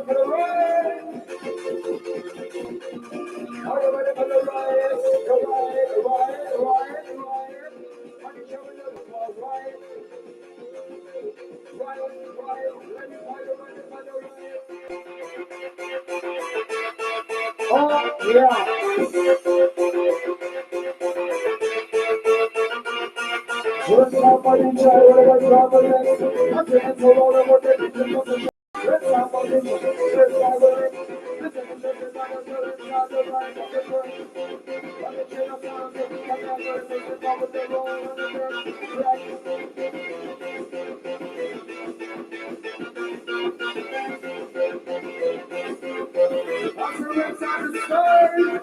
For the ride. Are you ready for the ride? The ride, the ride, the ride, the ride. Are you showing up for ride? Ride, ride, ready for the ride, for the ride. Oh, yeah. Let's have fun and try whatever trouble is. I'm getting so low that we're getting to the let's have fun and let's have fun. Listen to the design of the inside the right of the bird. Let me tell you something. I'm not going to make it up with the roll on the dirt. I'm the rest of the story.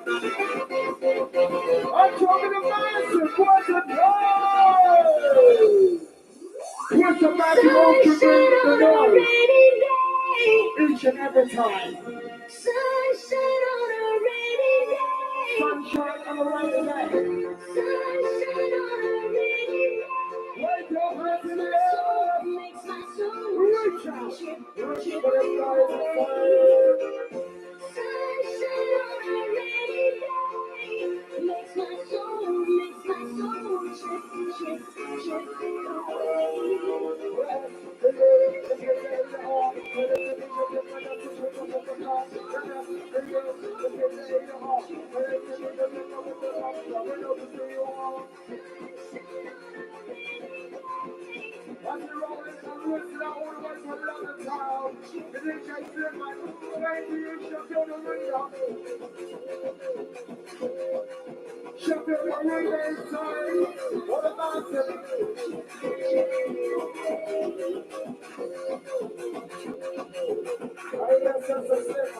I'm talking to massive. What's the noise? What's the massive ocean in the noise? Each and every time. Sunshine on a rainy day. Sunshine on a rainy day. Sunshine on a rainy day. Wake your hands in the air. Makes my soul reach out. Reach for the skies of fire. Sunshine on a rainy day. Makes my soul trip What about it? I guess that's a slip.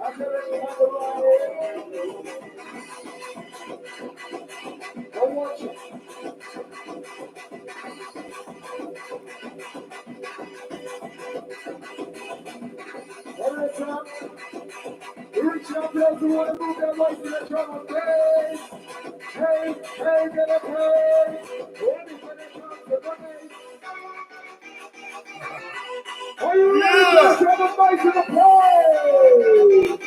I'm going to have a ride. I want you. Every time, reach up there to want to move that way to the drum of bass. Hey, hey, get up, hey. Ready for the drum to bass. Are you ready for the drum of bass to the play?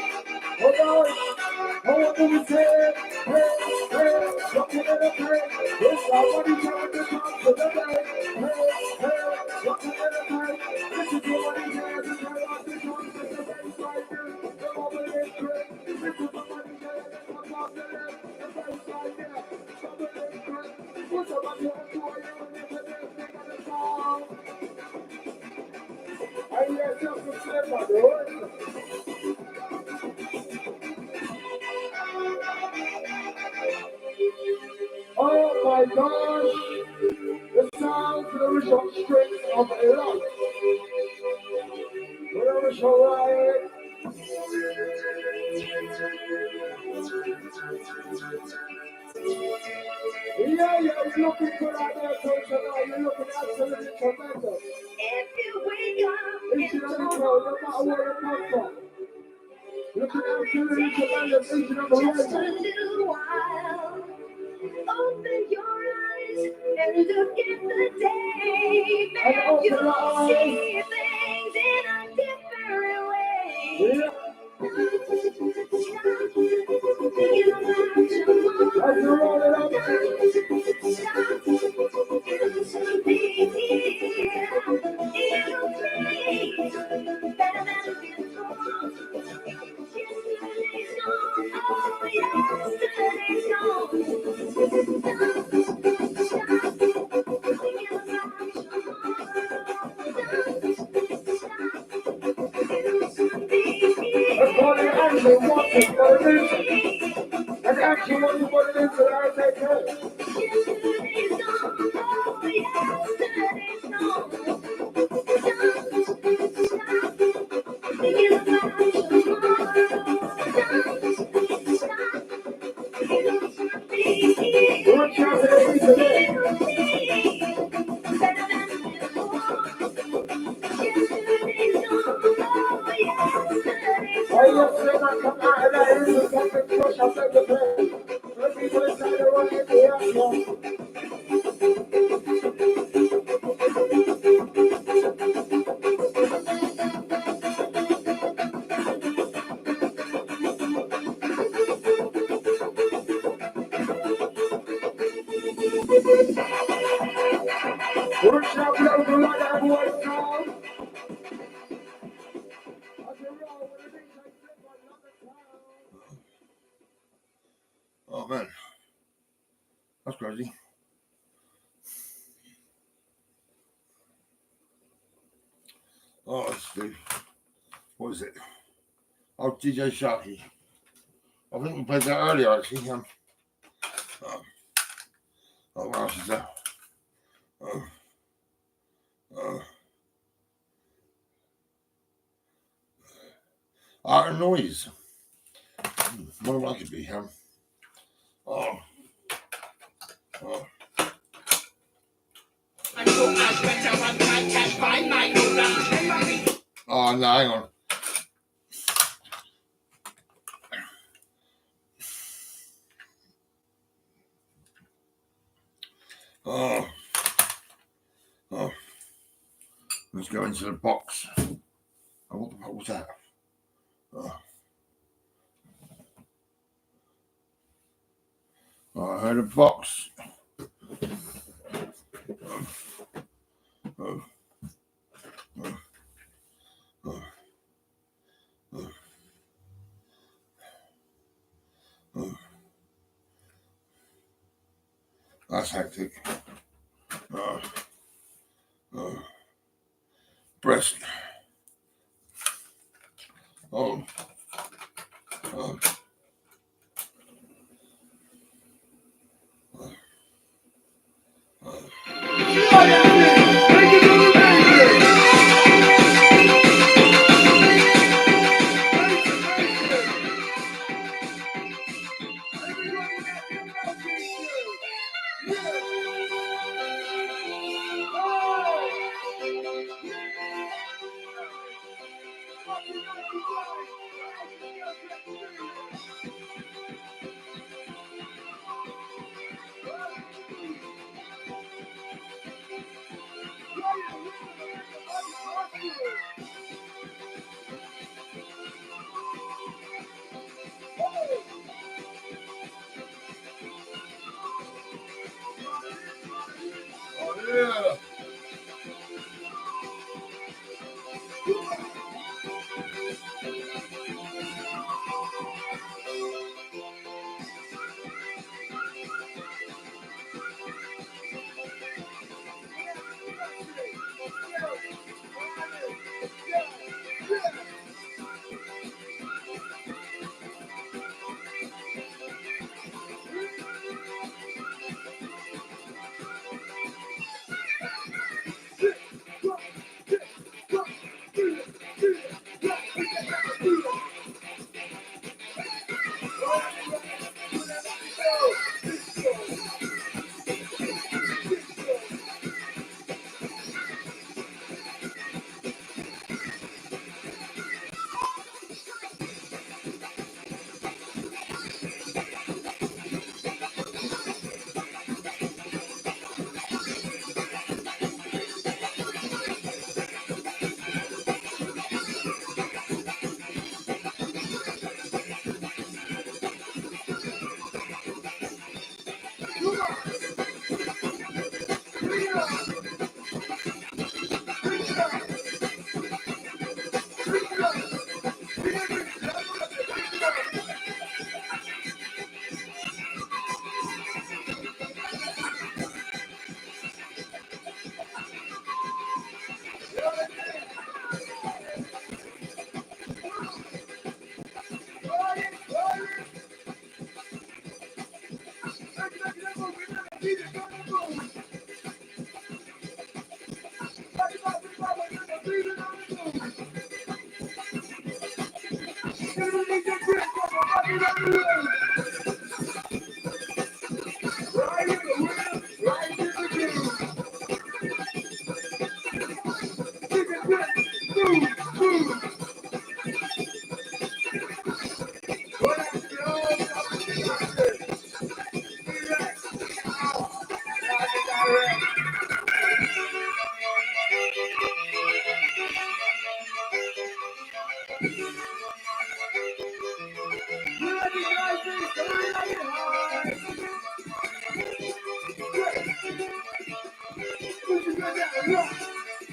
Hold on. Hold on to his head. Hey, hey, rocking in the play. It's somebody trying to come to the bass. Hey, hey, rocking in the play. This is what he has to tell us to come to the bass right here. The moment is great. This is what he has to come off the left. The bass right there. The moment is great. What's up, I'm here to you and the next thing on the song. I hear just a slip, my boy. Oh my gosh, the sounds of the original strings of a lot. The original riot. Yeah, you're looking good out there, folks, and now you're looking absolutely tremendous. If you wake up, each and every day, no matter where you come from. Looking absolutely tremendous, each and every day. Just a little while. Open your eyes and look at the day, and you'll see things in a different way. Yeah. Stop thinking about tomorrow. As you roll it up. Stop to be here. It'll be better than before. Yesterday's gone. Oh, yesterday's gone. Everybody actually wants it for a reason. And actually wants it for a reason, I take it. Yesterday's gone. Oh, yesterday's gone. Thinking about tomorrow. Watch out for the reason there. Oh, yes, they're not come out of that area, something push up at the bed. Let me put it down the right in the air, You like that voice sound? Oh man, that's crazy. Oh, let's do. What is it? Oh, DJ Sharky. I think we played that earlier actually. Oh, what else is that? Art and Noise. What would I could be? Oh. Oh no, hang on. Oh. Let's go into the box. Oh, what the fuck was that? I heard a box. That's hectic. Breast. Oh. Yeah.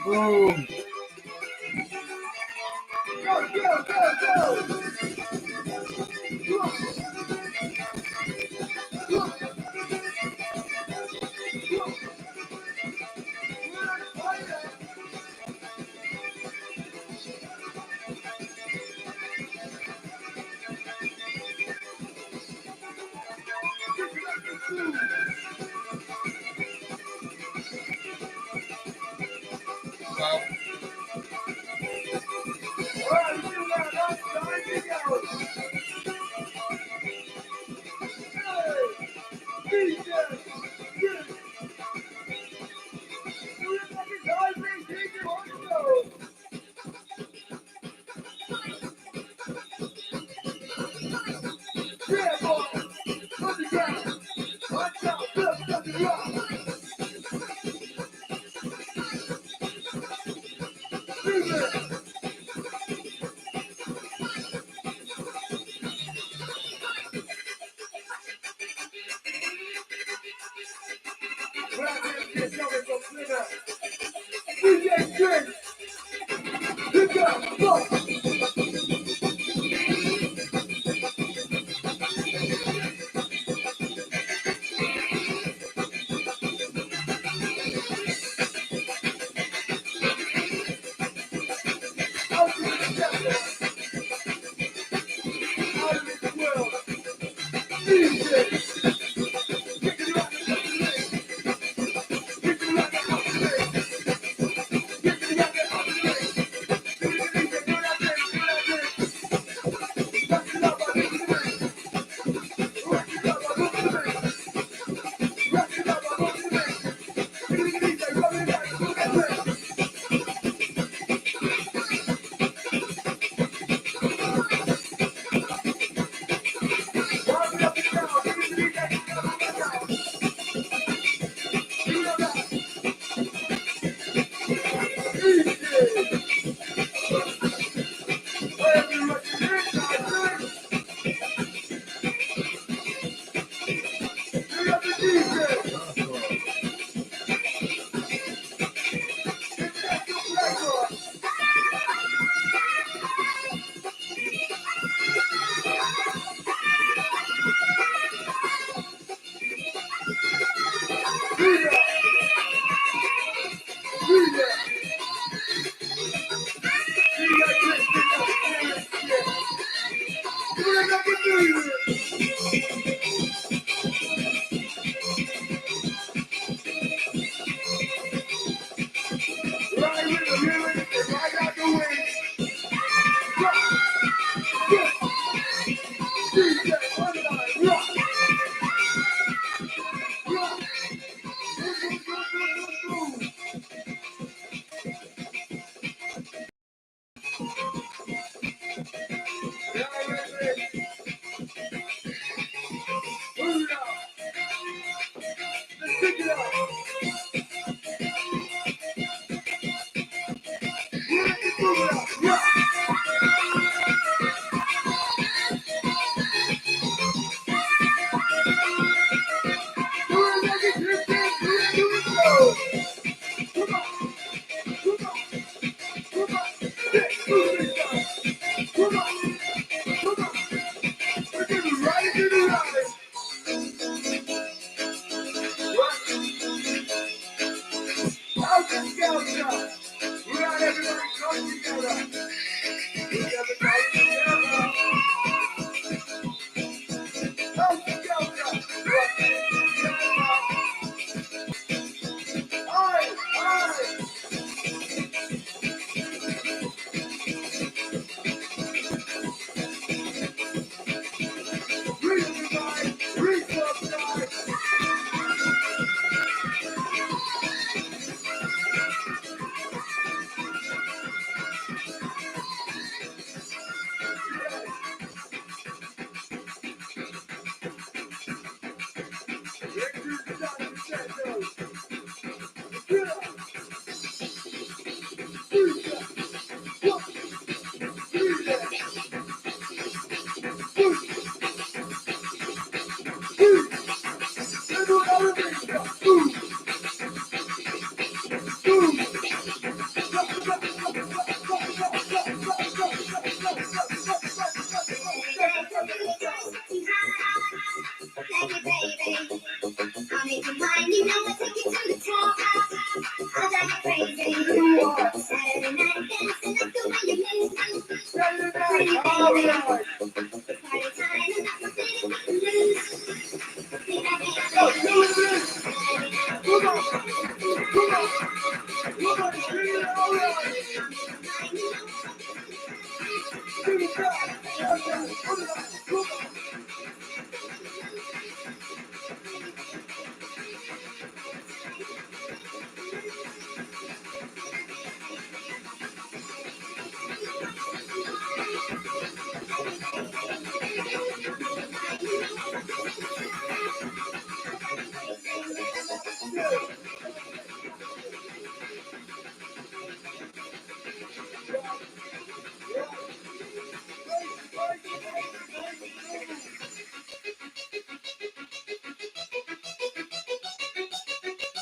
Boom. Go, go, go, go. Stop.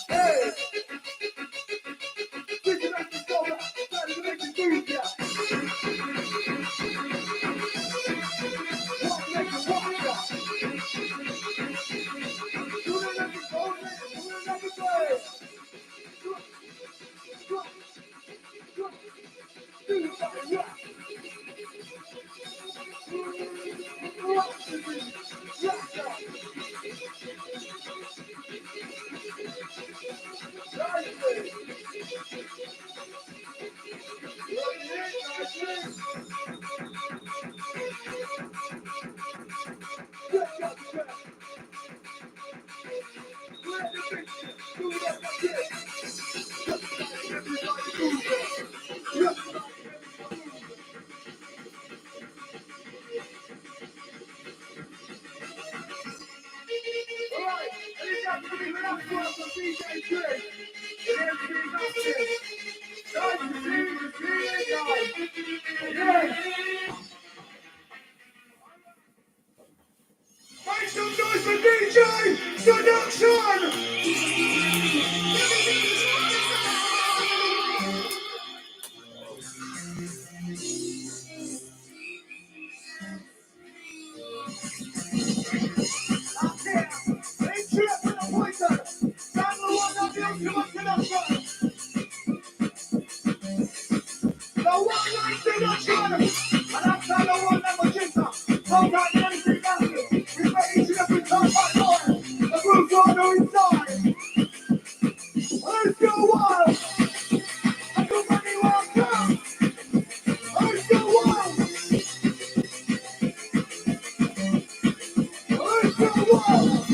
Hey, think you like to go back, try to make you move, yeah. Walk, make you walk, yeah. Do it like you go, man. Do it like you go. Do it like you rock. Make some noise for DJ Seduction! Let's go wild! Everybody welcome! Let's go wild! Let's go wild!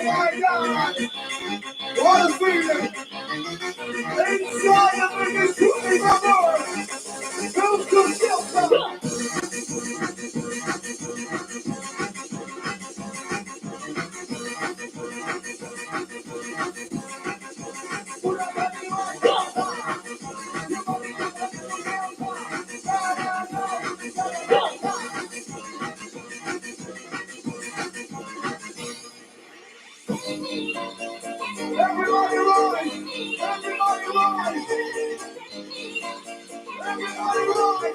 my God. What a feeling. Inside of me is truly my Lord. Who's to shelter? Everybody rise! Everybody rise! Everybody rise!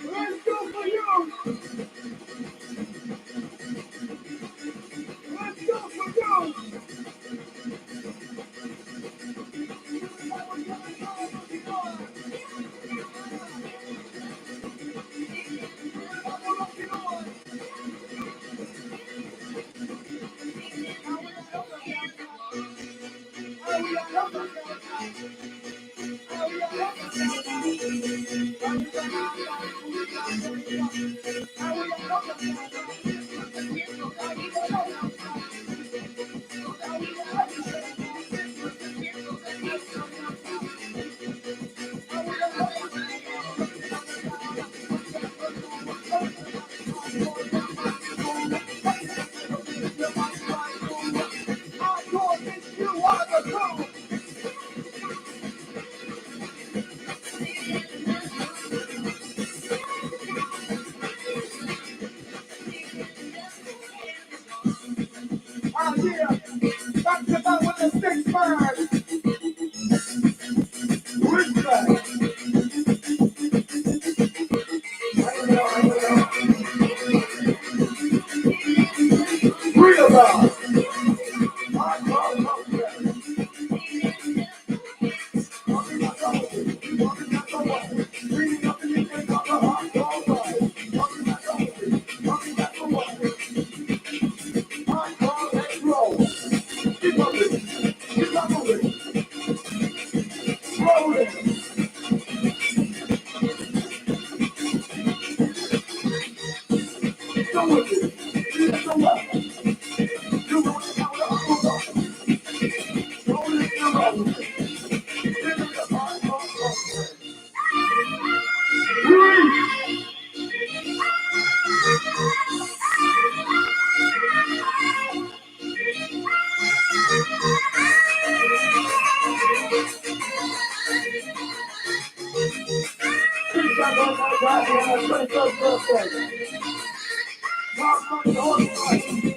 Let's go!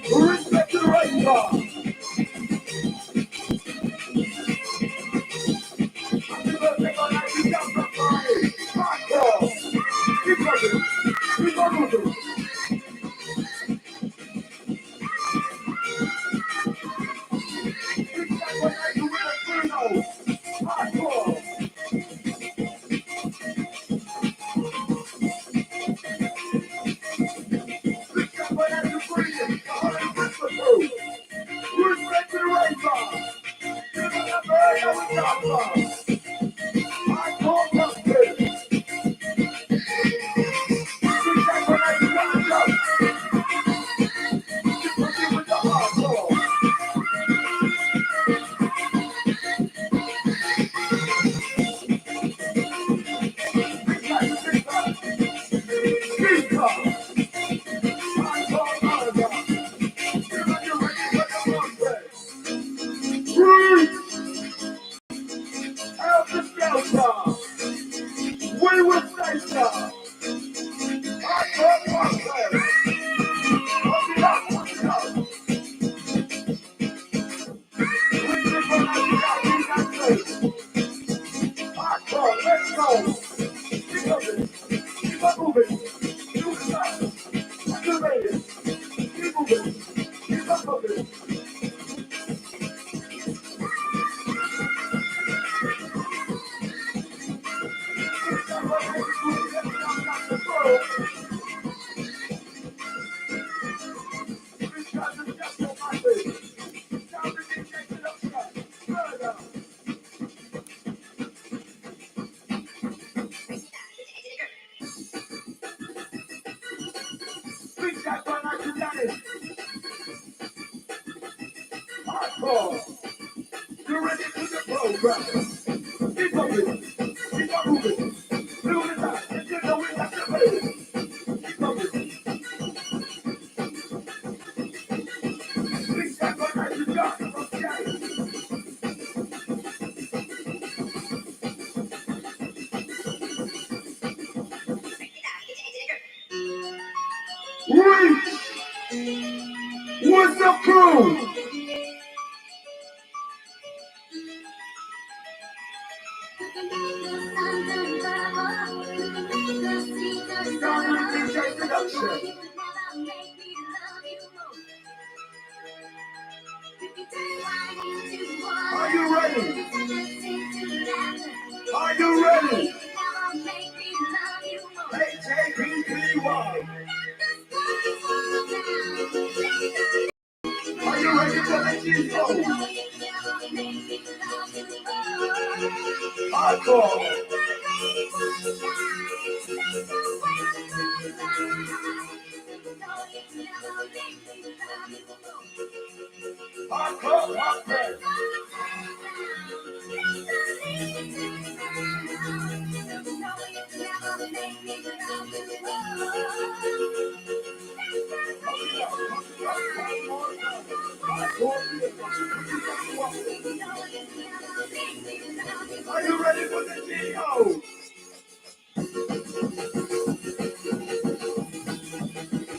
Respect to the right car. Keep on moving. Respect to the right car. Give it up, very over top car. Hardcore country. Respect when I do the job. Keep on giving the hardcore. Street car. Hardcore manager. Give it your ready for the country. Free. Out the Delta. We will stay star. Hardcore country. Hold it up, hold it up. Respect when I do that place. Hardcore, let's go. Keep up it. Keep on moving. Do the stuff. Activate it. Keep moving. Keep on moving. Hardcore. You're ready for the program. Keep moving. Keep on moving. Do the stuff. You know we activate it. Keep moving. Big step on that you got. Okay. Wright, what's up, crew? Diamond DJ Production. Are you ready? Are you ready? HAPPY. Are you ready to let you go? Hardcore. Hardcore, hardcore. Are you ready for the G.O.?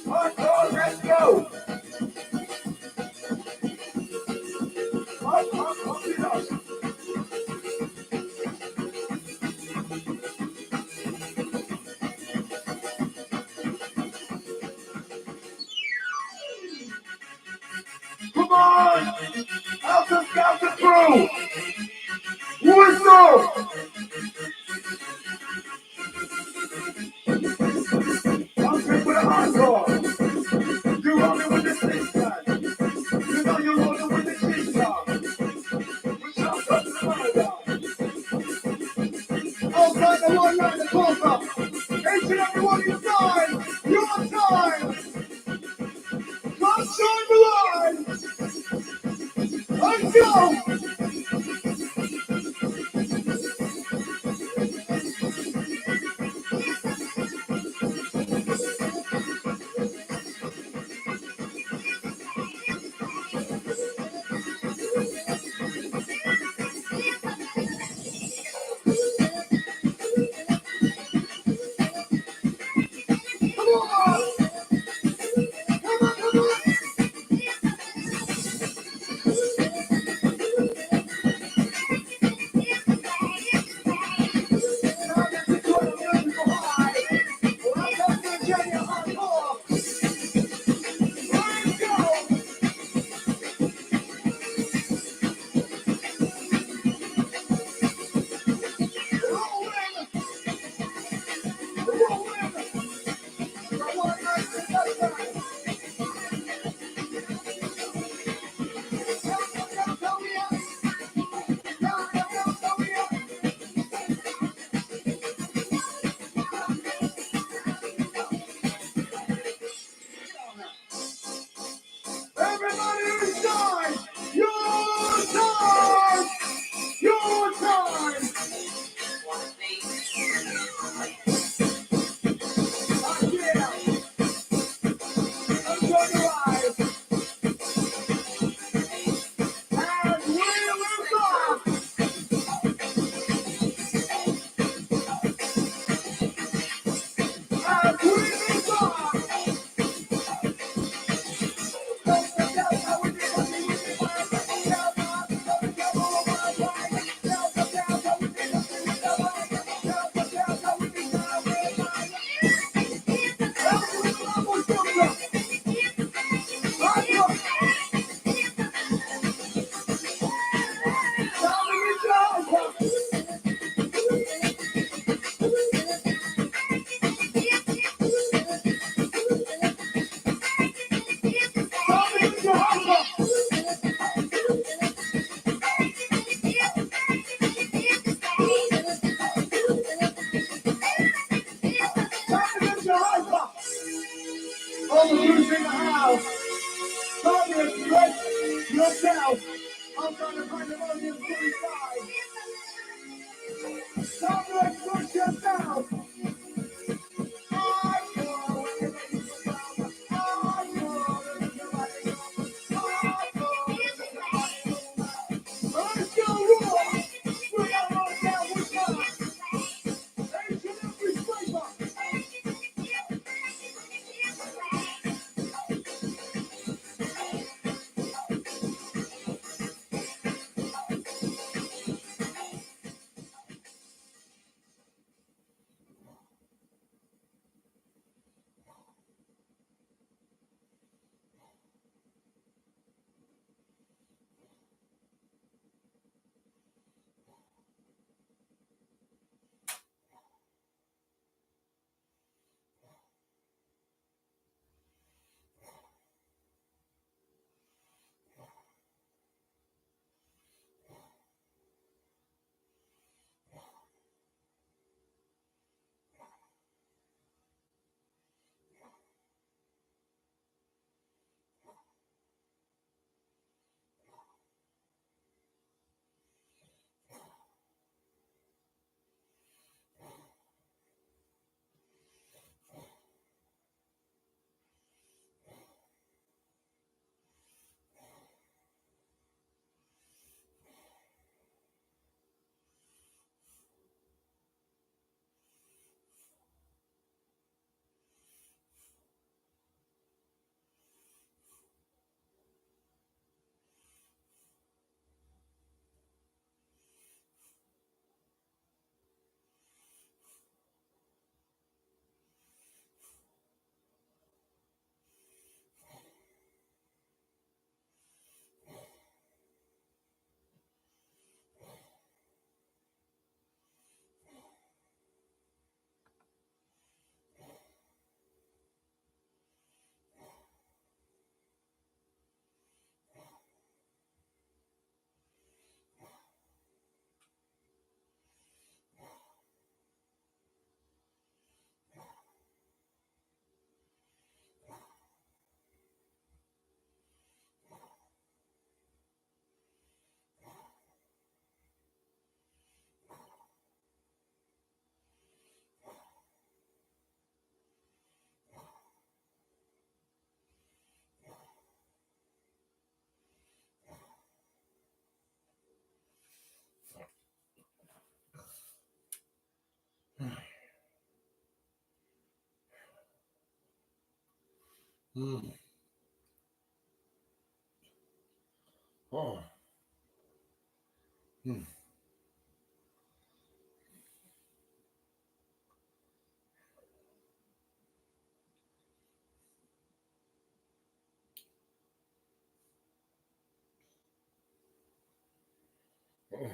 Hardcore, let's go. Hardcore, pump it up. Come on! Out the scout the crew! Whistle! I'm here for the hardcore. You're rolling with the six pack. You know you're rolling with the cheese top. We jump up to the murder. Outside the one line, the close up. Each and every one of you guys, your time! Come join the line! Let's go! Come on! yourself. I'm trying to find the audience 45. Stop to express yourself. I know wherever you go. I know wherever you go. I know wherever you go. Let's go, war. We got one down with God. Each and every flavor. Mm. Oh. Mm. Oh.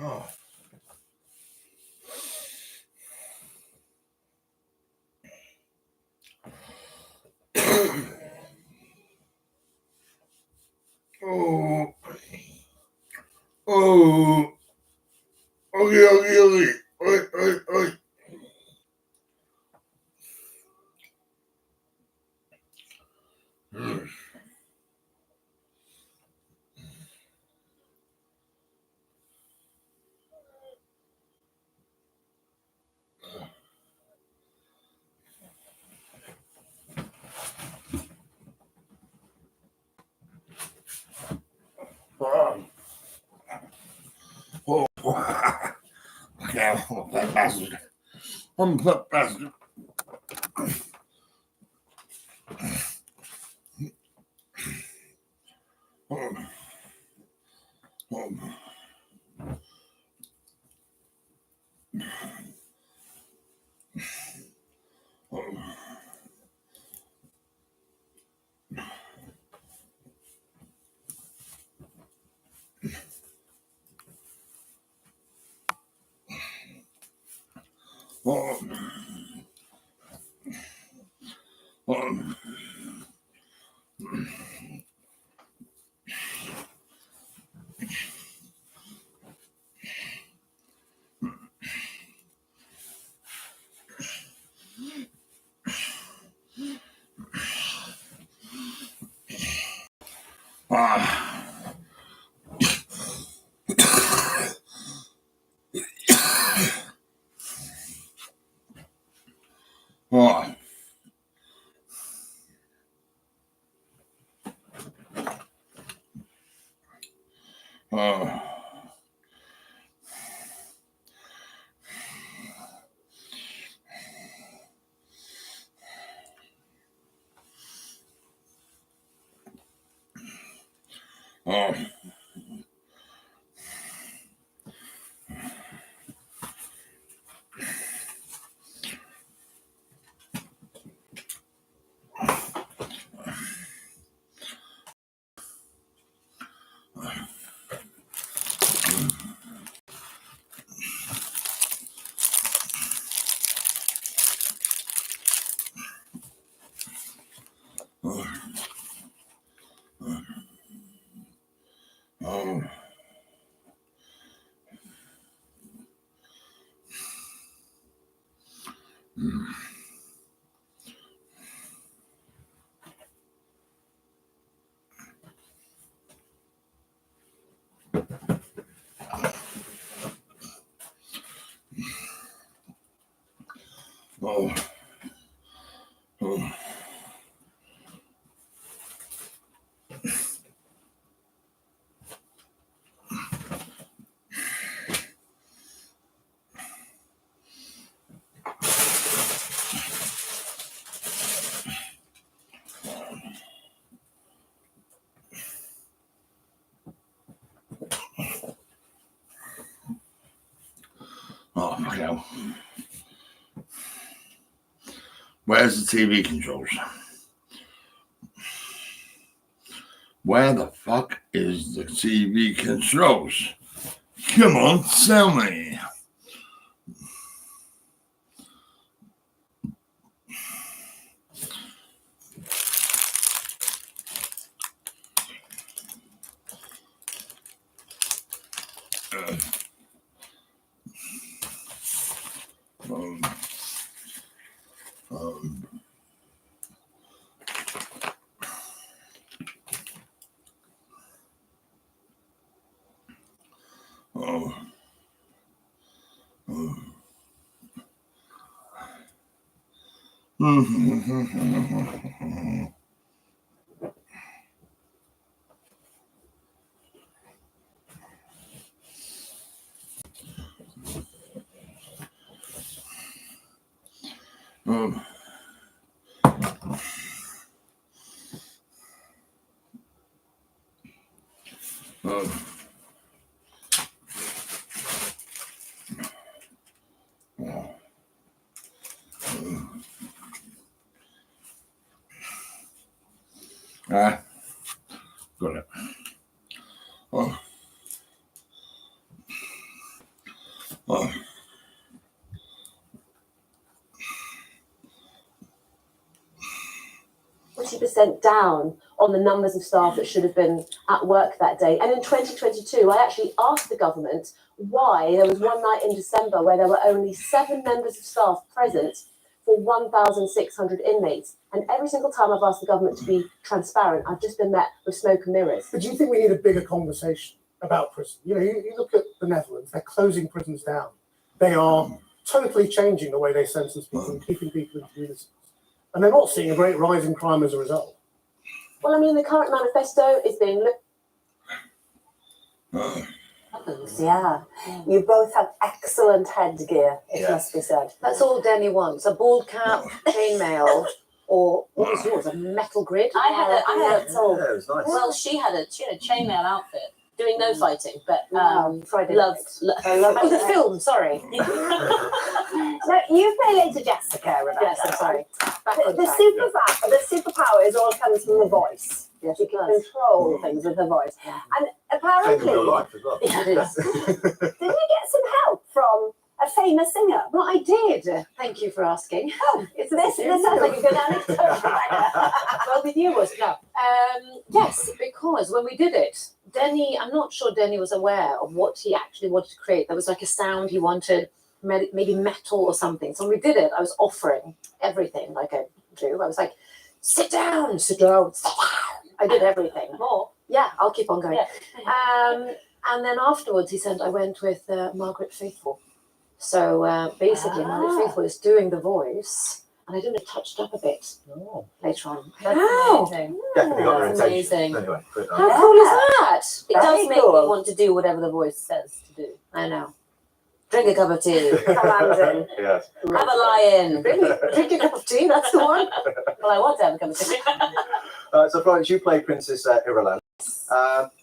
Oh. Oh. Oh. Okay, okay, okay. Oi. Mm. Oh. Okay, I'm that bastard. I'm that bastard. Oh. Oh. Oh. Oh. Ah. Oh. Oh. Oh. Oh. Oh. Oh. Oh, fuck hell. Where's the TV controls? Where the fuck is the TV controls? Come on, tell me. Um, um, oh, oh. Oh. Oh. Ah, got it. Oh. 50% down on the numbers of staff that should have been at work that day. And in 2022, I actually asked the government why there was one night in December where there were only 7 members of staff present for 1,600 inmates. And every single time I've asked the government to be transparent, I've just been met with smoke and mirrors. But do you think we need a bigger conversation about prison? You know, you look at the Netherlands, they're closing prisons down. They are totally changing the way they sentence people and keeping people in communities. And they're not seeing a great rise in crime as a result. Well, I mean, the current manifesto is being looked. Yeah, you both have excellent headgear, it must be said. That's all Denny wants: a bald cap, chainmail, or what was yours? A metal grid? I had a Yeah, it was nice. well, she had a chainmail outfit, doing no fighting, but Friday loved. Oh, the film. Sorry. So you play Lady Jessica, Rebecca. Yes, I'm sorry. The superpower all comes from the voice. Yes, She it can does. control things with her voice. Yeah. And Saved apparently, your life as well. Yeah, it is. did you get some help from a famous singer? Well, I did. Thank you for asking. Oh, this sounds like a good anecdote. Well, with you was no. Yes, because when we did it, Denny, I'm not sure Denny was aware of what he actually wanted to create. There was like a sound he wanted, maybe metal or something. So when we did it, I was offering everything like I do. I was like, sit down, sit down, sit down. I did everything. More. Yeah, I'll keep on going. Yeah. And then afterwards, he said, I went with Margaret Faithfull. So basically, Margaret Faithfull is doing the voice. And I did it touched up a bit later on. That's Wow. amazing. Definitely got That's your attention. amazing. Anyway, put it How on. cool is that? It does Very make cool. me want to do whatever the voice says to do. I know. Drink a cup of tea. Commanding. Yes. Have a lie-in. Really? Drink a cup of tea? That's the one? Well, I want to have a cup of tea. So Florence, you play Princess Irulan.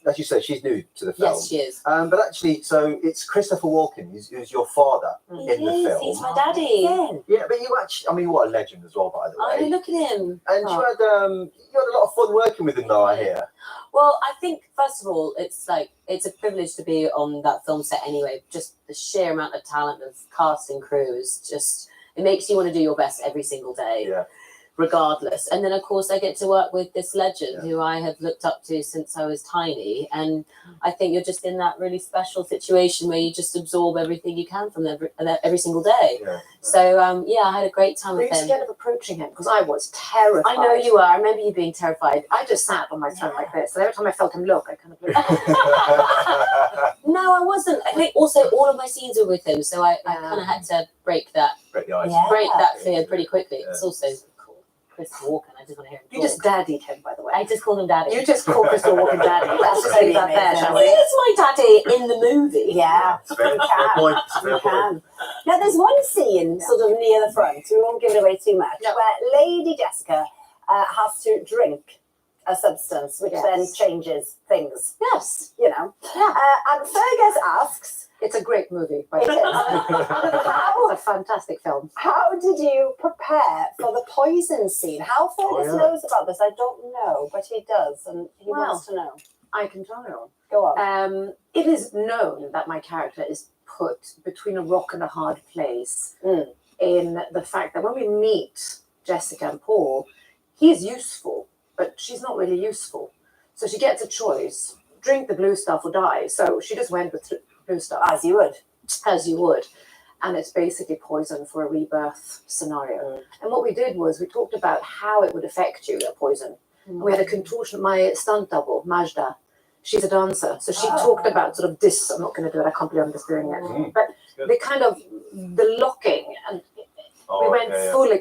As you said, she's new to the film. Yes, she is. But actually, so it's Christopher Walken, who's your father in the film. He's my daddy. Yeah, but you actually, I mean, what a legend as well, by the Oh, way. look at him. And you had a lot of fun working with him, though, I hear. Well, I think first of all, it's a privilege to be on that film set anyway. Just the sheer amount of talent of cast and crew is just, it makes you want to do your best every single day. Yeah. Regardless. And then of course I get to work with this legend who I have looked up to since I was tiny. And I think you're just in that really special situation where you just absorb everything you can from every single day. Yeah. So I had a great time Were with you him. scared of approaching him? Because I was terrified. I know you are. I remember you being terrified. I just sat on my throne like this. And every time I felt him look, I kind of looked. No, I wasn't. I think also all of my scenes were with him, so I kind of had to break that Break the ice. Yeah. fear pretty quickly. Yeah. It's also cool. Chris Walken. I just want to hear him. You just daddied him, by the way. I just called him daddy. You just called Crystal Walken daddy. Let's just leave that there, shall He we? is my daddy in the movie. Yeah, Fair point. Fair you point. can. Now, there's one scene sort of near the front, we won't give it away too much, No. where Lady Jessica has to drink a substance which Yes. then changes things, Yes. you know. Yeah. And Fergus asks, It's a great movie. By It the way. is. It's a fantastic film. how did you prepare for the poison scene? How Fergus knows about this, I don't know, but he does, and he Wow. wants to know. I can tell you. Go on. It is known that my character is put between a rock and a hard place in the fact that when we meet Jessica and Paul, he is useful, but she's not really useful. So she gets a choice: drink the blue stuff or die. So she just went with blue stuff, As you would. as you would. And it's basically poison for a rebirth scenario. And what we did was we talked about how it would affect you, a poison. And we had a contortion. My stunt double, Majda, she's a dancer. So she talked about sort of this. I'm not going to do it. I can't believe I'm just doing it. But Good. the kind of the locking. And we went full You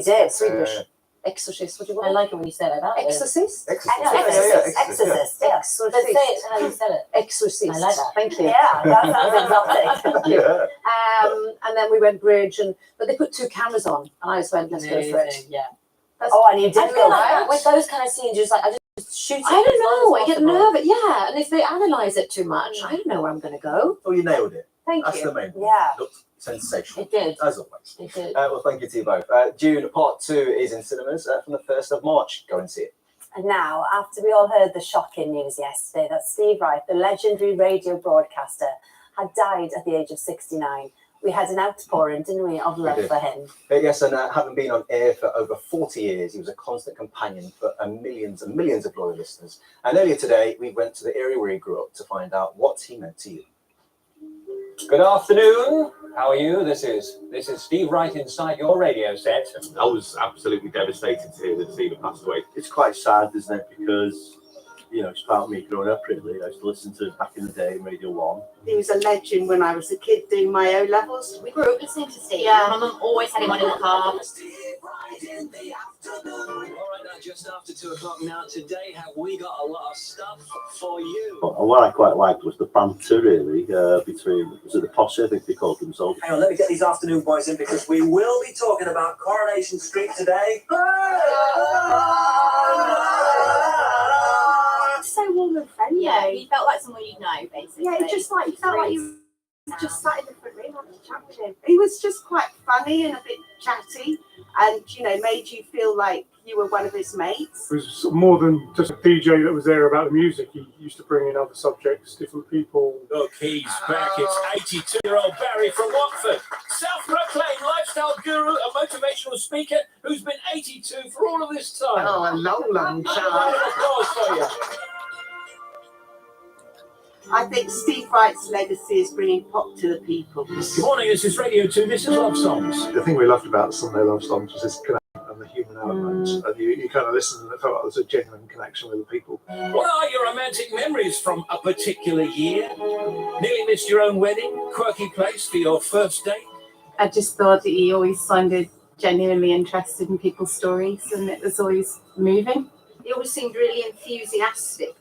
did. Swedish. Exorcist. What do you I want? like it when you said it. That is. Exorcist? Exorcist. Exorcist, yeah. But say it how you said it. Exorcist. I like that. Thank you. Yeah, that sounds exotic. Yeah. And then we went bridge, but they put 2 cameras on, and I just went, let's go for it. Amazing, yeah. Oh, and you I did feel go like for it. with those kind of scenes, just like I just shoot it. I don't as long know. as I get possible. nervous. Yeah, and if they analyze it too much, I don't know where I'm going to go. Oh, you nailed it. Thank That's you. the main one. Yeah. Looked sensational. It did. As always. It did. Well, thank you to you both. Dune Part 2 is in cinemas from the 1st of March. Go and see it. And now, after we all heard the shocking news yesterday that Steve Wright, the legendary radio broadcaster, had died at the age of 69, we had an outpouring, didn't we, of love did. for him. Yes, and having been on air for over 40 years, he was a constant companion for millions and millions of loyal listeners. And earlier today, we went to the area where he grew up to find out what he meant to you. Good afternoon. How are you? This is Steve Wright inside your radio set. I was absolutely devastated to hear that Steve had passed away. It's quite sad, isn't it? Because, you know, it's part of me growing up, really. I used to listen to back in the day Radio 1. He was a legend when I was a kid doing my O levels. We grew up listening to Steve. Yeah. My mum always had him on in the car. All right, now just after 2 o'clock now today, have we got a lot of stuff for you? But what I quite liked was the banter, really, between, was it the posse, I think they called themselves. Hang on, let me get these afternoon boys in because we will be talking about Coronation Street today. So warm and friendly. Yeah, he felt like someone you'd know, basically. Yeah, it just like you felt like you just sat in the front room having a chat with him. He was just quite funny and a bit chatty, and you know, made you feel like you were one of his mates. It was more than just a DJ that was there about the music. He used to bring in other subjects, different people. Look, he's back. It's 82-year-old Barry from Watford, self-proclaimed lifestyle guru, a motivational speaker who's been 82 for all of this time. Oh, a long Round time. of applause for you. I think Steve Wright's legacy is bringing pop to the people. Good morning, this is Radio 2, this is Love Songs. The thing we loved about Sunday Love Songs was this connection and the human element. And you kind of listened and it felt like there was a genuine connection with the people. What are your romantic memories from a particular year? Nearly missed your own wedding? Quirky place for your first date? I just thought that he always sounded genuinely interested in people's stories, and it was always moving. He always seemed really enthusiastic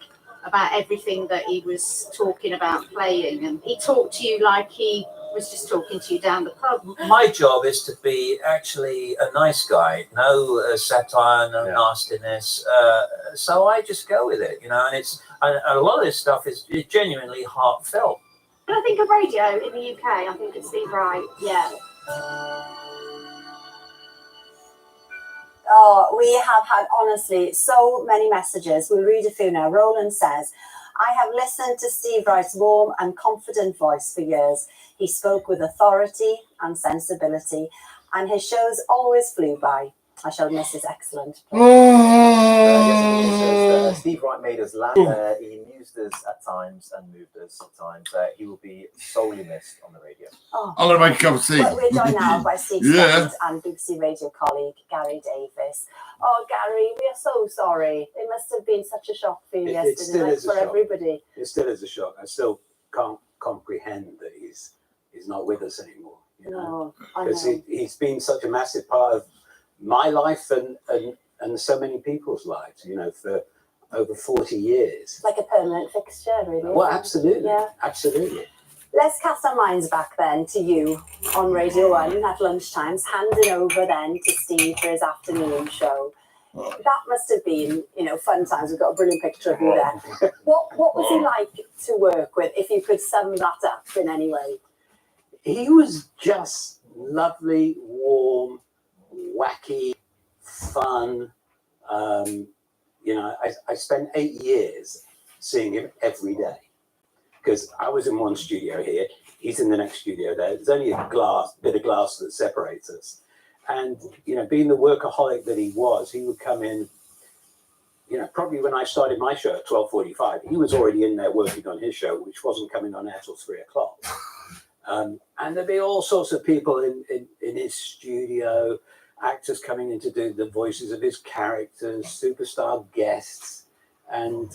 about everything that he was talking about playing, and he talked to you like he was just talking to you down the pub. My job is to be actually a nice guy, no satire, no nastiness. So I just go with it, you know. And a lot of this stuff is genuinely heartfelt. When I think of radio in the UK, I think of Steve Wright. Yeah. Oh, we have had, honestly, so many messages. We'll read a few now. Roland says, I have listened to Steve Wright's warm and confident voice for years. He spoke with authority and sensibility, and his shows always flew by. I shall miss his excellent. Steve Wright made us laugh. He amused us at times and moved us at times. He will be sorely missed on the radio. Oh. I'm going to make a cup of tea. We're joined now by Steve's Yeah. friend and BBC radio colleague, Gary Davis. Oh, Gary, we are so sorry. It must have been such a shock for you It yesterday still night is a for shock. everybody. It still is a shock. I still can't comprehend that he's not with us anymore. You know, I because know. he's been such a massive part of my life and so many people's lives. You know, for over 40 years. It's like a permanent fixture, really. Well, isn't it? absolutely, Yeah. absolutely. Let's cast our minds back then to you on Radio 1 at lunchtimes, handing over then to Steve for his afternoon show. That must have been, you know, fun times. We've got a brilliant picture of you there. What was he like to work with, if you could sum that up in any way? He was just lovely, warm, wacky, fun. You know, I spent 8 years seeing him every day because I was in one studio here. He's in the next studio there. There's only a bit of glass that separates us. And, you know, being the workaholic that he was, he would come in, you know, probably when I started my show at 12:45, he was already in there working on his show, which wasn't coming on air till 3 o'clock. And there'd be all sorts of people in his studio, actors coming in to do the voices of his characters, superstar guests. And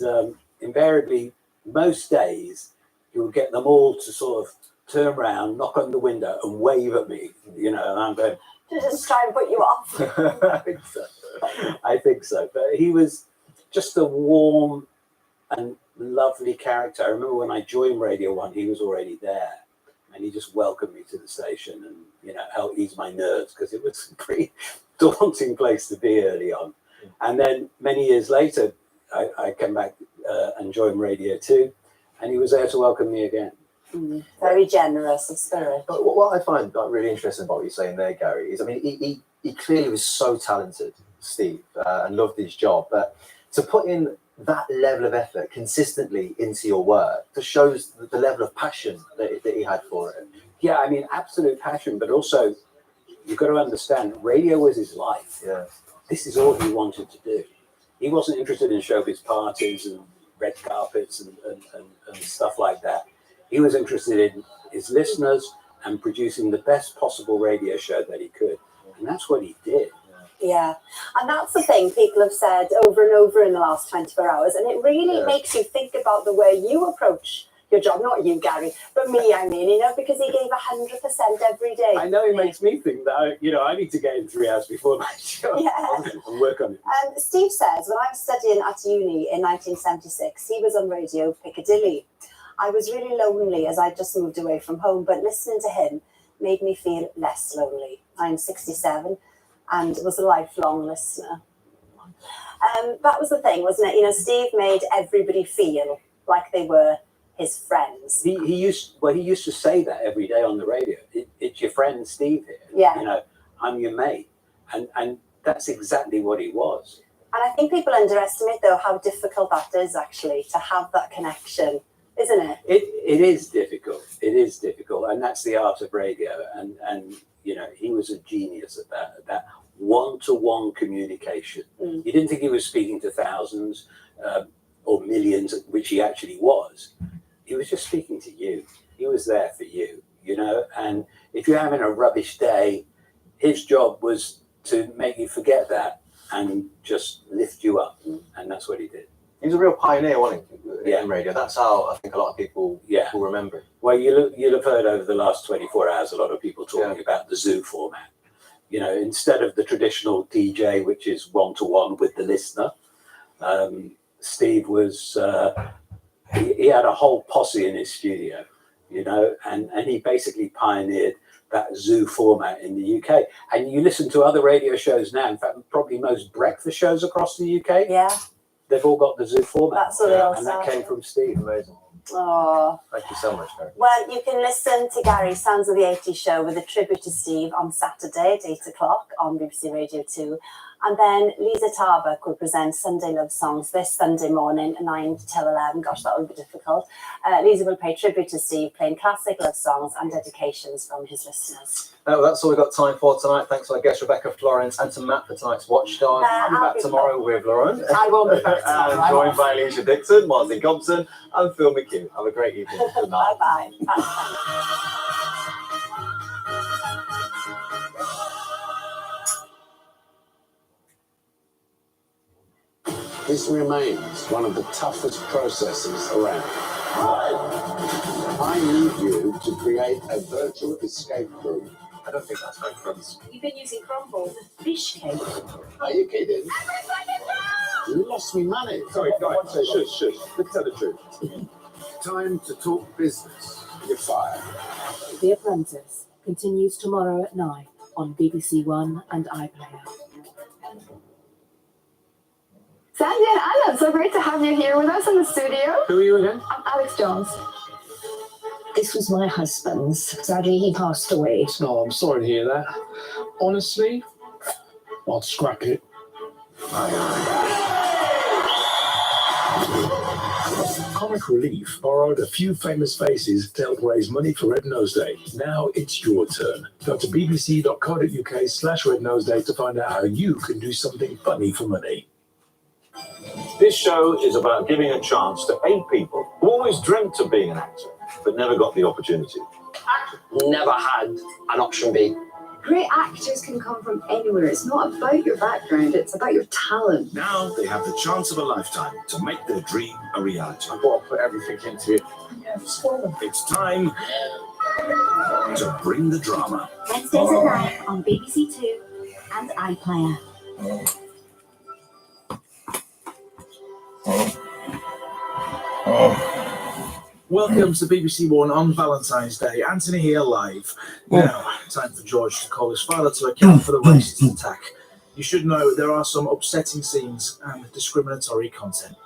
invariably, most days, he would get them all to sort of turn around, knock on the window and wave at me, you know, and I'm going... To just try and put you off. I think so. But he was just a warm and lovely character. I remember when I joined Radio 1, he was already there. And he just welcomed me to the station and, you know, helped ease my nerves because it was a pretty daunting place to be early on. And then many years later, I came back and joined Radio 2, and he was there to welcome me again. Very generous of spirit. But what I find really interesting about what you're saying there, Gary, is, I mean, he clearly was so talented, Steve, and loved his job. But to put in that level of effort consistently into your work just shows the level of passion that he had for it. Yeah, I mean, absolute passion, but also you've got to understand, radio was his life. Yeah. This is all he wanted to do. He wasn't interested in showbiz parties and red carpets and stuff like that. He was interested in his listeners and producing the best possible radio show that he could. And that's what he did. Yeah, and that's the thing people have said over and over in the last 24 hours, and it really makes you think about the way you approach your job. Not you, Gary, but me, I mean, because he gave 100% every day. I know it makes me think that, I need to get in 3 hours before my show and work on it. Steve says, when I was studying at uni in 1976, he was on Radio Piccadilly. I was really lonely as I just moved away from home, but listening to him made me feel less lonely. I'm 67 and was a lifelong listener. That was the thing, wasn't it? Steve made everybody feel like they were his friends. He used to say that every day on the radio. It's your friend Steve here. Yeah. I'm your mate. And that's exactly what he was. And I think people underestimate, though, how difficult that is, actually, to have that connection, isn't it? It is difficult. It is difficult. And that's the art of radio. And he was a genius at that one-to-one communication. You didn't think he was speaking to thousands or millions, which he actually was. He was just speaking to you. He was there for you, and if you're having a rubbish day, his job was to make you forget that and just lift you up. And that's what he did. He was a real pioneer, wasn't he, in radio? That's how I think a lot of people will remember it. Well, you'll have heard over the last 24 hours a lot of people talking about the zoo format. Instead of the traditional DJ, which is one-to-one with the listener, Steve was, he had a whole posse in his studio, and he basically pioneered that zoo format in the UK. And you listen to other radio shows now, in fact, probably most breakfast shows across the UK. Yeah. They've all got the zoo format. That's what they all and that sound. came from Steve. Amazing. Oh. Thank you so much, Gary. Well, you can listen to Gary's Sounds of the 80s show with a tribute to Steve on Saturday at 8 o'clock on BBC Radio 2. And then Lisa Tarbuck will present Sunday Love Songs this Sunday morning, 9 till 11. Gosh, that would be difficult. Lisa will pay tribute to Steve, playing classic love songs and dedications from his listeners. That's all we've got time for tonight. Thanks to our guest, Rebecca Florence, and to Matt for tonight's Watchdog. I'll be back tomorrow with Lauren. I won't be back tomorrow. And joined by Alicia Dixon, Martin Compson, and Phil McHugh. Have a great evening. Good night. Bye-bye. This remains one of the toughest processes around. I need you to create a virtual escape room. I don't think that's very close. You've been using crumble. Fish cake. Are you kidding? You lost me money. Sorry, guys, shush. Let's tell the truth. Time to talk business. You're fired. The Apprentice continues tomorrow at 9 on BBC One and iPlayer. Sandy and Alan, so great to have you here with us in the studio. Who are you again? I'm Alex Jones. This was my husband's. Sadly, he passed away. No, I'm sorry to hear that. Honestly, I'd scrap it. Comic Relief borrowed a few famous faces to help raise money for Red Nose Day. Now it's your turn. Go to bbc.co.uk/Red Nose Day to find out how you can do something funny for money. This show is about giving a chance to 8 people who always dreamt of being an actor, but never got the opportunity. Never had an option B. Great actors can come from anywhere. It's not about your background, it's about your talent. Now they have the chance of a lifetime to make their dream a reality. I've got to put everything into it. It's time to bring the drama. Wednesdays at 9 on BBC Two and iPlayer. Welcome to BBC One on Valentine's Day. Anthony here live. Now, time for George to call his father to account for the racist attack. You should know there are some upsetting scenes and discriminatory content.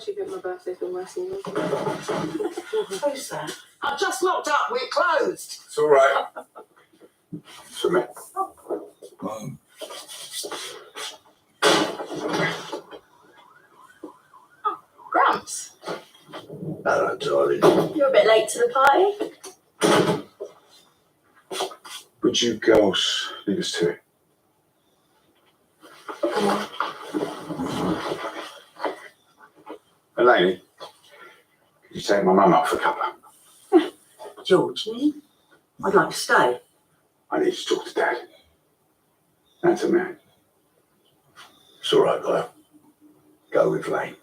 actually think my birthday's been worse than yours. Who's that? I just locked up. We're closed. It's all right. It's for me. Gramps, Hello, darling. you're a bit late to the party. Would you girls leave us to it? Elaine, could you take my mum up for a cuppa? George, me? I'd like to stay. I need to talk to Dad. That's a man. It's all right, love. Go with Lane.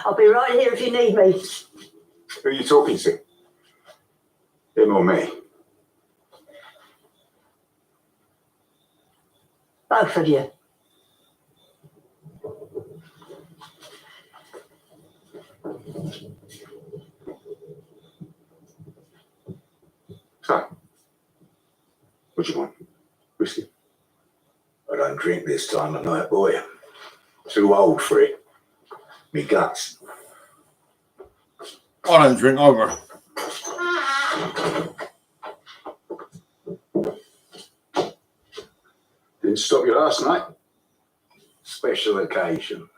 I'll be right here if you need me. Who are you talking to? Him or me? Both of you. So, what do you want? Whiskey? I don't drink this time of night, boy. Too old for it. Me guts. I don't drink over. Didn't stop you last night? Special occasion.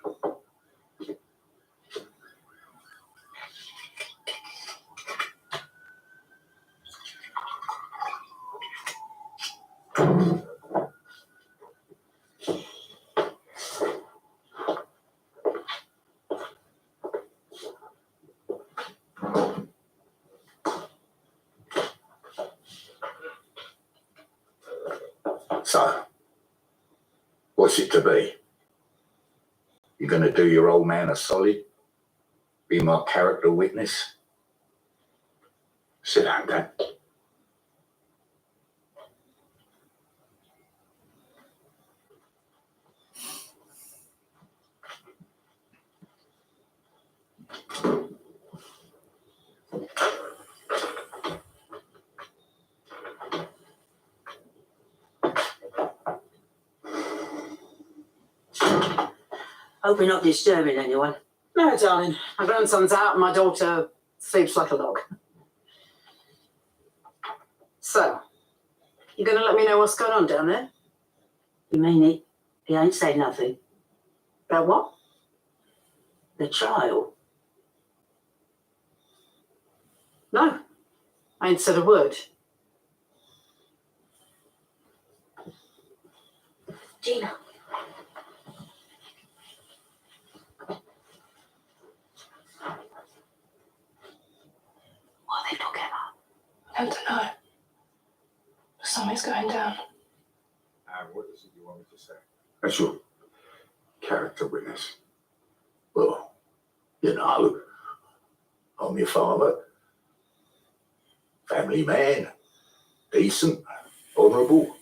So, what's it to be? You gonna do your old man a solid? Be my character witness? Sit down, Dad. Hope we're not disturbing anyone. No, darling. My grandson's out and my daughter sleeps like a log. So, you gonna let me know what's going on down there? You mean it? He ain't said nothing. About what? The trial. No, I ain't said a word. Gina. What are they talking about? I don't know. Something's going down. And what is it you want me to say? That's your character witness. Well, you know, I'm your father. Family man. Decent. Honourable.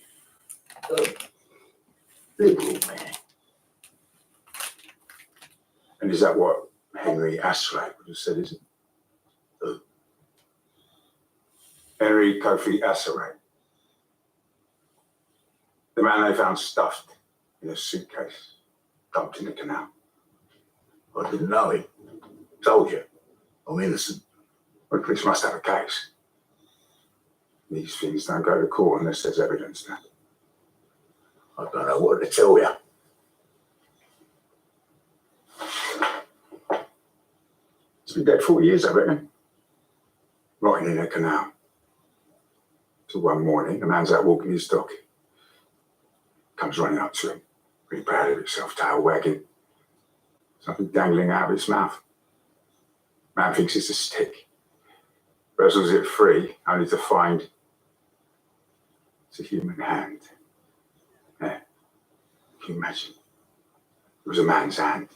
Liberal man. And is that what Henry Astley would have said, is it? Henry Kofi Asseray. The man they found stuffed in a suitcase, dumped in the canal. I didn't know him. Told you. I'm innocent. Well, the police must have a case. These things don't go to court unless there's evidence now. I don't know what to tell you. He's been dead 40 years, I reckon. Rotting in a canal. So one morning, the man's out walking his dog. Comes running up to him, really proud of himself, tail wagging. Something dangling out of his mouth. Man thinks it's a stick. Wrestles it free, only to find it's a human hand. Yeah. Can you imagine? It was a man's hand.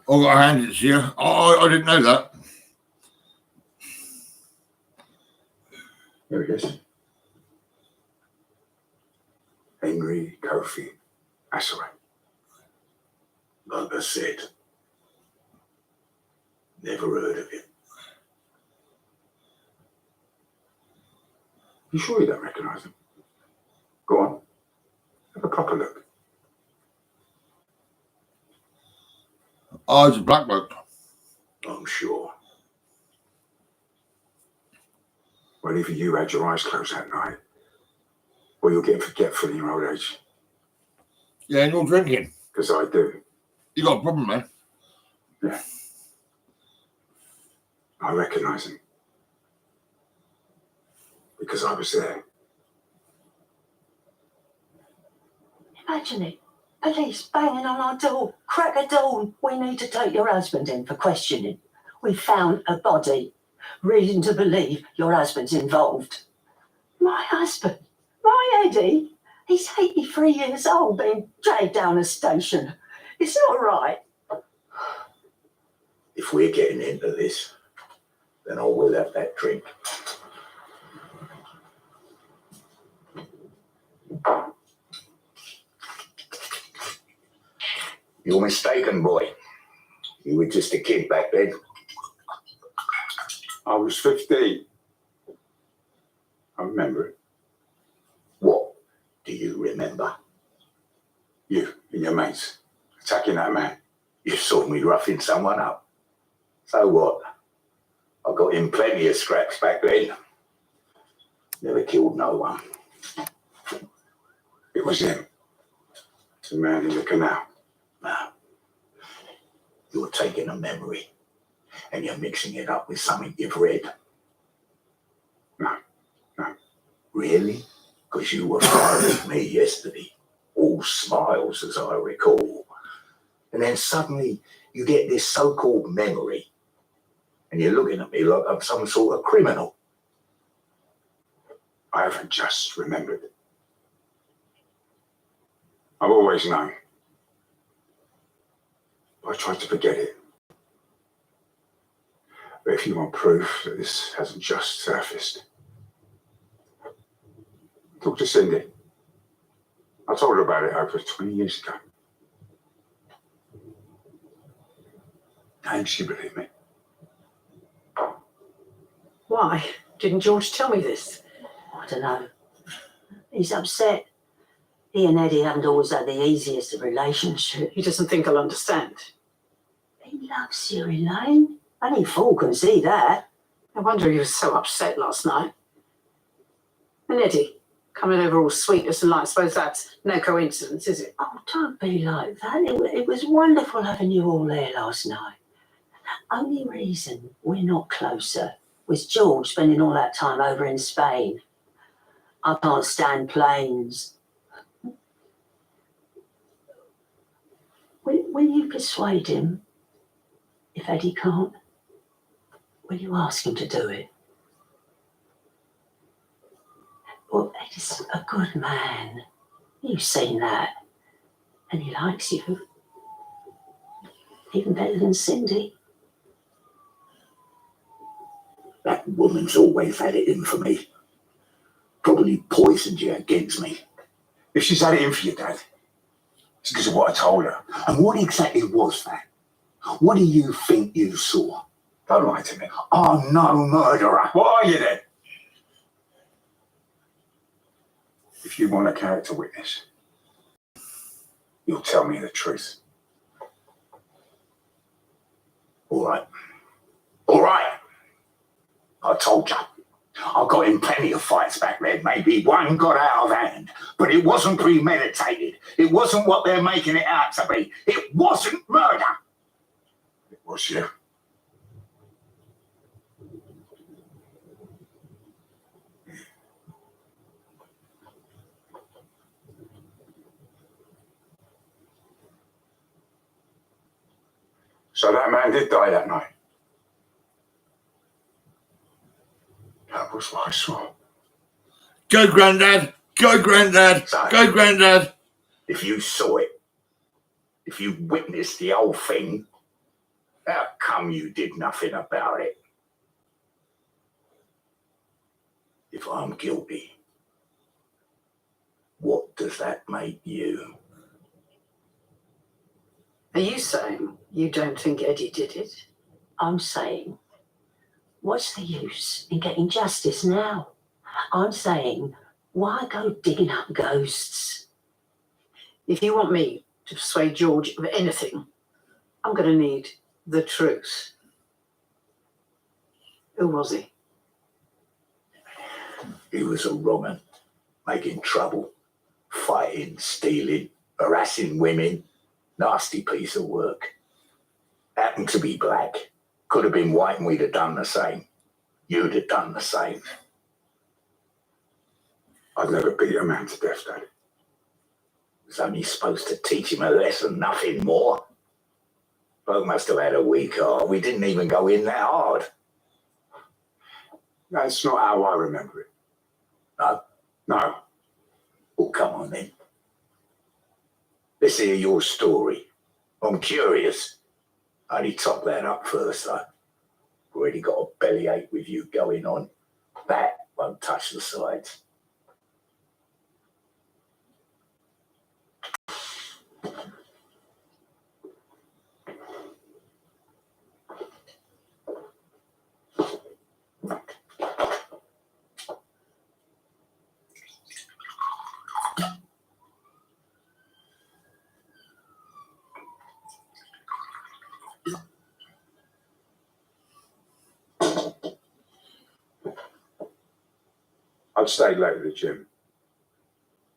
Oh, got handed here. Oh, I didn't know that. Here it is. Henry Kofi Asseray. Like I said, never heard of him. You sure you don't recognise him? Go on. Have a proper look. Oh, it's a black bloke. I'm sure. Well, either you had your eyes closed that night, or you're getting forgetful in your old age. Yeah, and you're drinking. Because I do. You got a problem, man. Yeah. I recognise him. Because I was there. Imagine it. Police banging on our door. Crack of dawn. We need to take your husband in for questioning. We found a body. Reason to believe your husband's involved. My husband? My Eddie? He's 83 years old, being dragged down a station. It's not right. If we're getting into this, then I will have that drink. You're mistaken, boy. You were just a kid back then. I was 15. I remember it. What do you remember? You and your mates attacking that man. You saw me roughing someone up. So what? I got in plenty of scraps back then. Never killed no one. It was him. The man in the canal. Now, you're taking a memory and you're mixing it up with something you've read. No. Really? Because you were fine with me yesterday. All smiles, as I recall. And then suddenly you get this so-called memory and you're looking at me like I'm some sort of criminal. I haven't just remembered. I've always known. I tried to forget it. But if you want proof that this hasn't just surfaced, talk to Cindy. I told her about it over 20 years ago. And she believed me. Why? Didn't George tell me this? I don't know. He's upset. He and Eddie haven't always had the easiest of relationships. He doesn't think I'll understand. He loves you, Elaine. Any fool can see that. No wonder he was so upset last night. And Eddie, coming over all sweetness and light, I suppose that's no coincidence, is it? Oh, don't be like that. It was wonderful having you all there last night. The only reason we're not closer was George spending all that time over in Spain. I can't stand planes. Will you persuade him? If Eddie can't, will you ask him to do it? Well, Eddie's a good man. You've seen that. And he likes you. Even better than Cindy. That woman's always had it in for me. Probably poisoned you against me. If she's had it in for you, Dad, it's because of what I told her. And what exactly was that? What do you think you saw? Don't lie to me. I'm no murderer. What are you then? If you want a character witness, you'll tell me the truth. All right. All right. I told you. I got in plenty of fights back then. Maybe one got out of hand. But it wasn't premeditated. It wasn't what they're making it out to be. It wasn't murder. It was you. So that man did die that night. That was what I saw. Go, Grandad. Go, Grandad. So, Go, Grandad. if you saw it, if you witnessed the whole thing, how come you did nothing about it? If I'm guilty, what does that make you? Are you saying you don't think Eddie did it? I'm saying, what's the use in getting justice now? I'm saying Why go digging up ghosts? If you want me to persuade George of anything, I'm going to need the truth. Who was he? He was a wrong'un, making trouble, fighting, stealing, harassing women. Nasty piece of work. Happened to be black. Could have been white and we'd have done the same. You'd have done the same. I'd never beat a man to death, Dad. Was only supposed to teach him a lesson, nothing more. Bloke must have had a weak heart. We didn't even go in that hard. That's not how I remember it. No? No. Well, come on then. Let's hear your story. I'm curious. Only top that up first, though. Already got a bellyache with you going on. That won't touch the sides. I'd stayed late at the gym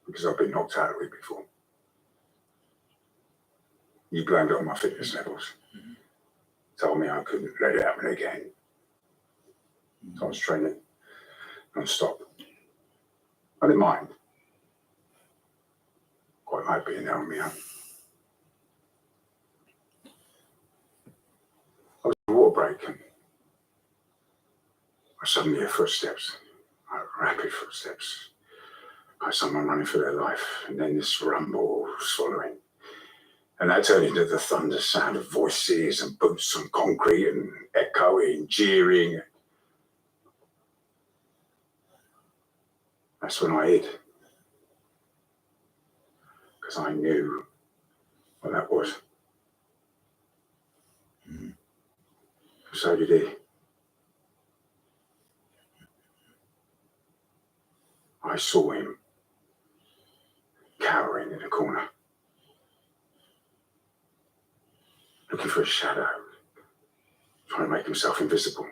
because I've been knocked out of it before. You blamed it on my fitness levels. Told me I couldn't let it happen again. So I was training non-stop. I didn't mind. Quite like being there on my own. I was on a water break and I suddenly hear footsteps. Rapid footsteps, like someone running for their life, and then this rumble, swallowing. And that turned into the thunder sound of voices and boots on concrete and echoing, jeering. That's when I hid. Because I knew what that was. So did he. I saw him cowering in a corner, looking for a shadow, trying to make himself invisible.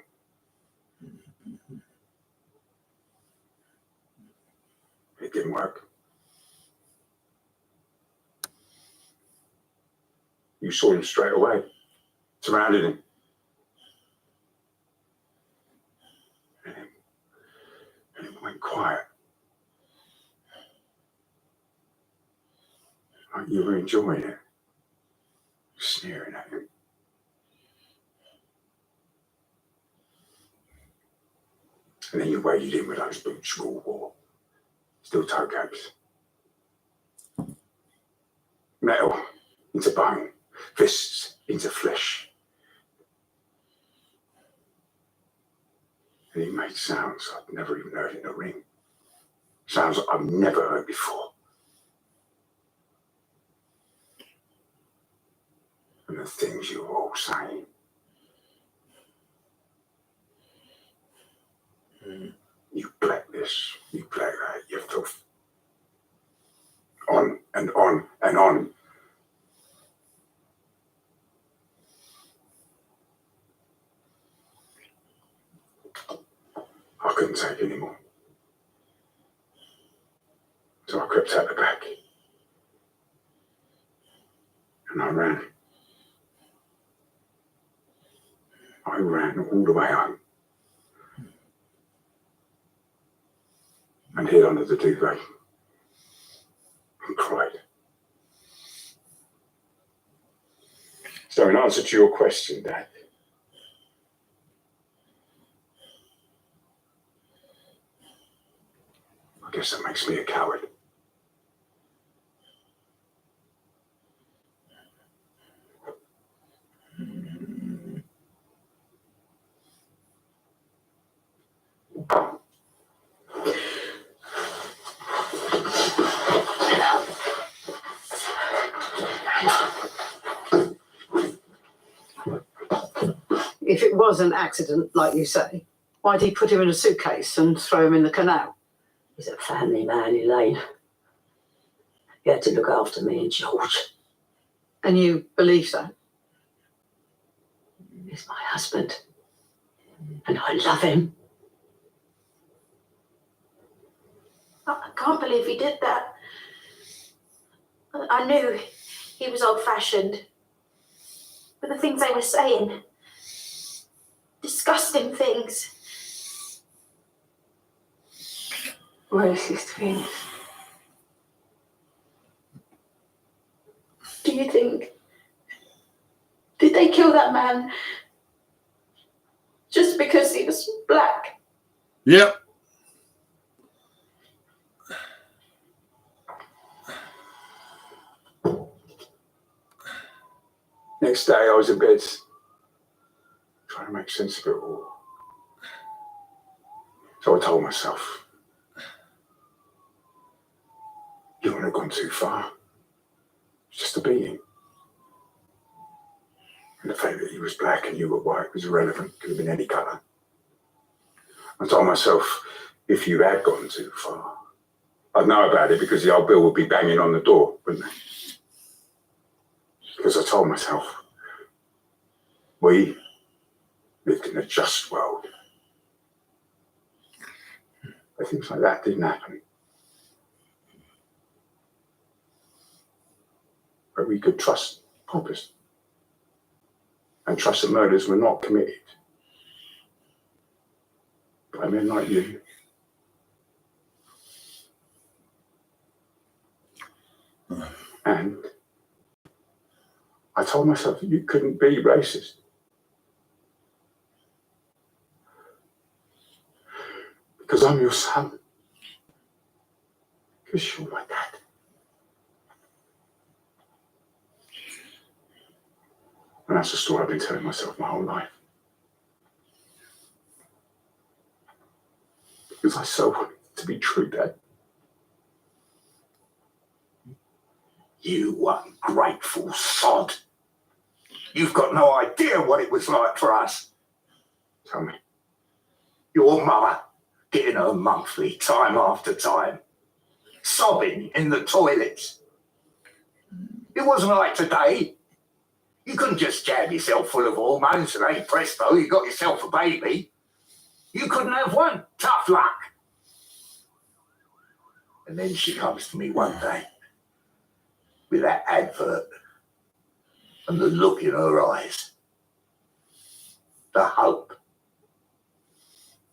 It didn't work. You saw him straight away, surrounded him. And it went quiet. Like you were enjoying it, sneering at him. And then you waded in with those boots you all wore, still toe caps. Metal into bone, fists into flesh. And he made sounds I'd never even heard in the ring. Sounds I've never heard before. And the things you were all saying. You black this, you black that, you filth. On and on and on. I couldn't take any more. So I crept out the back. And I ran. I ran all the way home. And hid under the duvet. And cried. So in answer to your question, Dad, I guess that makes me a coward. If it was an accident, like you say, why did he put him in a suitcase and throw him in the canal? He's a family man, Elaine. He had to look after me and George. And you believe that? He's my husband. And I love him. I can't believe he did that. I knew he was old-fashioned. But the things they were saying, disgusting things. Racist things. Do you think, did they kill that man just because he was black? Yep. Next day, I was in bed, trying to make sense of it all. So I told myself, you wouldn't have gone too far. It's just a beating. And the fact that he was black and you were white was irrelevant. Could have been any colour. I told myself, if you had gone too far, I'd know about it because the old Bill would be banging on the door, wouldn't he? Because I told myself, we lived in a just world. But things like that didn't happen. But we could trust Poppers and trust that murders were not committed by men like you. And I told myself that you couldn't be racist. Because I'm your son. Because you're my dad. And that's the story I've been telling myself my whole life. Because I so want it to be true, Dad. You ungrateful sod. You've got no idea what it was like for us. Tell me. Your mother getting her monthly time after time, sobbing in the toilets. It wasn't like today. You couldn't just jab yourself full of hormones and hey presto, you got yourself a baby. You couldn't have one. Tough luck. And then she comes to me one day with that advert and the look in her eyes. The hope.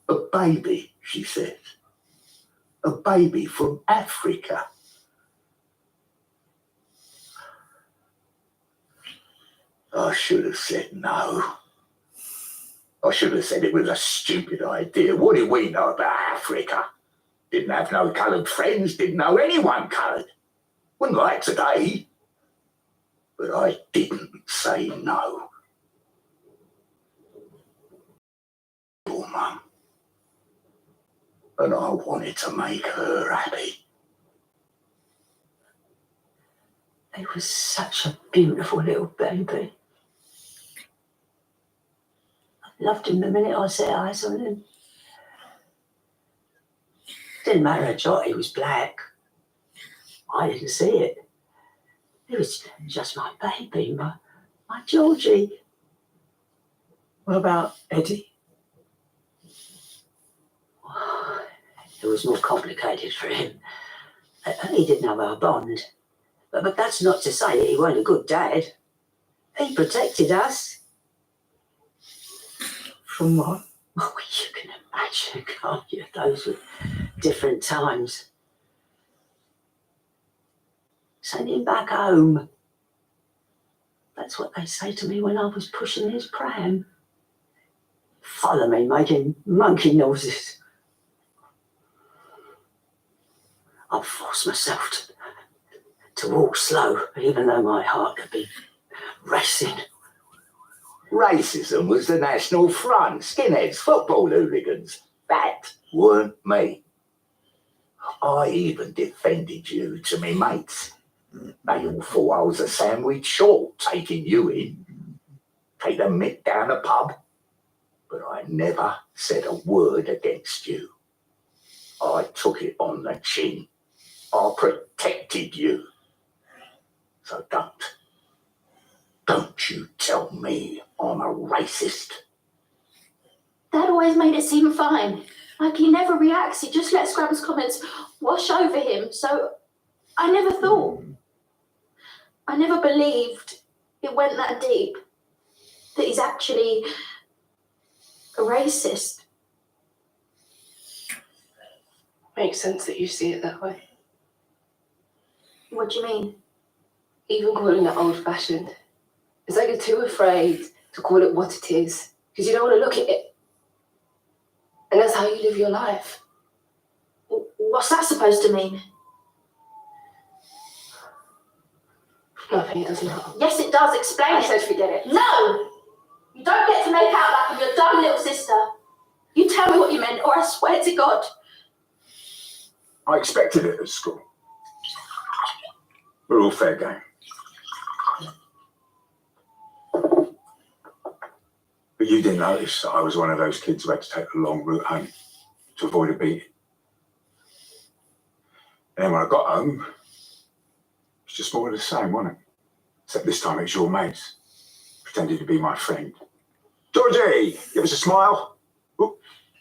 A baby, she says. A baby from Africa. I should have said no. I should have said it was a stupid idea. What did we know about Africa? Didn't have no coloured friends, didn't know anyone coloured. Wouldn't like today. But I didn't say no. Your mum. And I wanted to make her happy. He was such a beautiful little baby. I loved him the minute I set eyes on him. Didn't matter a jot, he was black. I didn't see it. He was just my baby, my Georgie. What about Eddie? It was more complicated for him. He didn't have our bond. But that's not to say that he weren't a good dad. He protected us. From what? Oh, you can imagine, can't you? Those were different times. Send him back home. That's what they say to me when I was pushing his pram. Follow me, making monkey noises. I forced myself to walk slow, even though my heart could be racing. Racism was the National Front, skinheads, football hooligans. That weren't me. I even defended you to me mates. They all thought I was a sandwich short taking you in. Take the mick down a pub. But I never said a word against you. I took it on the chin. I protected you. So don't you tell me I'm a racist. Dad always made it seem fine. Like he never reacts, he just lets Grandma's comments wash over him. So I never thought. I never believed it went that deep. That he's actually a racist. Makes sense that you see it that way. What do you mean? Even calling it old-fashioned. It's like you're too afraid to call it what it is, because you don't want to look at it. And that's how you live your life. What's that supposed to mean? Nothing, it doesn't matter. Yes, it does. Explain I it. said forget it. No! You don't get to make out like I'm your dumb little sister. You tell me what you meant, or I swear to God. I expected it at school. We're all fair game. But you didn't notice that I was one of those kids who had to take the long route home to avoid a beating. And then when I got home, it was just more of the same, wasn't it? Except this time it was your mates, pretended to be my friend. Georgie, give us a smile. Oh,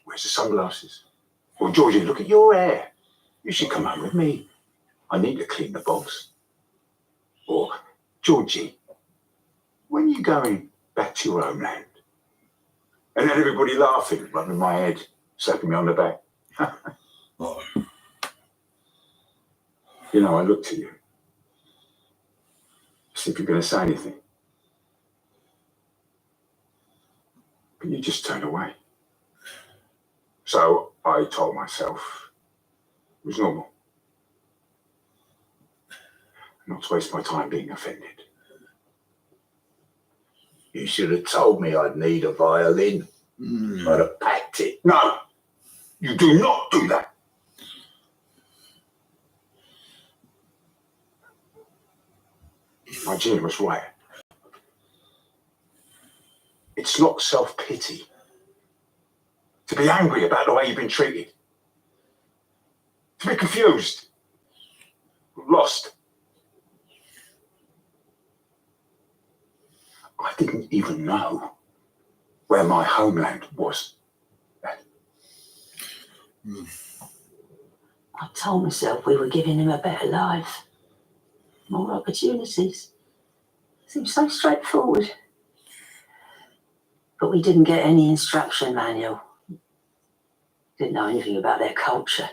where's the sunglasses? Or Georgie, look at your hair. You should come home with me. I need to clean the bogs. Or, Georgie, when are you going back to your homeland? And then everybody laughing, rubbing my head, slapping me on the back. You know, I looked at you. See if you're going to say anything. But you just turned away. So I told myself it was normal. Not to waste my time being offended. You should have told me I'd need a violin. I'd have packed it. No, you do not do that. My Gina was right. It's not self-pity to be angry about the way you've been treated. To be confused, lost. I didn't even know where my homeland was. I told myself we were giving him a better life, more opportunities. Seems so straightforward. But we didn't get any instruction manual. Didn't know anything about their culture.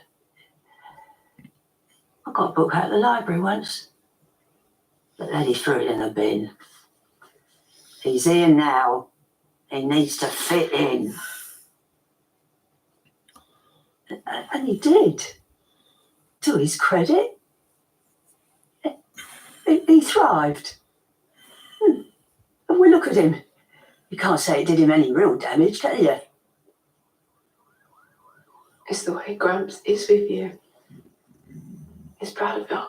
I got a book out of the library once, but then he threw it in the bin. He's here now. He needs to fit in. And he did. To his credit, he thrived. And we look at him. You can't say it did him any real damage, can you? It's the way Gramps is with you. He's proud of you.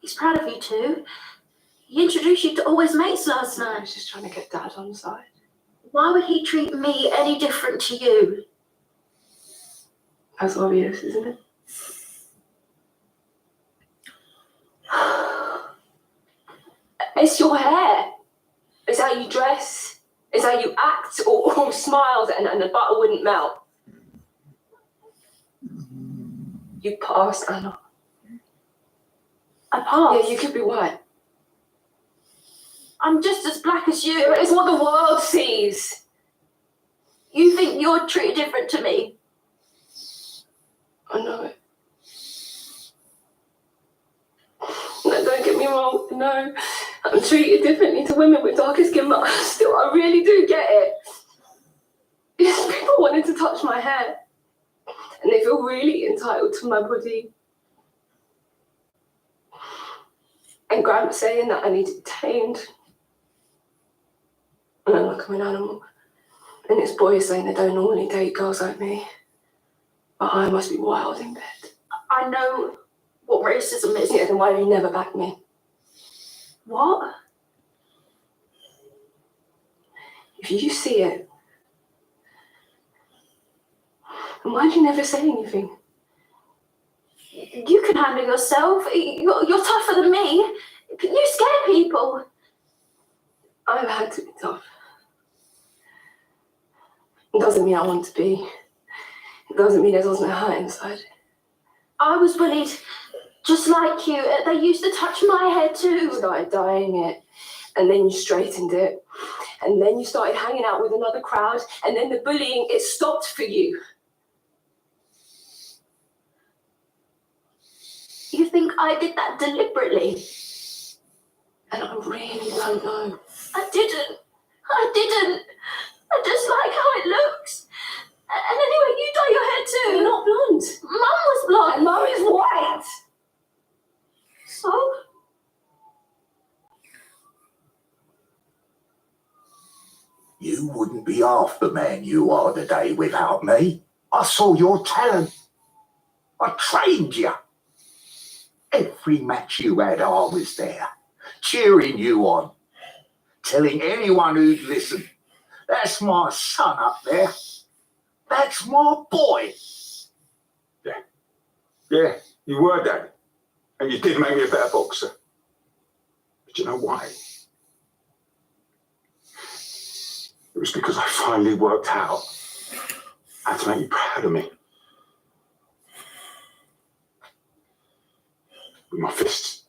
He's proud of you too. He introduced you to all his mates last I night. was just trying to get Dad on side. Why would he treat me any different to you? That's obvious, isn't it? It's your hair. It's how you dress. It's how you act or smile and the butter wouldn't melt. You passed, Anna. I passed. Yeah, you could be white. I'm just as black as you. It's what the world sees. You think you're treated different to me? I know it. No, don't get me wrong. No, I'm treated differently to women with darker skin, but still, I really do get it. It's people wanting to touch my hair, and they feel really entitled to my body. And Gramps saying that I need it tamed. And I'm like I'm an animal. And it's boys saying they don't normally date girls like me. But I must be wild in bed. I know what racism is. Yeah, then why do you never back me? What? If you see it, then why do you never say anything? handle yourself. You're tougher than me. You scare people. I've had to be tough. It doesn't mean I want to be. It doesn't mean there doesn't hurt inside. I was bullied just like you. They used to touch my hair too. You started dyeing it, and then you straightened it, and then you started hanging out with another crowd, and then the bullying, it stopped for you. You think I did that deliberately? And I really don't know. I didn't. I just like how it looks. And anyway, you dye your hair too. You're not blonde. Mum was blonde. And Mum is white. So? You wouldn't be half the man you are today without me. I saw your talent. I trained you. Every match you had, I was there, cheering you on, telling anyone who'd listen, that's my son up there. That's my boy. Yeah, you were, Dad. And you did make me a better boxer. But you know why? It was because I finally worked out how to make you proud of me. With my fists.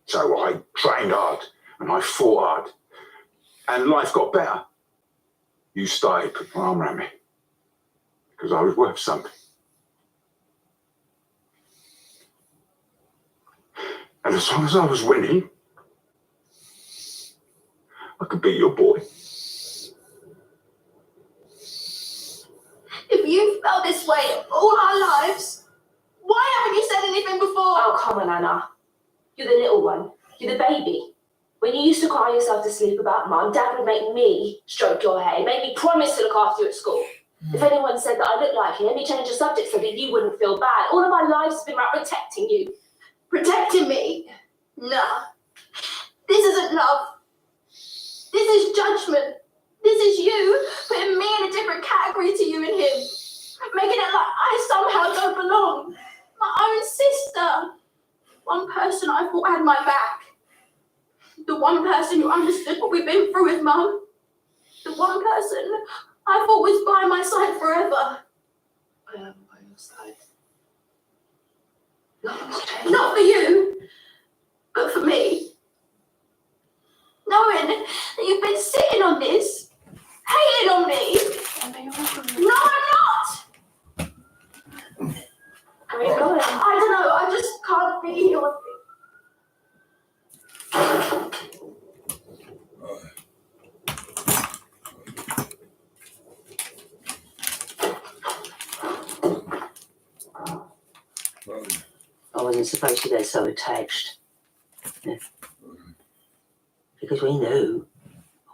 So I trained hard and I fought hard. And life got better. You started putting your arm around me. Because I was worth something. And as long as I was winning, I could be your boy. If you felt this way all our lives, why haven't you said anything before? Oh, come on, Anna. You're the little one. You're the baby. When you used to cry yourself to sleep about Mum, Dad would make me stroke your hair. He made me promise to look after you at school. If anyone said that I looked like him, he changed the subject so that you wouldn't feel bad. All of my life's been about protecting you. Protecting me? Nah. This isn't love. This is judgment. This is you putting me in a different category to you and him. Making it like I somehow don't belong. My own sister. One person I thought had my back. The one person who understood what we've been through with Mum. The one person I thought was by my side forever. I am by your side. Nothing's changed. Not for you, but for me. Knowing that you've been sitting on this, hating on me. No, I'm not. Where are you going? I don't know. I just can't be here with you. I wasn't supposed to get so attached. Yeah. Because we knew,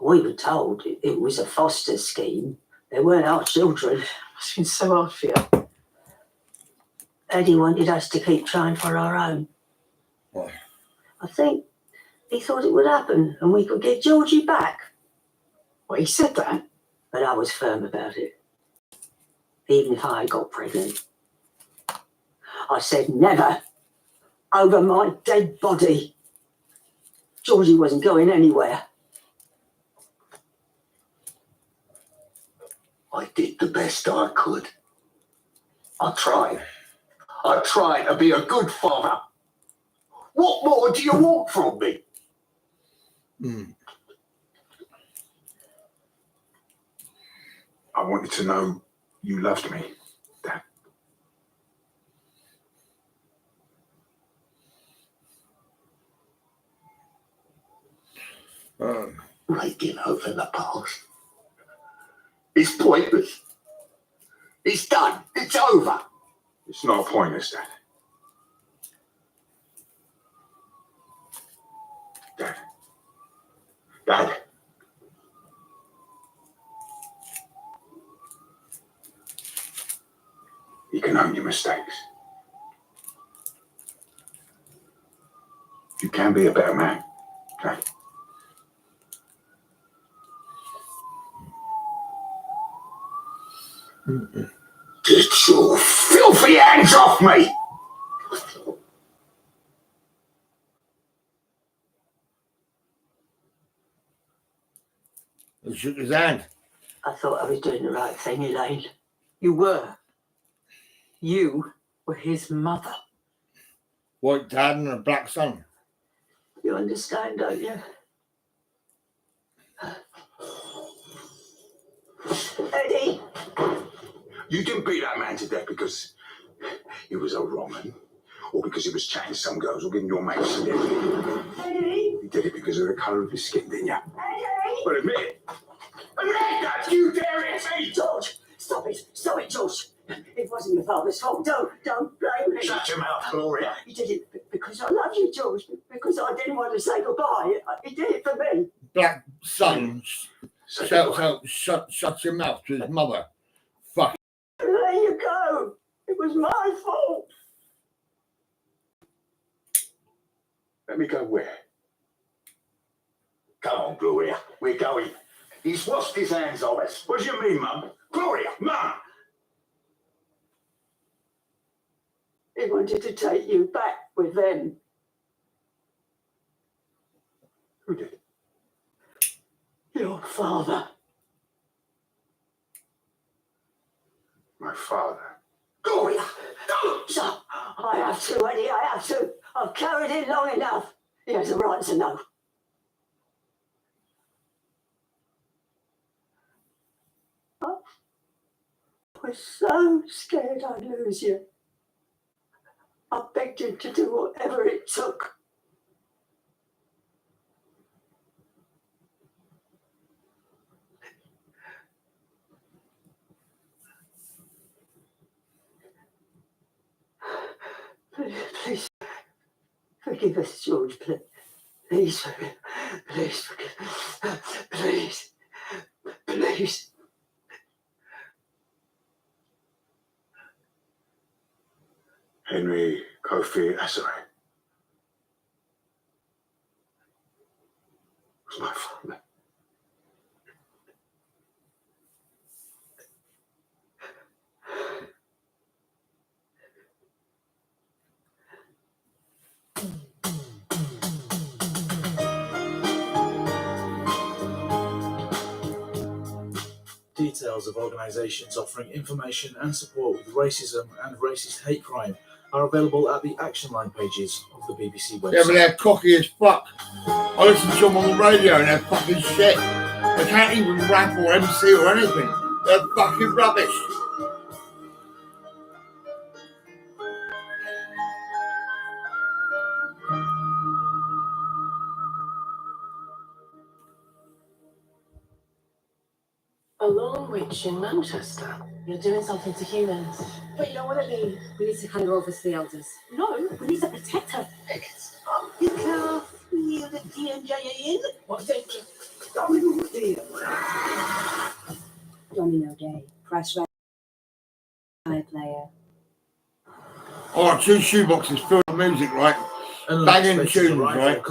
we were told it was a foster scheme. They weren't our children. It's been so hard for you. Eddie wanted us to keep trying for our own. Why? I think he thought it would happen and we could get Georgie back. Well, he said that. But I was firm about it. Even if I got pregnant. I said never. Over my dead body. Georgie wasn't going anywhere. I did the best I could. I tried. I tried to be a good father. What more do you want from me? I wanted to know you loved me, Dad. Raking over the past. It's pointless. It's done. It's over. It's not pointless, Dad. Dad. You can own your mistakes. You can be a better man, Dad. Get your filthy hands off me! He shook his hand. I thought I was doing the right thing, Elaine. You were. You were his mother. White dad and a black son. You understand, don't you? Eddie! You didn't beat that man to death because he was a wrong un, or because he was chatting to some girls or giving your mate some Eddie! You did it because of the colour of his skin, didn't you? Eddie! Well, admit it. Admit that you dare it, me, George! Stop it, George. It wasn't your father's fault. Don't blame me. Shut your mouth, Gloria. He did it because I love you, George. Because I didn't want to say goodbye. He did it for me. Black son. Shut your mouth to his mother. Fuck. There you go. It was my fault. Let me go where? Come on, Gloria. We're going. He's washed his hands of us. What do you mean, Mum? Gloria, Mum! He wanted to take you back with them. Who did? Your father. My father. Gloria! So, I have to, Eddie, I have to. I've carried it long enough. He has a right to know. I was so scared I'd lose you. I begged him to do whatever it took. Please forgive us, George. Please forgive us. Please. Henry Kofi Asare. Was my father. Details of organisations offering information and support with racism and racist hate crime are available at the action line pages of the BBC website. Yeah, but they're cocky as fuck. I listen to them on the radio and they're fucking shit. They can't even rap or MC or anything. They're fucking rubbish. A lone witch in Manchester. You're doing something to humans. But you don't want to be. We need to hand her over to the elders. No, we need to protect her. You can't feel the danger in. What danger? Domino Day. Press record player. Alright, 2 shoeboxes filled with music, right? Banging tunes, right?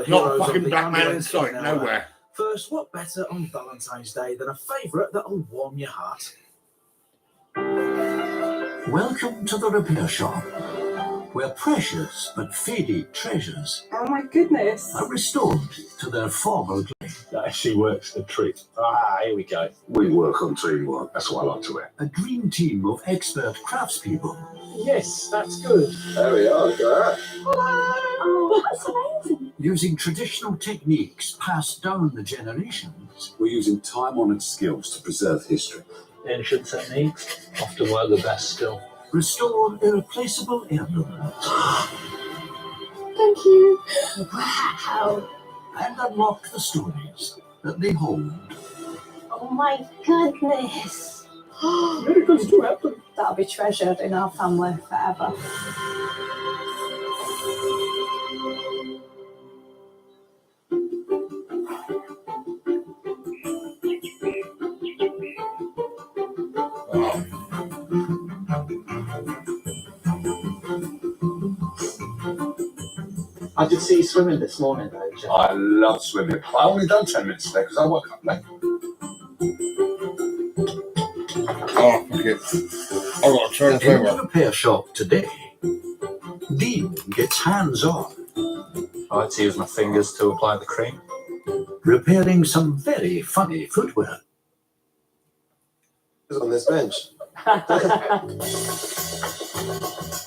Not a fucking black man in sight, nowhere. First, what better on Valentine's Day than a favourite that'll warm your heart? Welcome to the repair shop, where precious but faded treasures Oh my goodness. are restored to their former glory. That actually works a treat. Here we go. We work on teamwork. That's what I like to hear. A dream team of expert craftspeople. Yes, that's good. There we are, look at that. Oh, that's amazing. Using traditional techniques passed down the generations. We're using time-honoured skills to preserve history. Ancient techniques often work the best still. Restore irreplaceable heirlooms. Thank you. Wow. And unlock the stories that they hold. Oh my goodness. Miracles do happen. That'll be treasured in our family forever. I did see you swimming this morning though, Jack. I love swimming. I only done 10 minutes today because I woke up late. Oh, fuck it. I got to turn the In the over. repair shop today, Dean gets hands-on. I like to use my fingers to apply the cream. repairing some very funny footwear. Who's on this bench?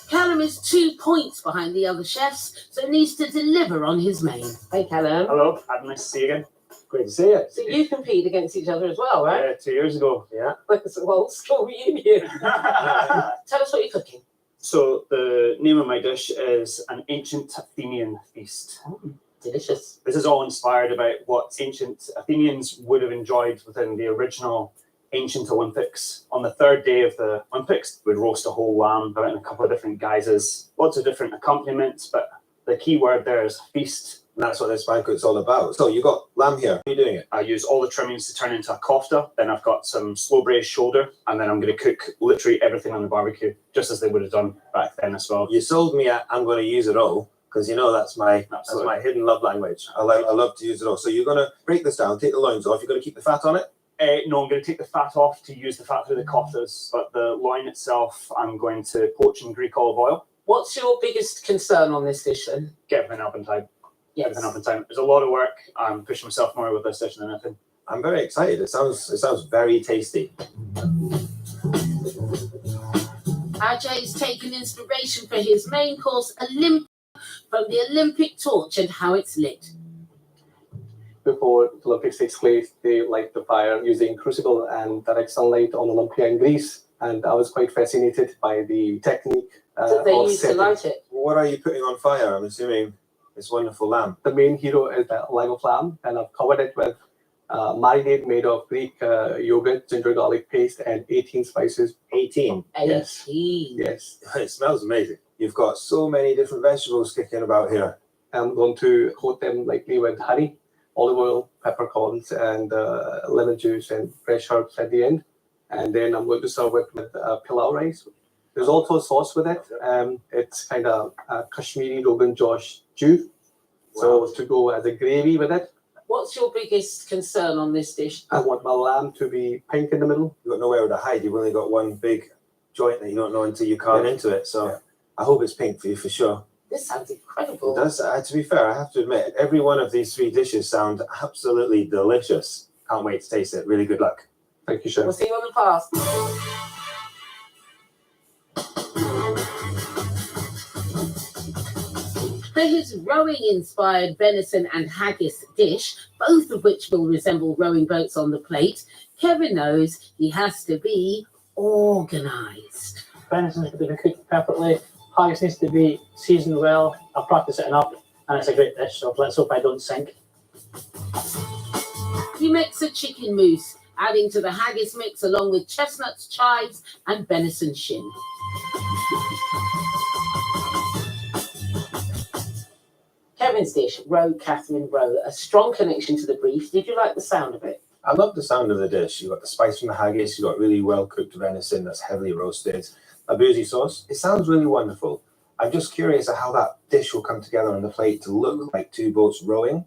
Callum is 2 points behind the other chefs, so needs to deliver on his main. Hey, Callum. Hello, nice to see you again. Great to see you. So you compete against each other as well, right? Yeah, 2 years ago. Yeah. It's a old school reunion. Tell us what you're cooking. So the name of my dish is an ancient Athenian feast. Delicious. This is all inspired about what ancient Athenians would have enjoyed within the original ancient Olympics. On the third day of the Olympics, we'd roast a whole lamb out in a couple of different guises, lots of different accompaniments, but the key word there is feast. And that's what this banquet's all about. So you got lamb here. How are you doing it? I use all the trimmings to turn into a kofta. Then I've got some slow braised shoulder, and then I'm going to cook literally everything on the barbecue, just as they would have done back then as well. You sold me at I'm going to use it all, because you know that's my hidden love language. I love to use it all. So you're going to break this down, take the loins off. You're going to keep the fat on it. No, I'm going to take the fat off to use the fat through the koftas, but the loin itself, I'm going to poach in Greek olive oil. What's your biggest concern on this dish then? Get everything up in time. Yes. Everything up in time. There's a lot of work. I'm pushing myself more with this dish than anything. I'm very excited. It sounds very tasty. Ajay's taken inspiration for his main course, from the Olympic torch and how it's lit. Before the Olympics takes place, they light the fire using crucible and direct sunlight on Olympia in Greece. And I was quite fascinated by the technique. That they used to light it. What are you putting on fire? I'm assuming this wonderful lamb. The main hero is the leg of lamb, and I've covered it with marinade made of Greek yogurt, ginger garlic paste, and 18 spices. 18? Yes. Yes. It smells amazing. You've got so many different vegetables kicking about here. I'm going to coat them lightly with honey, olive oil, peppercorns, and lemon juice and fresh herbs at the end. And then I'm going to serve it with pilau rice. There's also a sauce with it. It's kind of Kashmiri Rogan Josh stew. So to go as a gravy with it. What's your biggest concern on this dish? I want my lamb to be pink in the middle. You've got nowhere to hide. You've only got one big joint that you don't know until you carve into it. So I hope it's pink for you for sure. This sounds incredible. It does. To be fair, I have to admit, every one of these 3 dishes sound absolutely delicious. Can't wait to taste it. Really good luck. Thank you, Chef. We'll see you on the pass. For his rowing-inspired venison and haggis dish, both of which will resemble rowing boats on the plate, Kevin knows he has to be organised. Venison needs to be cooked perfectly. Haggis needs to be seasoned well. I've practiced it enough, and it's a great dish, so let's hope I don't sink. He makes a chicken mousse, adding to the haggis mix along with chestnuts, chives, and venison shin. Kevin's dish, Roe Catherine Roe, a strong connection to the brief. Did you like the sound of it? I love the sound of the dish. You've got the spice from the haggis. You've got really well-cooked venison that's heavily roasted. A boozy sauce. It sounds really wonderful. I'm just curious at how that dish will come together on the plate to look like 2 boats rowing.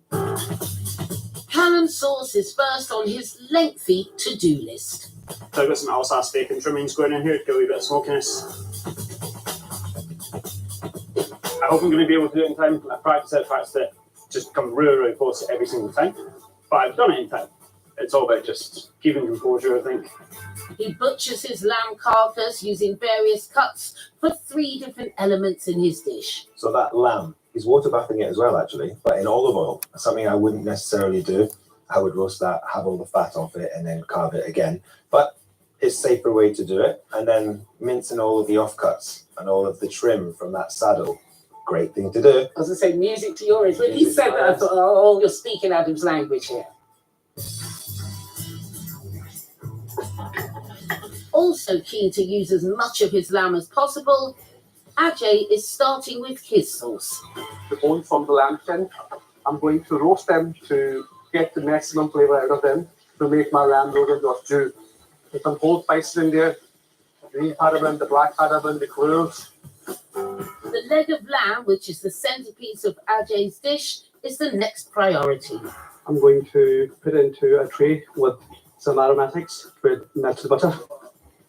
Callum's sauce is first on his lengthy to-do list. So I've got some Alsace bacon trimmings going in here to get a wee bit of smokiness. I hope I'm going to be able to do it in time. I practice it, just come really, really close every single time. But I've done it in time. It's all about just keeping composure, I think. He butchers his lamb carcass using various cuts for 3 different elements in his dish. So that lamb, he's water bathing it as well, actually, but in olive oil. Something I wouldn't necessarily do. I would roast that, have all the fat off it, and then carve it again. But it's a safer way to do it. And then mincing all of the offcuts and all of the trim from that saddle. Great thing to do. I was going to say music to your ears. When you said that, I thought, oh, you're speaking Adam's language here. Also keen to use as much of his lamb as possible, Ajay is starting with his sauce. The bones from the lamb shin, I'm going to roast them to get the maximum flavor out of them to make my lamb rogan josh stew. There's some whole spices in there, the green cardamom, the black cardamom, the cloves. The leg of lamb, which is the centerpiece of Ajay's dish, is the next priority. I'm going to put it into a tray with some aromatics with melted butter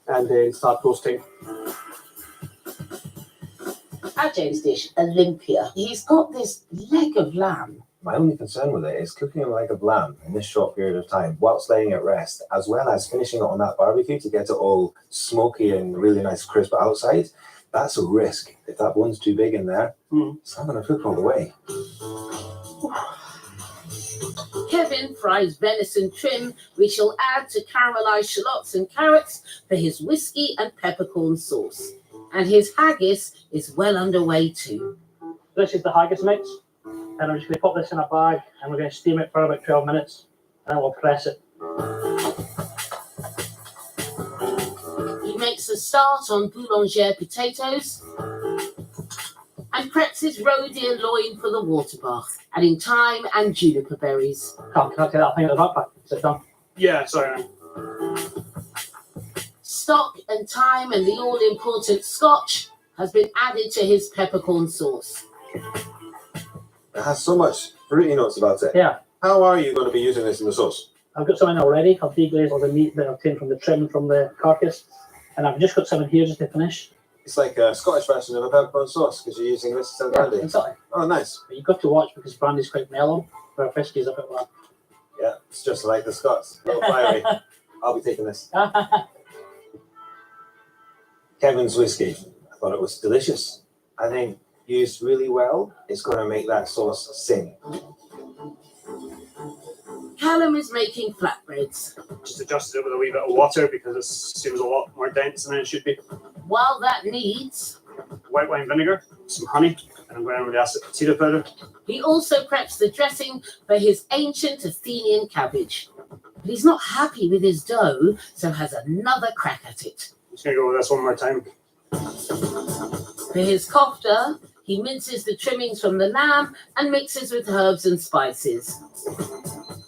and then start roasting. Ajay's dish, Olympia. He's got this leg of lamb My only concern with it is cooking a leg of lamb in this short period of time, whilst letting it rest, as well as finishing it on that barbecue to get it all smoky and really nice crisp outside. That's a risk. If that bone's too big in there, it's not going to cook all the way. Kevin fries venison trim, which he'll add to caramelized shallots and carrots for his whiskey and peppercorn sauce. And his haggis is well underway too. This is the haggis mix, and I'm just going to put this in a bag and we're going to steam it for about 12 minutes and then we'll press it. He makes a start on boulangère potatoes and preps his roe deer loin for the water bath, adding thyme and juniper berries. Can I take that thing at the backpack? Is it done? Yeah, sorry. Stock and thyme and the all-important scotch has been added to his peppercorn sauce. It has so much fruity notes about it. Yeah. How are you going to be using this in the sauce? I've got some in already. I've deglazed all the meat that I've taken from the trim from the carcass, and I've just got some in here just to finish. It's like a Scottish version of a peppercorn sauce because you're using this instead of brandy. Exactly. Oh, nice. But you've got to watch because brandy's quite mellow, where whiskey's a bit like. Yeah, it's just like the Scots. A little fiery. I'll be taking this. Kevin's whiskey. I thought it was delicious. I think used really well, it's going to make that sauce sing. Callum is making flatbreads. Just adjusted it with a wee bit of water because it seems a lot more dense than it should be. While that needs White wine vinegar, some honey, and I'm going to add some potato powder. he also preps the dressing for his ancient Athenian cabbage. But he's not happy with his dough, so has another crack at it. I'm just going to go with this one more time. For his kofta, he minces the trimmings from the lamb and mixes with herbs and spices,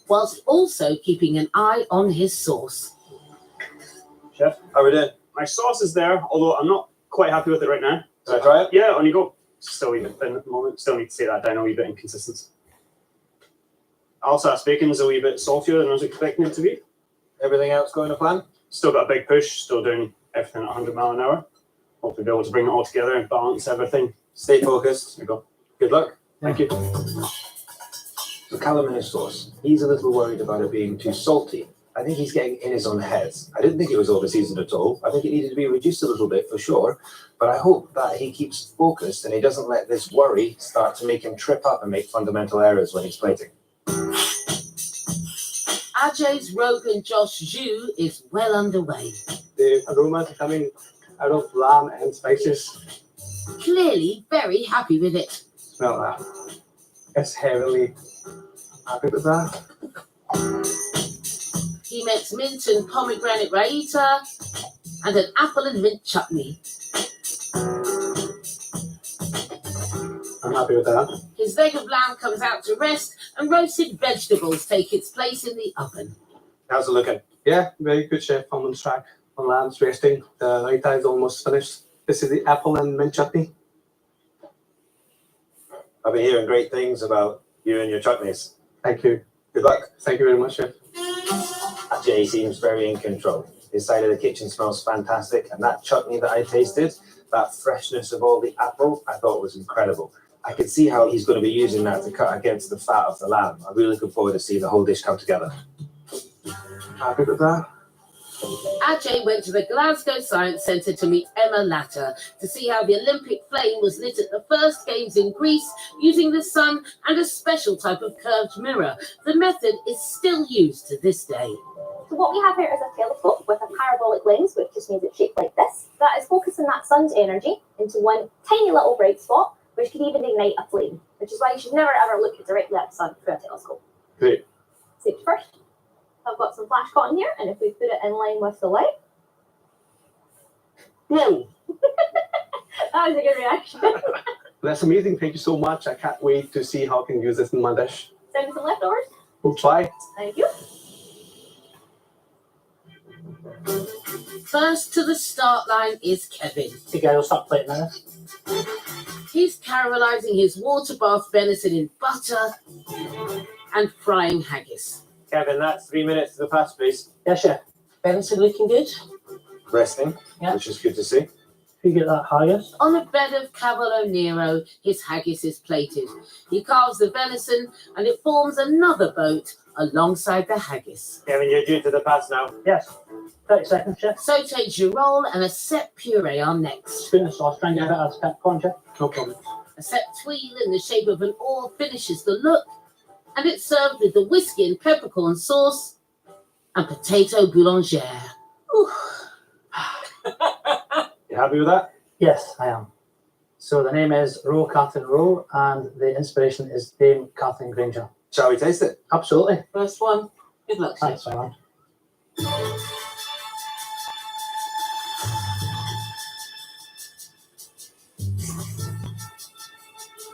whilst also keeping an eye on his sauce. Chef, how are we doing? My sauce is there, although I'm not quite happy with it right now. Can I try it? Yeah, on you go. Still a wee bit thin at the moment. Still need to take that down a wee bit inconsistent. Alsace bacon is a wee bit saltier than I was expecting it to be. Everything else going to plan? Still got a big push, still doing everything at 100 mile an hour. Hopefully be able to bring it all together and balance everything. Stay focused. There you go. Good luck. Thank you. So Callum and his sauce. He's a little worried about it being too salty. I think he's getting in his own head. I didn't think it was over-seasoned at all. I think it needed to be reduced a little bit for sure. But I hope that he keeps focused and he doesn't let this worry start to make him trip up and make fundamental errors when he's plating. Ajay's Rogan Josh Jus is well underway. The aromas are coming out of lamb and spices. Clearly very happy with it. Smell that. It's heavily happy with that. He makes mint and pomegranate raita and an apple and mint chutney. I'm happy with that. His leg of lamb comes out to rest and roasted vegetables take its place in the oven. How's it looking? Yeah, very good, chef. On track. On lamb's resting. The raita is almost finished. This is the apple and mint chutney. I've been hearing great things about you and your chutneys. Thank you. Good luck. Thank you very much, chef. Jay seems very in control. His side of the kitchen smells fantastic, and that chutney that I tasted, that freshness of all the apple, I thought was incredible. I could see how he's going to be using that to cut against the fat of the lamb. I'm really looking forward to see the whole dish come together. Happy with that. Ajay went to the Glasgow Science Centre to meet Emma Latta to see how the Olympic flame was lit at the first Games in Greece using the sun and a special type of curved mirror. The method is still used to this day. So what we have here is a telescope with a parabolic lens, which just means it's shaped like this. That is focusing that sun's energy into one tiny little bright spot, which could even ignite a flame, which is why you should never ever look directly at the sun through a telescope. Great. Safety first. I've got some flash cotton here, and if we put it in line with the light. Whoa! That was a good reaction. That's amazing. Thank you so much. I can't wait to see how I can use this in my dish. Send me some leftovers. We'll try. Thank you. First to the start line is Kevin. Okay, guys, I'll start plating now. He's caramelizing his water bath venison in butter and frying haggis. Kevin, that's 3 minutes to the pass, please. Yes, chef. Venison looking good? Resting, Yeah. which is good to see. You get that haggis? On a bed of Cavolo Nero, his haggis is plated. He carves the venison, and it forms another boat alongside the haggis. Kevin, you're due to the pass now. Yes. 30 seconds, chef. Sauté girole and a set puree are next. Spoon of sauce, try and get a bit of peppercorn, chef. No problem. A set tuile in the shape of an oar finishes the look, and it's served with the whiskey and peppercorn sauce and potato boulangère. You happy with that? Yes, I am. So the name is Roe Catherine Roe, and the inspiration is Dame Catherine Granger. Shall we taste it? Absolutely. First one. Good luck, chef. Thanks, Simon.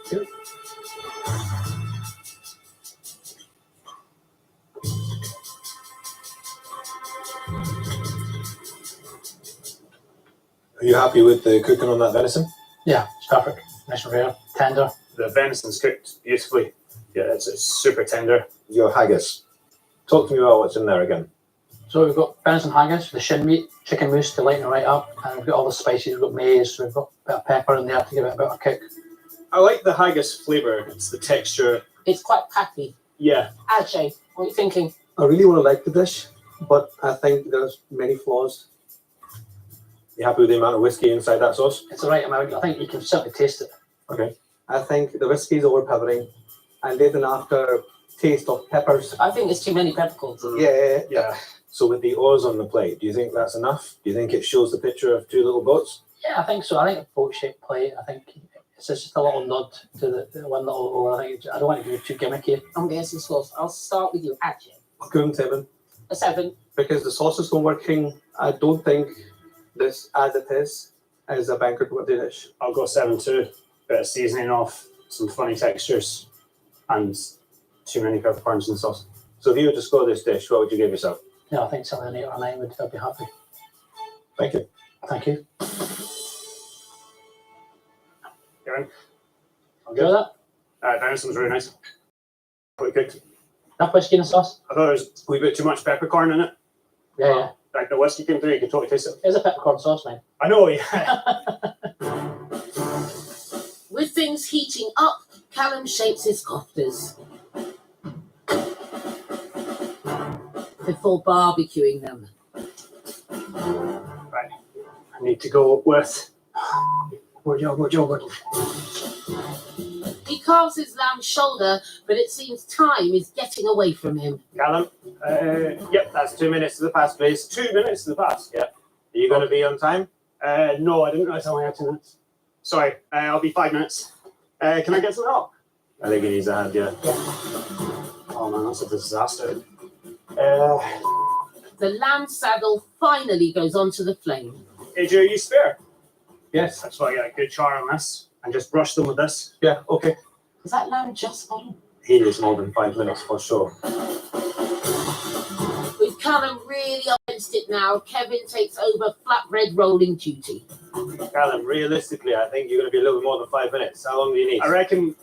Good. Are you happy with the cooking on that venison? Yeah, it's perfect. Nice and rare, tender. The venison's cooked beautifully. Yeah, it's super tender. Your haggis. Talk to me about what's in there again. So we've got venison haggis, the shin meat, chicken mousse to lighten it right up, and we've got all the spices. We've got maize, we've got a bit of pepper in there to give it a bit of a kick. I like the haggis flavour. It's the texture. It's quite patty. Yeah. Ajay, what are you thinking? I really want to like the dish, but I think there's many flaws. You happy with the amount of whiskey inside that sauce? It's the right amount. I think you can certainly taste it. Okay. I think the whiskey is overpowering, and there's an after taste of peppers. I think it's too many peppercorns. Yeah. So with the oars on the plate, do you think that's enough? Do you think it shows the picture of two little boats? Yeah, I think so. I think a boat-shaped plate. I think it's just a little nod to the one little oar. I don't want to be too gimmicky. I'm getting some sauce. I'll start with you, Ajay. I'll give him 7. A 7. Because the sauce is not working. I don't think this, as it is a banquet worthy dish. I'll go 7 too. Bit of seasoning off, some funny textures, and too many peppercorns in the sauce. So if you were to score this dish, what would you give yourself? Yeah, I think something an 8 or a 9 I'd be happy. Thank you. Thank you. Karen? I'll Enjoy that. Venison's really nice. Quite cooked. That whiskey in the sauce? I thought there was a wee bit too much peppercorn in it. Yeah. Like the whiskey came through, you could totally taste it. It's a peppercorn sauce, man. I know, yeah. With things heating up, Callum shapes his cofters before barbecuing them. Right. I need to go with Yogurt. He carves his lamb's shoulder, but it seems time is getting away from him. Callum? Yep, that's 2 minutes to the pass, please. 2 minutes to the pass. Yeah. Are you going to be on time? No, I didn't realize I only had 2 minutes. Sorry, I'll be 5 minutes. Can I get some help? I think he needs a hand, yeah. Oh man, that's a disaster. The lamb saddle finally goes onto the flame. AJ, are you spare? Yes. That's why I get a good char on this and just brush them with this. Yeah, okay. Is that lamb just on? He needs more than 5 minutes for sure. With Callum really up against it now, Kevin takes over flatbread rolling duty. Callum, realistically, I think you're going to be a little bit more than 5 minutes. How long do you need? I reckon,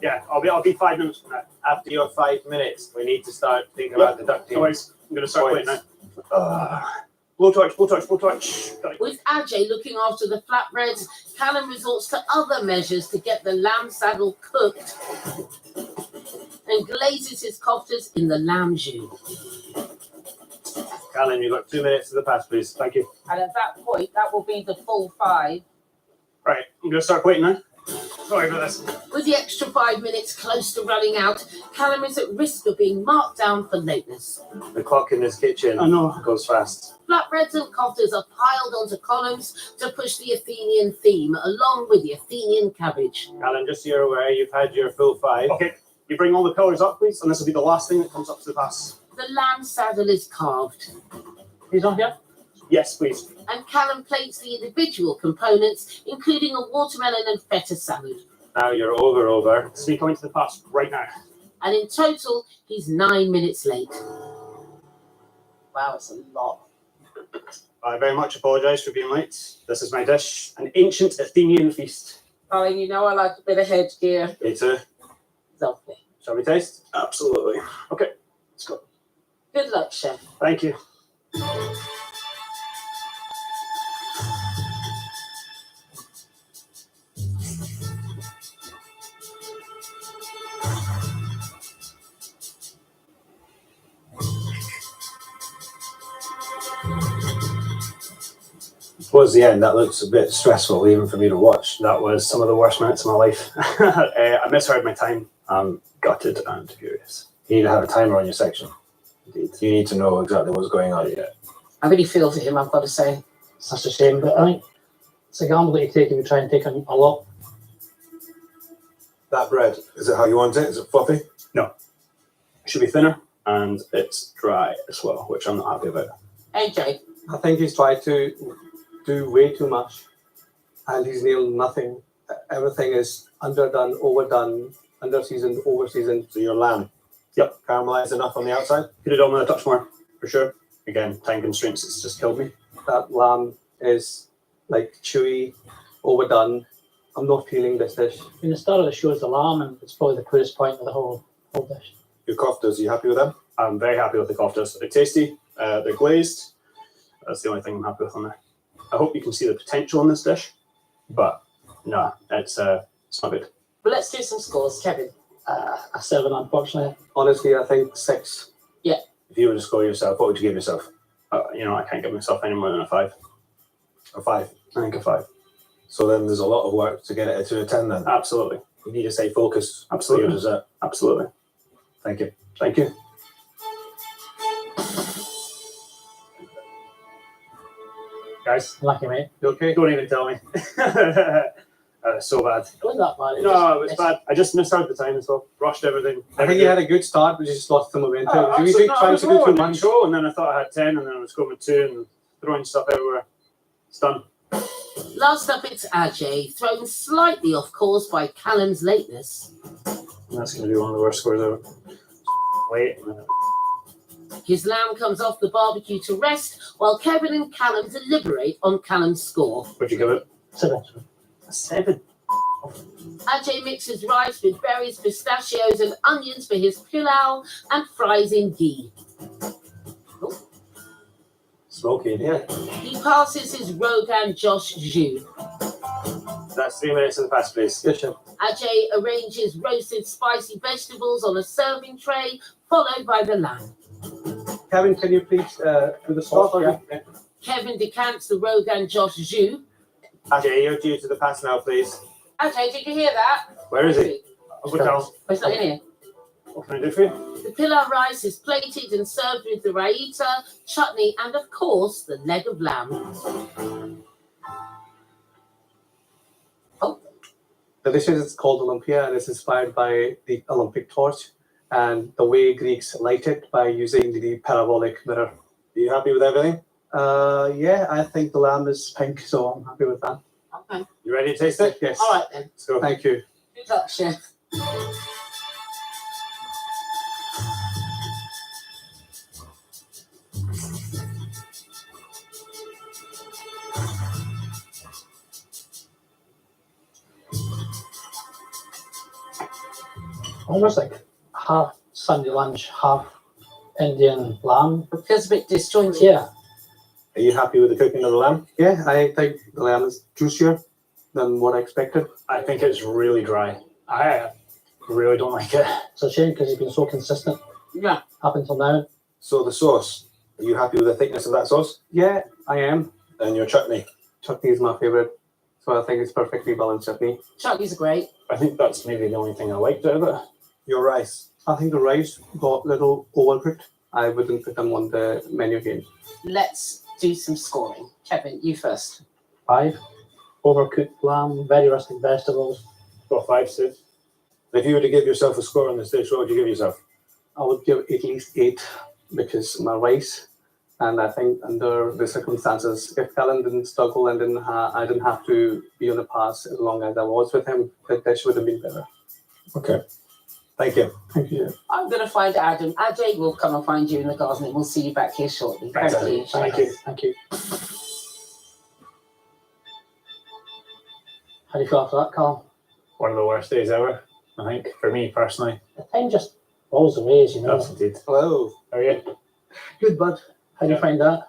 yeah, I'll be 5 minutes from now. After your 5 minutes, we need to start thinking about deducting. No worries. I'm going to start points. quitting now. Blowtorch. Got it. With Ajay looking after the flatbreads, Callum resorts to other measures to get the lamb saddle cooked and glazes his cofters in the lamb jus. Callum, you've got 2 minutes to the pass, please. Thank you. And at that point, that will be the full 5. Right, I'm going to start quitting now. Sorry about this. With the extra 5 minutes close to running out, Callum is at risk of being marked down for lateness. The clock in this kitchen goes fast. Flatbreads and cofters are piled onto columns to push the Athenian theme, along with the Athenian cabbage. Callum, just so you're aware, you've had your full 5. Okay, you bring all the colours up, please, and this will be the last thing that comes up to the pass. The lamb saddle is carved. He's on here? Yes, please. And Callum plates the individual components, including a watermelon and feta salad. Now you're over. So you're coming to the pass right now. And in total, he's 9 minutes late. Wow, it's a lot. I very much apologise for being late. This is my dish, an ancient Athenian feast. Darling, you know I like a bit of headgear. Me too. Lovely. Shall we taste? Absolutely. Okay, let's go. Good luck, chef. Thank you. Towards the end, that looks a bit stressful even for me to watch. That was some of the worst minutes of my life. I misheard my time. I'm gutted and furious. You need to have a timer on your section. Indeed. You need to know exactly what's going on. Yeah. I really feel for him, I've got to say. It's such a shame, but I think it's a gamble that you take if you try and take a lot. That bread, is it how you want it? Is it fluffy? No. It should be thinner, and it's dry as well, which I'm not happy about. AJ. I think he's tried to do way too much, and he's nailed nothing. Everything is underdone, overdone, under-seasoned, over-seasoned. So your lamb? Yep. Caramelized enough on the outside? Could have done with a touch more, for sure. Again, time constraints, it's just killed me. That lamb is like chewy, overdone. I'm not feeling this dish. In the start of the show is the lamb, and it's probably the clearest point of the whole dish. Your koftas, are you happy with them? I'm very happy with the koftas. They're tasty, they're glazed. That's the only thing I'm happy with on there. I hope you can see the potential in this dish, but no, it's not good. But let's do some scores, Kevin. A 7, unfortunately. Honestly, I think 6. Yeah. If you were to score yourself, what would you give yourself? I can't give myself any more than a 5. A 5? I think a 5. So then there's a lot of work to get it to a 10 then? Absolutely. You need to stay focused. Absolutely. For your dessert. Absolutely. Thank you. Thank you. Guys, lucky mate. You okay? Don't even tell me. So bad. It wasn't that bad. No, it was bad. I just missed out the time as well. Rushed everything. I think you had a good start, but you just lost the momentum. Oh, Do you think trying to do too much? Control, and then I thought I had 10, and then I was going with 2 and throwing stuff everywhere. It's done. Last up, it's Ajay, thrown slightly off course by Callum's lateness. That's going to be one of the worst scores ever. Wait a minute. His lamb comes off the barbecue to rest, while Kevin and Callum deliberate on Callum's score. What'd you give it? 7. A 7. Ajay mixes rice with berries, pistachios, and onions for his pilau and fries in ghee. Smoky, yeah. He passes his Rogan Josh Zhu. That's 3 minutes in the past, please. Yes, sir. Ajay arranges roasted spicy vegetables on a serving tray, followed by the lamb. Kevin, can you please do the sauce? Yeah. Kevin decants the Rogan Josh Zhu. Ajay, you're due to the pass now, please. Ajay, did you hear that? Where is he? I'll go down. Oh, he's not in here. What can I do for you? The pilau rice is plated and served with the raita, chutney, and of course, the leg of lamb. The dish is called Olympia and is inspired by the Olympic torch and the way Greeks light it by using the parabolic mirror. Are you happy with everything? Yeah, I think the lamb is pink, so I'm happy with that. Okay. You ready to taste it? Yes. All right then. Let's go. Thank you. Good luck, chef. Almost like half Sunday lunch, half Indian lamb. It feels a bit disjointed. Yeah. Are you happy with the cooking of the lamb? Yeah, I think the lamb is juicier than what I expected. I think it's really dry. I really don't like it. It's a shame because he's been so consistent Yeah. up until now. So the sauce, are you happy with the thickness of that sauce? Yeah, I am. And your chutney? Chutney is my favorite, so I think it's perfectly balanced chutney. Chutneys are great. I think that's maybe the only thing I liked out of it. Your rice? I think the rice got a little overcooked. I wouldn't put them on the menu again. Let's do some scoring. Kevin, you first. 5. Overcooked lamb, very rustic vegetables. Got 5, Sid. If you were to give yourself a score on this dish, what would you give yourself? I would give at least 8 because my rice, and I think under the circumstances, if Callan didn't struggle and I didn't have to be on a pass as long as I was with him, the dish would have been better. Okay. Thank you. Thank you. I'm going to find Adam. Ajay will come and find you in the garden and we'll see you back here shortly. Thanks, Thank Adam. you. Thank you. Thank you. How do you feel after that, Carl? One of the worst days ever, I think, for me personally. The time just rolls away, as you know. Yes, indeed. Hello. How are you? Good, bud. How do you find that?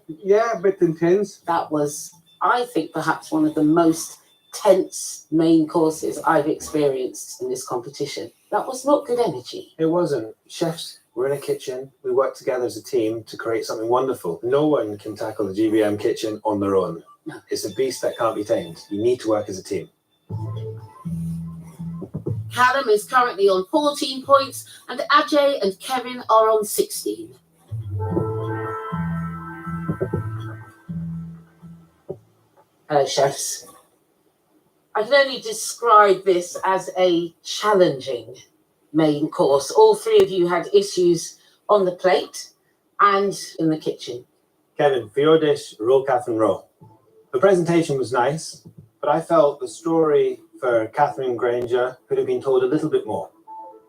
Yeah, a bit intense. That was, I think, perhaps one of the most tense main courses I've experienced in this competition. That was not good energy. It wasn't. Chefs We're in a kitchen. We work together as a team to create something wonderful. No one can tackle the GBM kitchen on their own. No. It's a beast that can't be tamed. You need to work as a team. Callum is currently on 14 points, and Ajay and Kevin are on 16. Hello, chefs. I can only describe this as a challenging main course. All three of you had issues on the plate and in the kitchen. Kevin, for your dish, roll Catherine roll. The presentation was nice, but I felt the story for Catherine Granger could have been told a little bit more.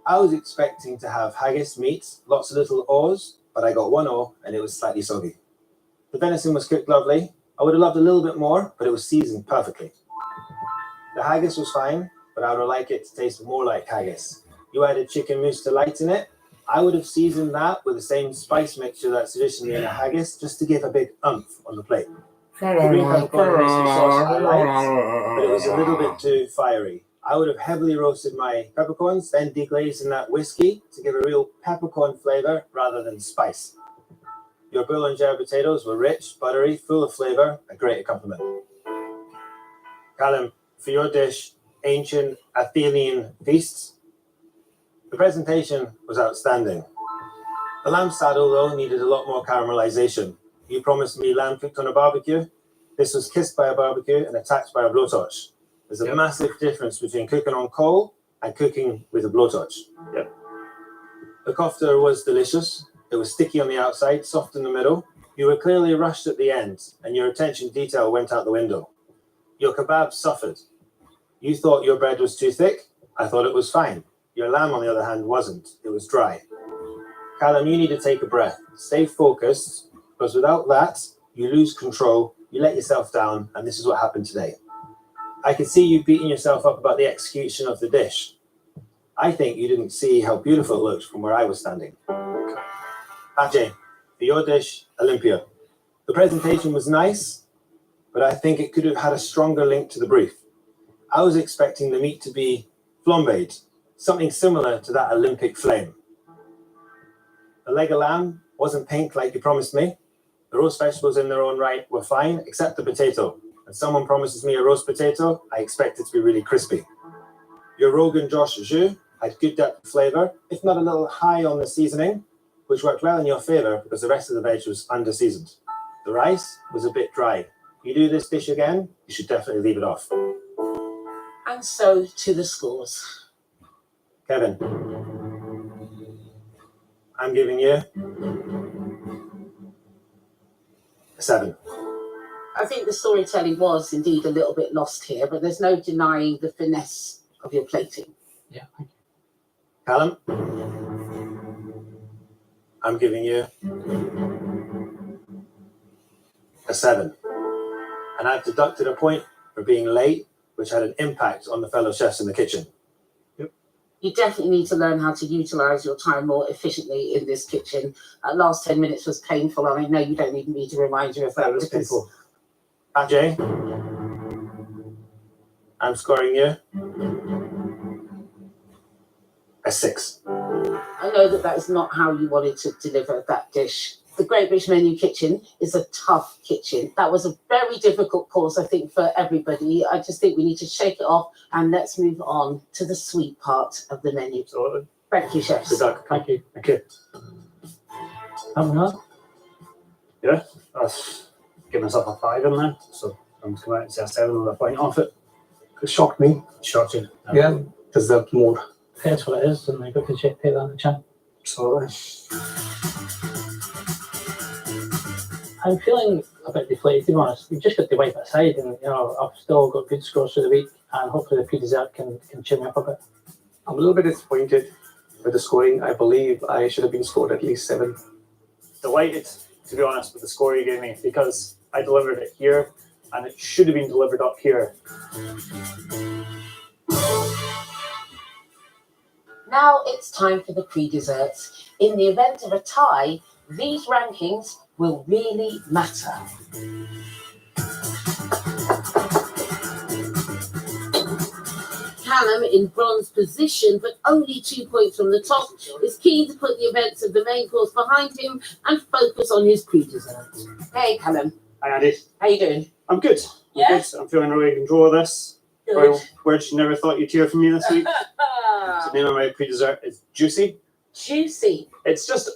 I was expecting to have haggis meat, lots of little oars, but I got one oar and it was slightly soggy. The venison was cooked lovely. I would have loved a little bit more, but it was seasoned perfectly. The haggis was fine, but I would have liked it to taste more like haggis. You added chicken mousse delight in it. I would have seasoned that with the same spice mixture that's traditionally in a haggis, just to give a big oomph on the plate. The green peppercorn and miso sauce I liked, but it was a little bit too fiery. I would have heavily roasted my peppercorns, then deglazed in that whiskey to give a real peppercorn flavor rather than spice. Your bouillon jar potatoes were rich, buttery, full of flavor, a great accompaniment. Callum, for your dish, ancient Athenian feasts, the presentation was outstanding. The lamb saddle, though, needed a lot more caramelization. You promised me lamb cooked on a barbecue. This was kissed by a barbecue and attacked by a blowtorch. There's a massive difference between cooking on coal and cooking with a blowtorch. Yep. The kofta was delicious. It was sticky on the outside, soft in the middle. You were clearly rushed at the end, and your attention to detail went out the window. Your kebab suffered. You thought your bread was too thick. I thought it was fine. Your lamb, on the other hand, wasn't. It was dry. Callum, you need to take a breath. Stay focused, because without that, you lose control, you let yourself down, and this is what happened today. I could see you beating yourself up about the execution of the dish. I think you didn't see how beautiful it looked from where I was standing. Ajay, for your dish, Olympia. The presentation was nice, but I think it could have had a stronger link to the brief. I was expecting the meat to be flambéed, something similar to that Olympic flame. The leg of lamb wasn't pink like you promised me. The roast vegetables in their own right were fine, except the potato. When someone promises me a roast potato, I expect it to be really crispy. Your Rogan Josh jus had good depth of flavour, if not a little high on the seasoning, which worked well in your favour because the rest of the veg was under-seasoned. The rice was a bit dry. If you do this dish again, you should definitely leave it off. And so to the scores. Kevin, I'm giving you a 7. I think the storytelling was indeed a little bit lost here, but there's no denying the finesse of your plating. Yeah. Callum, I'm giving you a 7. And I've deducted a point for being late, which had an impact on the fellow chefs in the kitchen. You definitely need to learn how to utilise your time more efficiently in this kitchen. Last 10 minutes was painful, and I know you don't need me to remind you of that. That was painful. Ajay, I'm scoring you a 6. I know that is not how you wanted to deliver that dish. The Great British Menu Kitchen is a tough kitchen. That was a very difficult course, I think, for everybody. I just think we need to shake it off and let's move on to the sweet part of the menu. Thank you, chefs. Good luck. Thank you. Thank you. Yeah, that's giving myself a 5 in there. So I'm coming out and say a 7 with a point off it. It shocked me. Shocked you. Yeah, because there's more. That's what it is, and I got to take that in the chat. Absolutely. I'm feeling a bit deflated, to be honest. We've just got to wipe it aside, and I've still got good scores for the week, and hopefully the pre-dessert can cheer me up a bit. I'm a little bit disappointed with the scoring. I believe I should have been scored at least 7. Delighted, to be honest, with the score you gave me, because I delivered it here and it should have been delivered up here. Now it's time for the pre-desserts. In the event of a tie, these rankings will really matter. Callum, in bronze position, but only 2 points from the top, is keen to put the events of the main course behind him and focus on his pre-dessert. Hey, Callum. Hi, Andy. How you doing? I'm good. Yeah? Good. I'm feeling really in control of this. Good. Well, words you never thought you'd hear from me this week. The name of my pre-dessert is Juicy. Juicy. It's just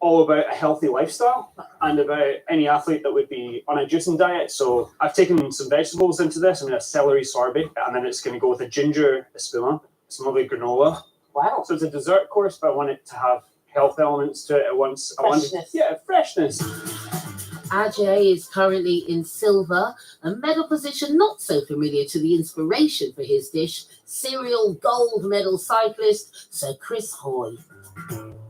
all about a healthy lifestyle and about any athlete that would be on a juicing diet. So I've taken some vegetables into this. I'm going to celery sorbet, and then it's going to go with a ginger espuma, some lovely granola. Wow. So it's a dessert course, but I want it to have health elements to it at once. Freshness. Freshness. Ajay is currently in silver, a medal position not so familiar to the inspiration for his dish, serial gold medal cyclist Sir Chris Hoy.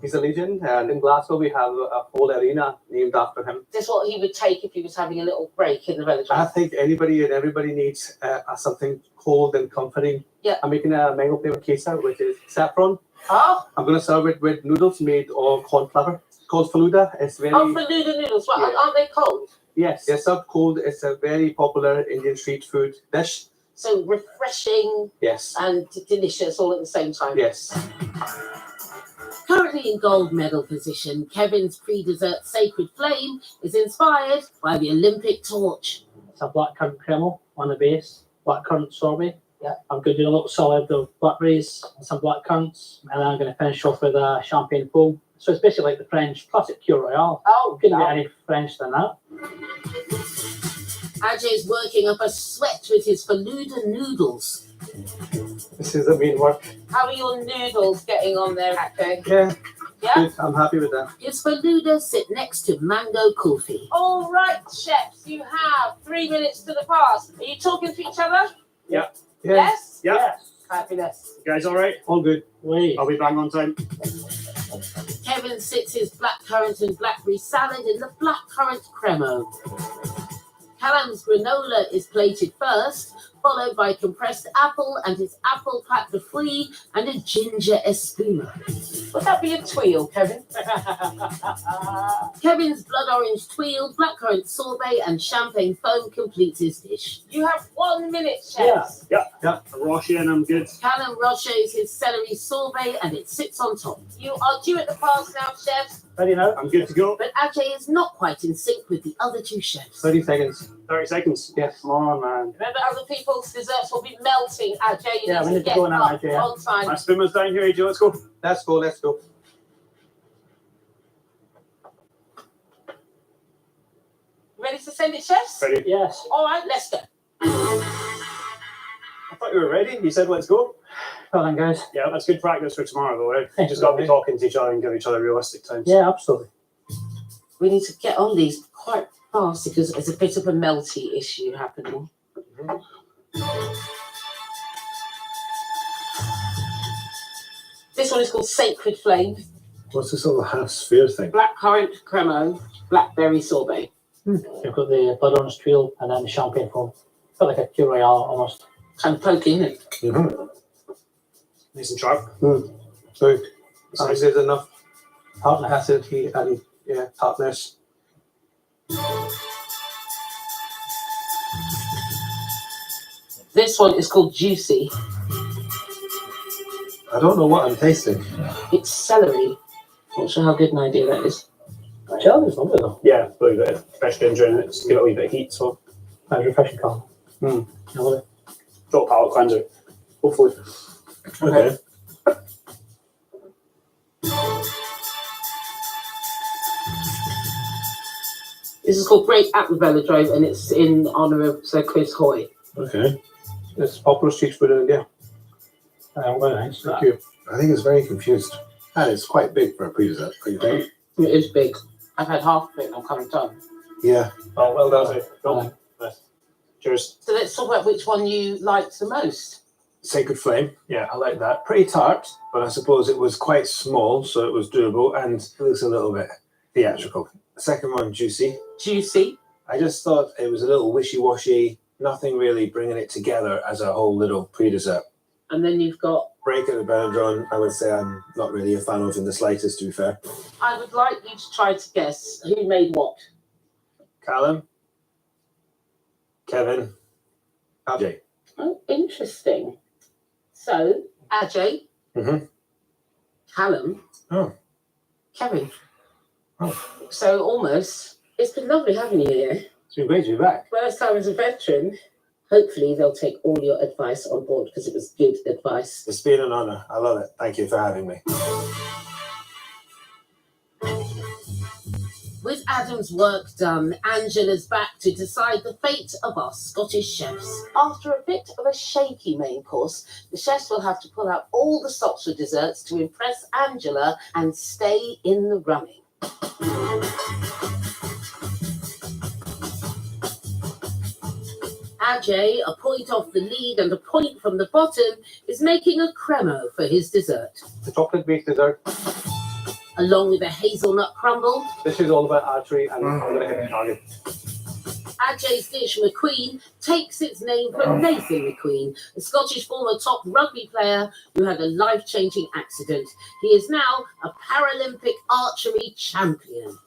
He's a legend, and in Glasgow we have a whole arena named after him. This is what he would take if he was having a little break in the velodrome. I think anybody and everybody needs something cold and comforting. Yeah. I'm making a mango flavor queso, which is saffron. Oh. I'm going to serve it with noodles made of corn flour. Called faluda. It's very. Oh, faluda noodles. What? Yeah. Aren't they cold? Yes, they're served cold. It's a very popular Indian street food dish. So refreshing Yes. and delicious all at the same time. Yes. Currently in gold medal position, Kevin's pre-dessert Sacred Flame is inspired by the Olympic torch. It's a blackcurrant cremel on the base, blackcurrant sorbet. Yeah. I'm going to do a little salad of blackberries and some blackcurrants, and then I'm going to finish off with a champagne foam. So it's basically like the French classic Pure Royale. Oh, couldn't get any French than that. Ajay's working up a sweat with his faluda noodles. This is the main work. How are your noodles getting on there, Ajay? Yeah. Yeah? Good. I'm happy with that. His faluda sit next to mango kulfi. All right, chefs, you have 3 minutes to the pass. Are you talking to each other? Yeah. Yes? Yeah. Yes. Fabulous. You guys all right? All good. I'll be bang on time. Kevin sits his blackcurrant and blackberry salad in the blackcurrant cremo. Callum's granola is plated first, followed by compressed apple and his apple pâte de fruits and a ginger espuma. Would that be a tweel, Kevin? Kevin's blood orange tweel, blackcurrant sorbet and champagne foam completes his dish. You have 1 minute, chefs. Yeah. Roshi and I'm good. Callum rochers his celery sorbet and it sits on top. You are due at the pass now, chefs. Ready now? I'm good to go. But Ajay is not quite in sync with the other two chefs. 30 seconds. 30 seconds. Yes. Come on, man. Remember, other people's desserts will be melting, Ajay. You Yeah, we need need to to get go now, up Ajay, yeah. on time. My spoon's down here, AJ. Let's go. Let's go. Let's go. Ready to send it, chefs? Ready. Yes. All right, let's go. I thought you were ready. You said let's go. Well then, guys. Yeah, that's good practice for tomorrow, though. Eh? You just got to be talking to each other and give each other realistic times. Yeah, absolutely. We need to get on these quite fast because there's a bit of a melty issue happening. This one is called Sacred Flame. What's this little half sphere thing? Blackcurrant cremo, blackberry sorbet. You've got the blood orange tweel and then the champagne foam. Got like a Pure Royale almost. Kind of poky, isn't it? Mm-hmm. Nice and sharp. So, there's enough acidity and tartness. This one is called Juicy. I don't know what I'm tasting. It's celery. Not sure how good an idea that is. Celery's lovely though. Yeah, a little bit of fresh ginger in it. Just give it a wee bit of heat. So, That's refreshing colour. I love it. Little palate cleanser. Hopefully. Okay. This is called Great at the Velodrome and it's in honour of Sir Chris Hoy. Okay. It's popular street food in India. Very nice. Thank you. I think it's very confused. And it's quite big for a pre-dessert. Are you think? It is big. I've had half of it and I'm coming done. Yeah. Oh, well done. Well, nice. Cheers. So let's talk about which one you liked the most. Sacred Flame. Yeah, I like that. Pretty tart, but I suppose it was quite small, so it was doable, and it looks a little bit theatrical. Second one, Juicy. Juicy. I just thought it was a little wishy-washy, nothing really bringing it together as a whole little pre-dessert. And then you've got... Break at the Benadryl, I would say I'm not really a fan of in the slightest, to be fair. I would like you to try to guess who made what. Callum. Kevin. Ajay. Oh, interesting. So, Ajay, Mm-hmm. Callum, Oh. Kevin. Oh. So almost, it's been lovely having you here. It's been great to be back. First time as a veteran. Hopefully they'll take all your advice on board because it was good advice. It's been an honor. I love it. Thank you for having me. With Adam's work done, Angela's back to decide the fate of our Scottish chefs. After a bit of a shaky main course, the chefs will have to pull out all the stops for desserts to impress Angela and stay in the running. Ajay, a point off the lead and a point from the bottom, is making a cremo for his dessert. The chocolate-based dessert. Along with a hazelnut crumble. This is all about archery, and I'm going to hit the target. Ajay's dish, McQueen, takes its name from Nathan McQueen, a Scottish former top rugby player who had a life-changing accident. He is now a Paralympic archery champion.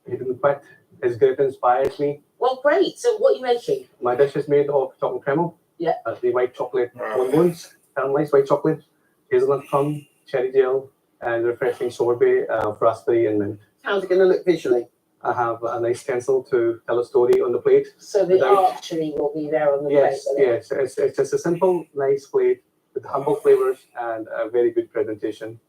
He didn't quite. His grip inspires me. Well, great. So what are you making? My dish is made of chocolate crema. Yeah. The white chocolate bonbons, caramelized white chocolate, hazelnut crumb, cherry gel, and refreshing sorbet, raspberry and mint. How's it going to look visually? I have a nice stencil to tell a story on the plate. So the archery will be there on the plate? Yes. It's just a simple, nice plate with humble flavors and a very good presentation.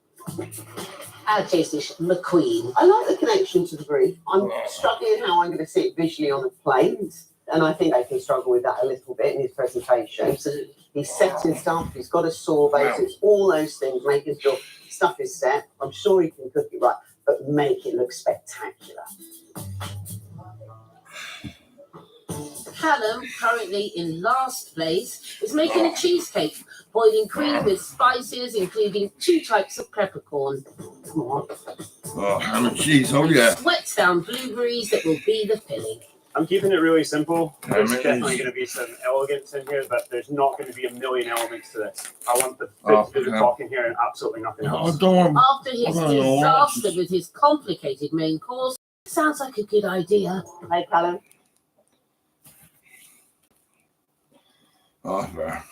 Ajay's dish, McQueen. I like the connection to the brief. I'm struggling how I'm going to see it visually on the plate, and I think they can struggle with that a little bit in his presentation. Absolutely. He's setting stuff, he's got a saw base, it's all those things, making sure stuff is set. I'm sure he can cook it right, but make it look spectacular. Callum, currently in last place, is making a cheesecake, boiling cream with spices, including 2 types of peppercorn. Come on. Oh, ham and cheese, oh yeah. Wets down blueberries that will be the filling. I'm keeping it really simple. There's Ham and definitely cheese. going to be some elegance in here, but there's not going to be a million elements to this. I want the food to do the talking here and absolutely nothing else. After his disaster with his complicated main course, sounds like a good idea. Hey, Callum. Oh, fair.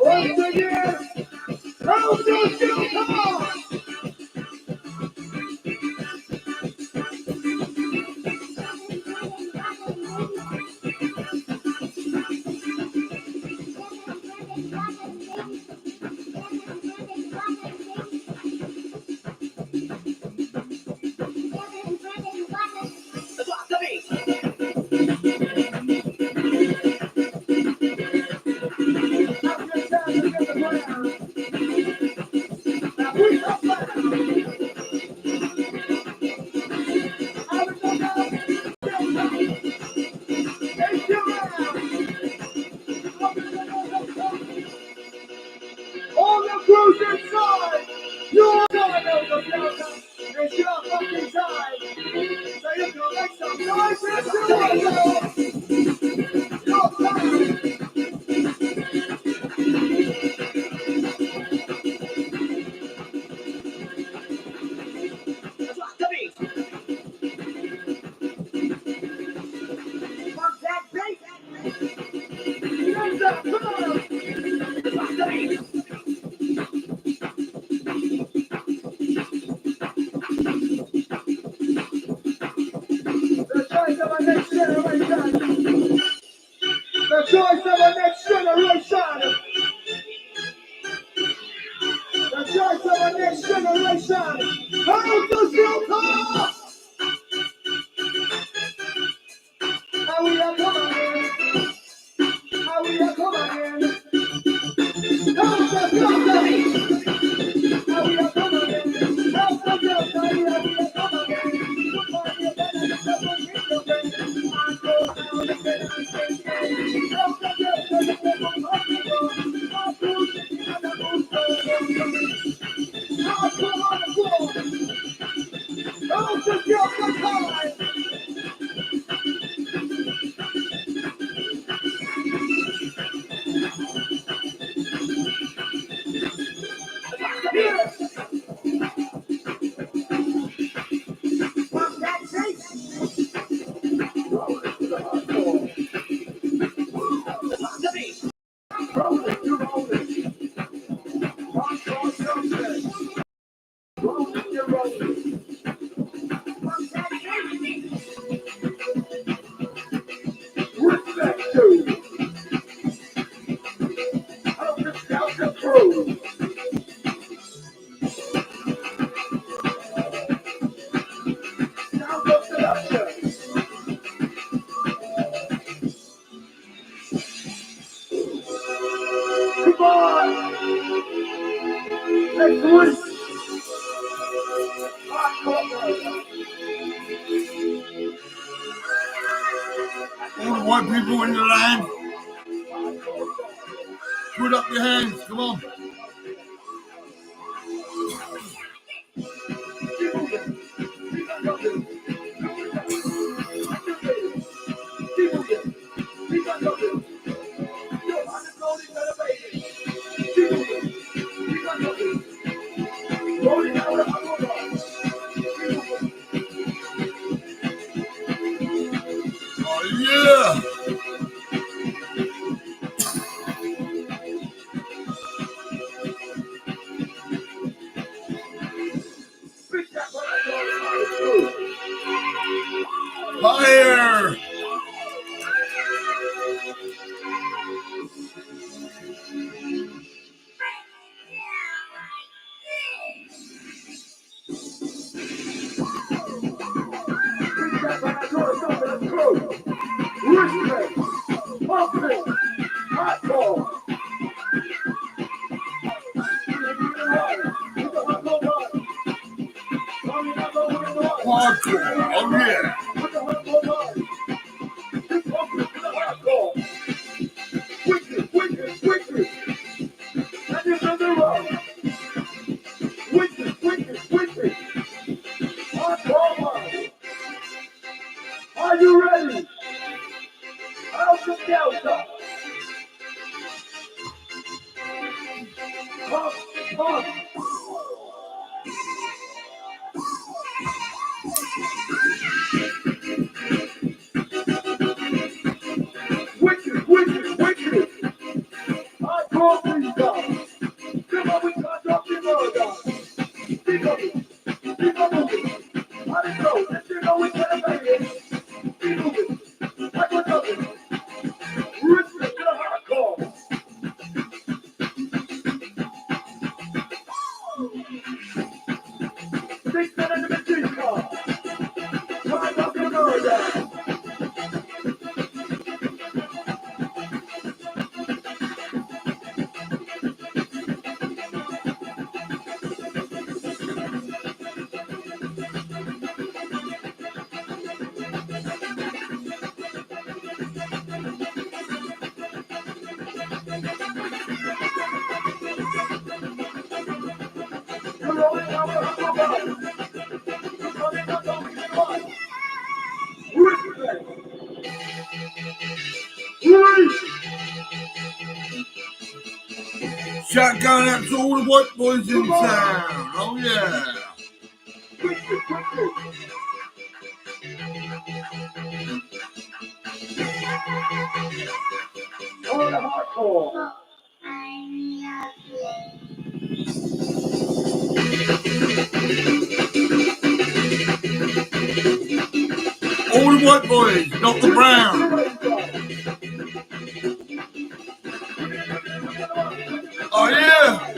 Once again, how's your still come? All the crews inside! You're gonna know the builder! It's your fucking time! So you can make some noise in the Your time! Fuck that beat! Get that girl! Fuck the beat! The choice of our next generation! The choice of our next generation! The choice of our next generation! How does it come? How we are coming in? How we are coming in? How does it come? How we are coming in? How does it come? How we are coming in? Look on your bed and it's up on your bed. I go down the bed and say, how does it come? I do it and I go so. Now come on the floor. How does it come? Come on! Next week! All the white people in the land, put up your hands, come on. Oh yeah! Fire! Hardcore, oh yeah! Wicked, wicked, wicked! And you're on the road! Wicked, wicked, wicked! Hardcore! Are you ready? How's the Delta? Wicked, wicked, wicked. I call these guys. Come on, we can't drop the murder. Keep moving. I didn't know. If you know we can't make it. Keep moving. Like we're nothing. Respect to the hardcore. Six men in the machine car. Try not to murder. Shotgun out to all the white boys in town. Oh yeah. All the hardcore. All the white boys, not the brown. Oh yeah.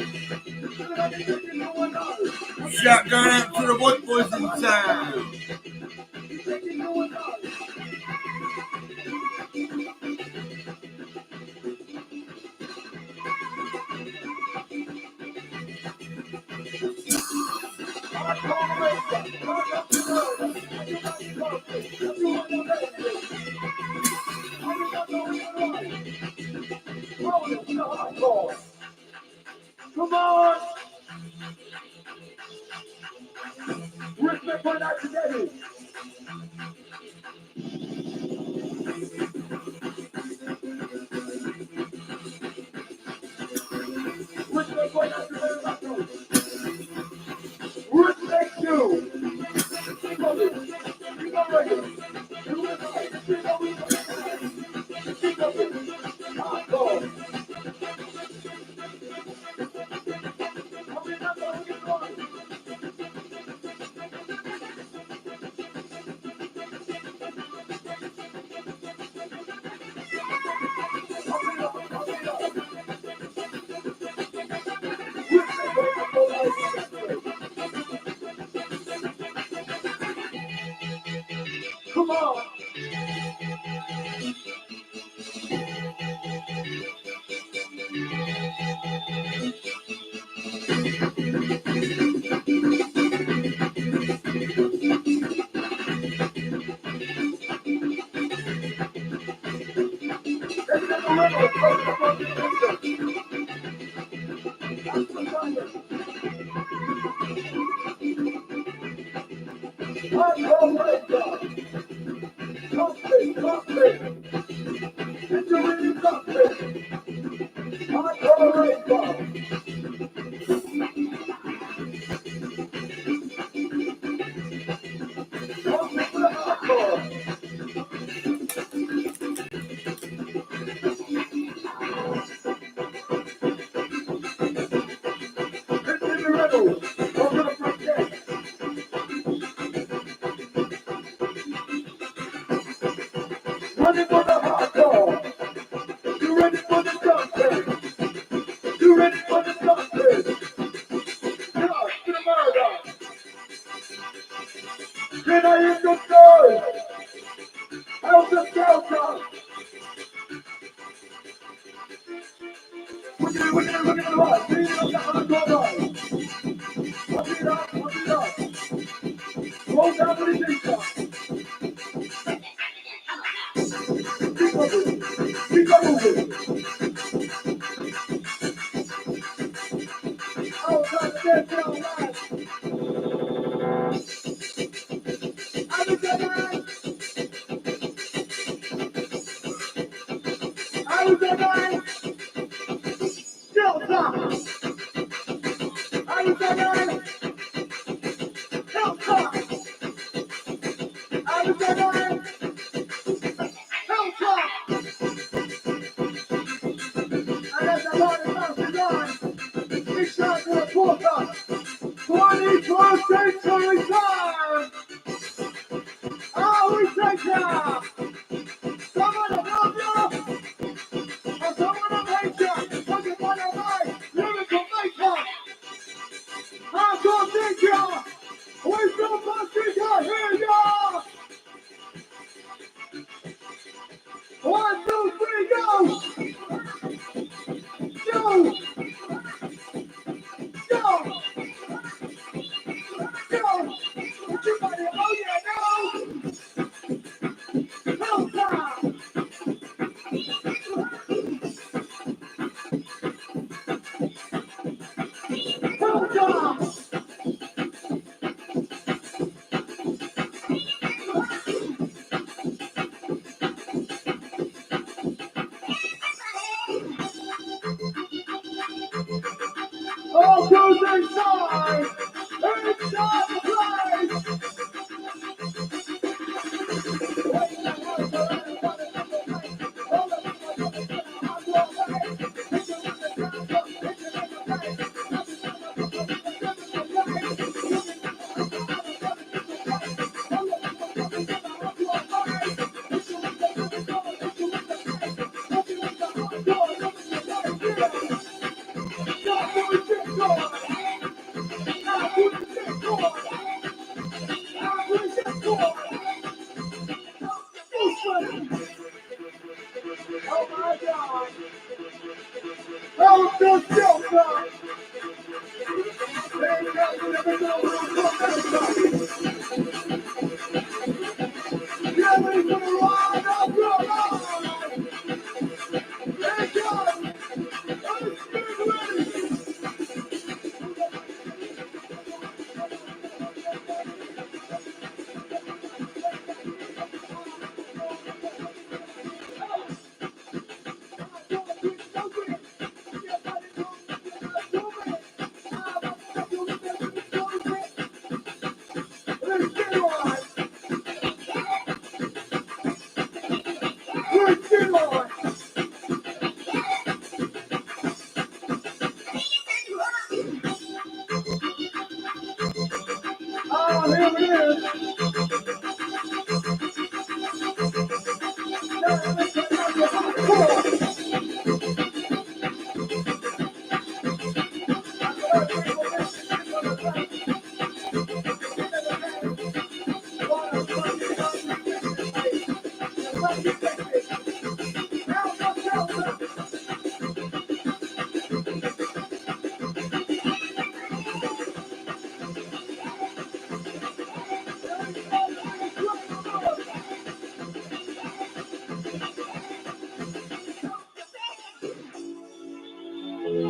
Shotgun out to the white boys in town. Come on! Respect for that today. Respect for that today. Respect you. Keep on it. Keep on ready. Do it right. Keep on it. Keep on it. Hardcore. Come on. Ready for the hardcore. You ready for the jumping? You ready for the jumping? Come on, to the murder. Can I hear the noise? How's the shelter? Look at the light. Lead it up the hardcore line. Put it up, put it up. Roll down to the deep top. Keep moving. Keep on moving. Oh, God, stand down, lad. I was alive. I was alive. Shelter. All goes inside! Inside the place! Oh my God! Oh, good job, Oh, here it is.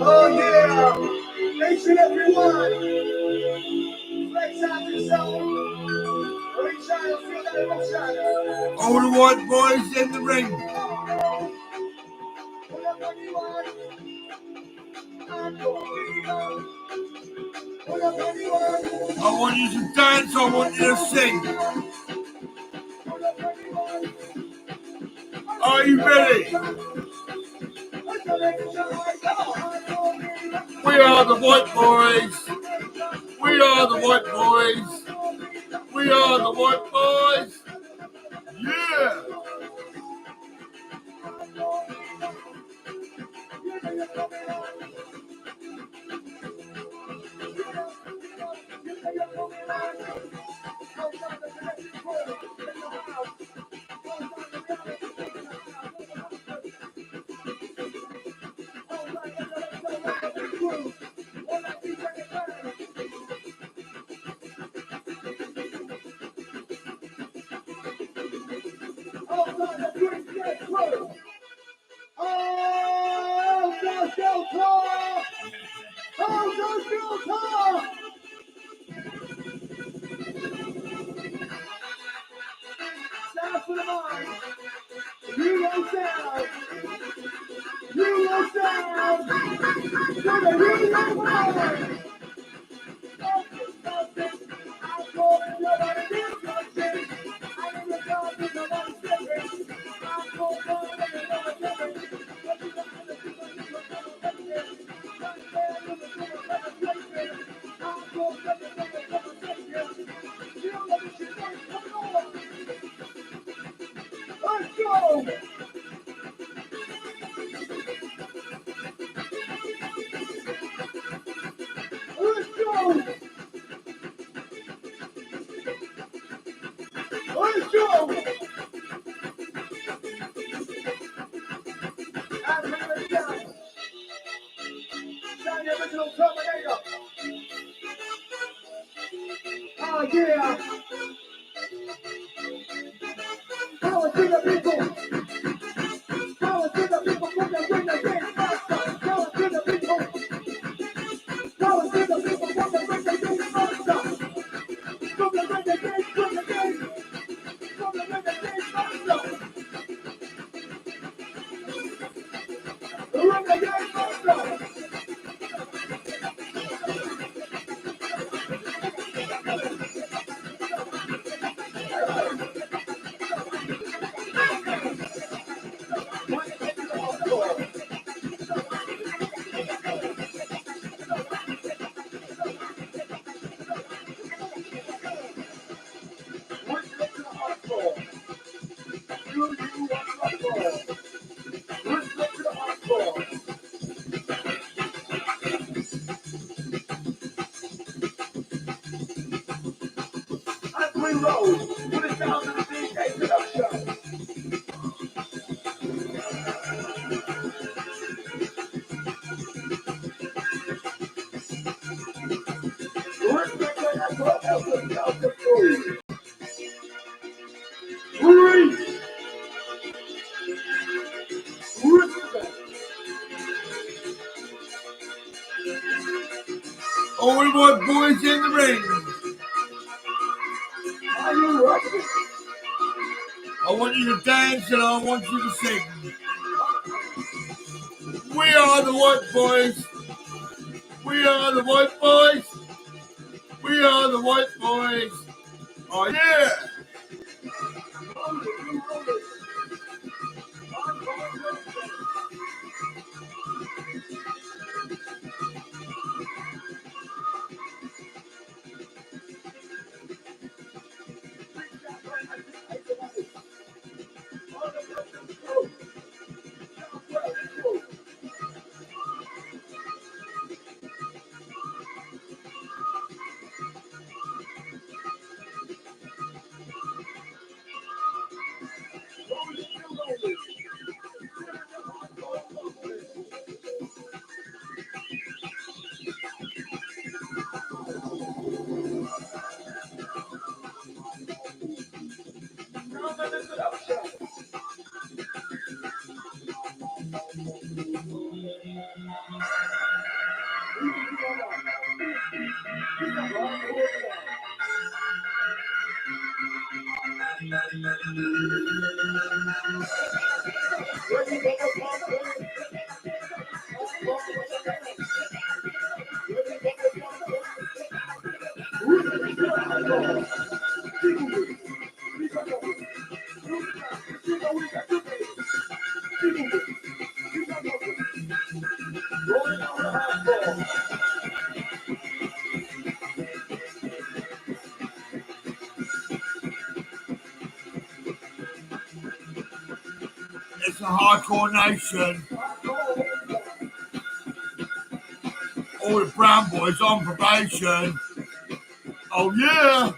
Oh yeah! Each and every one! Flex out yourself! Reach out and feel that emotion! All the white boys in the ring. Pull up anyone! And go fever! Pull up anyone! I want you to dance, I want you to sing. Pull up anyone! Are you ready? We are the white boys. We are the white boys. We are the white boys. Yeah. Sound for the mind. You will sound. You will sound. To the real mind. Let's go! Let's go! Let's go! I'm Harry Jones. Shine the original Terminator. Oh yeah! Power to the people! Power to the people! Put them in the game faster! Power to the people! Power to the people! Put them in the game faster! Put them in the game! Put them in the game! Put them in the game faster! Run the game faster! we roll. Put it down to the DJ production. Only one boys in the ring. Are you ready? I want you to dance and I want you to sing. We are the White Boys. We are the White Boys. We are the White Boys. Oh yeah. It's a hardcore nation. All the brown boys on probation. Oh yeah.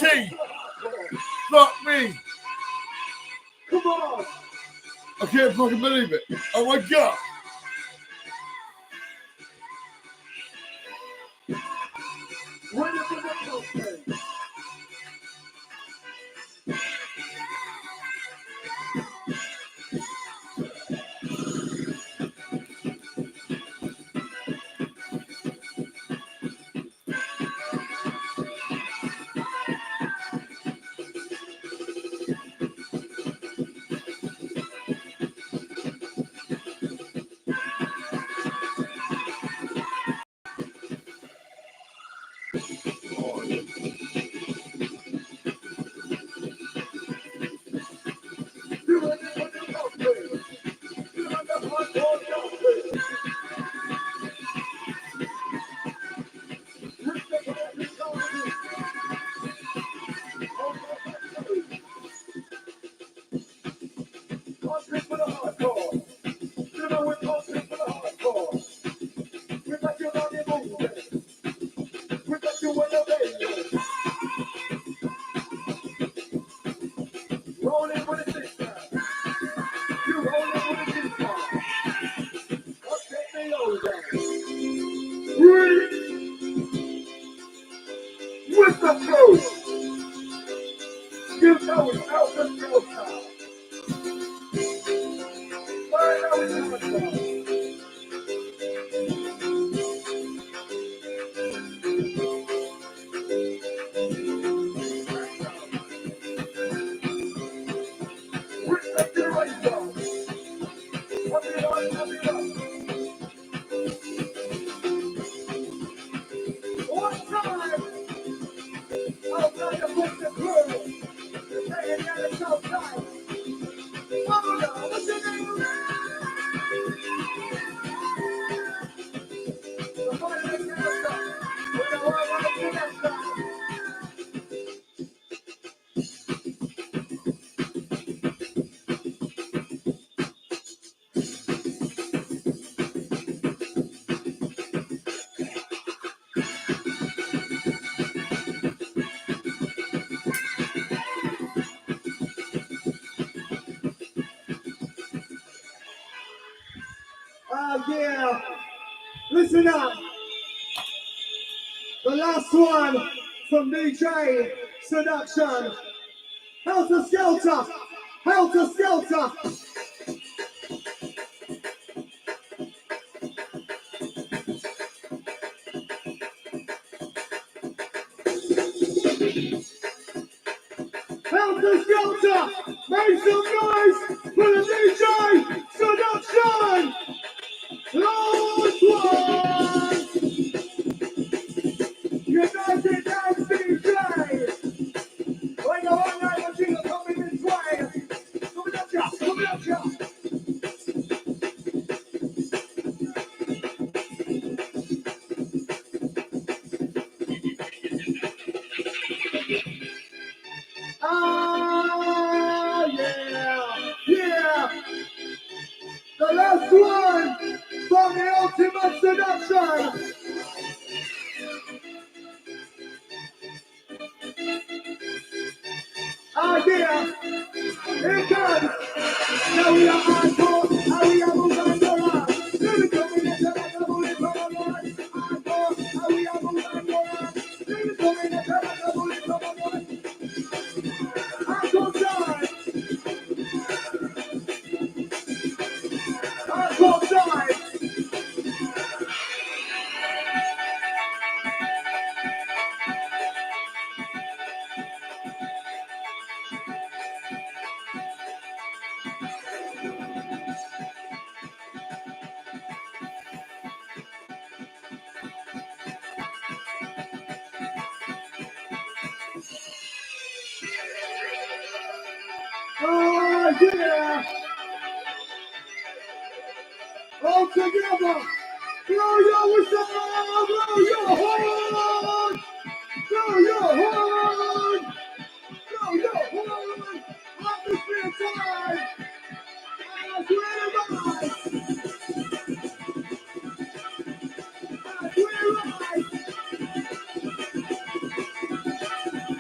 T. Fuck me. Come on. I can't fucking believe it. Oh my god. Ready for the okay. Rolling with the system. You rolling with the system. Let's take me over. With the flow. You know it's out the flow time. yeah. Listen up. The last one from DJ Seduction. Helter Skelter. Helter Skelter. Helter Skelter. Make some noise for the DJ Seduction. Last one. United Dance DJ. When you're on night, I'm coming this way. Coming at ya, coming at ya. Ah, yeah, yeah. The last one from the Ultimate Seduction. Ah, yeah. Here it comes. Now we are hardcore. Now we are moving around. Let me come in and tell us the bullet from the line. Hardcore. Now we are moving around. Let me come in and tell us the bullet from the line. Hardcore time. Hardcore time. Oh, yeah. All together. Blow your whistle. Blow your horn. Blow your horn. Blow your horn. Atmosphere time. As we rise. As we rise.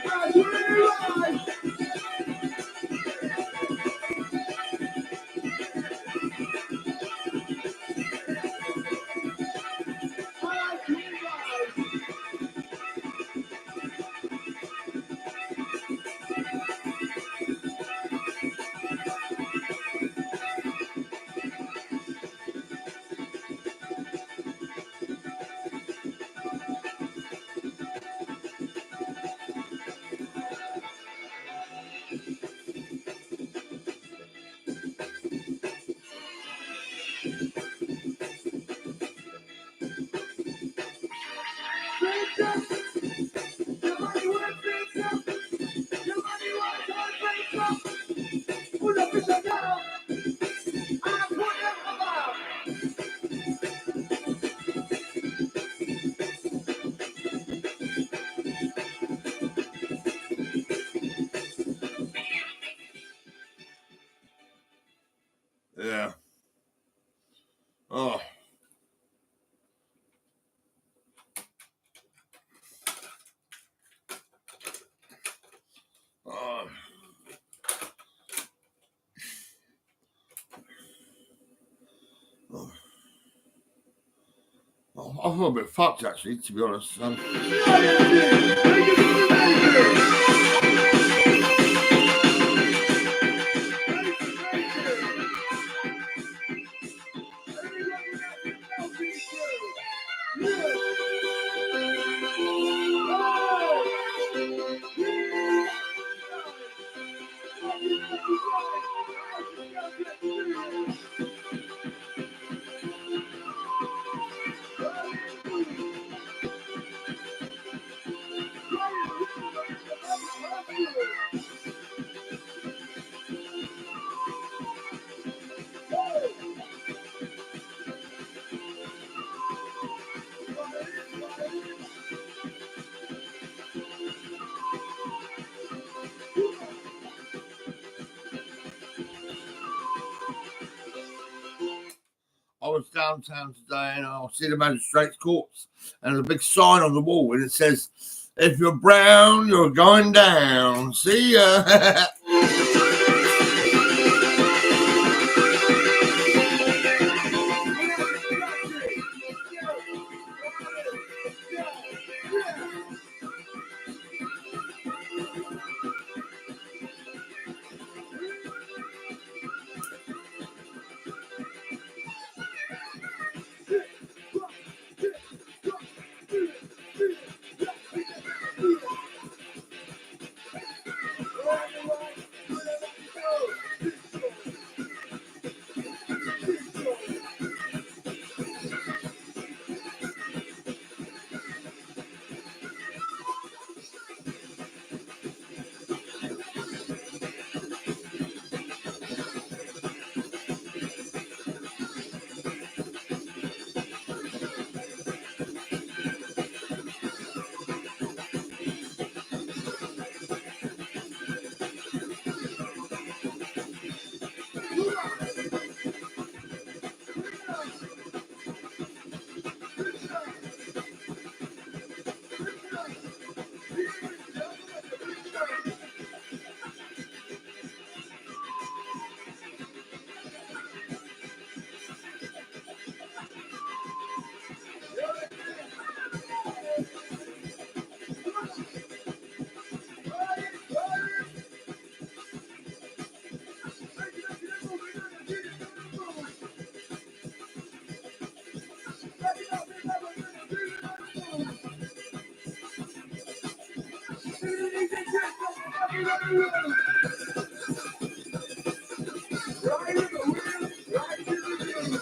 As we rise. Yeah. Oh. Oh. Oh. Oh, I feel a bit fucked actually, to be honest. I was downtown today and I see the magistrate's courts and there's a big sign on the wall and it says, "If you're brown, you're going down. See ya." Right in the wheel, right in the wheel.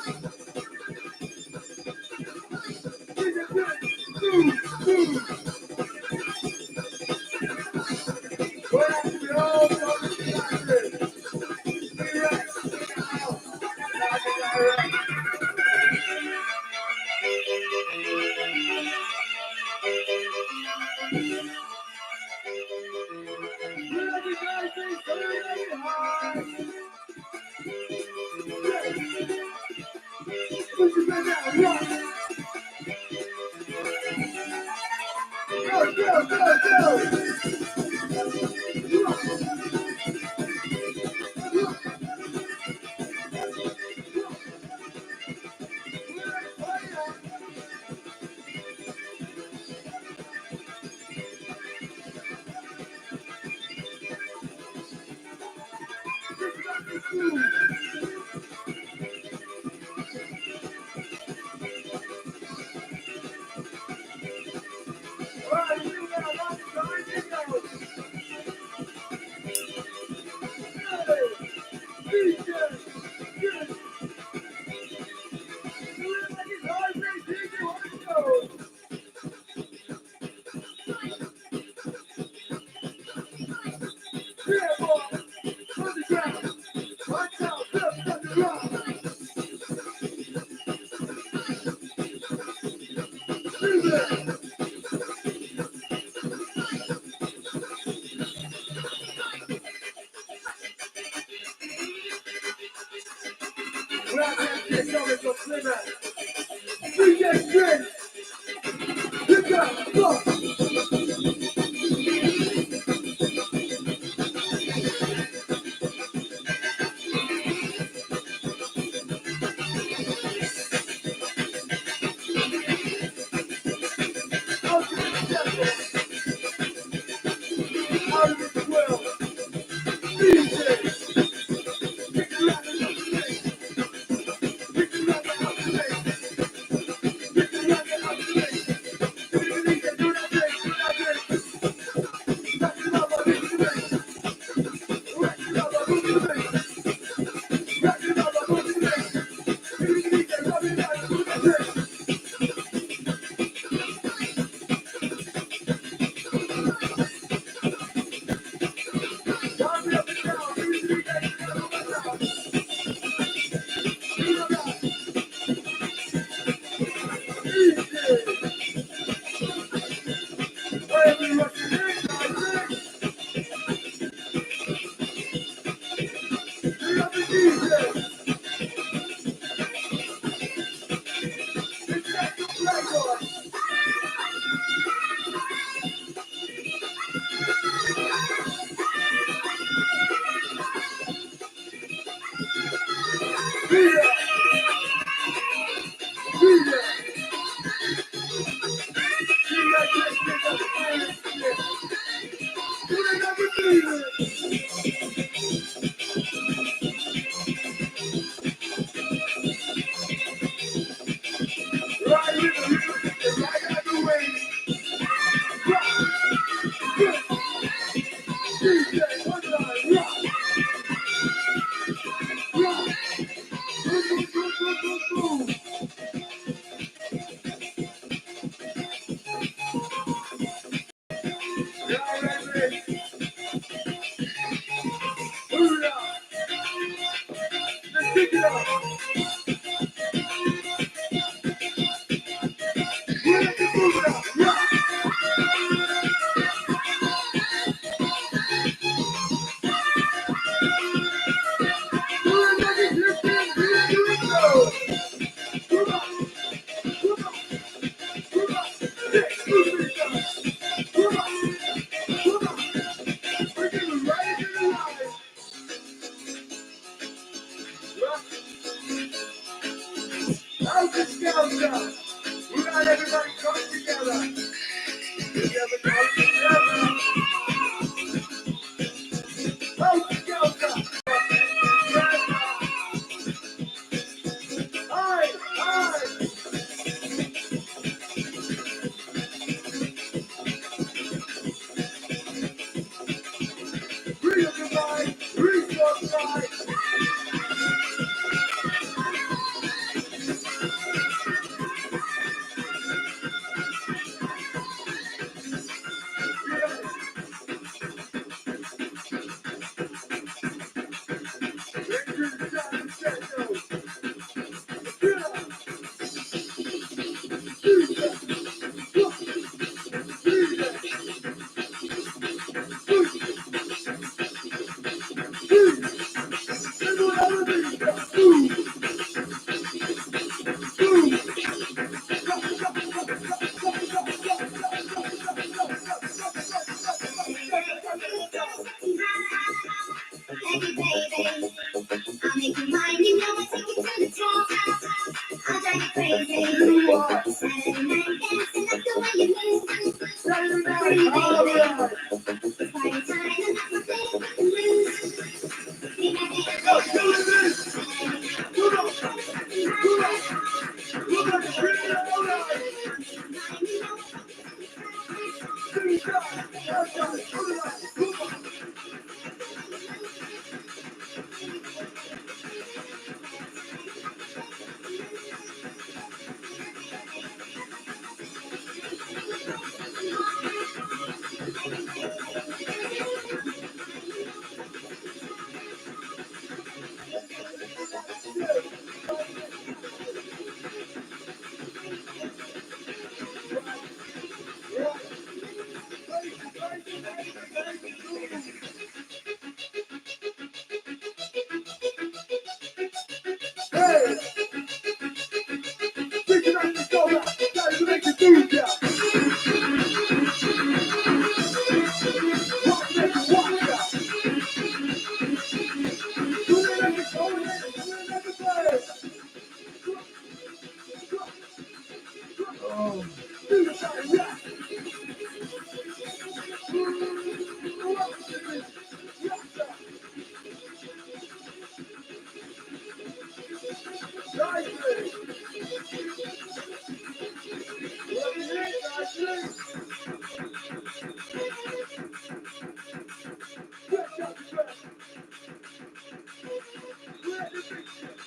Go, go, go, go!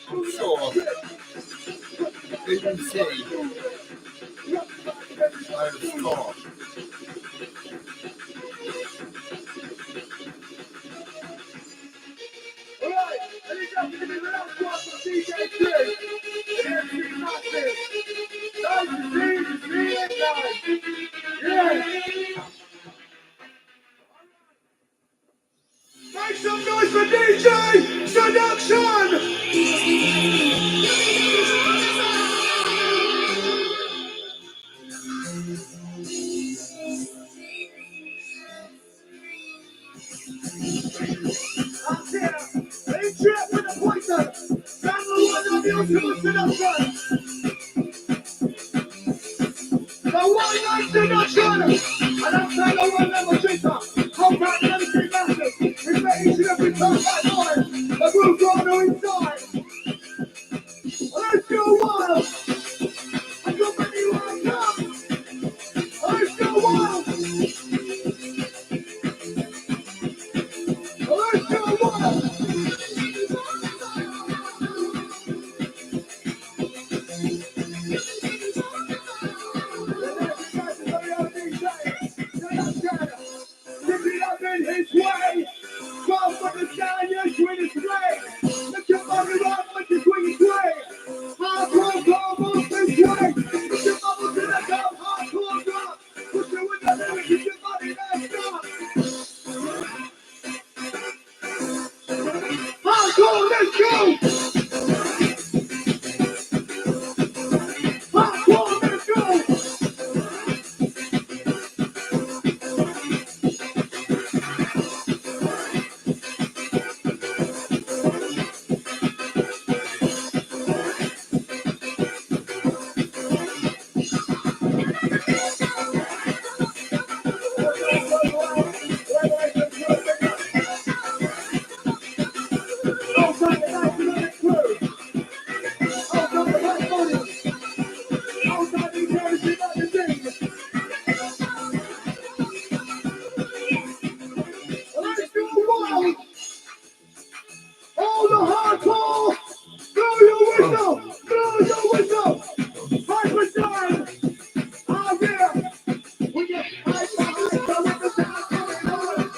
I'm sure BBC made a score. Alright, and it's up to the last one for DJ 3. And MC Massive. Nice to see it, guys. Yeah. Make some noise for DJ Seduction! That's it. Hey, Trip with a pointer. That's the one of you to Seduction. The one night Seduction. And I'm saying the one number Twitter. Hold back and MC Massive. It's making sure every time that noise. The groove runner inside. Let's go wild. And you're ready to come. Let's go wild. Let's go wild. Pick it up in his way. Go for the stallion, swing his way. Let your body rock, let your swing his way. Hardcore, go move this way. Put your bubble to the top, hardcore drop. Put your with the lyrics, get your body back up. Hardcore, let's go. Hardcore, let's go. All the hardcore! Blow your whistle! Blow your whistle! Hyper time! Oh yeah! We get hyper with the sound coming on!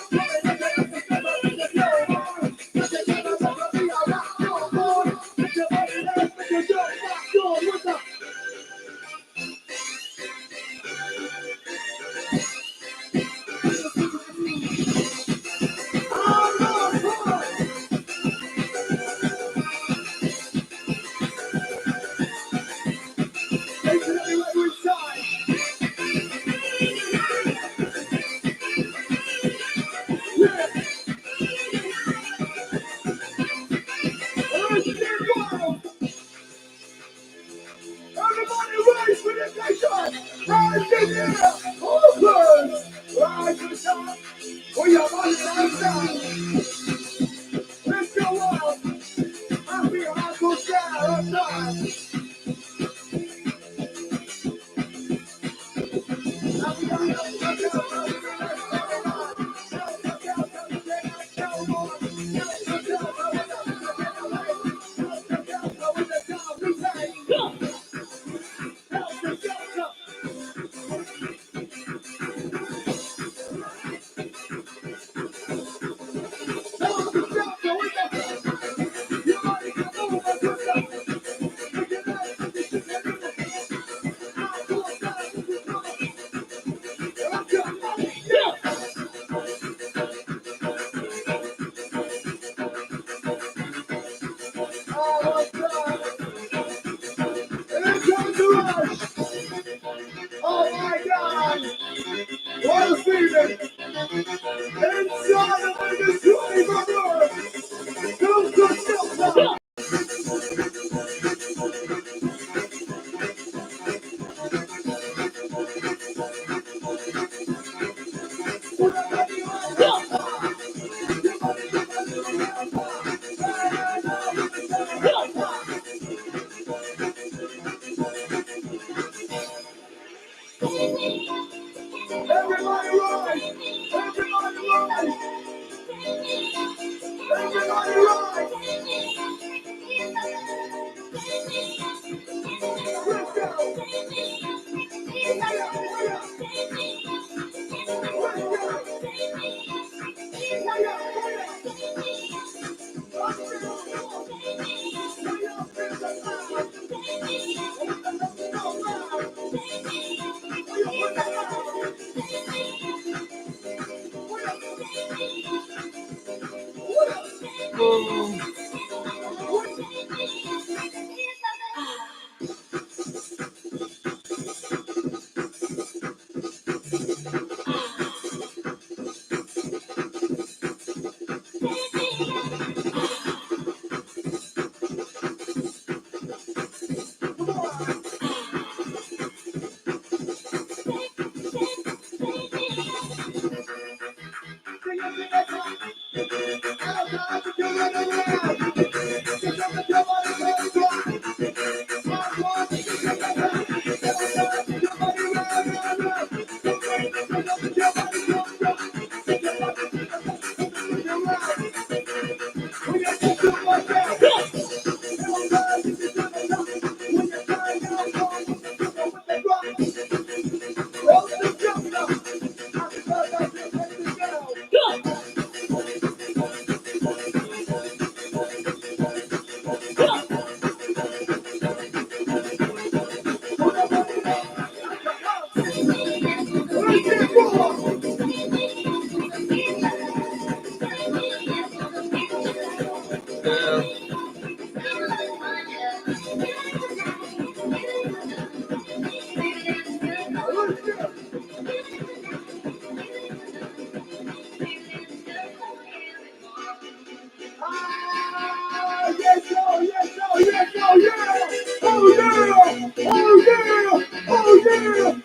yes, oh, yes, oh, yes, oh, yeah! Oh, yeah! Oh, yeah! Oh, yeah!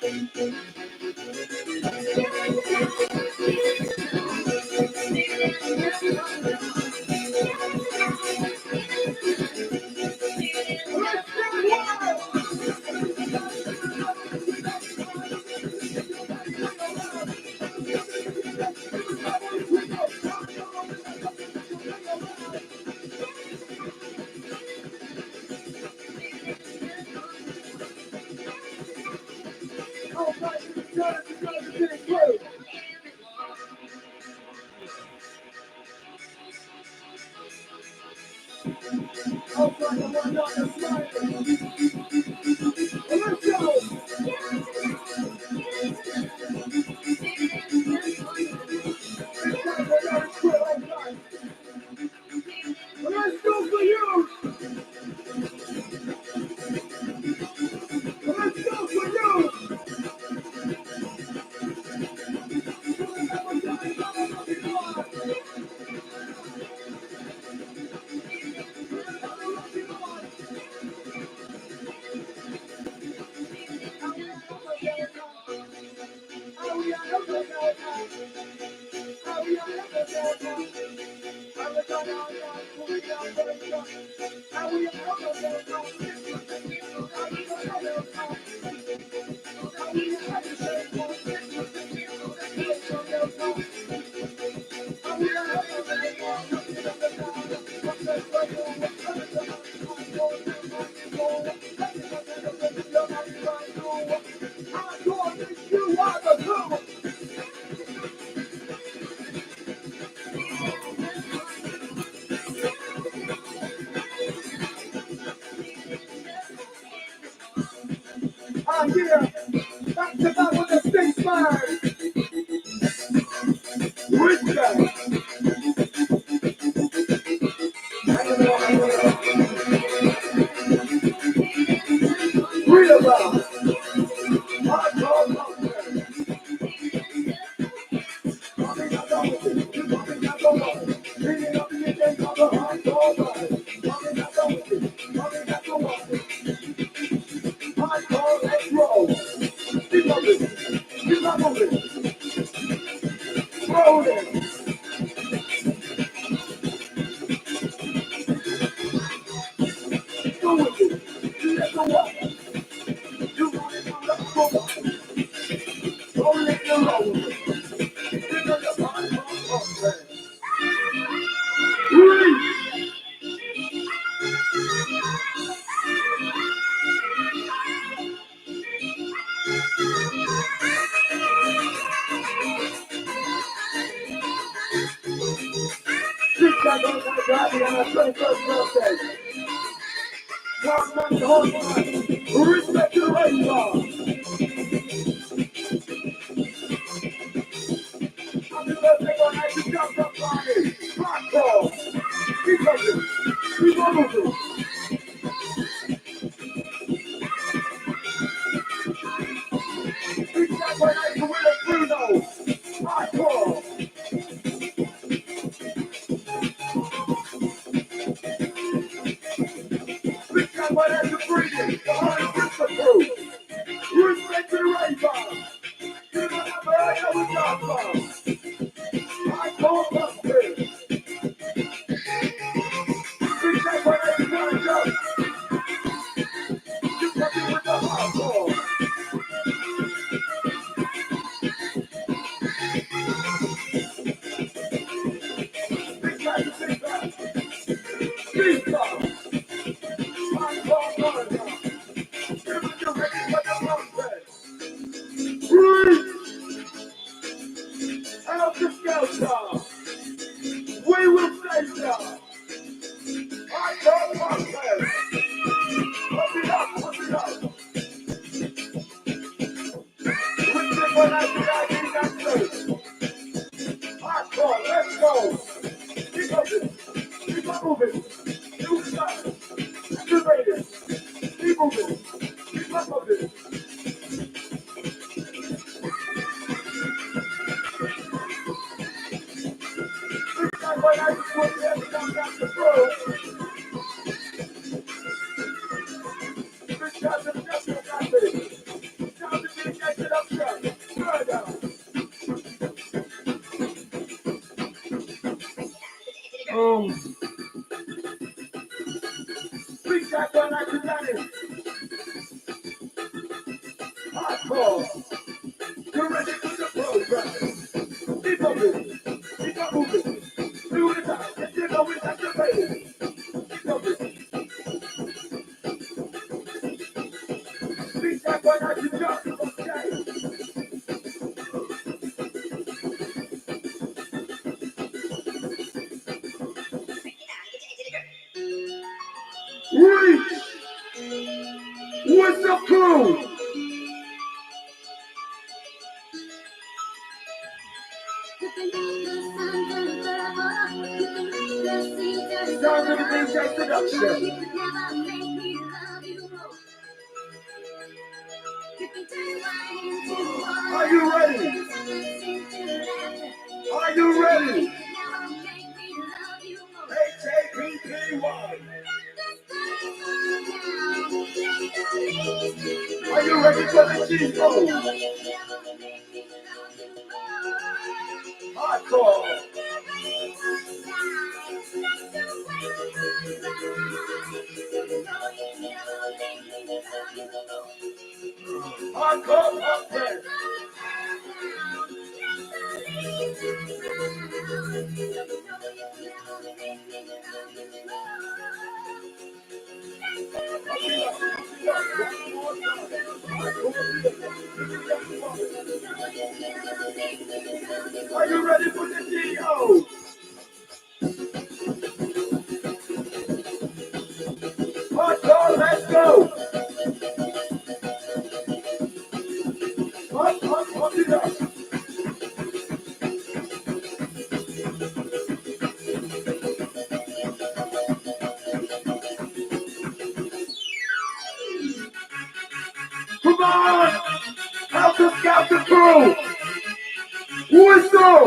Let's go for you! Let's go for you! I'm here. Back to back with the six fire. Rich guy. Real about. Hardcore culture. Coming up on it. Coming up on it. Reading up the weekend of the hardcore culture. Coming up on it. Coming up on it. Hardcore, let's roll. Keep on it. Keep on it. Roll it. Go with it. Let's go up. You want it on the floor. Roll it and roll it. Pick up the hardcore culture. Reach. Six guys on my body on my 21st birthday. One man, hold on. Respect the rainbow. Happy birthday, one night to jump up party. Hardcore. Keep on it. Keep on moving. Six guys one night to win a Bruno. Hardcore. Six guys one night to bring it. The Holy Crystal Crew. Respect the rainbow. You don't have to hang out with Jumper. Hardcore country. Six guys one night to turn up. You got it with the hardcore. Six guys to six guys. Six guys. Hardcore country. You got it with the hardcore. Breathe. Help the skelter. We will save you. I don't want them. Put it up, put it up. With the one I think I need that too. Hardcore, let's go. Keep up it. Keep on moving. You stop. Activate it. Keep moving. Keep up moving. This time when I just want to come back to throw. Big Jack one like the Danny. Hardcore. You're ready for the program. Keep on moving. Keep on moving. Do it out. Let's get on with that debate. Keep on moving. Big Jack one like the Danny. Okay. Wright! What's the crew? Sound of the Big Jack production. Are you ready? Are you ready? H-A-P-P-Y. Are you ready for the G-Code? Hardcore. Hardcore upgrade. Are you ready for the D.O.? Hardcore, let's go! Up it up. Come on! Help us scout the crew! Whistle!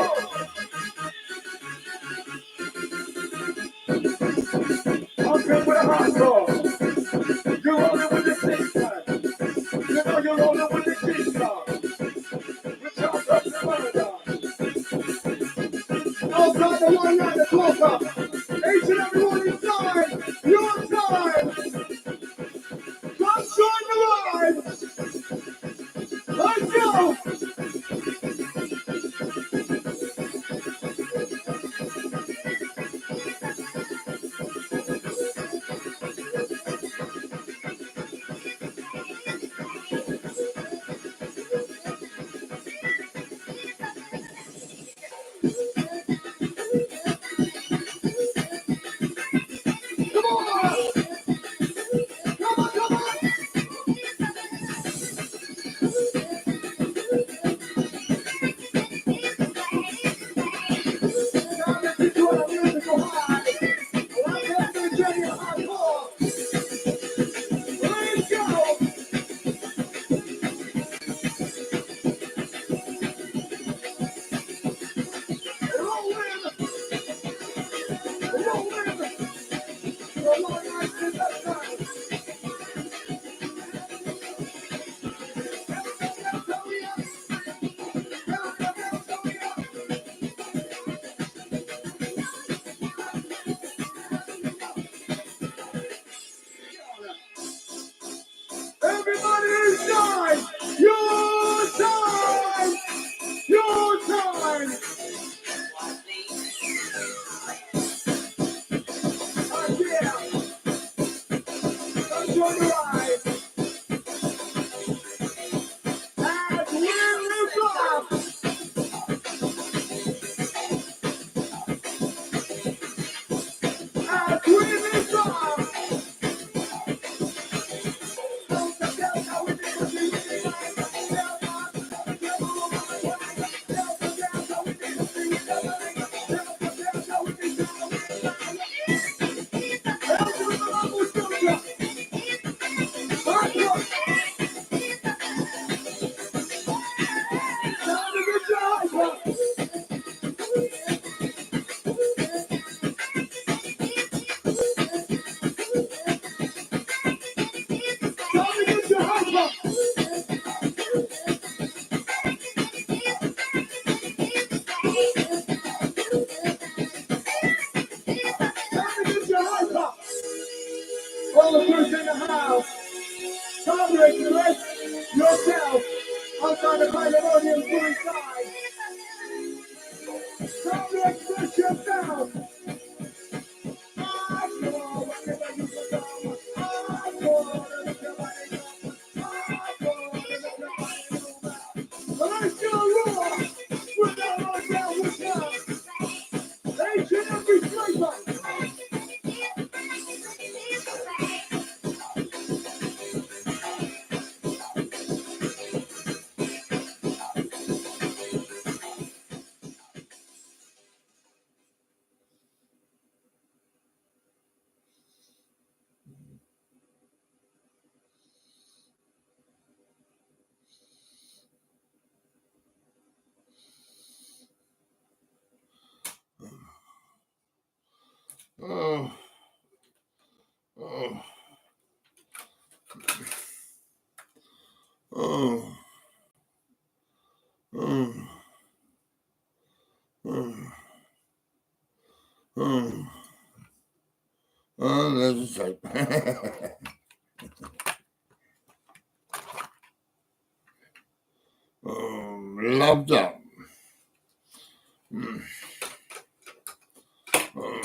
Okay, with a hardcore. You're rolling with the six pack. You know you're rolling with the G-Star. With your first paradise. Outside the one line, the clock up. Each and every one inside. Your time. Come join the line. Let's go. Everybody inside! Your time! Your time! Oh yeah! Come join the ride! As we lift up! As we lift up! first in the house. Tolerate the rest yourself outside the pandemonium suicide. Tolerate this yourself. Hardcore, whatever you become. Hardcore, let your body go. Hardcore, let your body move. Well, I still roar. With that right down with you. They should not be flavor. Oh. Oh. Oh. Oh. Oh. Oh. Oh, that's a sight. Oh, loved up. Mm. Oh.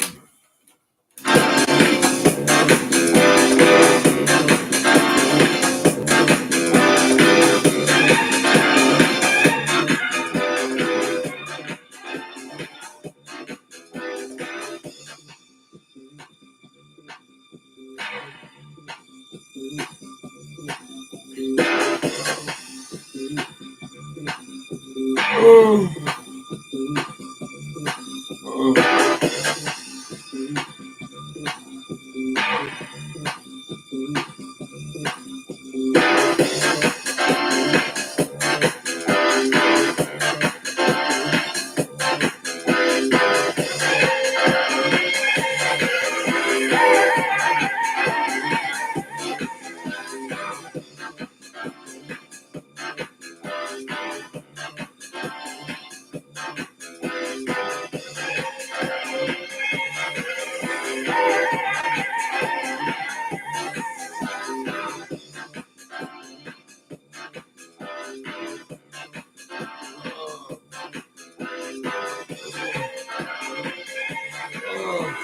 Oh. Oh.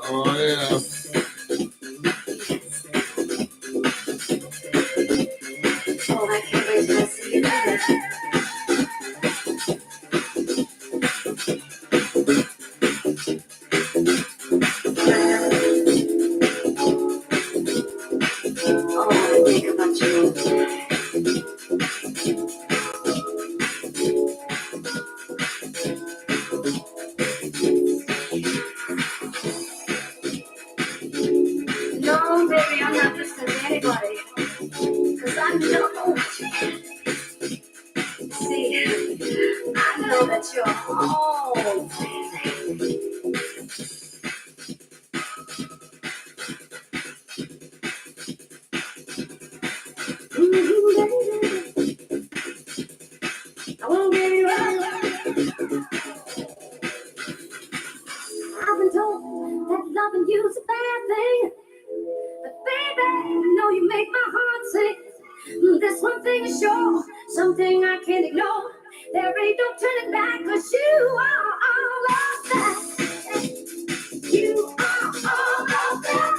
Oh, yeah. Oh, I can't wait till I see you again. Oh, I think about you. No, baby, I'm not listening to anybody. Because I know. See, I know that you're home. I won't give you up. I've been told that loving you's a bad thing. But baby, I know you make my heart sing. This one thing is sure, something I can't ignore. There ain't no turning back, 'cause you are all of that. You are all of that.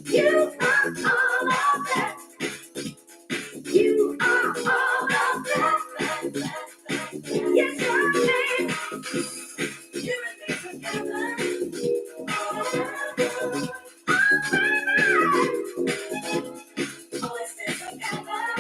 You are all of that. You are all of that. Yes, you're me. You and me together. Always stay together.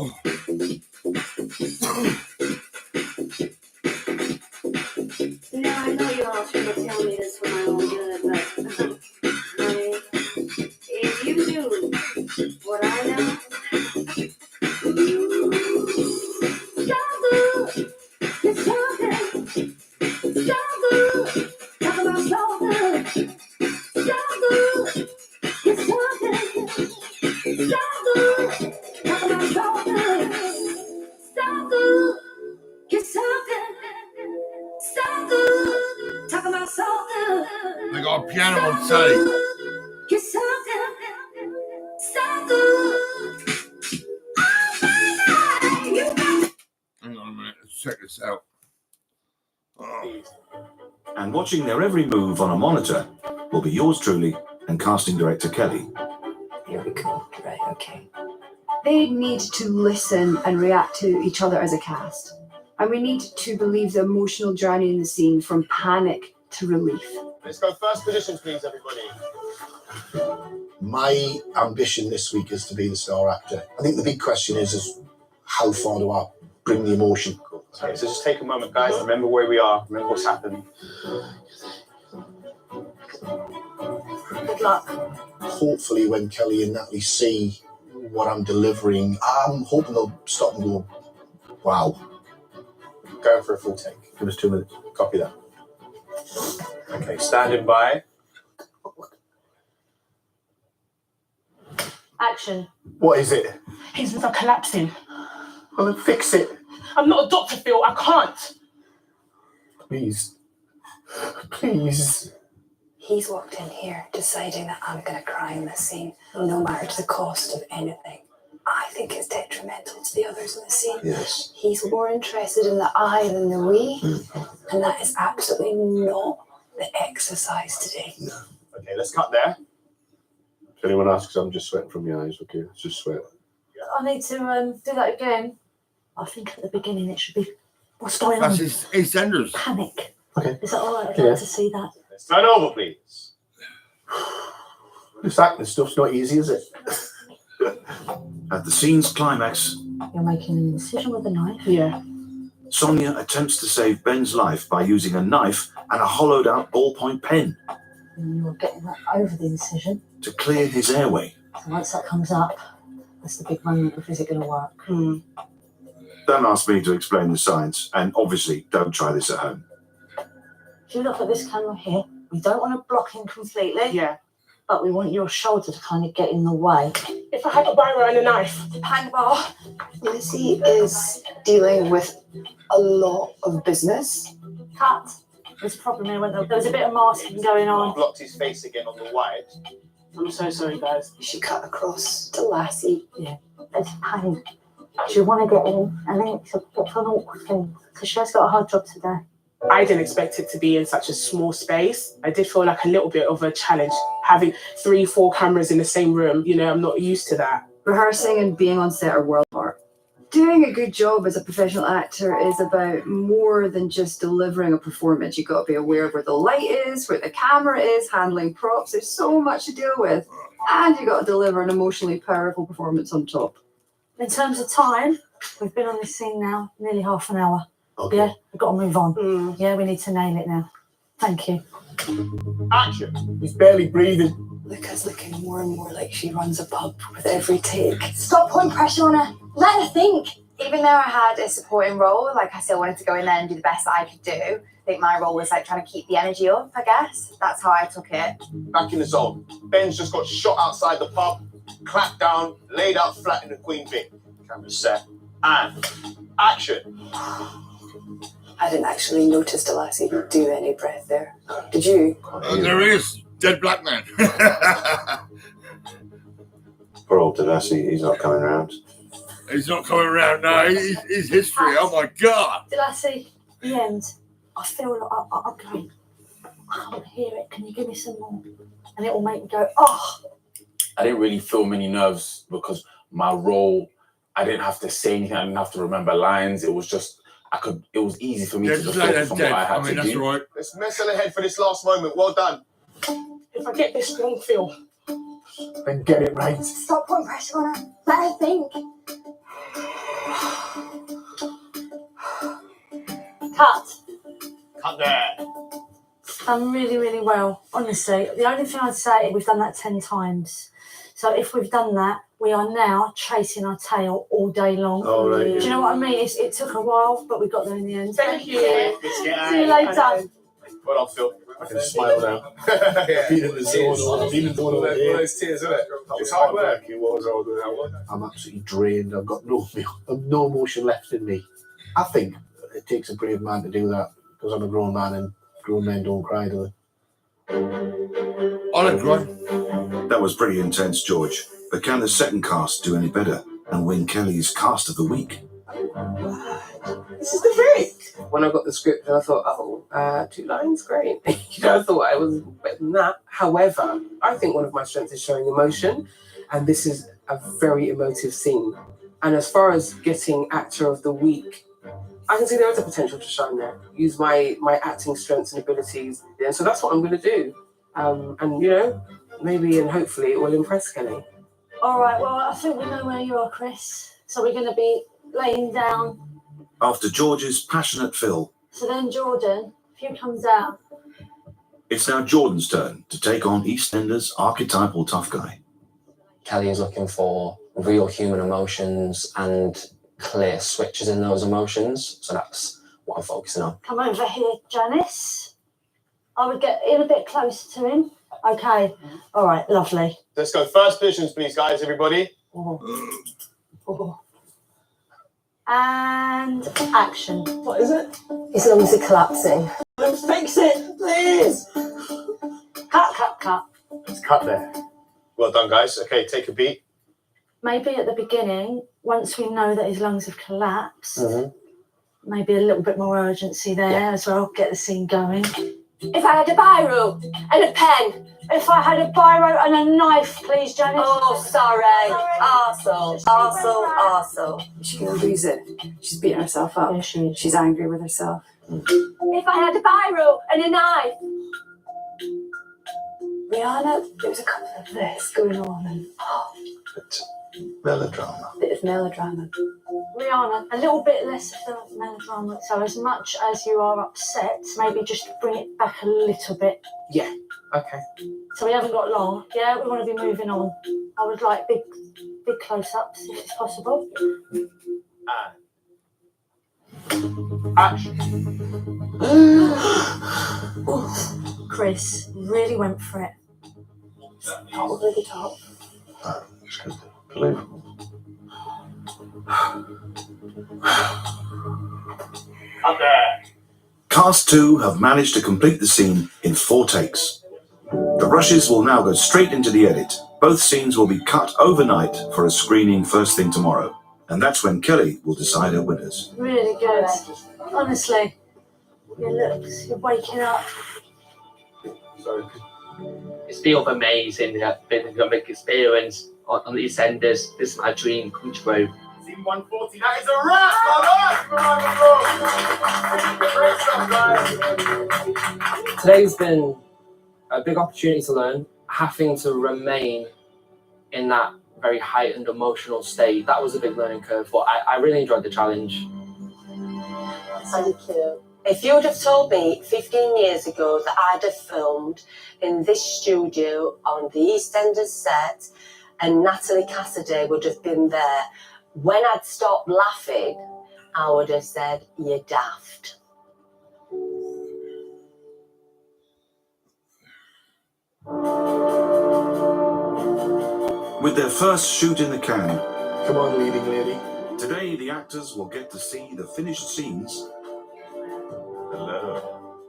Oh. Now, I know you're all trying to tell me this for my own good, but honey, if you do what I know, it's so good. So good. Talk about so good. So good. It's so good. So good. Talk about so good. So good. It's so good. So good. Talk about so good. They got a piano on stage. It's so good. So good. Hang on a minute, let's check this out. Oh. And watching their every move on a monitor will be yours truly and casting director Kelly. Here we go. Right, okay. They need to listen and react to each other as a cast. And we need to believe the emotional journey in the scene from panic to relief. Let's go first positions, please, everybody. My ambition this week is to be the star actor. I think the big question is how far do I bring the emotion? Okay, so just take a moment, guys. Remember where we are. Remember what's happening. Good luck. Hopefully when Kelly and Natalie see what I'm delivering, I'm hoping they'll stop and go, wow. Going for a full take. Give us 2 minutes. Copy that. Okay, standing by. Action. What is it? His liver collapsing. Well, then fix it. I'm not a doctor, Phil. I can't. Please. Please. He's walked in here deciding that I'm going to cry in this scene, no matter the cost of anything. I think it's detrimental to the others in the scene. Yes. He's more interested in the I than the we, and that is absolutely not the exercise today. No. Okay, let's cut there. If anyone asks, I'm just sweating from the eyes. Okay, it's just sweat. I need to do that again. I think at the beginning it should be, what's going on? That's his EastEnders. Panic. Okay. Is that all right? I'd Yeah. like to see that. Let's turn over, please. This acting stuff's not easy, is it? At the scene's climax, You're making an incision with a knife. Yeah. Sonia attempts to save Ben's life by using a knife and a hollowed-out ballpoint pen And you're getting that over the incision. to clear his airway. So once that comes up, that's the big moment of is it going to work? Don't ask me to explain the science, and obviously don't try this at home. If you look at this camera here, we don't want to block him completely. Yeah. But we want your shoulder to kind of get in the way. If I had a biro and a knife. Hang bar. Lizzie is dealing with a lot of business. Cut. There's a problem here. There was a bit of masking going on. Blocked his face again on the wide. I'm so sorry, guys. She cut across to Lassie. Yeah. There's pain. She want to get in, and then it's a bit of an awkward thing because she has got a hard job today. I didn't expect it to be in such a small space. I did feel like a little bit of a challenge having 3-4 cameras in the same room. You know, I'm not used to that. Rehearsing and being on set are world apart. Doing a good job as a professional actor is about more than just delivering a performance. You've got to be aware of where the light is, where the camera is, handling props. There's so much to deal with. And you've got to deliver an emotionally powerful performance on top. In terms of time, we've been on this scene now nearly half an hour. Okay. Yeah, we've got to move on. Yeah, we need to nail it now. Thank you. Action. He's barely breathing. Luca's looking more and more like she runs a pub with every take. Stop putting pressure on her. Let her think. Even though I had a supporting role, like I still wanted to go in there and do the best that I could do. I think my role was like trying to keep the energy up, I guess. That's how I took it. Back in the zone. Ben's just got shot outside the pub, clapped down, laid out flat in the Queen Vic. Camera set. And action. I didn't actually notice Delassie do any breath there. Did you? There he is. Dead black man. Poor old Delassie, he's not coming round. He's not coming around now. He's history. Oh my God. Did I see the end? I feel like I'm going, I can't hear it. Can you give me some more? And it will make me go, oh. I didn't really feel many nerves because my role, I didn't have to say anything. I didn't have to remember lines. It was just, it was easy for me to just focus on what I had to do. Right. Let's nestle ahead for this last moment. Well done. If I get this wrong, Phil. Then get it right. Stop putting pressure on her. Let her think. Cut. Cut there. Done really, really well. Honestly, the only thing I'd say is we've done that 10 times. So if we've done that, we are now chasing our tail all day long. Oh, right, Do yeah. you know what I mean? It took a while, but we got there in the end. Thank you. See you later. Well done, Phil. I can smile now. Been in the zone. Been in the zone all day. Those tears, isn't it? It's hard work. It was hard work. I'm absolutely drained. I've got no emotion left in me. I think it takes a brave man to do that because I'm a grown man and grown men don't cry, do they? That was pretty intense, George. But can the second cast do any better and win Kelly's Cast of the Week? This is the Rick. When I got the script, I thought, 2 lines, great. I thought I was better than that. However, I think one of my strengths is showing emotion, and this is a very emotive scene. And as far as getting Actor of the Week, I can see there is a potential to shine there. Use my acting strengths and abilities, and so that's what I'm going to do. And maybe and hopefully it will impress Kelly. All right, well, I think we know where you are, Chris. So we're going to be laying down. After George's passionate fill, So then Jordan, if you comes out. it's now Jordan's turn to take on EastEnders' archetypal tough guy. Kelly is looking for real human emotions and clear switches in those emotions. So that's what I'm focusing on. Come over here, Janice. I would get in a bit closer to him. Okay. All right, lovely. Let's go. First positions, please, guys, everybody. And action. What is it? His lungs are collapsing. Let's fix it, please. Cut. Let's cut there. Well done, guys. Okay, take a beat. Maybe at the beginning, once we know that his lungs have collapsed, maybe a little bit more urgency there as well. Get the scene going. If I had a biro and a pen. If I had a biro and a knife, please, Janice. Oh, sorry. Arsehole. She's gonna lose it. She's beating herself up. Yeah, she is. She's angry with herself. If I had a biro and a knife. Rihanna, there was a couple of this going on and Melodrama. a bit of melodrama. Rihanna, a little bit less of the melodrama. So as much as you are upset, maybe just bring it back a little bit. Yeah. Okay. So we haven't got long. Yeah, we want to be moving on. I would like big close-ups if it's possible. Action. Chris really went for it. Top over the top. It's good. Believable. Up there. Cast 2 have managed to complete the scene in 4 takes. The rushes will now go straight into the edit. Both scenes will be cut overnight for a screening first thing tomorrow. And that's when Kelly will decide her winners. Really good. Honestly, your looks, you're waking up. It's been amazing. It's been a big experience on the EastEnders. This is my dream come true. Scene 140, that is a wrap, guys! Today's been a big opportunity to learn, having to remain in that very heightened emotional state. That was a big learning curve, but I really enjoyed the challenge. Thank you. If you would have told me 15 years ago that I'd have filmed in this studio on the EastEnders set and Natalie Cassidy would have been there, when I'd stopped laughing, I would have said, "You're daft." With their first shoot in the can, Come on, leading lady. today the actors will get to see the finished scenes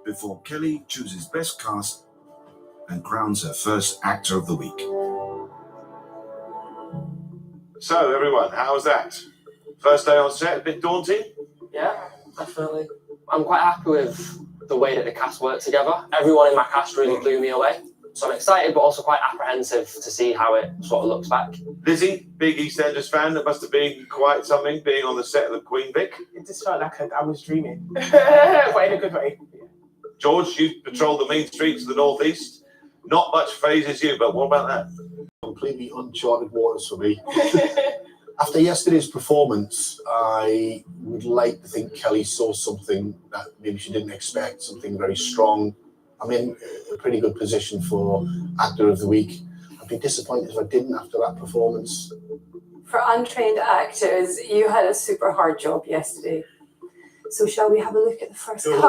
before Kelly chooses best cast and crowns her first Actor of the Week. So, everyone, how was that? First day on set, a bit daunting? Yeah, definitely. I'm quite happy with the way that the cast worked together. Everyone in my cast really blew me away. So I'm excited, but also quite apprehensive to see how it sort of looks back. Lizzie, big EastEnders fan. That must have been quite something, being on the set of the Queen Vic. It just felt like I was dreaming, but in a good way. George, you patrol the main streets of the northeast. Not much phases you, but what about that? Completely uncharted waters for me. After yesterday's performance, I would like to think Kelly saw something that maybe she didn't expect, something very strong. I'm in a pretty good position for Actor of the Week. I'd be disappointed if I didn't after that performance. For untrained actors, you had a super hard job yesterday. So shall we have a look at the first cut?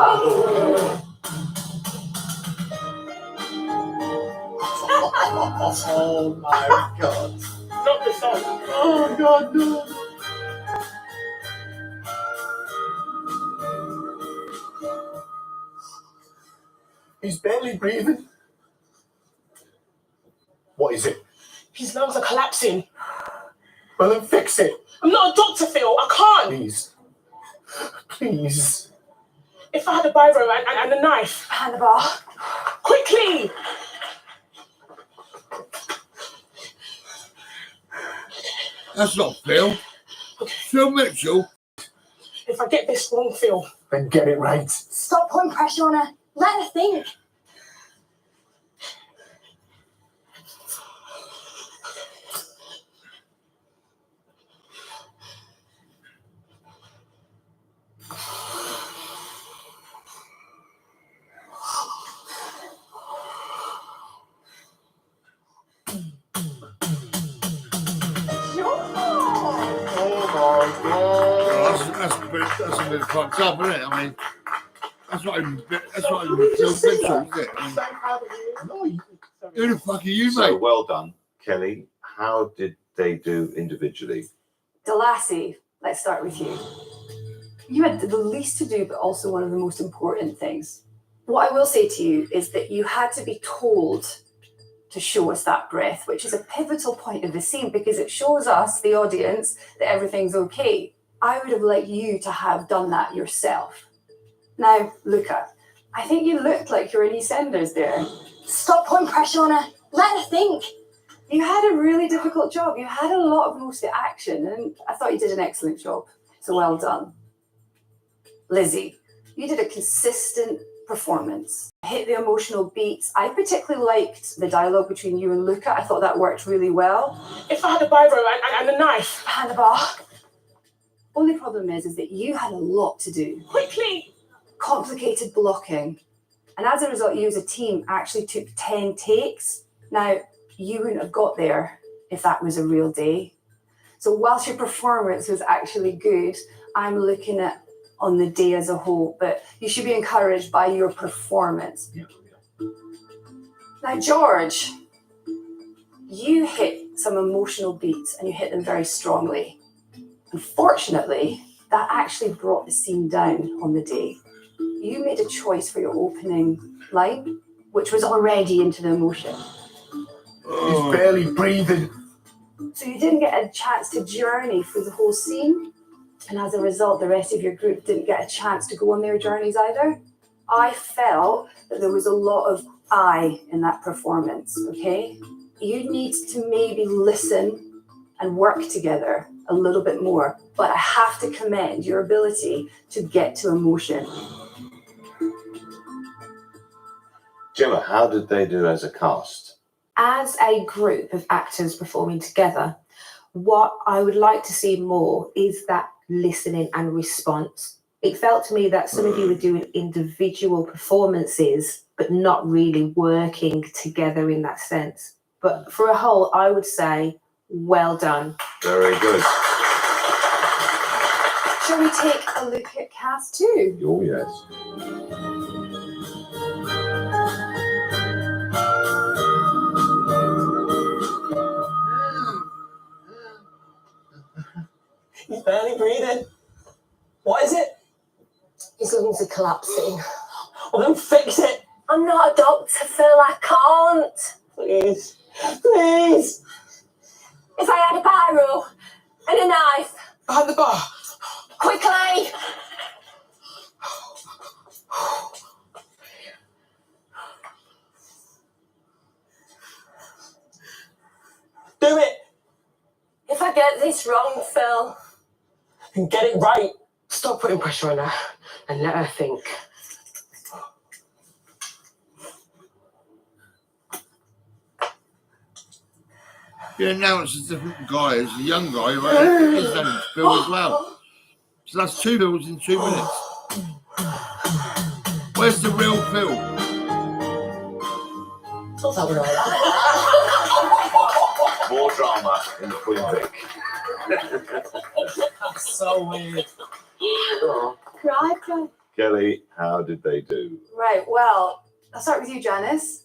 Oh my God. Not the song. Oh God, no. He's barely breathing. What is it? His lungs are collapsing. Well, then fix it. I'm not a doctor, Phil. I can't. Please. Please. If I had a biro and a knife. Hannibal. Quickly! That's not Phil. Phil Mitchell. If I get this wrong, Phil. Then get it right. Stop putting pressure on her. Let her think. That's a bit fucked up, isn't it? I mean, that's not even Phil Mitchell, is it? I mean, who the fuck are you, So mate? well done, Kelly. How did they do individually? Delassie, let's start with you. You had the least to do, but also one of the most important things. What I will say to you is that you had to be told to show us that breath, which is a pivotal point of the scene because it shows us, the audience, that everything's okay. I would have liked you to have done that yourself. Now, Luca, I think you looked like you were in EastEnders there. Stop putting pressure on her. Let her think. You had a really difficult job. You had a lot of mostly action, and I thought you did an excellent job. So well done. Lizzie, you did a consistent performance. Hit the emotional beats. I particularly liked the dialogue between you and Luca. I thought that worked really well. If I had a biro and a knife. Hannibal. Only problem is that you had a lot to do. Quickly! Complicated blocking. And as a result, you as a team actually took 10 takes. Now, you wouldn't have got there if that was a real day. So whilst your performance was actually good, I'm looking at on the day as a whole, but you should be encouraged by your performance. Now, George, you hit some emotional beats and you hit them very strongly. Unfortunately, that actually brought the scene down on the day. You made a choice for your opening line, which was already into the emotion. He's barely breathing. So you didn't get a chance to journey through the whole scene. And as a result, the rest of your group didn't get a chance to go on their journeys either. I felt that there was a lot of I in that performance, okay? You need to maybe listen and work together a little bit more, but I have to commend your ability to get to emotion. Gemma, how did they do as a cast? As a group of actors performing together, what I would like to see more is that listening and response. It felt to me that some of you were doing individual performances, but not really working together in that sense. But for a whole, I would say, well done. Very good. Shall we take a look at cast 2? Oh, yes. He's barely breathing. What is it? His lungs are collapsing. Well, then fix it. I'm not a doctor, Phil. I can't. Please. Please. If I had a biro and a knife. Behind the bar. Quickly. Do it. If I get this wrong, Phil. And get it right. Stop putting pressure on her and let her think. he announced a different guy as a young guy, right? His name's Bill as well. So that's 2 Bills in 2 minutes. Where's the real Phil? More drama in the Queen Vic. That's so weird. Cry. Kelly, how did they do? Right, well, I'll start with you, Janice.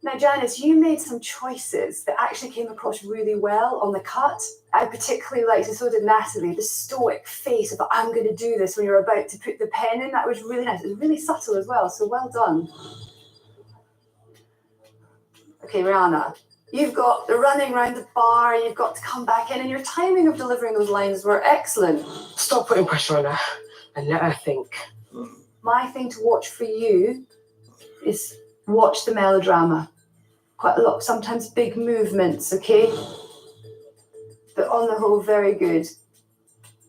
Now, Janice, you made some choices that actually came across really well on the cut. I particularly liked, and so did Natalie, the stoic face of I'm going to do this when you're about to put the pen in. That was really nice. It was really subtle as well, so well done. Okay, Rihanna, you've got the running around the bar, you've got to come back in, and your timing of delivering those lines were excellent. Stop putting pressure on her and let her think. My thing to watch for you is watch the melodrama. Quite a lot, sometimes big movements, okay? But on the whole, very good.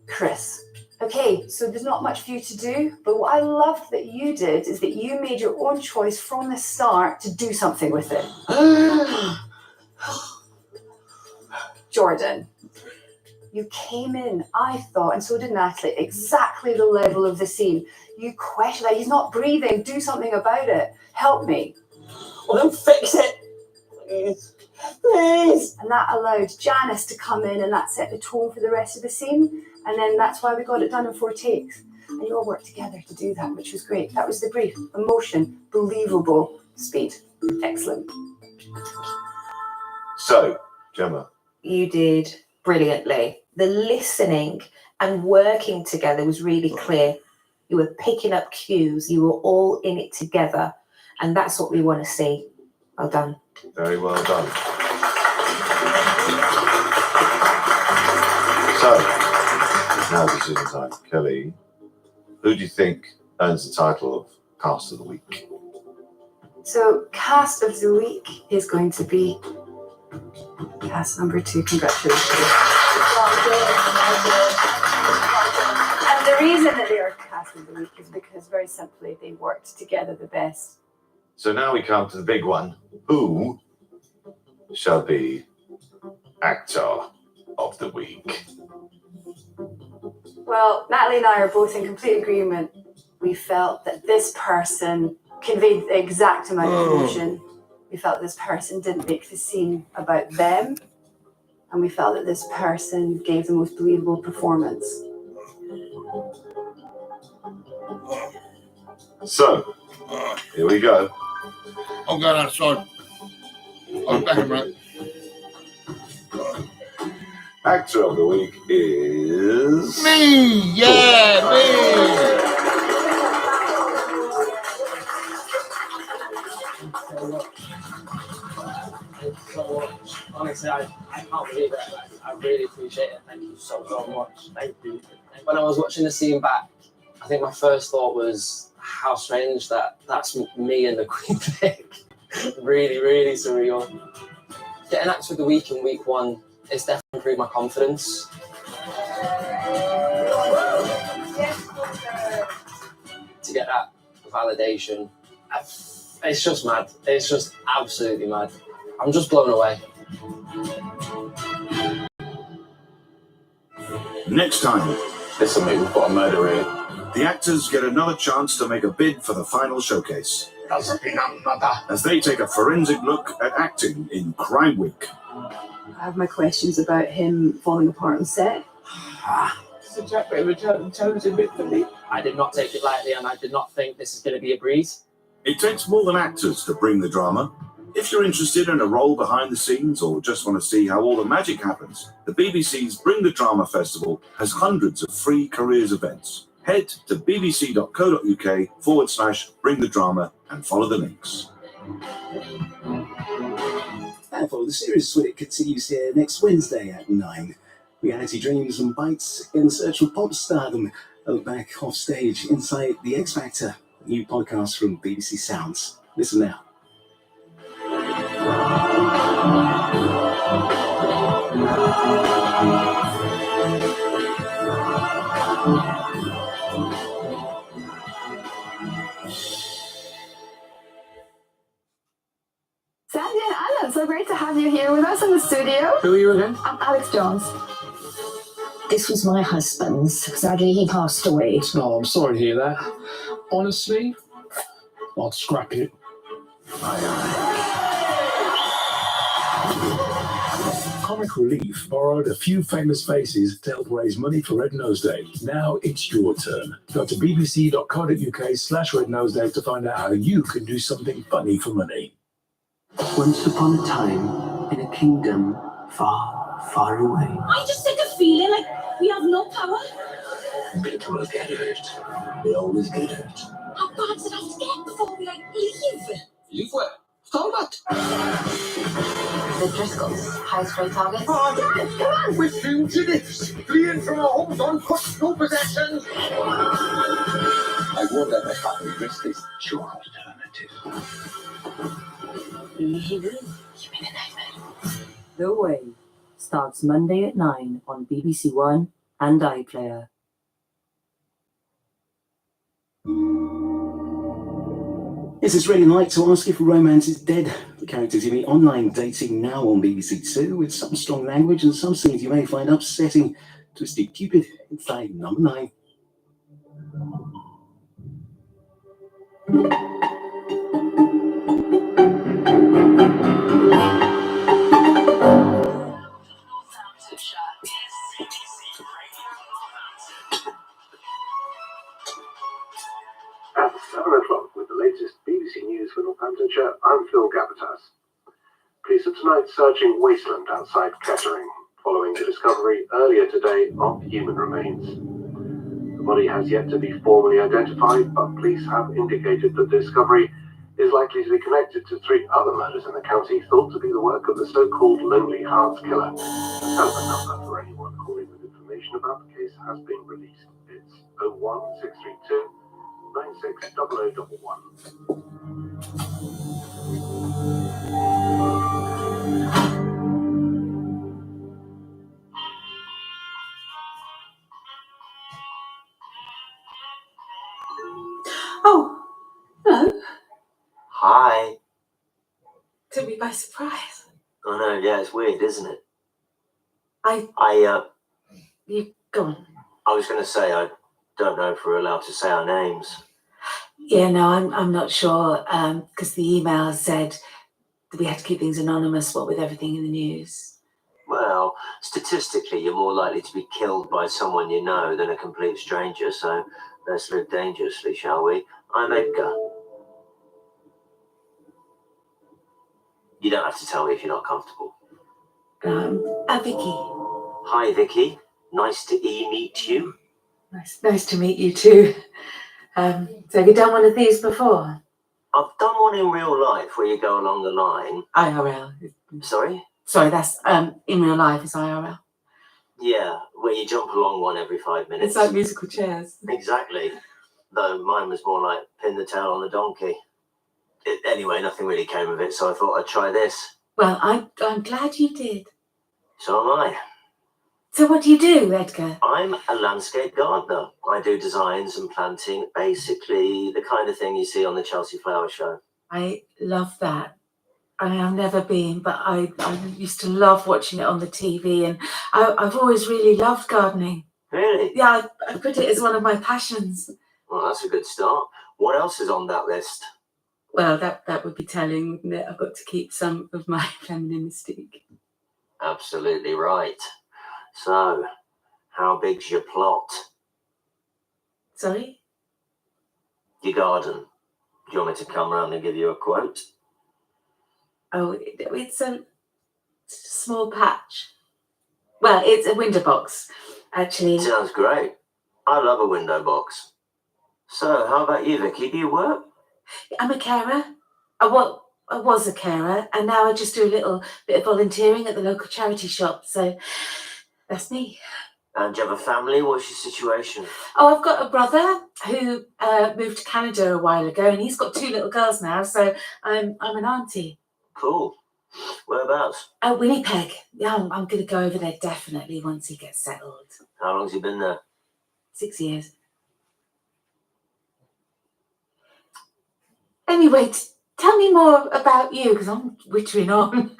Chris. Okay, so there's not much for you to do, but what I loved that you did is that you made your own choice from the start to do something with it. Jordan, you came in, I thought, and so did Natalie, exactly the level of the scene. You questioned that he's not breathing, do something about it. Help me. Well, then fix it. Please. Please. And that allowed Janice to come in, and that set the tone for the rest of the scene. And then that's why we got it done in 4 takes. And you all worked together to do that, which was great. That was the brief. Emotion, believable, speed. Excellent. So, Gemma. You did brilliantly. The listening and working together was really clear. You were picking up cues. You were all in it together. And that's what we want to see. Well done. Very well done. So, it's now decision time. Kelly, who do you think earns the title of Cast of the Week? So, cast of the week is going to be cast number 2. Congratulations. And the reason that they are cast of the week is because, very simply, they worked together the best. So now we come to the big one. Who shall be Actor of the Week? Well, Natalie and I are both in complete agreement. We felt that this person conveyed the exact amount of emotion. We felt this person didn't make the scene about them. And we felt that this person gave the most believable performance. So, here we go. I'm going outside. I'm back in right. Actor of the Week is... Me! Yeah, me! Honestly, I can't believe it. I really appreciate it. Thank you so much. Thank you. When I was watching the scene back, I think my first thought was how strange that's me and the Queen Vic. Really, really surreal. Getting Actor of the Week in week 1 it's definitely improved my confidence. To get that validation, it's just mad. It's just absolutely mad. I'm just blown away. Next time. Listen, mate, we've got a murder here. The actors get another chance to make a bid for the final showcase. As they take a forensic look at acting in Crime Week. I have my questions about him falling apart on set. It's a challenging bit for me. I did not take it lightly, and I did not think this is going to be a breeze. It takes more than actors to bring the drama. If you're interested in a role behind the scenes or just want to see how all the magic happens, the BBC's Bring the Drama Festival has hundreds of free careers events. Head to bbc.co.uk/Bring the Drama and follow the links. And follow the series when it continues here next Wednesday at 9. Reality Dreams and Bites in search of pop stardom. A look back off stage inside The X Factor. A new podcast from BBC Sounds. Listen now. Sandy and Alan It's so great to have you here with us in the studio. Who are you again? I'm Alex Jones. This was my husband's. Sadly, he passed away. No, I'm sorry to hear that. Honestly, I'd scrap it. Comic Relief borrowed a few famous faces to help raise money for Red Nose Day. Now it's your turn. Go to bbc.co.uk/Red Nose Day to find out how you can do something funny for money. Once upon a time, in a kingdom far, far away. I just get a feeling like we have no power. People will get hurt. They always get hurt. How bad's it have to get before we leave? Leave where? Talbot! The Driscolls, highest grade target. Oh, come on, we're fugitives, fleeing from our homes on foot, no possessions. I wonder if I can risk this your alternative. The Way starts Monday at 9 on BBC One and iPlayer. Yes, it's really like to ask if romance is dead. The characters you meet online dating now on BBC Two with some strong language and some scenes you may find upsetting. Twisted Cupid inside number 9. At 7 o'clock with the latest BBC News for Northamptonshire, I'm Phil Gabatas. Police are tonight searching Wasteland outside Kettering, following the discovery earlier today of human remains. The body has yet to be formally identified, but police have indicated that the discovery is likely to be connected to 3 other murders in the county thought to be the work of the so-called Lonely Hearts Killer. A telephone number for anyone calling with information about the case has been released. It's 01632 960011. Oh, hello. Hi. Took me by surprise. I know, yeah, it's weird, isn't it? You go on. I was going to say, I don't know if we're allowed to say our names. Yeah, no, I'm not sure because the email said that we had to keep things anonymous, what with everything in the news. Well, statistically, you're more likely to be killed by someone you know than a complete stranger, so let's live dangerously, shall we? I'm Edgar. You don't have to tell me if you're not comfortable. Vicky. Hi, Vicky. Nice to meet you. Nice to meet you too. So have you done one of these before? I've done one in real life where you go along the line. IRL. Sorry? Sorry, that's in real life is IRL. Yeah, where you jump along one every 5 minutes. It's like musical chairs. Exactly. Though mine was more like pin the tail on the donkey. Anyway, nothing really came of it, so I thought I'd try this. Well, I'm glad you did. So am I. So what do you do, Edgar? I'm a landscape gardener. I do designs and planting, basically the kind of thing you see on the Chelsea Flower Show. I love that. I mean, I've never been, but I used to love watching it on the TV, and I've always really loved gardening. Really? Yeah, I put it as one of my passions. Well, that's a good start. What else is on that list? Well, that would be telling, wouldn't it? I've got to keep some of my feminine mystique. Absolutely right. So, how big's your plot? Sorry? Your garden. Do you want me to come round and give you a quote? Oh, it's a small patch. Well, it's a window box, actually. Sounds great. I love a window box. So, how about you, Vicky? Do you work? I'm a carer. I was a carer, and now I just do a little bit of volunteering at the local charity shop. So that's me. And do you have a family? What's your situation? Oh, I've got a brother who moved to Canada a while ago, and he's got 2 little girls now. So I'm an auntie. Cool. Whereabouts? Winnipeg. Yeah, I'm going to go over there definitely once he gets settled. How long's he been there? 6 years. Anyway, Tell me more about you, because I'm wittering on.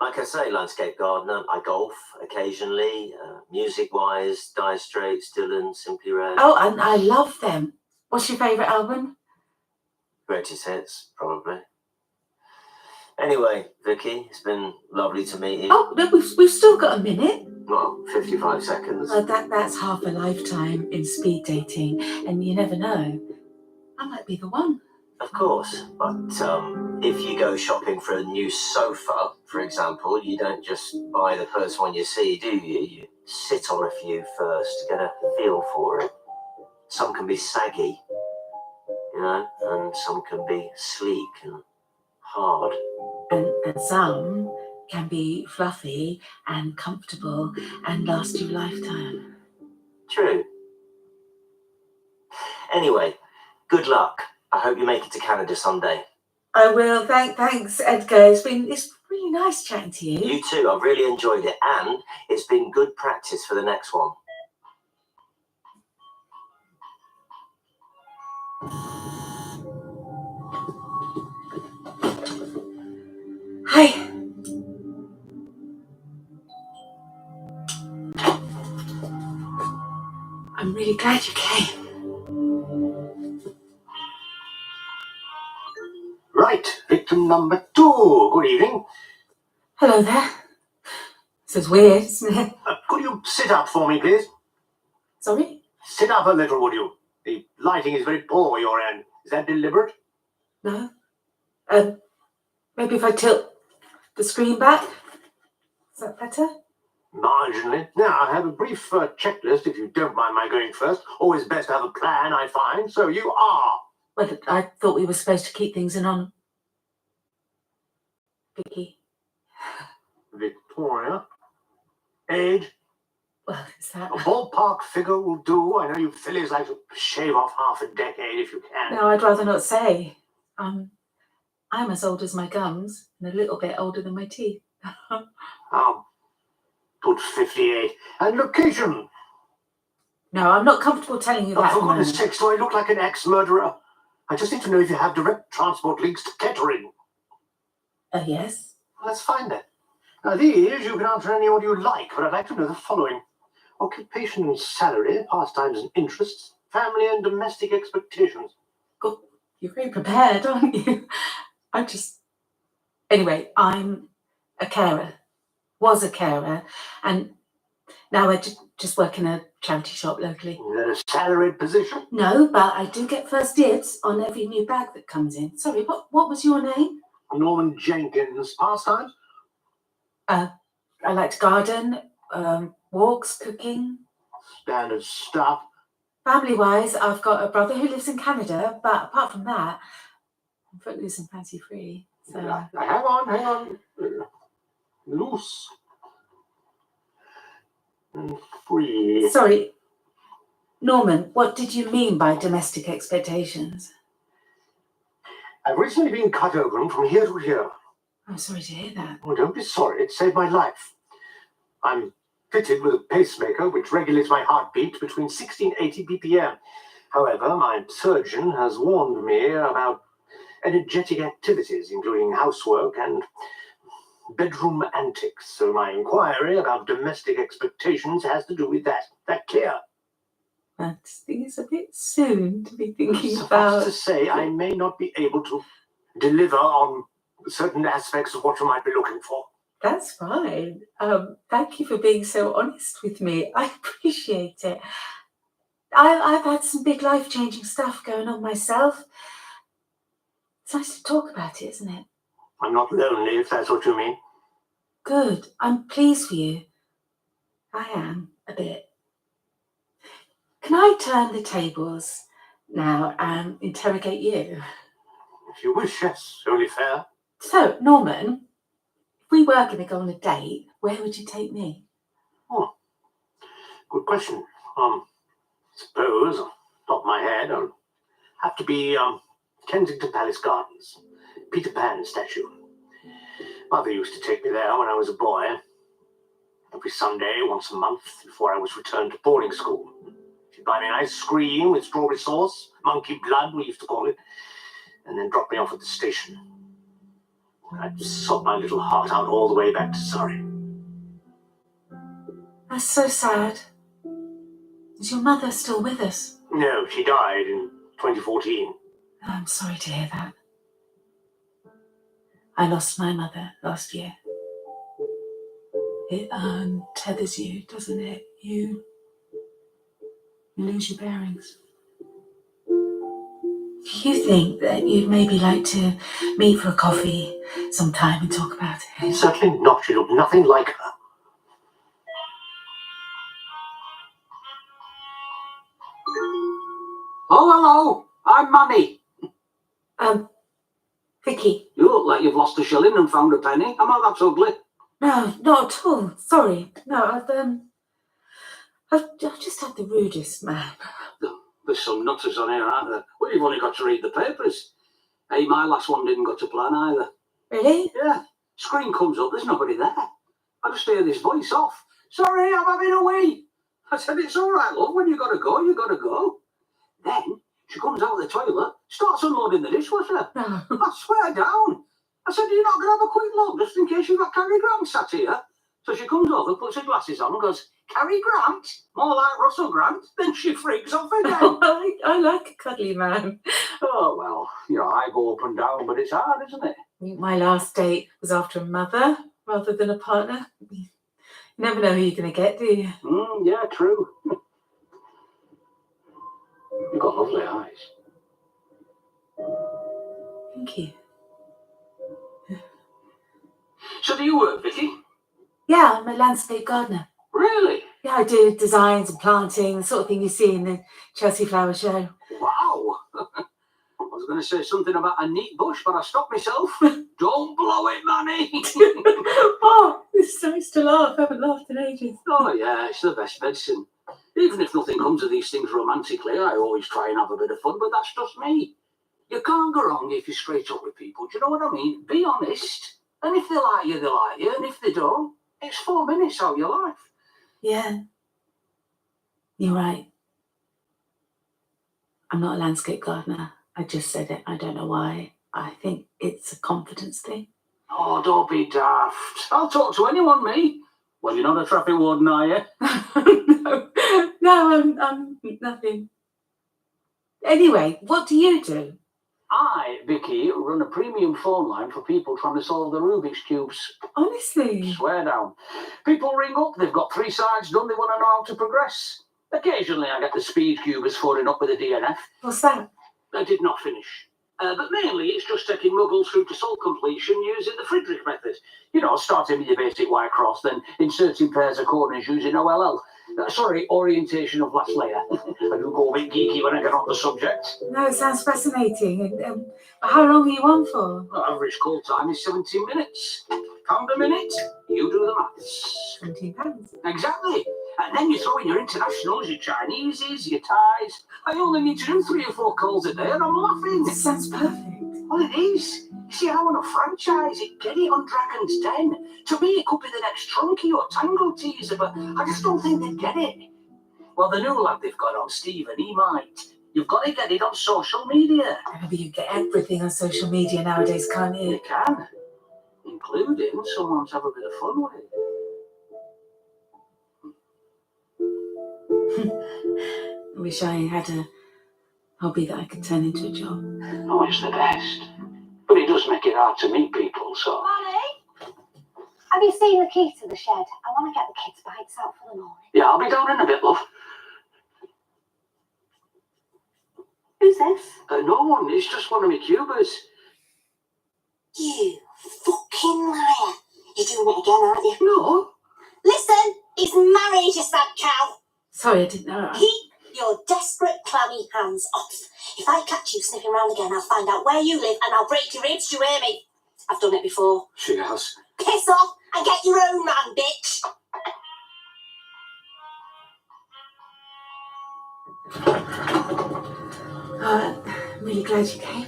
Like I say, landscape gardener. I golf occasionally. Music-wise, Dire Straits, Dylan, Simply Red. Oh, and I love them. What's your favourite album? Greatest hits, probably. Anyway, Vicky, it's been lovely to meet you. Oh, no, we've still got a minute. Well, 55 seconds. That's half a lifetime in speed dating, and you never know. I might be the one. Of course, but if you go shopping for a new sofa, for example, you don't just buy the first one you see, do you? You sit on a few first to get a feel for it. Some can be saggy, you know, and some can be sleek and hard. And some can be fluffy and comfortable and last you a lifetime. True. Anyway, good luck. I hope you make it to Canada someday. I will. Thanks, Edgar. It's really nice chatting to you. You too. I've really enjoyed it, and it's been good practice for the next one. Hi. I'm really glad you came. Right, victim number 2. Good evening. Hello there. This is weird, isn't it? Could you sit up for me, please? Sorry? Sit up a little, would you? The lighting is very poor your end. Is that deliberate? No. Maybe if I tilt the screen back. Is that better? Marginally. Now, I have a brief checklist, if you don't mind my going first. Always best to have a plan, I find. So you are. Well, I thought we were supposed to keep things in on. Vicky. Victoria. Age? Well, is that... A ballpark figure will do. I know you fillies like to shave off half a decade if you can. No, I'd rather not say. I'm as old as my gums and a little bit older than my teeth. I'll put 58. And location? No, I'm not comfortable telling you that. For goodness sakes, do I look like an ex-murderer? I just need to know if you have direct transport links to Kettering. Yes. Let's find it. Now, these you can answer any order you like, but I'd like to know the following. Occupation and salary, pastimes and interests, family and domestic expectations. God, you're very prepared, aren't you? Anyway, I'm a carer. Was a carer. And now I just work in a charity shop locally. Is that a salaried position? No, but I do get first dibs on every new bag that comes in. Sorry, what was your name? Norman Jenkins. Pastimes? I like to garden, walks, cooking. Standard stuff. Family-wise, I've got a brother who lives in Canada, but apart from that, I'm footloose and fancy-free. So. Hang on. Loose. And free. Sorry, Norman, what did you mean by domestic expectations? I've recently been cut open from here to here. I'm sorry to hear that. Oh, don't be sorry. It saved my life. I'm fitted with a pacemaker which regulates my heartbeat between 60 and 80 BPM. However, my surgeon has warned me about energetic activities, including housework and bedroom antics. So my inquiry about domestic expectations has to do with that. That clear? I think it's a bit soon to be thinking Suffice about... to say, I may not be able to deliver on certain aspects of what you might be looking for. That's fine. Thank you for being so honest with me. I appreciate it. I've had some big life-changing stuff going on myself. It's nice to talk about it, isn't it? I'm not lonely, if that's what you mean. Good. I'm pleased for you. I am, a bit. Can I turn the tables now and interrogate you? If you wish, yes. Only fair. So, Norman, if we were going to go on a date, where would you take me? Oh, good question. Suppose, top of my head, I'll have to be Kensington Palace Gardens, Peter Pan statue. Mother used to take me there when I was a boy. Every Sunday, once a month, before I was returned to boarding school. She'd buy me ice cream with strawberry sauce, monkey blood, we used to call it. and then dropped me off at the station. I'd sobbed my little heart out all the way back to Surrey. That's so sad. Is your mother still with us? No, she died in 2014. I'm sorry to hear that. I lost my mother last year. It tethers you, doesn't it? You lose your bearings. Do you think that you'd maybe like to meet for a coffee sometime and talk about it? Certainly not. She looked nothing like her. Oh, hello. I'm Mummy. Vicky. You look like you've lost a shilling and found a penny. Am I that ugly? No, not at all. Sorry. No, I've just had the rudest man. There's some nutters on here, aren't there? Well, you've only got to read the papers. Hey, my last one didn't go to plan either. Really? Yeah. Screen comes up, there's nobody there. I just hear this voice off. Sorry, I'm having a wee. I said, it's all right, love. When you got to go, you got to go. Then she comes out of the toilet, starts unloading the dishwasher. No. I swear down. I said, you're not going to have a quick look, just in case you've got Cary Grant sat here. So she comes over, puts her glasses on and goes, Cary Grant? More like Russell Grant. Then she freaks off again. I like a cuddly man. Oh, well, I go up and down, but it's hard, isn't it? My last date was after a mother rather than a partner. You never know who you're going to get, do you? Yeah, true. You've got lovely eyes. Thank you. So do you work, Vicky? Yeah, I'm a landscape gardener. Really? Yeah, I do designs and planting, the sort of thing you see in the Chelsea Flower Show. Wow. I was going to say something about a neat bush, but I stopped myself. Don't blow it, Manny. Oh, it's so nice to laugh. I haven't laughed in ages. Oh, yeah, it's the best medicine. Even if nothing comes of these things romantically, I always try and have a bit of fun, but that's just me. You can't go wrong if you're straight up with people. Do you know what I mean? Be honest. And if they like you, they like you. And if they don't, it's 4 minutes out of your life. Yeah. You're right. I'm not a landscape gardener. I just said it. I don't know why. I think it's a confidence thing. Oh, don't be daft. I'll talk to anyone, me. Well, you're not a traffic warden, are you? No, I'm nothing. Anyway, what do you do? I, Vicky, run a premium phone line for people trying to solve the Rubik's Cubes. Honestly? Swear down. People ring up, they've got 3 sides done, they want to know how to progress. Occasionally I get the speed cubers phoning up with a DNF. What's that? I did not finish. But mainly it's just taking muggles through to soul completion using the Friedrich method. Starting with your basic white cross, then inserting pairs of corners using OLL. Orientation of last layer. I do go a bit geeky when I get on the subject. No, it sounds fascinating. And how long are you on for? Average call time is 17 minutes. Pound a minute, you do the maths. £17. Exactly. And then you throw in your internationals, your Chineses, your Thais. I only need to do 3 or 4 calls a day and I'm laughing. That sounds perfect. Well, it is. You see, I want to franchise it, get it on Dragon's Den. To me, it could be the next Trunky or Tango teaser, but I just don't think they'd get it. Well, the new lad they've got on, Stephen, he might. You've got to get it on social media. Maybe you get everything on social media nowadays, can't you? You can. Including someone to have a bit of fun with. I wish I had a hobby that I could turn into a job. Oh, it's the best. But it does make it hard to meet people, so... Manny? Have you seen the key to the shed? I want to get the kids' bikes out for the morning. Yeah, I'll be down in a bit, love. Who's this? No one, it's just one of my cubers. You fucking liar. You're doing it again, aren't you? No. Listen, he's married, you sad cow. Sorry, I didn't know. Keep your desperate, clammy hands off. If I catch you sniffing around again, I'll find out where you live and I'll break your ribs, do you hear me? I've done it before. She has. Piss off and get your own man, bitch. I'm really glad you came.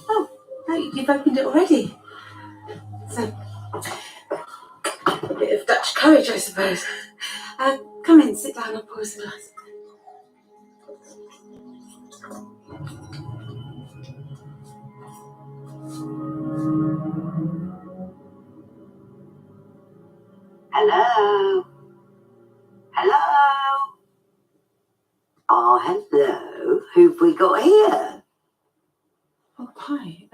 Oh, no, you've opened it already. So, a bit of Dutch courage, I suppose. Come in, sit down, I'll pour some glass. Hello? Hello? Oh, hello. Who've we got here? Oh, hi.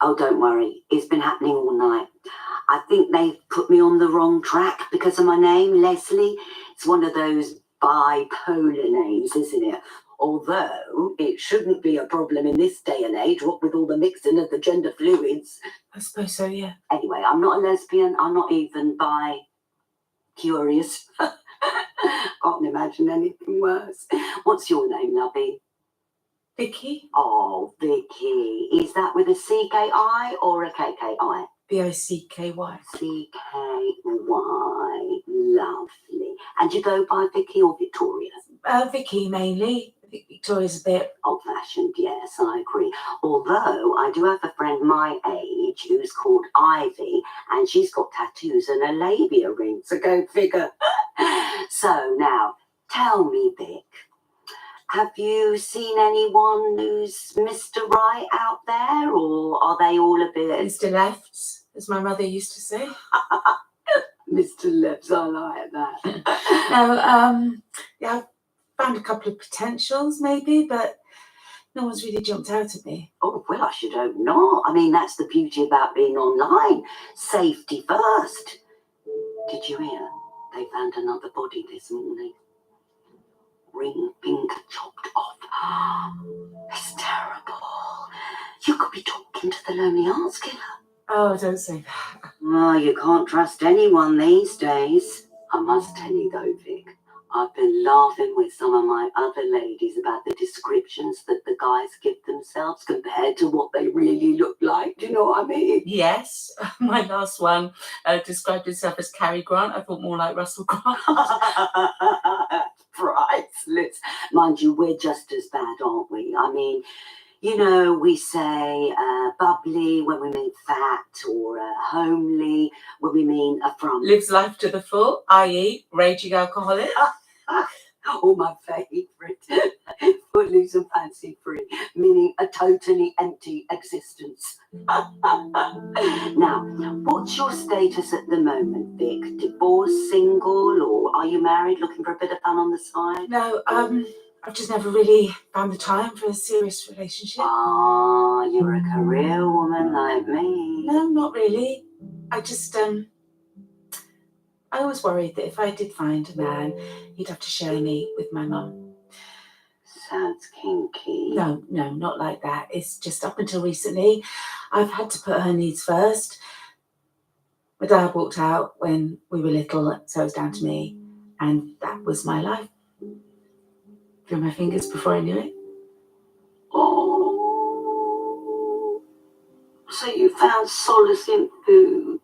Oh, don't worry. It's been happening all night. I think they've put me on the wrong track because of my name, Leslie. It's one of those bipolar names, isn't it? Although it shouldn't be a problem in this day and age, what with all the mixing of the gender fluids. I suppose so, yeah. Anyway, I'm not a lesbian. I'm not even bi-curious. Can't imagine anything worse. What's your name, lovey? Vicky? Oh, Vicky. Is that with a C-K-I or a K-K-I? B-O-C-K-Y. C-K-Y. Lovely. And you go by Vicky or Victoria? Vicky, mainly. I think Victoria's a bit old-fashioned, yes, I agree. Although I do have a friend my age who's called Ivy, and she's got tattoos and a labia ring, so go figure. So now, tell me, Vic, have you seen anyone who's Mr. Right out there, or are they all a bit... Mr. Lefts, as my mother used to say. Mr. Lefts, I like that. No, yeah, I've found a couple of potentials, maybe, but no one's really jumped out at me. Oh, well, I should hope not. I mean, that's the beauty about being online. Safety first. Did you hear? They found another body this morning. Ring finger chopped off. It's terrible. You could be talking to the Lonely Hearts Killer. Oh, don't say that. Oh, you can't trust anyone these days. I must tell you though, Vic, I've been laughing with some of my other ladies about the descriptions that the guys give themselves compared to what they really look like. Do you know what I mean? Yes, my last one described himself as Cary Grant. I thought more like Russell Grant. Priceless. Mind you, we're just as bad, aren't we? I mean, you know, we say bubbly when we mean fat, or homely when we mean a front. Lives life to the full, i.e. raging alcoholic. Or my favourite, footloose and fancy free, meaning a totally empty existence. Now, what's your status at the moment, Vic? Divorced, single, or are you married, looking for a bit of fun on the side? No, I've just never really found the time for a serious relationship. Ah, you're a career woman like me. No, not really. I just, I always worried that if I did find a man, he'd have to share me with my mum. Sounds kinky. No, not like that. It's just up until recently, I've had to put her needs first. My dad walked out when we were little, so it was down to me, and that was my life. Through my fingers before I knew it. Oh, so you found solace in food?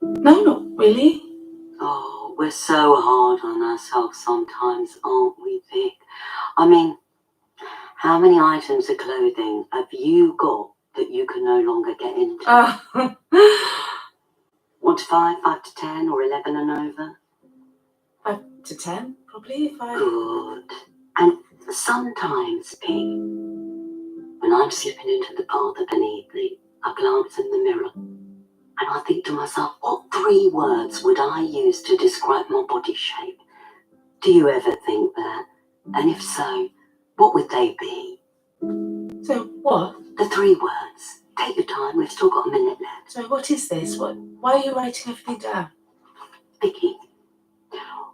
No, not really. Oh, we're so hard on ourselves sometimes, aren't we, Vic? I mean, how many items of clothing have you got that you can no longer get into? 1 to 5, 5 to 10, or 11 and over? 5 to 10, probably, if I... Good. And sometimes, Pete, when I'm slipping into the bath of an evening, I glance in the mirror and I think to myself, what 3 words would I use to describe my body shape? Do you ever think that? And if so, what would they be? So what? The 3 words. Take your time, we've still got a minute left. So what is this? Why are you writing everything down? Vicky,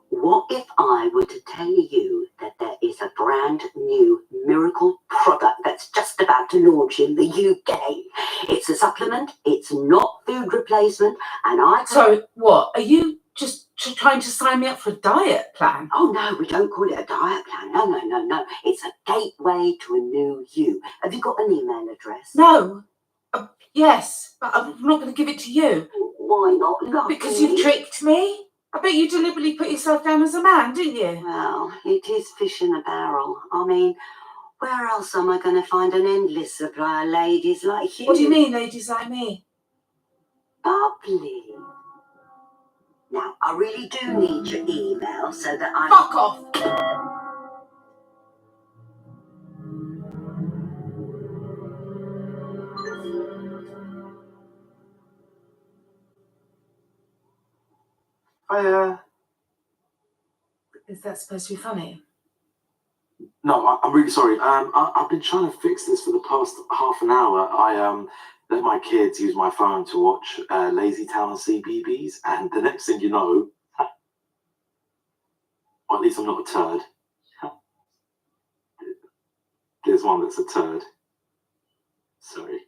what if I were to tell you that there is a brand new miracle product that's just about to launch in the UK? It's a supplement, it's not food replacement, and I... So what? Are you just trying to sign me up for a diet plan? Oh no, we don't call it a diet plan. No. It's a gateway to a new you. Have you got an email address? No. Yes, but I'm not going to give it to you. Why not, lovely? Because you've tricked me. I bet you deliberately put yourself down as a man, didn't you? Well, it is fish in a barrel. I mean, where else am I going to find an endless supply of ladies like you? What do you mean, ladies like me? Bubbly. Now, I really do need your email so that I... Fuck off! Is that supposed to be funny? No, I'm really sorry. I've been trying to fix this for the past half an hour. I let my kids use my phone to watch Lazy Town and CBeebies, and the next thing you know, or at least I'm not a turd. There's one that's a turd. Sorry.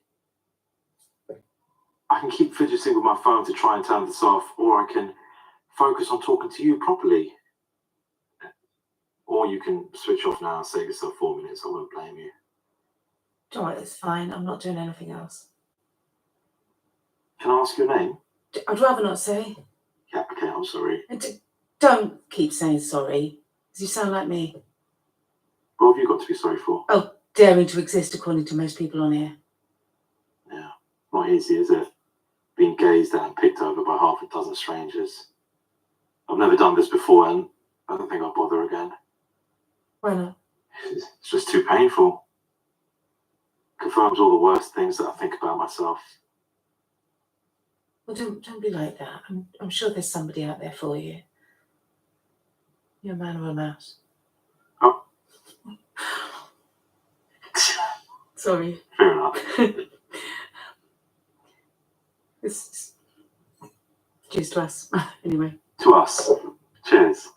I can keep fidgeting with my phone to try and turn this off, or I can focus on talking to you properly. Or you can switch off now and save yourself 4 minutes. I won't blame you. All right, it's fine. I'm not doing anything else. Can I ask your name? I'd rather not say. Yeah, okay, I'm sorry. Don't keep saying sorry, because you sound like me. What have you got to be sorry for? Oh, daring to exist according to most people on here. Yeah, not easy, is it? Being gazed at and picked over by half a dozen strangers. I've never done this before, and I don't think I'll bother again. Why not? It's just too painful. Confirms all the worst things that I think about myself. Well, don't be like that. I'm sure there's somebody out there for you. You're a man or a mouse. Oh. Sorry. Fair enough. Cheers to us. Anyway. To us. Cheers.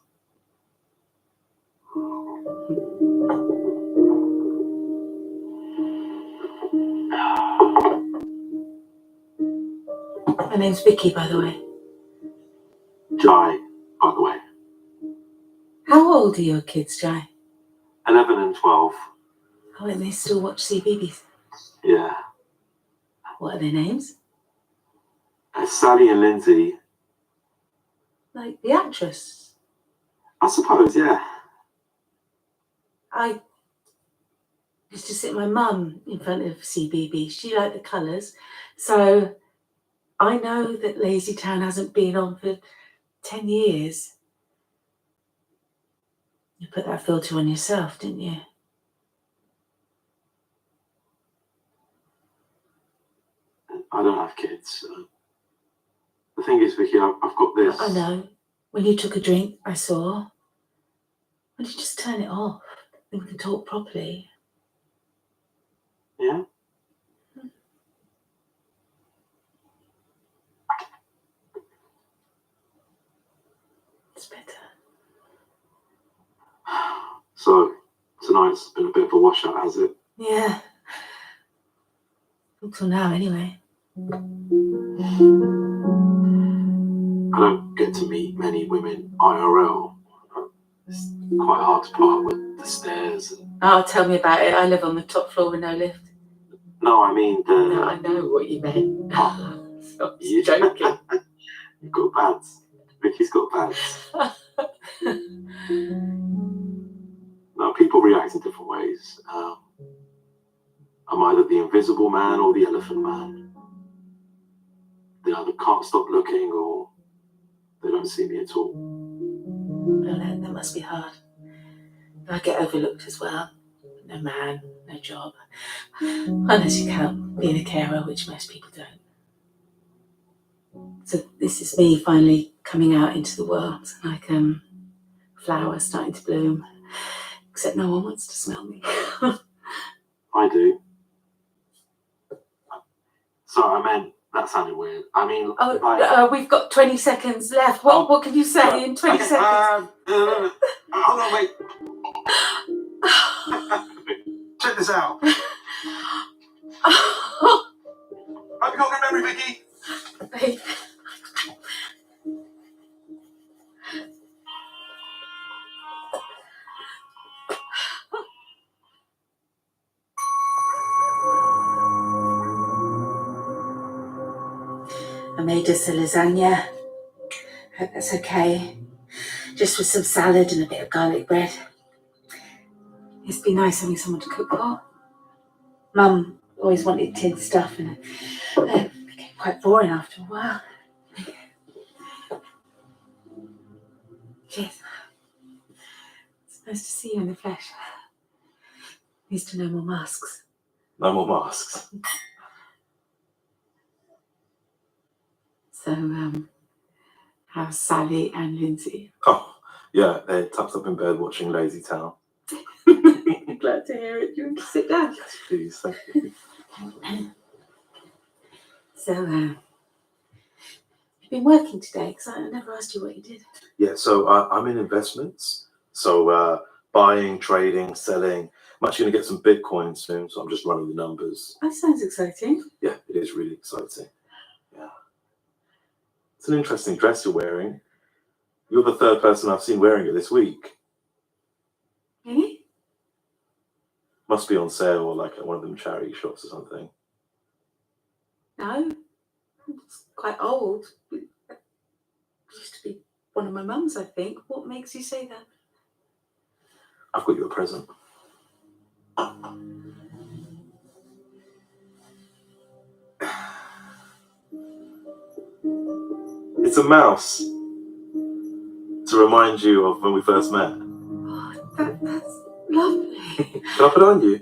My name's Vicky, by the way. Jai, by the way. How old are your kids, Jai? 11 and 12. Oh, and they still watch CBeebies. Yeah. What are their names? Sally and Lindsay. Like the actress. I suppose, yeah. I used to sit my mum in front of CBeebies. She liked the colours. So I know that Lazy Town hasn't been on for 10 years. You put that filter on yourself, didn't you? I don't have kids. The thing is, Vicky, I've got this. I know. When you took a drink, I saw. Why don't you just turn it off? Then we can talk properly. Yeah? It's better. So, tonight's been a bit of a washout, has it? Yeah. Until now, anyway. I don't get to meet many women IRL. It's quite hard to part with the stairs. Oh, tell me about it. I live on the top floor with no lift. No, I mean the... No, I know what you meant. So you're joking. You've got pads. Vicky's got pads. No, people react in different ways. I'm either the invisible man or the elephant man. They either can't stop looking or they don't see me at all. Well, that must be hard. I get overlooked as well. No man, no job. Unless you count being a carer, which most people don't. So this is me finally coming out into the world, like flowers starting to bloom. Except no one wants to smell me. I do. Sorry, I meant that sounded weird. I mean, we've got 20 seconds left. What can you say in 20 seconds? Hold on, wait. Check this out. Hope you got good memory, Vicky. Babe. I made us a lasagna. Hope that's okay. Just with some salad and a bit of garlic bread. It's been nice having someone to cook for. Mum always wanted tinned stuff and it became quite boring after a while. Cheers. It's nice to see you in the flesh. Needs to no more masks. No more masks. So, How's Sally and Lindsay? Oh, yeah, they're tucked up in bed watching Lazy Town. Glad to hear it. Do you want to sit down? Yes, please. Thank you. So, you've been working today? Because I never asked you what you did. Yeah, so I'm in investments. So buying, trading, selling. I'm actually going to get some Bitcoin soon, so I'm just running the numbers. That sounds exciting. Yeah, it is really exciting. Yeah. It's an interesting dress you're wearing. You're the third person I've seen wearing it this week. Really? Must be on sale or like at one of them charity shops or something. No. It's quite old. It used to be one of my mum's, I think. What makes you say that? I've got you a present. It's a mouse to remind you of when we first met. Oh, that's lovely. Can I put it on you?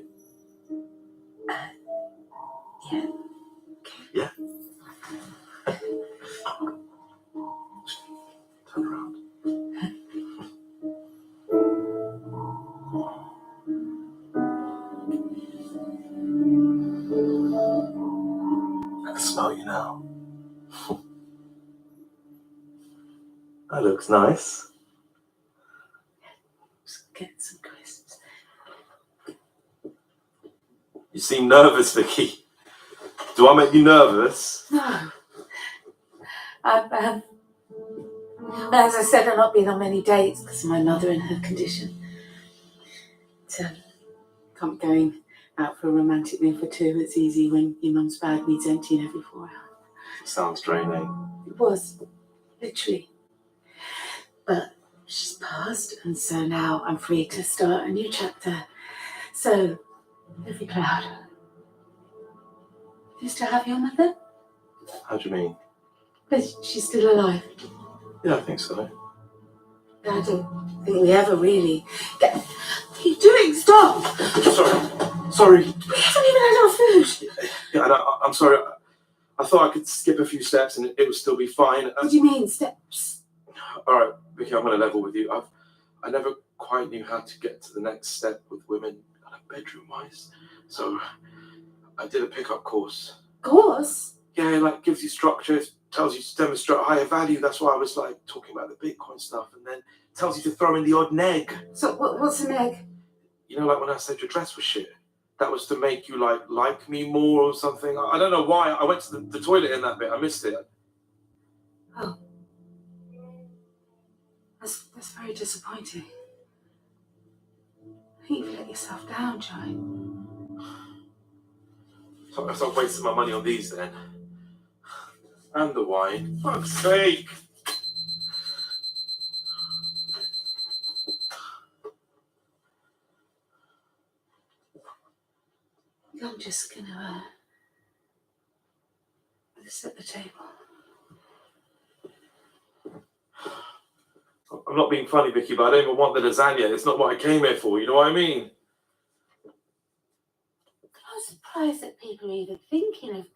Yeah. Yeah. Turn around. I can smell you now. That looks nice. Just get some crisps. You seem nervous, Vicky. Do I make you nervous? No. As I said, I've not been on many dates because of my mother and her condition. So, can't be going out for a romantic meal for two. It's easy when your mum's bag needs emptying every 4 hours. Sounds draining. It was, literally. But she's passed, and so now I'm free to start a new chapter. So, every cloud. Do you still have your mother? How do you mean? Because she's still alive. Yeah, I think so. I don't think we ever really get... What are you doing? Stop! Sorry. We haven't even had our food. Yeah, I'm sorry. I thought I could skip a few steps and it would still be fine. What do you mean, steps? All right, Vicky, I'm going to level with you. I never quite knew how to get to the next step with women, bedroom-wise. So I did a pickup course. Course? Yeah, like gives you structure, tells you to demonstrate higher value. That's why I was like talking about the Bitcoin stuff, and then tells you to throw in the odd neg. So what's an egg? You know, like when I said your dress was shit. That was to make you like me more or something. I don't know why. I went to the toilet in that bit. I missed it. Oh. That's very disappointing. I think you've let yourself down, Joy. So I guess I've wasted my money on these then. And the wine. Fuck's sake! I'm just gonna set the table. I'm not being funny, Vicky, but I don't even want the lasagna. It's not what I came here for, you know what I mean? I'm surprised that people are even thinking of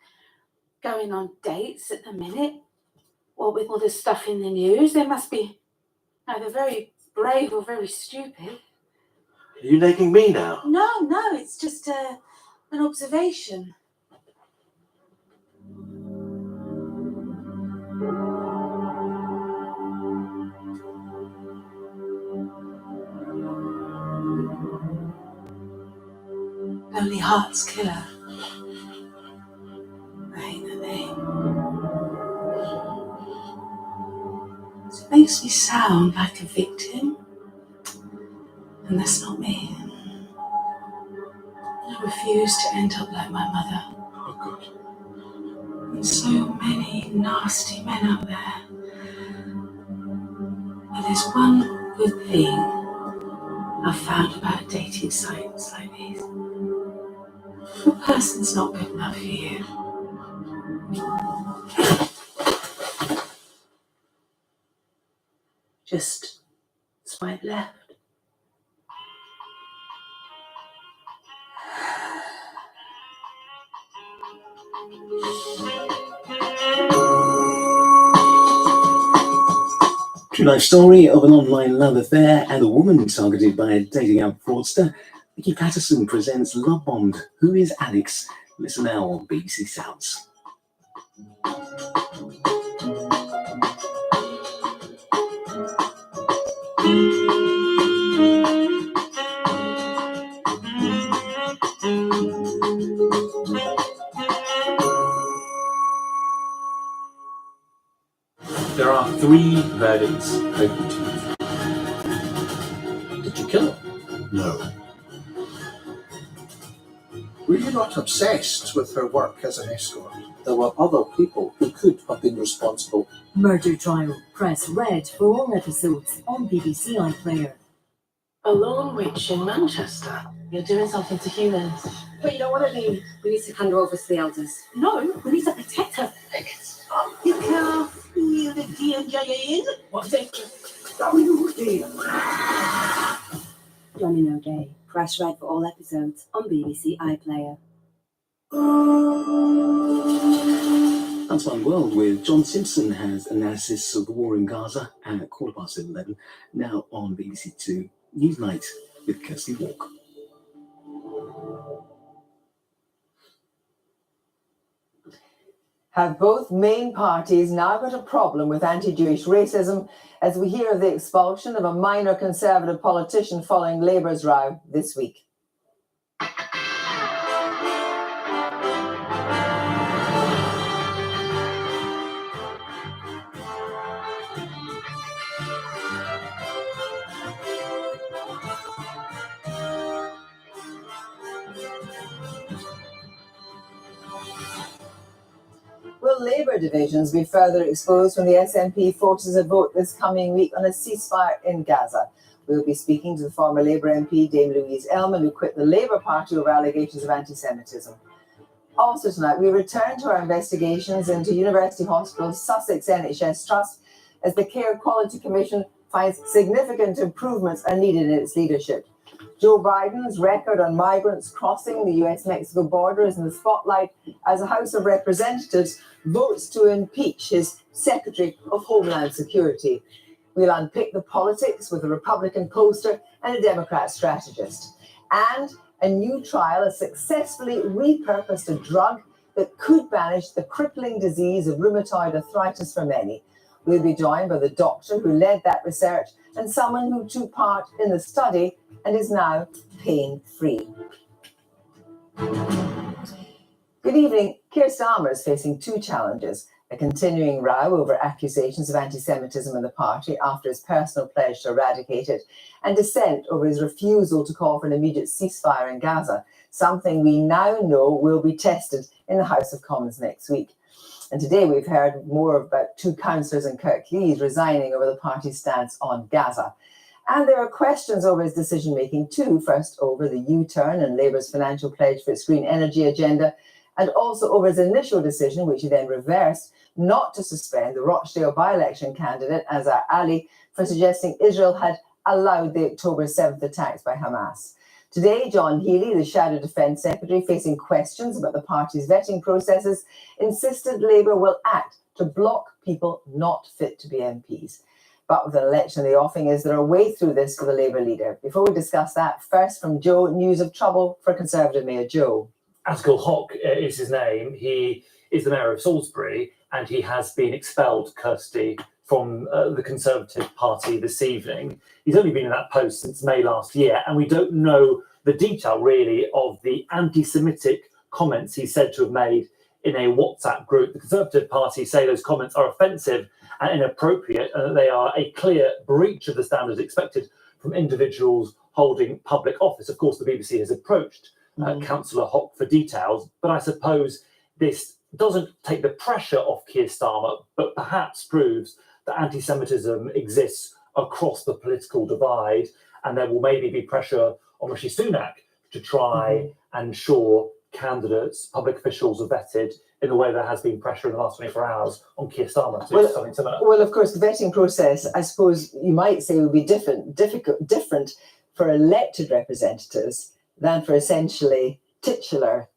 going on dates at the minute. Or with all this stuff in the news. They must be either very brave or very stupid. Are you nagging me now? No, it's just an observation. Lonely Hearts Killer. I hate the name. It makes me sound like a victim. And that's not me. I refuse to end up like my mother. Oh, God. And so many nasty men out there. But there's one good thing I've found about dating sites like these. If a person's not good enough for you, just swipe left. True life story of an online love affair and a woman targeted by a dating app fraudster. Vicky Patterson presents Love Bombed. Who is Alex? Listen now on BBC Sounds. There are 3 verdicts open to you. Did you kill her? No. Were you not obsessed with her work as an escort? There were other people who could have been responsible. Murder Trial. Press red for all episodes on BBC iPlayer. A lone witch in Manchester. You're doing something to humans. But you don't want to be. We need to hand her over to the elders. No, we need to protect her. You can't feel the danger in. What's it? Johnny No Day. Press red for all episodes on BBC iPlayer. That's One World with John Simpson has analysis of the war in Gaza at 11:15. Now on BBC Two Newsnight with Kirsty Walk. Have both main parties now got a problem with anti-Jewish racism as we hear of the expulsion of a minor Conservative politician following Labour's row this week? Will Labour divisions be further exposed when the SNP forces a vote this coming week on a ceasefire in Gaza? We'll be speaking to the former Labour MP, Dame Louise Ellman, who quit the Labour Party over allegations of anti-Semitism. Also tonight, we return to our investigations into University Hospital's Sussex NHS Trust as the Care Quality Commission finds significant improvements are needed in its leadership. Joe Biden's record on migrants crossing the US-Mexico border is in the spotlight as the House of Representatives votes to impeach his Secretary of Homeland Security. We'll unpick the politics with a Republican pollster and a Democrat strategist. And a new trial has successfully repurposed a drug that could banish the crippling disease of rheumatoid arthritis for many. We'll be joined by the doctor who led that research and someone who took part in the study and is now pain-free. Good evening. Keir Starmer is facing 2 challenges: a continuing row over accusations of anti-Semitism in the party after his personal pledge to eradicate it, and dissent over his refusal to call for an immediate ceasefire in Gaza, something we now know will be tested in the House of Commons next week. And today we've heard more about 2 councillors in Kirklees resigning over the party's stance on Gaza. And there are questions over his decision-making too, first over the U-turn and Labour's financial pledge for its green energy agenda, and also over his initial decision, which he then reversed, not to suspend the Rochdale by-election candidate, Azhar Ali, for suggesting Israel had allowed the October 7th attacks by Hamas. Today, John Healey, the Shadow Defence Secretary, facing questions about the party's vetting processes, insisted Labour will act to block people not fit to be MPs. But with an election in the offing, is there a way through this for the Labour leader? Before we discuss that, first from Joe, news of trouble for Conservative Mayor Joe. Askel Hock is his name. He is the mayor of Salisbury, and he has been expelled, Kirsty, from the Conservative Party this evening. He's only been in that post since May last year, and we don't know the detail, really, of the anti-Semitic comments he's said to have made in a WhatsApp group. The Conservative Party say those comments are offensive and inappropriate, and that they are a clear breach of the standards expected from individuals holding public office. Of course, the BBC has approached Councillor Hock for details, but I suppose this doesn't take the pressure off Keir Starmer, but perhaps proves that anti-Semitism exists across the political divide, and there will maybe be pressure on Rishi Sunak to try and ensure candidates, public officials are vetted in the way there has been pressure in the last 24 hours on Keir Starmer to do something similar. Well, of course, the vetting process, I suppose you might say, would be different for elected representatives than for essentially titular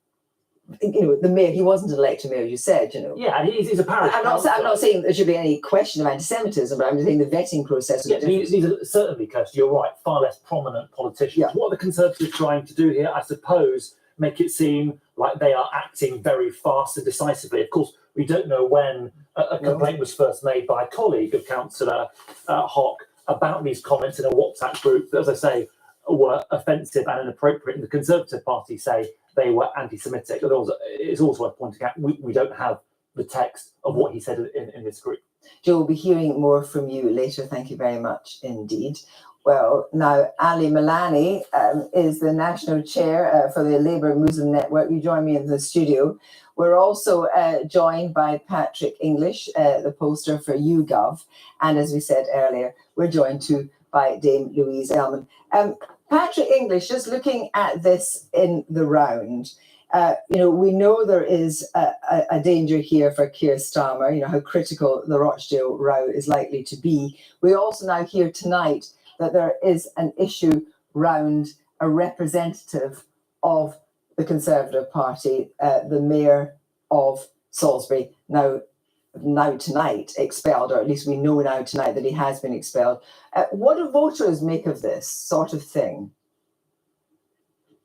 the mayor, he wasn't an elected mayor, you said, Yeah, and he's a parish I'm not saying there should be any question of anti-Semitism, but I'm saying the vetting process was different. These are certainly, Kirsty, you're right, far less prominent politicians. Yeah. What are the Conservatives trying to do here? I suppose make it seem like they are acting very fast and decisively. Of course, we don't know when a complaint was first made by a colleague of Councillor Hock about these comments in a WhatsApp group that, as I say, were offensive and inappropriate. And the Conservative Party say they were anti-Semitic. It's also worth pointing out we don't have the text of what he said in this group. Joe, we'll be hearing more from you later. Thank you very much indeed. Well, now Ali Milani is the national chair for the Labour Muslim Network. You join me in the studio. We're also joined by Patrick English, the pollster for YouGov. And as we said earlier, we're joined too by Dame Louise Ellman. Patrick English, just looking at this in the round, we know there is a danger here for Keir Starmer, how critical the Rochdale row is likely to be. We also now hear tonight that there is an issue round a representative of the Conservative Party, the mayor of Salisbury, now tonight expelled, or at least we know now tonight that he has been expelled. What do voters make of this sort of thing?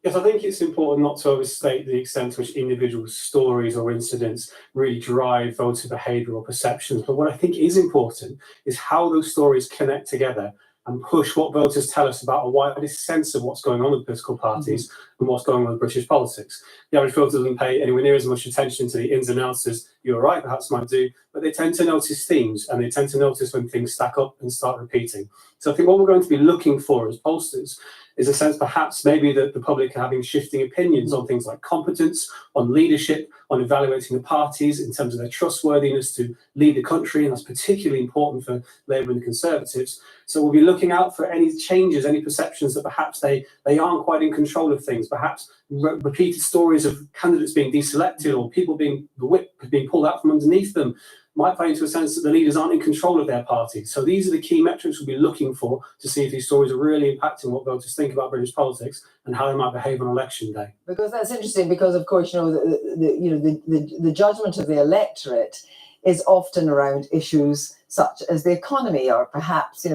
Yes, I think it's important not to overstate the extent to which individual stories or incidents really drive voter behaviour or perceptions. But what I think is important is how those stories connect together and push what voters tell us about a wider sense of what's going on with political parties and what's going on with British politics. The average voter doesn't pay anywhere near as much attention to the ins and outs as you're right, perhaps might do, but they tend to notice themes and they tend to notice when things stack up and start repeating. So I think what we're going to be looking for as pollsters is a sense perhaps maybe that the public are having shifting opinions on things like competence, on leadership, on evaluating the parties in terms of their trustworthiness to lead the country, and that's particularly important for Labour and the Conservatives. So we'll be looking out for any changes, any perceptions that perhaps they aren't quite in control of things, perhaps repeated stories of candidates being deselected or people the whip being pulled out from underneath them might play into a sense that the leaders aren't in control of their party. So these are the key metrics we'll be looking for to see if these stories are really impacting what voters think about British politics and how they might behave on election day. Because that's interesting, because of course, the judgment of the electorate is often around issues such as the economy, or perhaps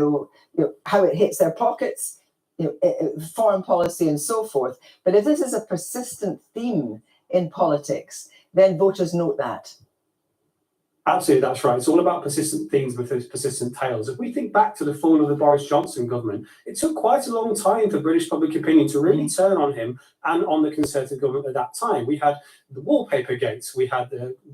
how it hits their pockets, foreign policy and so forth. But if this is a persistent theme in politics, then voters note that. Absolutely, that's right. It's all about persistent themes with those persistent tales. If we think back to the fall of the Boris Johnson government, it took quite a long time for British public opinion to really turn on him and on the Conservative government at that time. We had the wallpaper gates, we had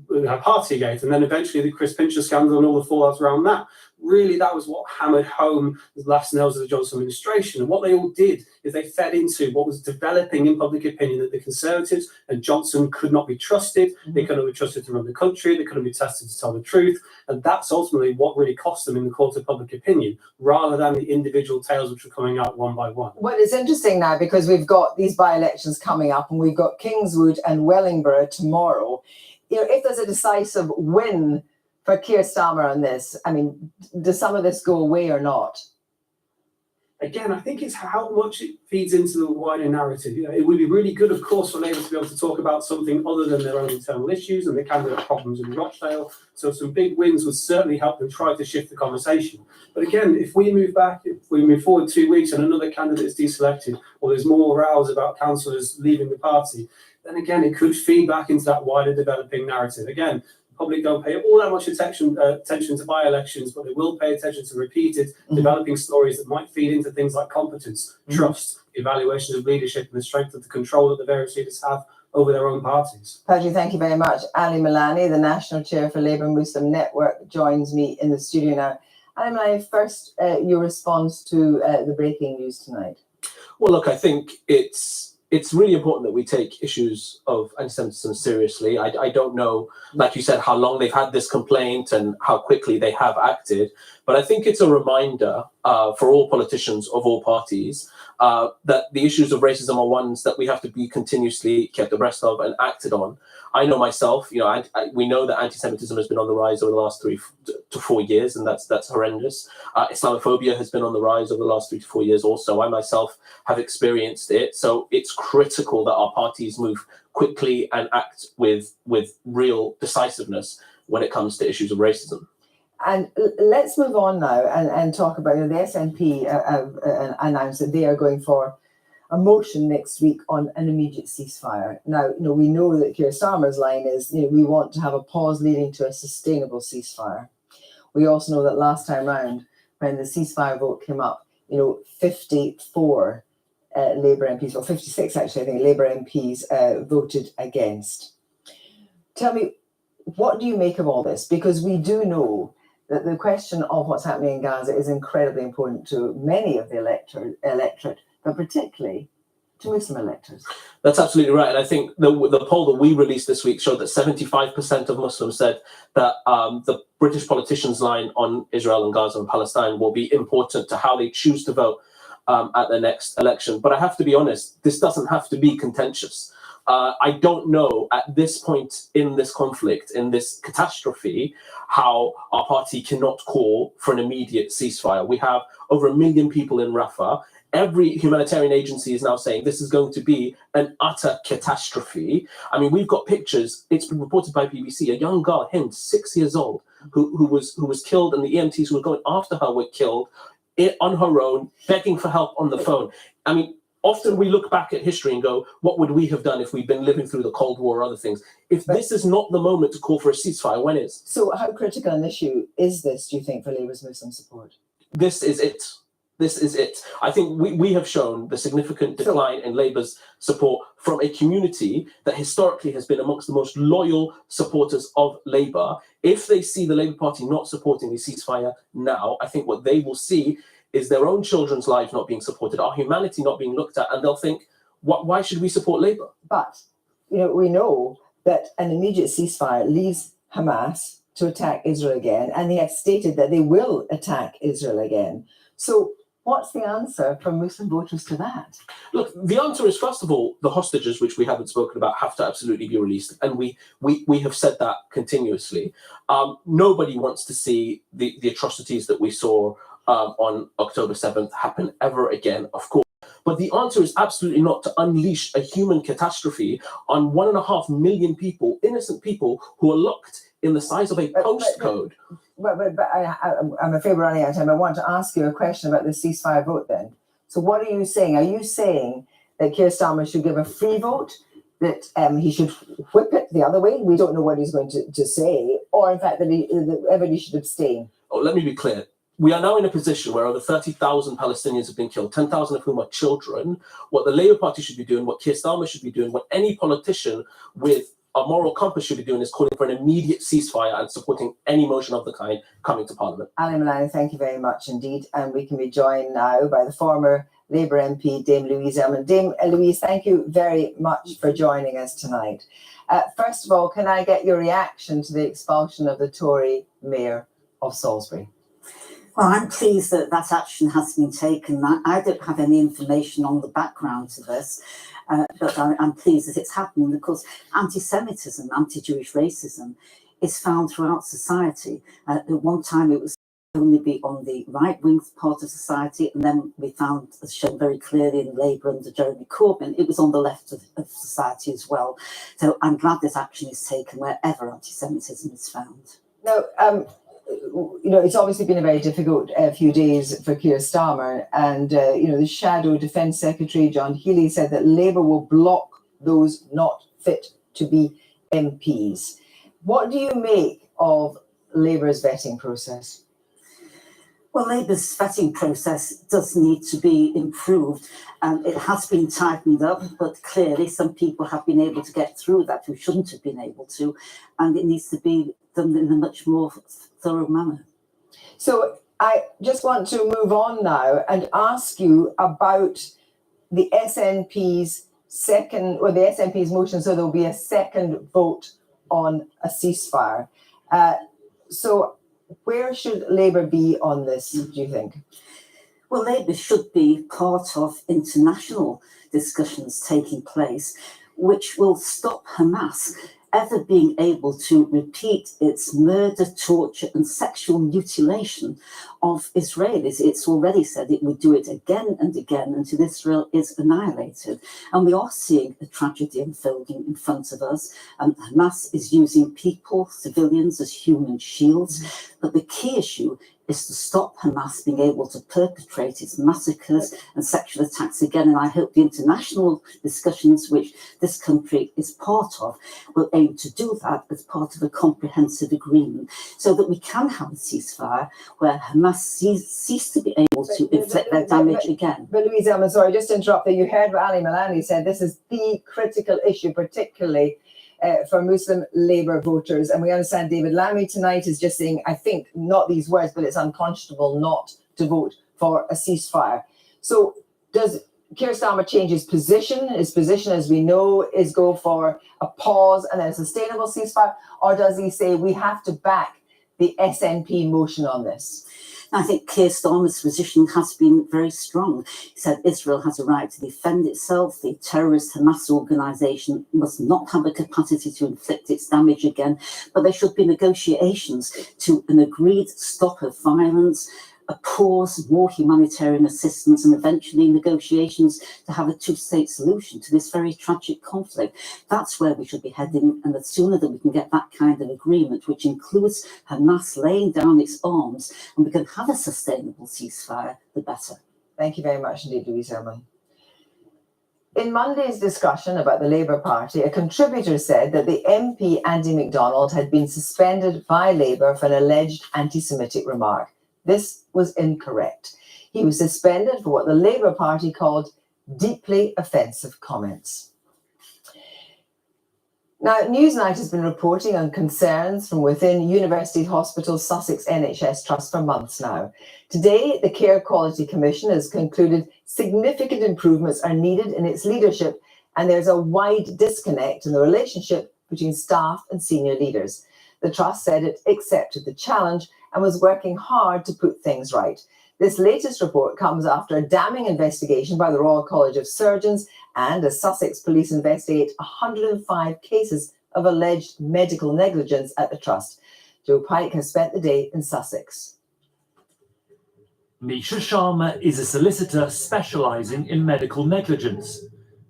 Partygate, and then eventually the Chris Pincher scandal and all the fallouts around that. Really, that was what hammered home the last nails of the Johnson administration. And what they all did is they fed into what was developing in public opinion, that the Conservatives and Johnson could not be trusted. They couldn't be trusted to run the country. They couldn't be tested to tell the truth. And that's ultimately what really cost them in the court of public opinion, rather than the individual tales which were coming out one by one. Well, it's interesting now because we've got these by-elections coming up, and we've got Kingswood and Wellingborough tomorrow. If there's a decisive win for Keir Starmer on this, I mean, does some of this go away or not? Again, I think it's how much it feeds into the wider narrative. It would be really good, of course, for Labour to be able to talk about something other than their own internal issues and the candidate problems in Rochdale. So some big wins would certainly help them try to shift the conversation. But again, if we move forward 2 weeks and another candidate is deselected, or there's more rows about councillors leaving the party, then again, it could feed back into that wider developing narrative. Again, public don't pay all that much attention to by-elections, but they will pay attention to repeated developing stories that might feed into things like competence, trust, evaluations of leadership, and the strength of the control that the various leaders have over their own parties. Patrick, thank you very much. Ali Milani, the National Chair for Labour Muslim Network, joins me in the studio now. Ali Milani, first, your response to the breaking news tonight. Well, look, I think it's really important that we take issues of anti-Semitism seriously. I don't know, like you said, how long they've had this complaint and how quickly they have acted, but I think it's a reminder for all politicians of all parties that the issues of racism are ones that we have to be continuously kept abreast of and acted on. I know myself, we know that anti-Semitism has been on the rise over the last 3 to 4 years, and that's horrendous. Islamophobia has been on the rise over the last 3 to 4 years also. I myself have experienced it. So it's critical that our parties move quickly and act with real decisiveness when it comes to issues of racism. And let's move on now and talk about the SNP announced that they are going for a motion next week on an immediate ceasefire. Now, we know that Keir Starmer's line is, we want to have a pause leading to a sustainable ceasefire. We also know that last time round, when the ceasefire vote came up, 54 Labour MPs, or 56 actually, I think, Labour MPs voted against. Tell me, what do you make of all this? Because we do know that the question of what's happening in Gaza is incredibly important to many of the electorate, but particularly to Muslim electors. That's absolutely right. And I think the poll that we released this week showed that 75% of Muslims said that the British politicians' line on Israel and Gaza and Palestine will be important to how they choose to vote at the next election. But I have to be honest, this doesn't have to be contentious. I don't know at this point in this conflict, in this catastrophe, how our party cannot call for an immediate ceasefire. We have over 1 million people in Rafah. Every humanitarian agency is now saying this is going to be an utter catastrophe. I mean, we've got pictures. It's been reported by BBC. A young girl, Hind, 6 years old, who was killed, and the EMTs who were going after her were killed on her own, begging for help on the phone. I mean, often we look back at history and go, what would we have done if we'd been living through the Cold War or other things? If this is not the moment to call for a ceasefire, when is? So how critical an issue is this, do you think, for Labour's Muslim support? This is it. This is it. I think we have shown the significant decline in Labour's support from a community that historically has been amongst the most loyal supporters of Labour. If they see the Labour Party not supporting the ceasefire now, I think what they will see is their own children's lives not being supported, our humanity not being looked at, and they'll think, why should we support Labour? But, we know that an immediate ceasefire leaves Hamas to attack Israel again, and they have stated that they will attack Israel again. So what's the answer from Muslim voters to that? Look, the answer is, first of all, the hostages, which we haven't spoken about, have to absolutely be released. And we have said that continuously. Nobody wants to see the atrocities that we saw on October 7th happen ever again, of course. But the answer is absolutely not to unleash a human catastrophe on 1.5 million people, innocent people, who are locked in the size of a postcode. But I'm afraid we're running out of time. I want to ask you a question about the ceasefire vote then. So what are you saying? Are you saying that Keir Starmer should give a free vote, that he should whip it the other way? We don't know what he's going to say, or in fact that everybody should abstain? Oh, let me be clear. We are now in a position where over 30,000 Palestinians have been killed, 10,000 of whom are children. What the Labour Party should be doing, what Keir Starmer should be doing, what any politician with a moral compass should be doing is calling for an immediate ceasefire and supporting any motion of the kind coming to Parliament. Ali Malani, thank you very much indeed. And we can be joined now by the former Labour MP, Dame Louise Ellman. Dame Louise, thank you very much for joining us tonight. First of all, can I get your reaction to the expulsion of the Tory Mayor of Salisbury? Well, I'm pleased that that action has been taken. I don't have any information on the background to this, but I'm pleased that it's happening. Of course, anti-Semitism, anti-Jewish racism is found throughout society. At one time, it was only be on the right-wing part of society, and then we found, as shown very clearly in Labour under Jeremy Corbyn, it was on the left of society as well. So I'm glad this action is taken wherever anti-Semitism is found. Now, it's obviously been a very difficult few days for Keir Starmer, and the Shadow Defence Secretary John Healey said that Labour will block those not fit to be MPs. What do you make of Labour's vetting process? Well, Labour's vetting process does need to be improved. It has been tightened up, but clearly some people have been able to get through that who shouldn't have been able to, and it needs to be done in a much more thorough manner. So I just want to move on now and ask you about the SNP's the SNP's motion, so there'll be a second vote on a ceasefire. So where should Labour be on this, do you think? Well, Labour should be part of international discussions taking place, which will stop Hamas ever being able to repeat its murder, torture and sexual mutilation of Israelis. It's already said it would do it again and again until Israel is annihilated. And we are seeing a tragedy unfolding in front of us. Hamas is using people, civilians, as human shields. But the key issue is to stop Hamas being able to perpetrate its massacres and sexual attacks again. And I hope the international discussions, which this country is part of, will aim to do that as part of a comprehensive agreement so that we can have a ceasefire where Hamas cease to be able to inflict their damage again. But Louise, I'm sorry, just to interrupt there. You heard what Ali Malani said. This is the critical issue, particularly for Muslim Labour voters. And we understand David Lammy tonight is just saying, I think, not these words, but it's unconscionable not to vote for a ceasefire. So does Keir Starmer change his position? His position, as we know, is go for a pause and then a sustainable ceasefire? Or does he say we have to back the SNP motion on this? I think Keir Starmer's position has been very strong. He said Israel has a right to defend itself. The terrorist Hamas organisation must not have a capacity to inflict its damage again, but there should be negotiations to an agreed stop of violence, a pause, more humanitarian assistance, and eventually negotiations to have a two-state solution to this very tragic conflict. That's where we should be heading, and the sooner that we can get that kind of agreement, which includes Hamas laying down its arms, and we can have a sustainable ceasefire, the better. Thank you very much indeed, Louise Herman. In Monday's discussion about the Labour Party, a contributor said that the MP Andy MacDonald had been suspended by Labour for an alleged anti-Semitic remark. This was incorrect. He was suspended for what the Labour Party called deeply offensive comments. Now, Newsnight has been reporting on concerns from within University Hospital Sussex NHS Trust for months now. Today, the Care Quality Commission has concluded significant improvements are needed in its leadership, and there's a wide disconnect in the relationship between staff and senior leaders. The Trust said it accepted the challenge and was working hard to put things right. This latest report comes after a damning investigation by the Royal College of Surgeons and as Sussex Police investigate 105 cases of alleged medical negligence at the Trust. Joe Pike has spent the day in Sussex. Nisha Sharma is a solicitor specialising in medical negligence.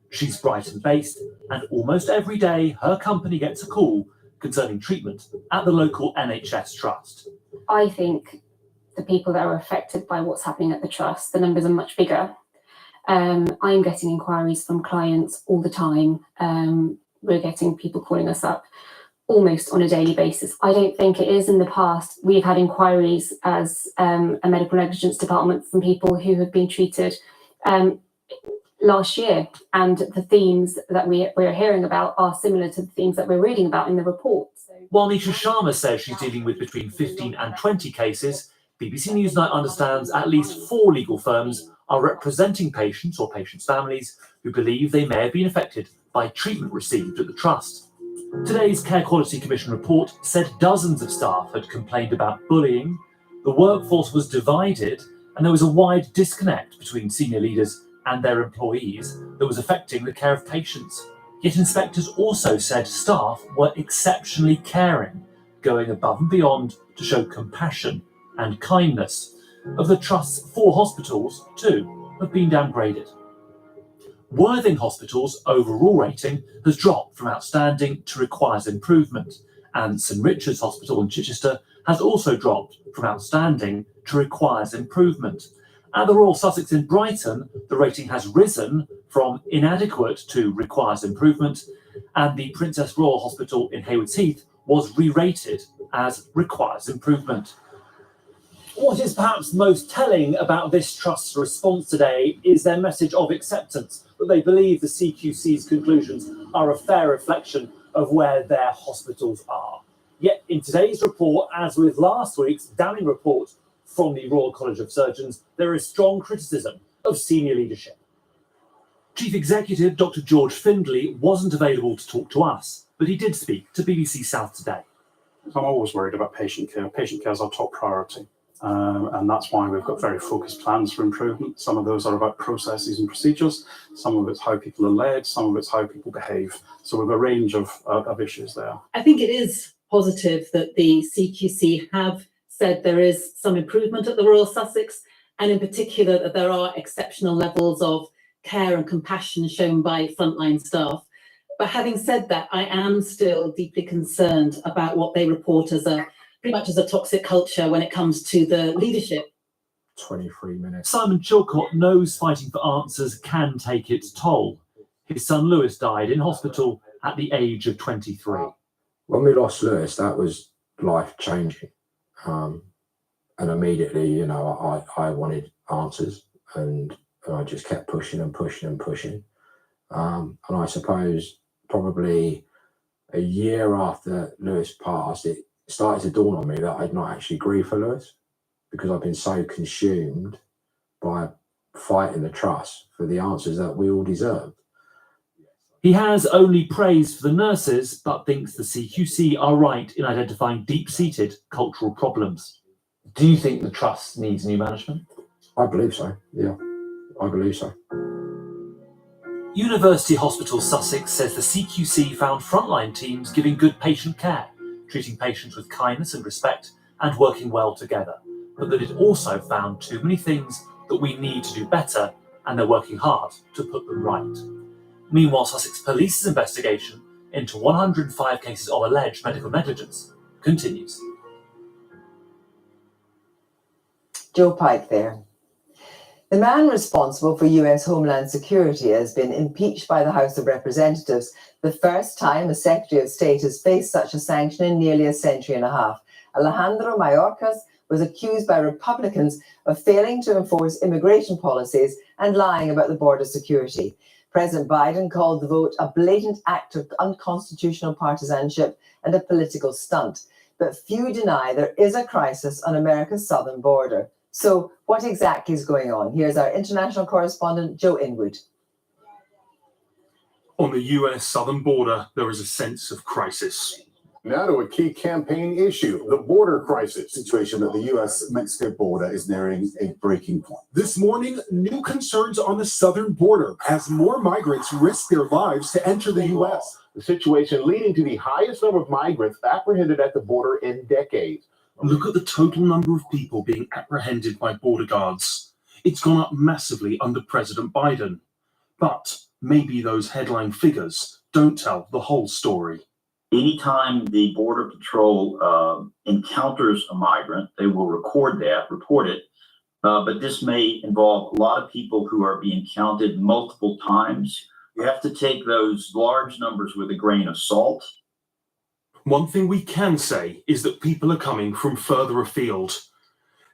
She's Brighton-based, and almost every day her company gets a call concerning treatment at the local NHS Trust. I think the people that are affected by what's happening at the Trust, the numbers are much bigger. I'm getting inquiries from clients all the time. We're getting people calling us up almost on a daily basis. I don't think it is in the past. We've had inquiries as a medical negligence department from people who have been treated last year, and the themes that we're hearing about are similar to the themes that we're reading about in the report. While Nisha Sharma says she's dealing with between 15 and 20 cases, BBC Newsnight understands at least 4 legal firms are representing patients or patients' families who believe they may have been affected by treatment received at the Trust. Today's Care Quality Commission report said dozens of staff had complained about bullying, the workforce was divided, and there was a wide disconnect between senior leaders and their employees that was affecting the care of patients. Yet inspectors also said staff were exceptionally caring, going above and beyond to show compassion and kindness. Of the Trust's 4 hospitals, 2 have been downgraded. Worthing Hospital's overall rating has dropped from outstanding to requires improvement, and St Richard's Hospital in Chichester has also dropped from outstanding to requires improvement. At the Royal Sussex in Brighton, the rating has risen from inadequate to requires improvement, and the Princess Royal Hospital in Haywards Heath was re-rated as requires improvement. What is perhaps most telling about this Trust's response today is their message of acceptance, that they believe the CQC's conclusions are a fair reflection of where their hospitals are. Yet in today's report, as with last week's damning report from the Royal College of Surgeons, there is strong criticism of senior leadership. Chief Executive Dr. George Findlay wasn't available to talk to us, but he did speak to BBC South today. I'm always worried about patient care. Patient care is our top priority. And that's why we've got very focused plans for improvement. Some of those are about processes and procedures. Some of it's how people are led. Some of it's how people behave. So we have a range of issues there. I think it is positive that the CQC have said there is some improvement at the Royal Sussex, and in particular that there are exceptional levels of care and compassion shown by frontline staff. But having said that, I am still deeply concerned about what they report as pretty much as a toxic culture when it comes to the leadership. 23 minutes. Simon Chilcott knows fighting for answers can take its toll. His son Lewis died in hospital at the age of 23. When we lost Lewis, that was life-changing. And immediately, you know, I wanted answers, and I just kept pushing and pushing and pushing. And I suppose probably a year after Lewis passed, it started to dawn on me that I'd not actually grieved for Lewis, because I've been so consumed by fighting the trust for the answers that we all deserved. He has only praise for the nurses, but thinks the CQC are right in identifying deep-seated cultural problems. Do you think the trust needs new management? I believe so, yeah. I believe so. University Hospital Sussex says the CQC found frontline teams giving good patient care, treating patients with kindness and respect, and working well together, but that it also found too many things that we need to do better, and they're working hard to put them right. Meanwhile, Sussex Police's investigation into 105 cases of alleged medical negligence continues. Joe Pike there. The man responsible for US Homeland Security has been impeached by the House of Representatives, the first time a Secretary of State has faced such a sanction in nearly a century and a half. Alejandro Mayorkas was accused by Republicans of failing to enforce immigration policies and lying about the border security. President Biden called the vote a blatant act of unconstitutional partisanship and a political stunt. But few deny there is a crisis on America's southern border. So what exactly is going on? Here's our international correspondent, Joe Inwood. On the US southern border, there is a sense of crisis. Now to a key campaign issue, the border crisis. Situation at the US-Mexico border is nearing a breaking point. This morning, new concerns on the southern border as more migrants risk their lives to enter the U.S. The situation leading to the highest number of migrants apprehended at the border in decades. Look at the total number of people being apprehended by border guards. It's gone up massively under President Biden. But maybe those headline figures don't tell the whole story. Anytime the Border Patrol encounters a migrant, they will report it. But this may involve a lot of people who are being counted multiple times. You have to take those large numbers with a grain of salt. One thing we can say is that people are coming from further afield.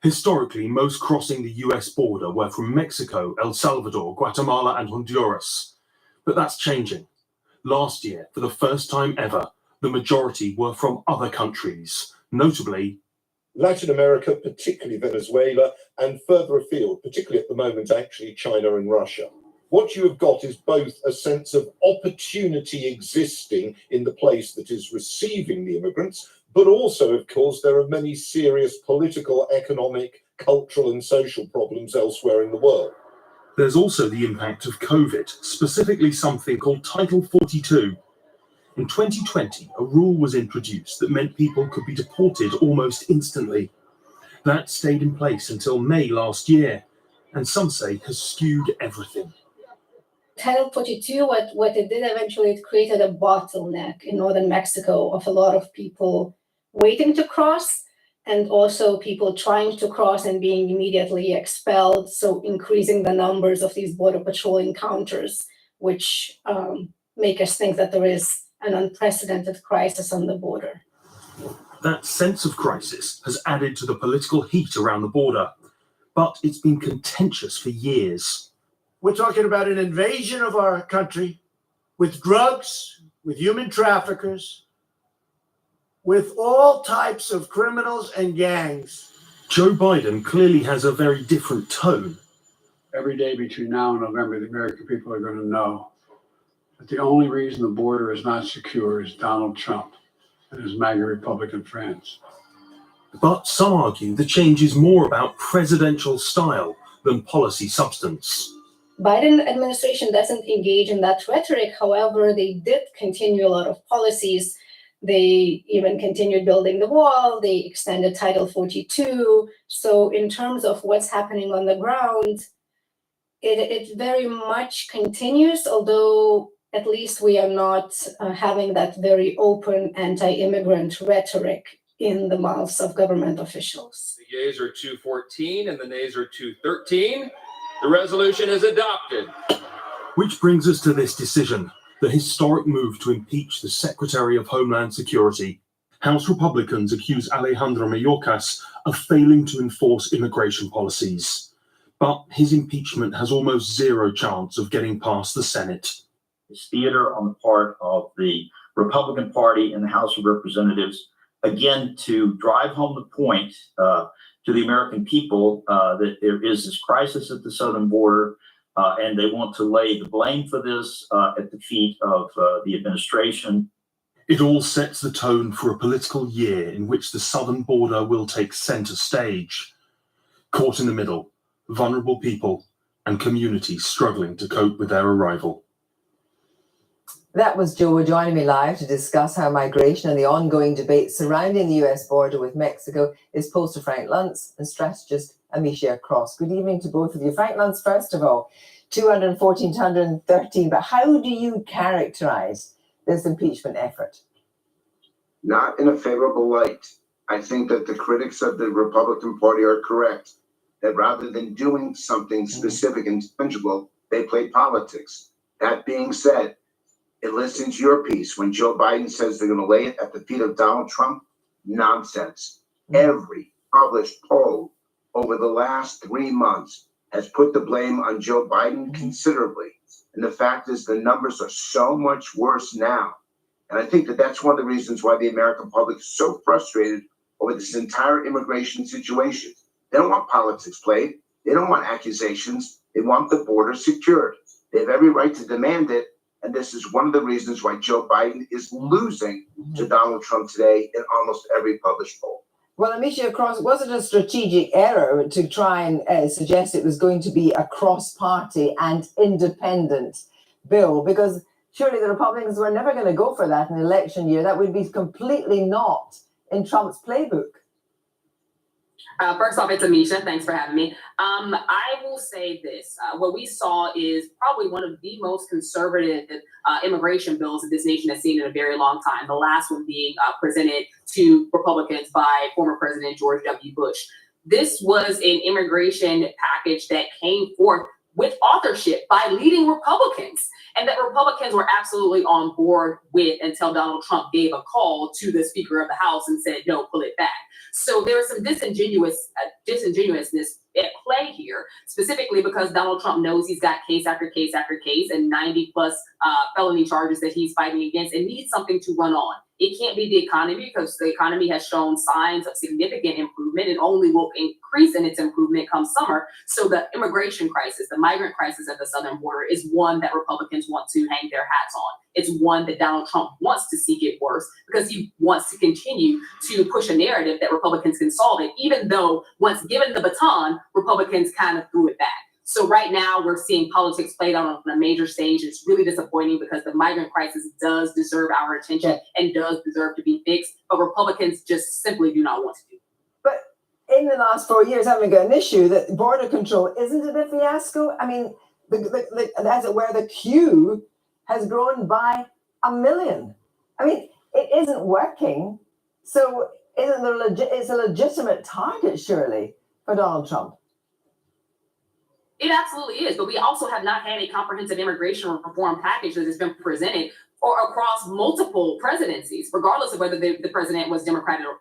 Historically, most crossing the US border were from Mexico, El Salvador, Guatemala, and Honduras. But that's changing. Last year, for the first time ever, the majority were from other countries, notably Latin America, particularly Venezuela, and further afield, particularly at the moment, actually China and Russia. What you have got is both a sense of opportunity existing in the place that is receiving the immigrants, but also, of course, there are many serious political, economic, cultural, and social problems elsewhere in the world. There's also the impact of COVID, specifically something called Title 42. In 2020, a rule was introduced that meant people could be deported almost instantly. That stayed in place until May last year, and some say has skewed everything. Title 42, what it did eventually, it created a bottleneck in northern Mexico of a lot of people waiting to cross, and also people trying to cross and being immediately expelled, so increasing the numbers of these Border Patrol encounters, which make us think that there is an unprecedented crisis on the border. That sense of crisis has added to the political heat around the border, but it's been contentious for years. We're talking about an invasion of our country with drugs, with human traffickers, with all types of criminals and gangs. Joe Biden clearly has a very different tone. Every day between now and November, the American people are going to know that the only reason the border is not secure is Donald Trump and his MAGA Republican friends. But some argue the change is more about presidential style than policy substance. Biden administration doesn't engage in that rhetoric. However, they did continue a lot of policies. They even continued building the wall. They extended Title 42. So in terms of what's happening on the ground, it very much continues, although at least we are not having that very open anti-immigrant rhetoric in the mouths of government officials. The yeas are 214 and the nays are 213. The resolution is adopted. Which brings us to this decision, the historic move to impeach the Secretary of Homeland Security. House Republicans accuse Alejandro Mayorkas of failing to enforce immigration policies. But his impeachment has almost zero chance of getting past the Senate. It's theater on the part of the Republican Party in the House of Representatives, again, to drive home the point to the American people that there is this crisis at the southern border, and they want to lay the blame for this at the feet of the administration. It all sets the tone for a political year in which the southern border will take center stage. Caught in the middle, vulnerable people and communities struggling to cope with their arrival. That was Joe joining me live to discuss how migration and the ongoing debate surrounding the US border with Mexico is pollster Frank Luntz and strategist Amicia Cross. Good evening to both of you. Frank Luntz, first of all, 214 to 113, but how do you characterize this impeachment effort? Not in a favorable light. I think that the critics of the Republican Party are correct, that rather than doing something specific and tangible, they play politics. That being said, it listens to your piece when Joe Biden says they're going to lay it at the feet of Donald Trump. Nonsense. Every published poll over the last 3 months has put the blame on Joe Biden considerably. And the fact is the numbers are so much worse now. And I think that that's one of the reasons why the American public is so frustrated over this entire immigration situation. They don't want politics played. They don't want accusations. They want the border secured. They have every right to demand it. And this is one of the reasons why Joe Biden is losing to Donald Trump today in almost every published poll. Well, Amicia Cross, was it a strategic error to try and suggest it was going to be a cross-party and independent bill? Because surely the Republicans were never going to go for that in an election year. That would be completely not in Trump's playbook. First off, it's Amisha. Thanks for having me. I will say this. What we saw is probably one of the most conservative immigration bills that this nation has seen in a very long time. The last one being presented to Republicans by former President George W. Bush. This was an immigration package that came forth with authorship by leading Republicans, and that Republicans were absolutely on board with until Donald Trump gave a call to the Speaker of the House and said, no, pull it back. So there was some disingenuousness at play here, specifically because Donald Trump knows he's got case after case after case and 90 plus felony charges that he's fighting against and needs something to run on. It can't be the economy because the economy has shown signs of significant improvement and only will increase in its improvement come summer. So the immigration crisis, the migrant crisis at the southern border is one that Republicans want to hang their hats on. It's one that Donald Trump wants to see get worse because he wants to continue to push a narrative that Republicans can solve it, even though once given the baton, Republicans kind of threw it back. So right now we're seeing politics played out on a major stage. It's really disappointing because the migrant crisis does deserve our attention and does deserve to be fixed, but Republicans just simply do not want to do it. But in the last 4 years, haven't we got an issue that border control, isn't it a fiasco? I mean, as it were, the queue has grown by 1 million. I mean, it isn't working. So it's a legitimate target, surely, for Donald Trump. It absolutely is, but we also have not had a comprehensive immigration reform package that has been presented or across multiple presidencies, regardless of whether the president was Democrat or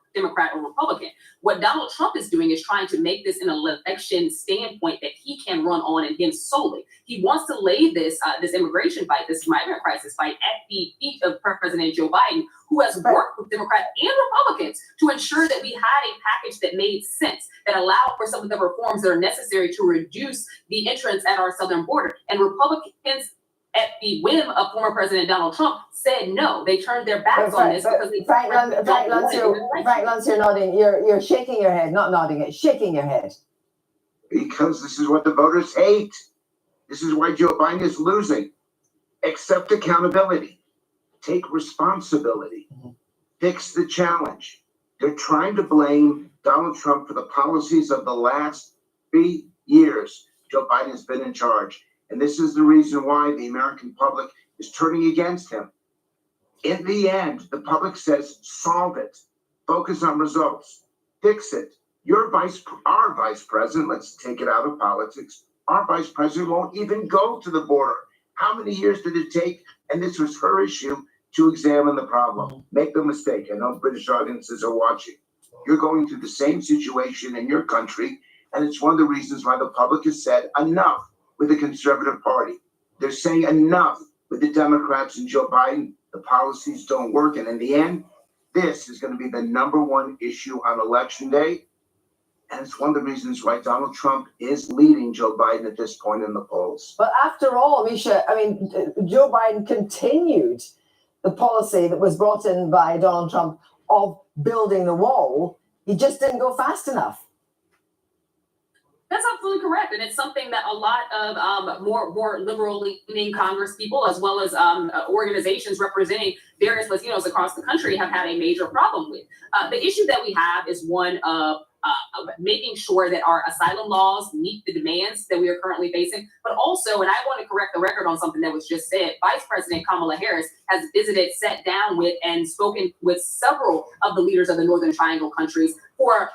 Republican. What Donald Trump is doing is trying to make this an election standpoint that he can run on and him solely. He wants to lay this immigration fight, this migrant crisis fight at the feet of President Joe Biden, who has worked with Democrats and Republicans to ensure that we had a package that made sense, that allowed for some of the reforms that are necessary to reduce the entrance at our southern border. And Republicans at the whim of former President Donald Trump, said no. They turned their backs on this because they Frank Luntz, you're nodding. You're shaking your head, not nodding it, shaking your head. Because this is what the voters hate. This is why Joe Biden is losing. Accept accountability. Take responsibility. Fix the challenge. They're trying to blame Donald Trump for the policies of the last 3 years Joe Biden has been in charge. And this is the reason why the American public is turning against him. In the end, the public says, solve it. Focus on results. Fix it. Our vice president, let's take it out of politics, our vice president won't even go to the border. How many years did it take? And this was her issue to examine the problem. Make no mistake, I know British audiences are watching. You're going through the same situation in your country, and it's one of the reasons why the public has said enough with the Conservative Party. They're saying enough with the Democrats and Joe Biden. The policies don't work, and in the end, this is going to be the #1 issue on Election Day. And it's one of the reasons why Donald Trump is leading Joe Biden at this point in the polls. But after all, Misha, I mean, Joe Biden continued the policy that was brought in by Donald Trump of building the wall. He just didn't go fast enough. That's absolutely correct, and it's something that a lot of more liberal-leaning Congress people, as well as organizations representing various Latinos across the country, have had a major problem with. The issue that we have is one of making sure that our asylum laws meet the demands that we are currently facing, but also, and I want to correct the record on something that was just said, Vice President Kamala Harris has visited, sat down with, and spoken with several of the leaders of the Northern Triangle countries for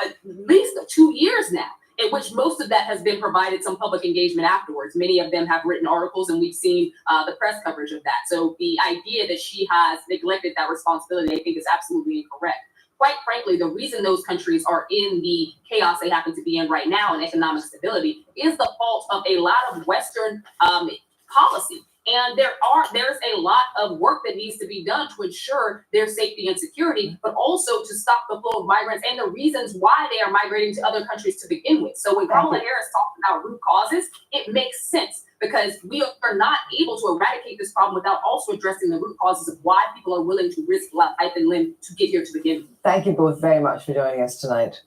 at least 2 years now, in which most of that has been provided some public engagement afterwards. Many of them have written articles, and we've seen the press coverage of that. So the idea that she has neglected that responsibility, I think, is absolutely incorrect. Quite frankly, the reason those countries are in the chaos they happen to be in right now in economic stability is the fault of a lot of Western policy. And there's a lot of work that needs to be done to ensure their safety and security, but also to stop the flow of migrants and the reasons why they are migrating to other countries to begin with. So when Kamala Harris talks about root causes, it makes sense, because we are not able to eradicate this problem without also addressing the root causes of why people are willing to risk life and limb to get here to begin with. Thank you both very much for joining us tonight.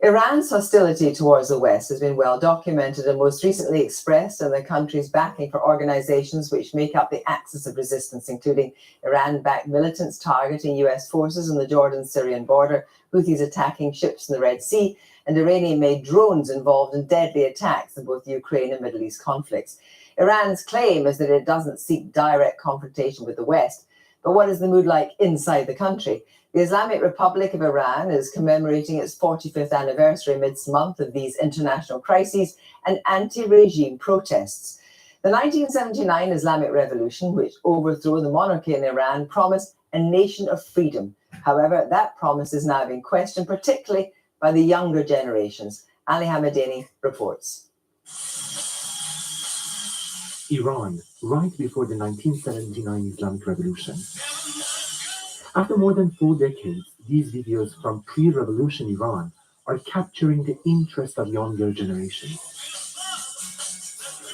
Iran's hostility towards the West has been well documented and most recently expressed in the country's backing for organizations which make up the axis of resistance, including Iran-backed militants targeting US forces on the Jordan-Syrian border, Houthis attacking ships in the Red Sea, and Iranian-made drones involved in deadly attacks in both Ukraine and Middle East conflicts. Iran's claim is that it doesn't seek direct confrontation with the West, but what is the mood like inside the country? The Islamic Republic of Iran is commemorating its 45th anniversary amidst a month of these international crises and anti-regime protests. The 1979 Islamic Revolution, which overthrew the monarchy in Iran, promised a nation of freedom. However, that promise is now being questioned, particularly by the younger generations. Ali Hamadani reports. Iran, right before the 1979 Islamic Revolution. After more than 4 decades, these videos from pre-revolution Iran are capturing the interest of younger generations.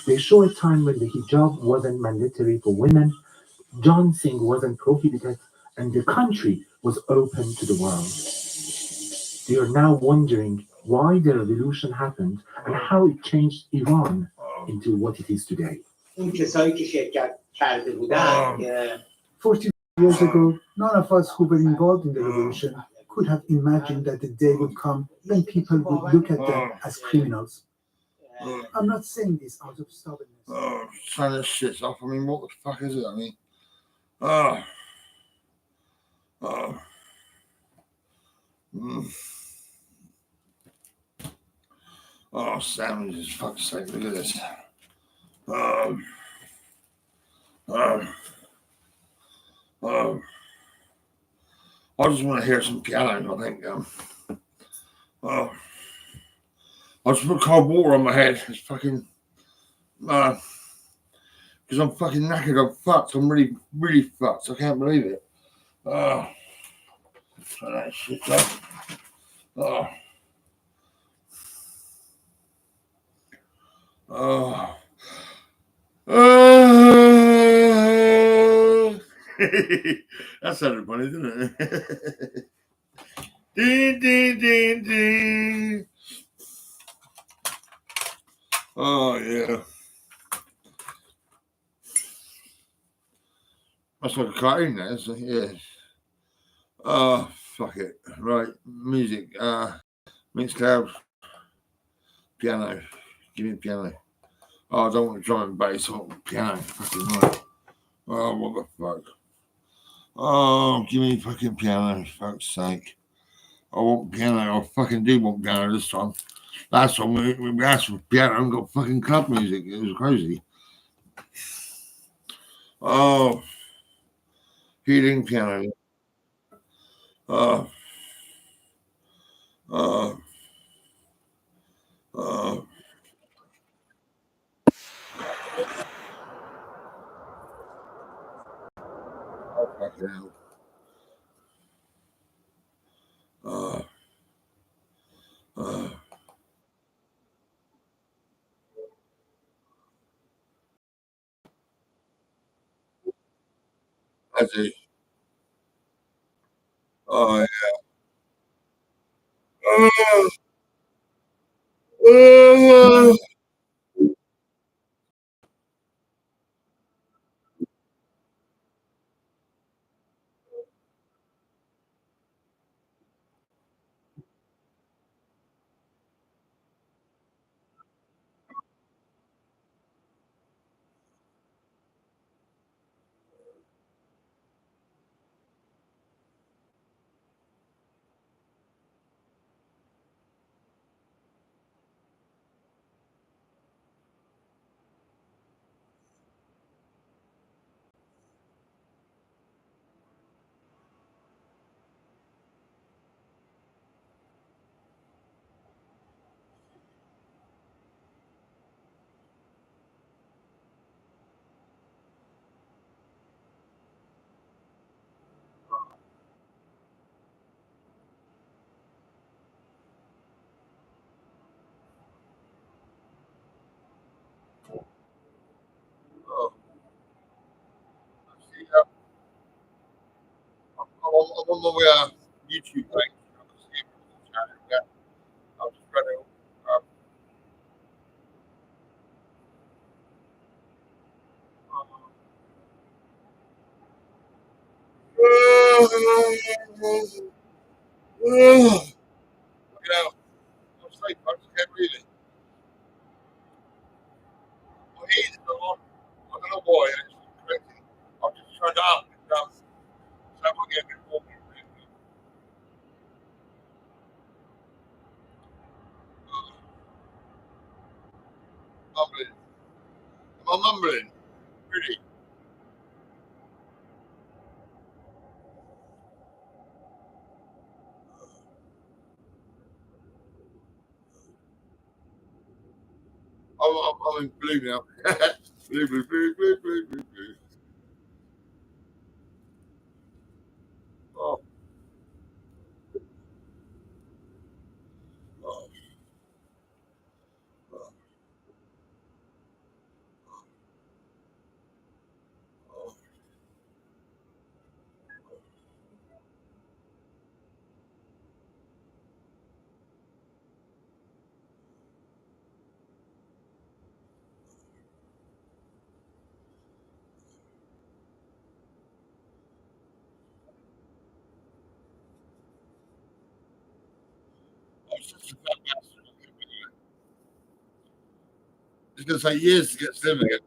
They show a time when the hijab wasn't mandatory for women, dancing wasn't prohibited, and the country was open to the world. They are now wondering why the revolution happened and how it changed Iran into what it is today. 40 years ago, none of us who were involved in the revolution could have imagined that the day would come when people would look at them as criminals. I'm not saying this out of stubbornness. Turn this shit off. I mean, what the fuck is it? I mean, sandwiches, fuck's sake, look at this. I just want to hear some piano, I think. I just put cold water on my head. It's fucking, because I'm fucking knackered. I'm fucked. I'm really, really fucked. I can't believe it. Turn that shit up. That sounded funny, didn't it? Ding, ding, ding, ding. Oh, yeah. That's like a cartoon, that is. Yeah. Oh, fuck it. Right. Music. Mixed cloud. Piano. Give me a piano. Oh, I don't want drum and bass. I want piano. Fucking right. Oh, what the fuck? Oh, give me fucking piano, for fuck's sake. I want piano. I fucking do want piano this time. Last time we asked for piano and got fucking club music. It was crazy. Oh, healing piano. Oh, oh, oh. Oh, fucking hell. Oh, oh. I do. Oh, yeah. Oh, oh, oh. See, I'm on my way YouTube page. I can see it from the channel. Yeah. I'll just try to. Yeah, I'm safe, I just can't breathe it. My heat is on. I don't know why. It's crazy. I've just turned it up and down. So I get a bit more. Mumbling. Am I mumbling? Really? I'm in blue now. Blue, blue, blue, blue, blue, blue, blue. Oh, oh, oh, oh. I'm such a fat bastard. It's going to take years to get slim again.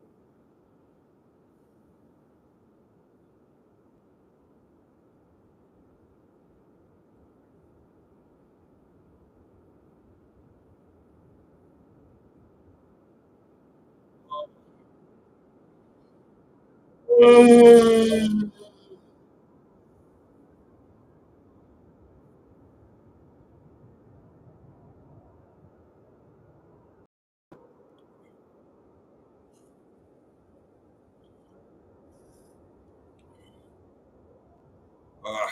Ah,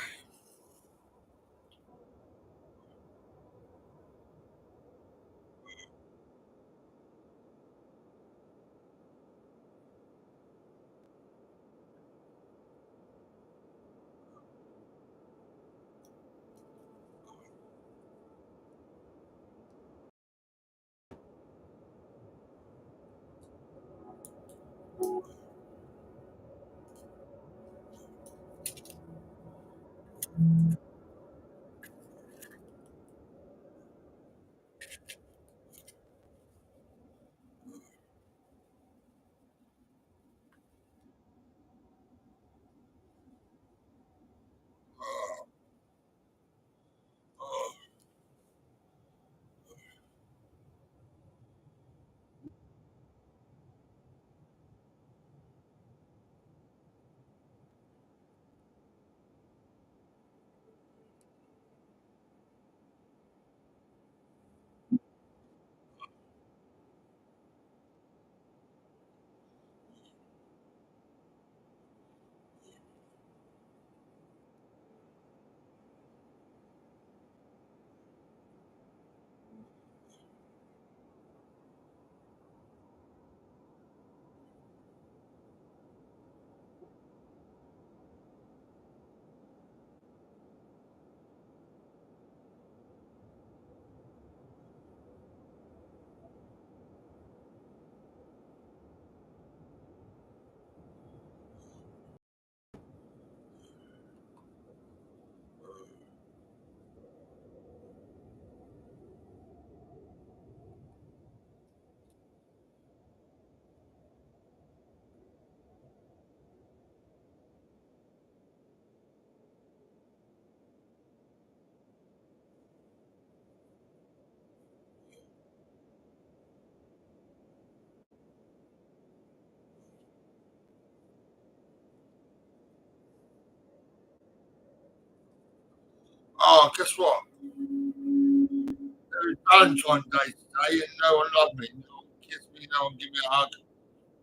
Oh, guess what? It was Valentine's Day today, and no one loved me. No one kissed me. No one gave me a hug.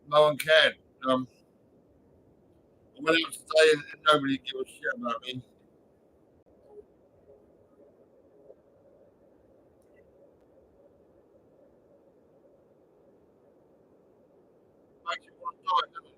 No one cared. I went out today, and nobody gave a shit about me. Makes you want to die, doesn't it?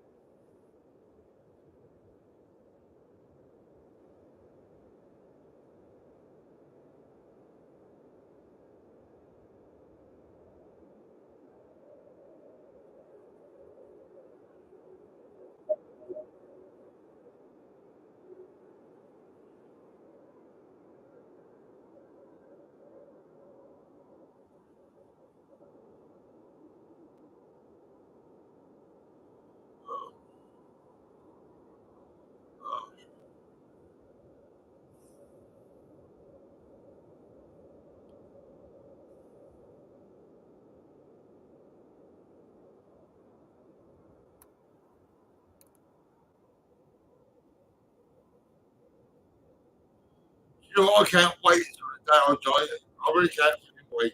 You know what? I can't wait until the day I die. I really can't fucking wait.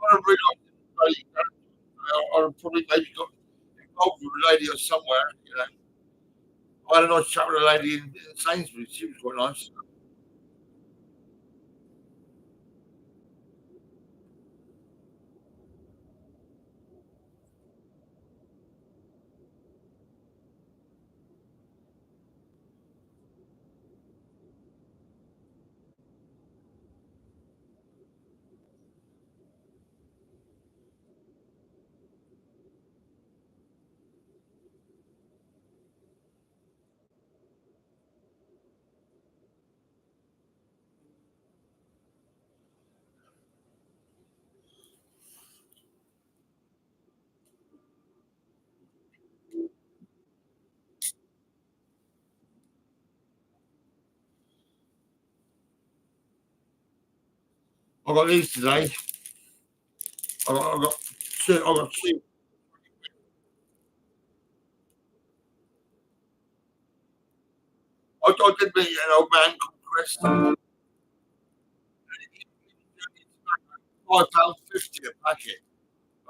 I don't realise I'd probably maybe got involved with a lady or somewhere. You know, I had a nice chat with a lady in Sainsbury's. She was quite nice. I got these today. I got two. I got two. I did meet an old man called Chris. £5.50 a packet.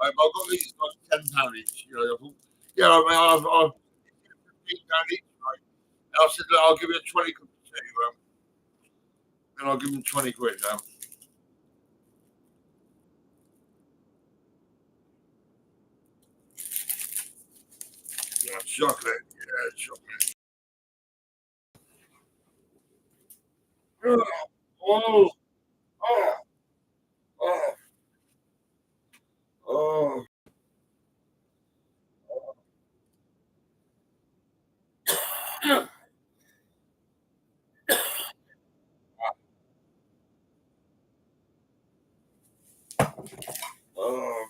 I've got these like £10 each. You know, I thought, yeah, I mean, I've £15 each. Right? And I said, look, I'll give you 20 quid for two. And I'll give him 20 quid now. Yeah, chocolate. Yeah, chocolate. Oh, oh, oh, oh. Oh.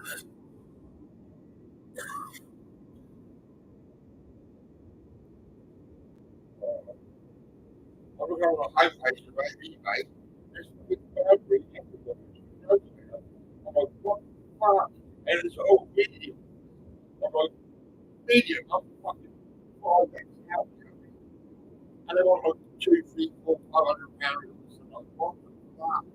I look on the homepage of eBay. There's every I'm like, what the fuck? And it's all medium. I'm like, medium, I'm fucking 5 X out. And they want like 2, 3, 4, 500 pounds. I'm like, what the fuck?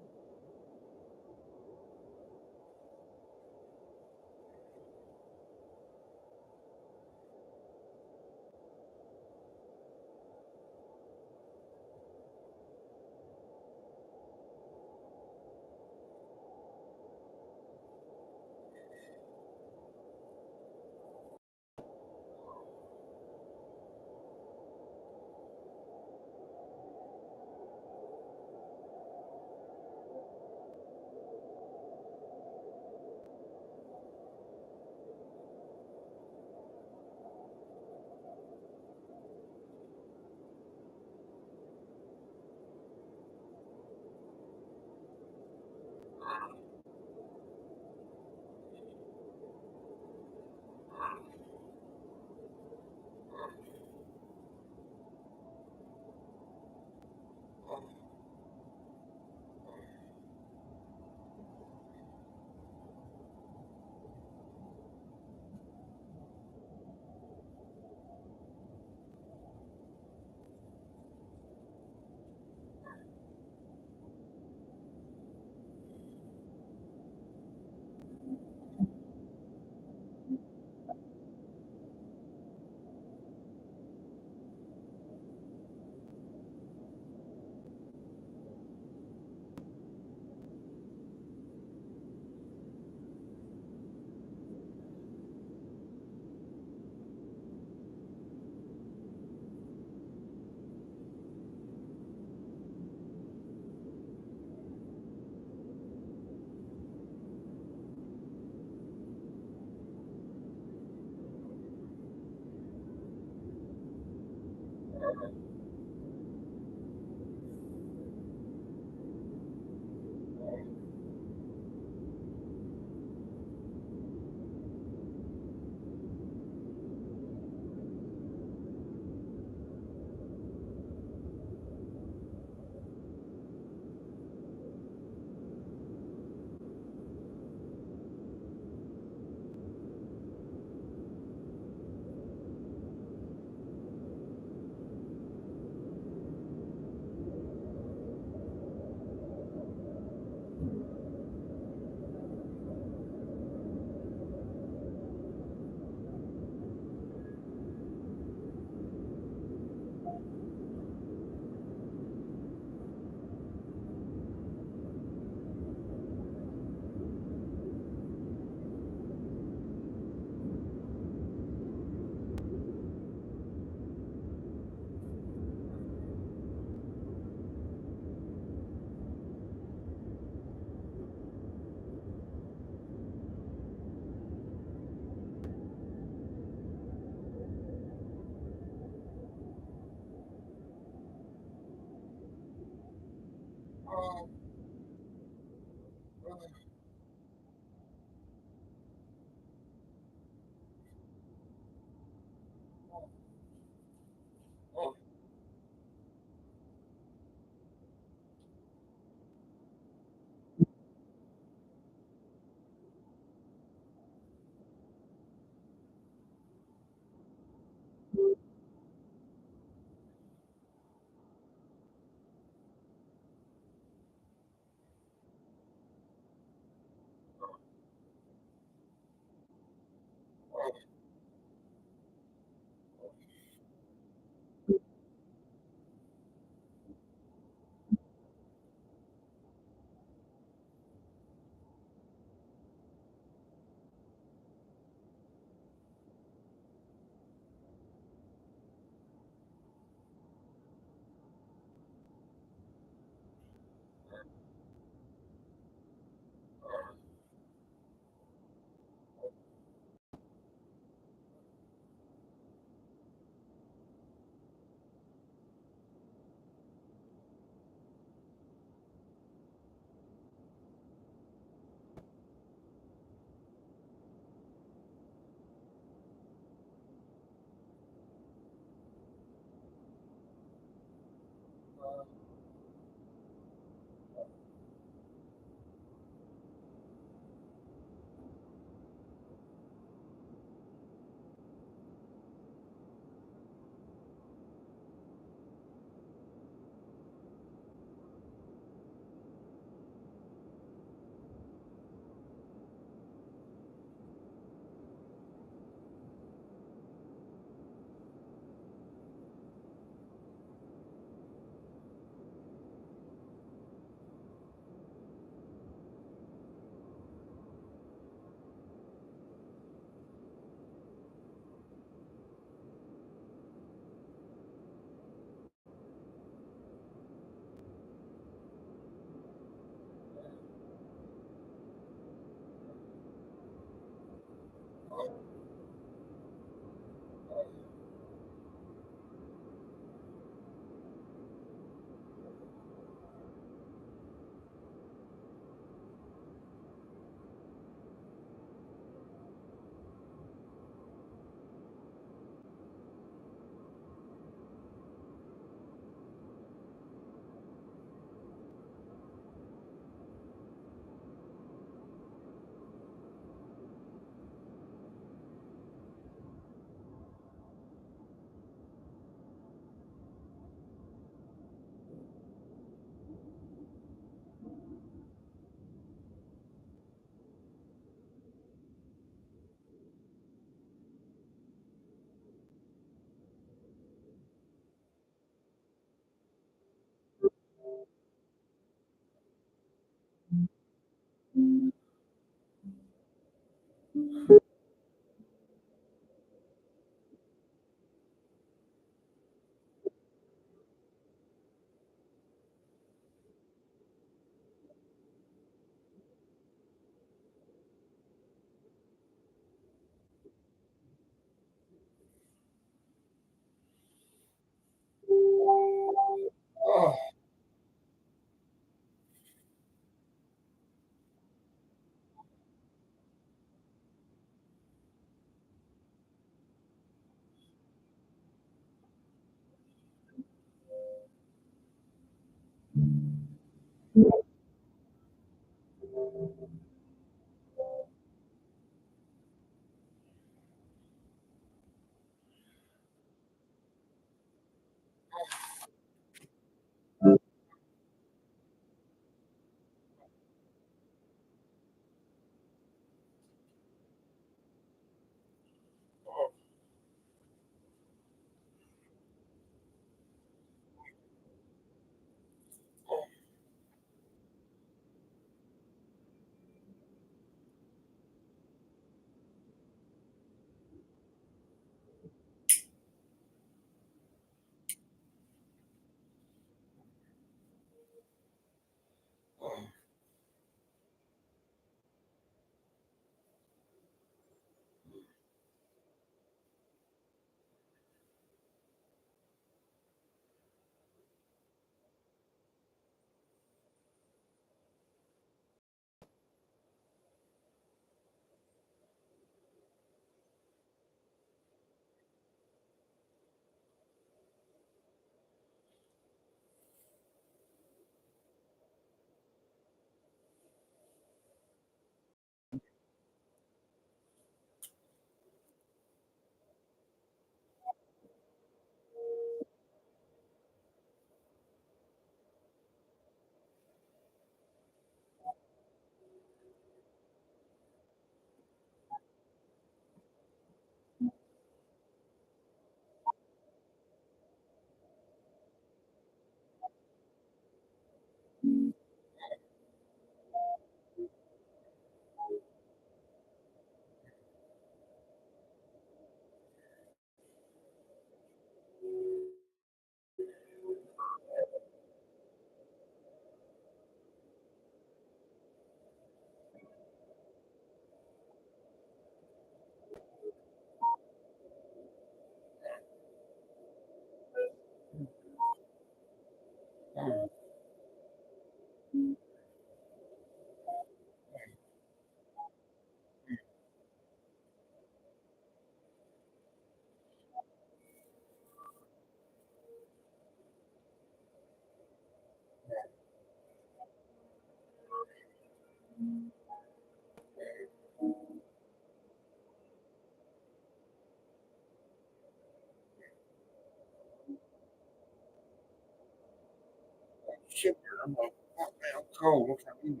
shivering. I'm like, fuck, man, I'm cold. What's happening?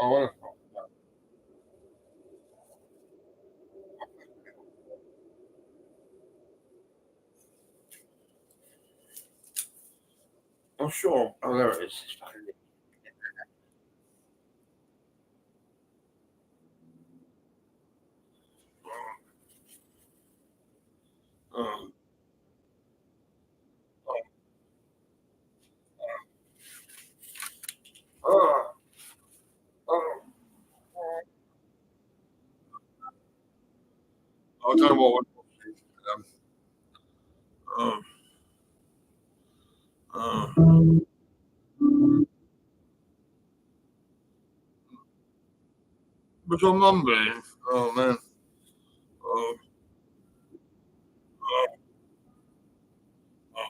Oh, wonderful. Oh, sure. Oh, there it is. It's fucking oh, oh, oh. I don't know what um, oh, oh. What's your mum doing? Oh, man. Oh, oh, oh,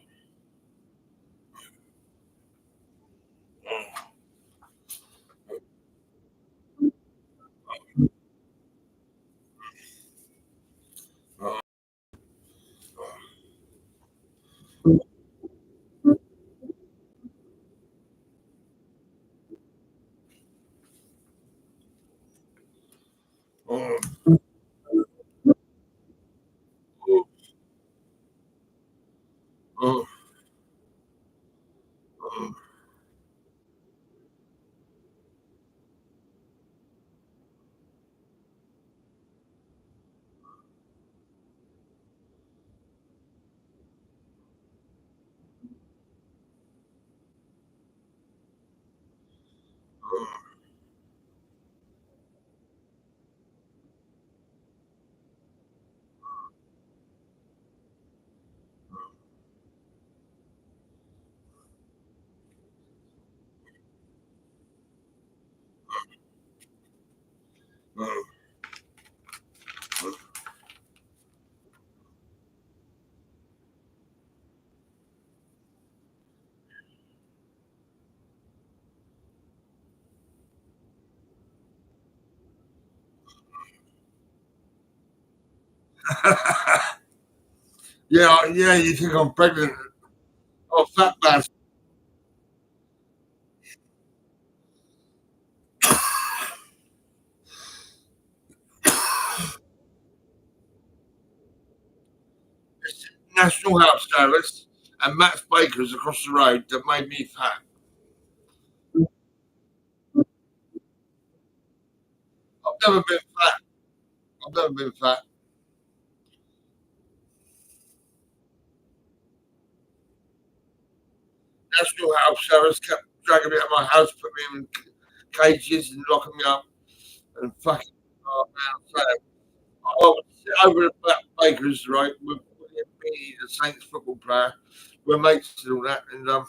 oh, oh, oh, oh, oh. Yeah, yeah, you think I'm pregnant. Oh, fat bastard. National Health Service and Matt's Bakers across the road that made me fat. I've never been fat. I've never been fat. National Health Service kept dragging me out of my house, put me in cages and locking me up and fucking. Oh man, I'm sad. I was over at Matt Bakers, right, with me, the Saints football player. We're mates and all that, and I was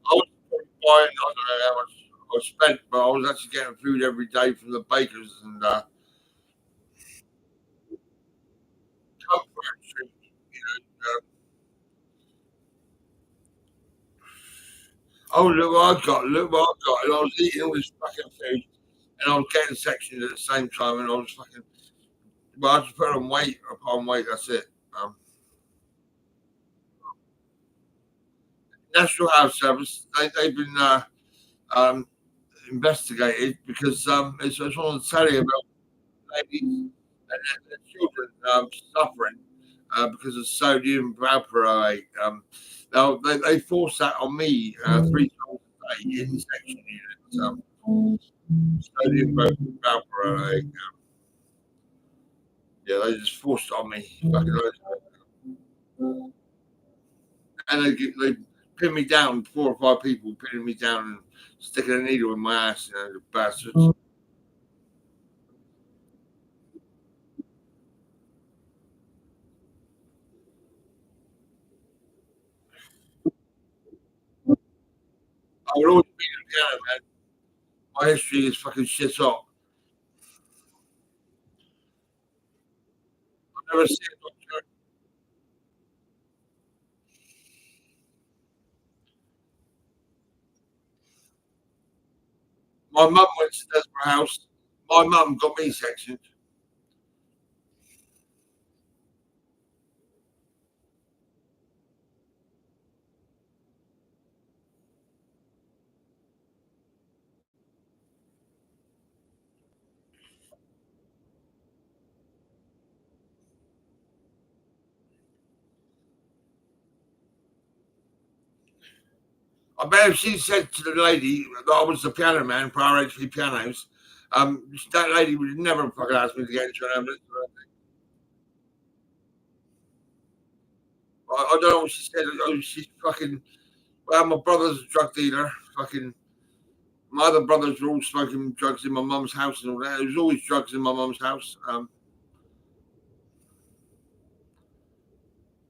probably buying, I don't know how much I spent, but I was actually getting food every day from the bakers and comfort and, oh, look what I got. And I was eating all this fucking food and I was getting sections at the same time and I was fucking, well, I just put on weight upon weight, that's it. Um, National Health Service, they've been investigated because it's on the telly about ladies and their children suffering because of sodium valproate. Now they forced that on me 3 times a day in section units. Sodium valproate. Yeah, they just forced it on me. Fucking loads. And they pin me down, 4 or 5 people pinning me down and sticking a needle in my ass, you know, the bastards. I will always be the piano, man. My history is fucking shit hot. I've never seen a doctor. My mum went to Desborough House. My mum got me sectioned. I bet if she said to the lady that I was the piano man for RHP Pianos, that lady would never fucking ask me to get into an ambulance. I don't know what she said. Oh, she's fucking. Well, my brother's a drug dealer. Fucking. My other brothers were all smoking drugs in my mum's house and all that. There was always drugs in my mum's house. And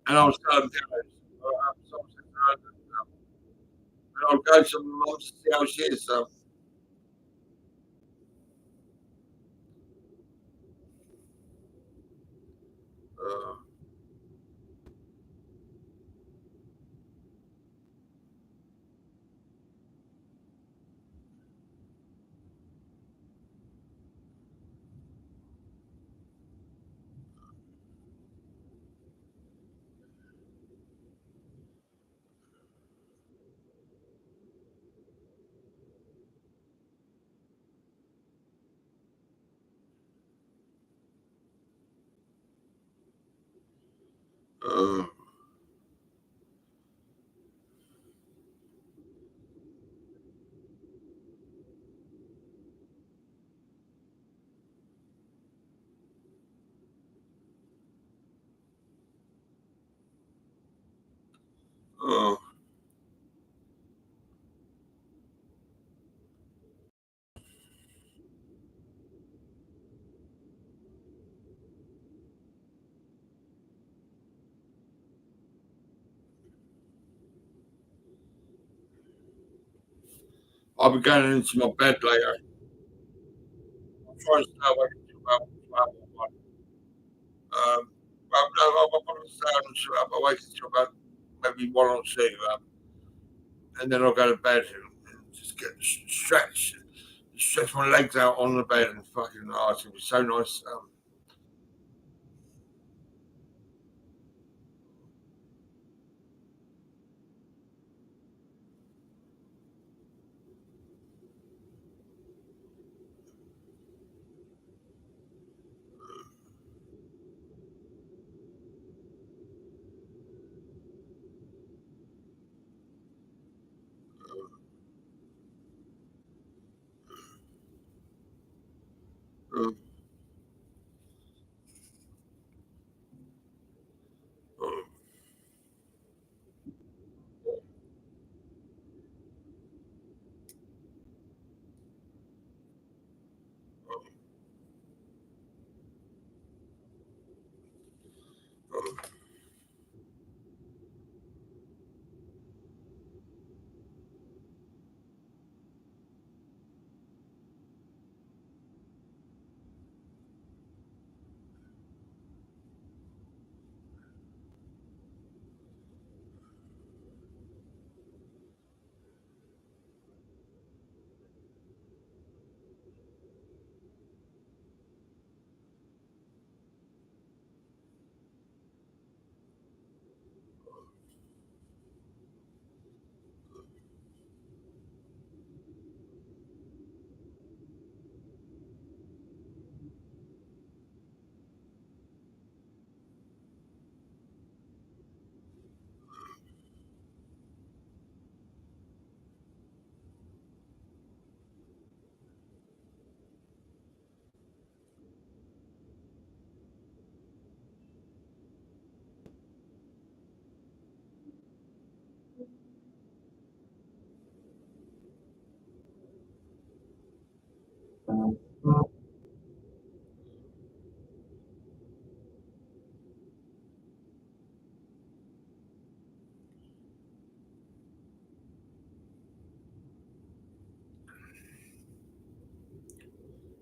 I was selling pianos. And I'll go to my mum's to see how she is. So. I'll be going into my bed later. I'm trying to stay awake until about 12 or 1. Well, no, I'll probably stay awake until about maybe 1 or 2. And then I'll go to bed and just get stretch my legs out on the bed and fucking, oh, it's going to be so nice.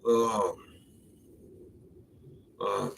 Oh. Oh.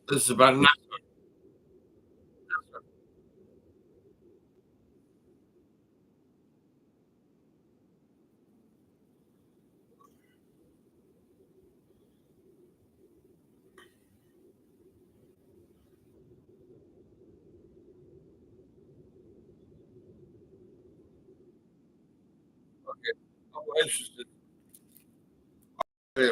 This is about nothing. Okay. I'm interested. Yeah.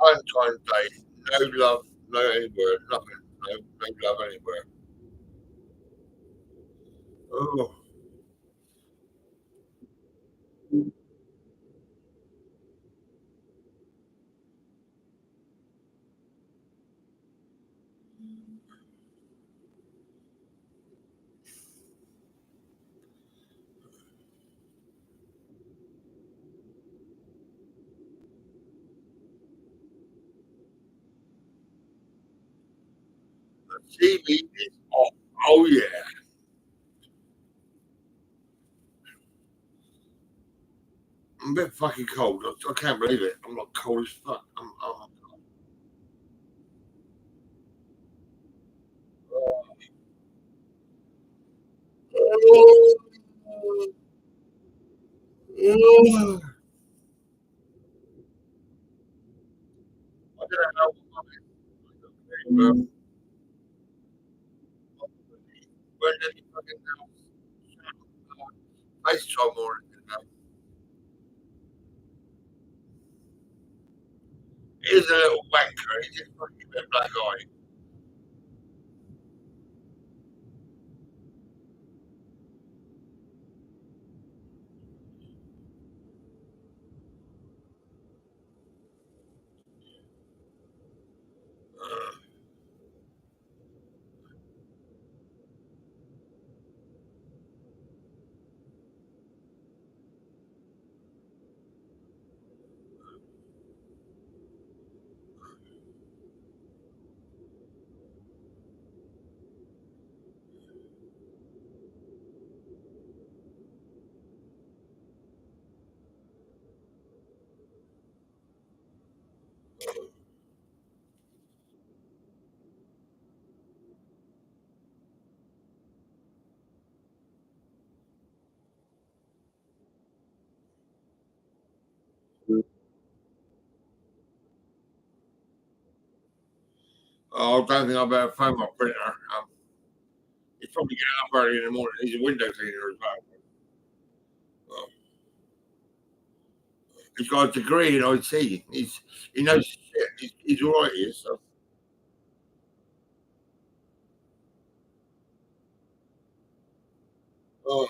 Valentine's Day, no love, no anywhere, nothing, no love anywhere. Oh, the TV is off. Oh yeah, I'm a bit fucking cold. I can't believe it. I'm not cold as fuck. I don't know. When did you fucking FaceTime or anything? He's a little wanker. He's just fucking a black eye. Oh, I don't think I better phone my printer. He's probably getting up early in the morning. He's a window cleaner as well. Well, he's got a degree in IT. He knows shit. He's all right here. So. Oh,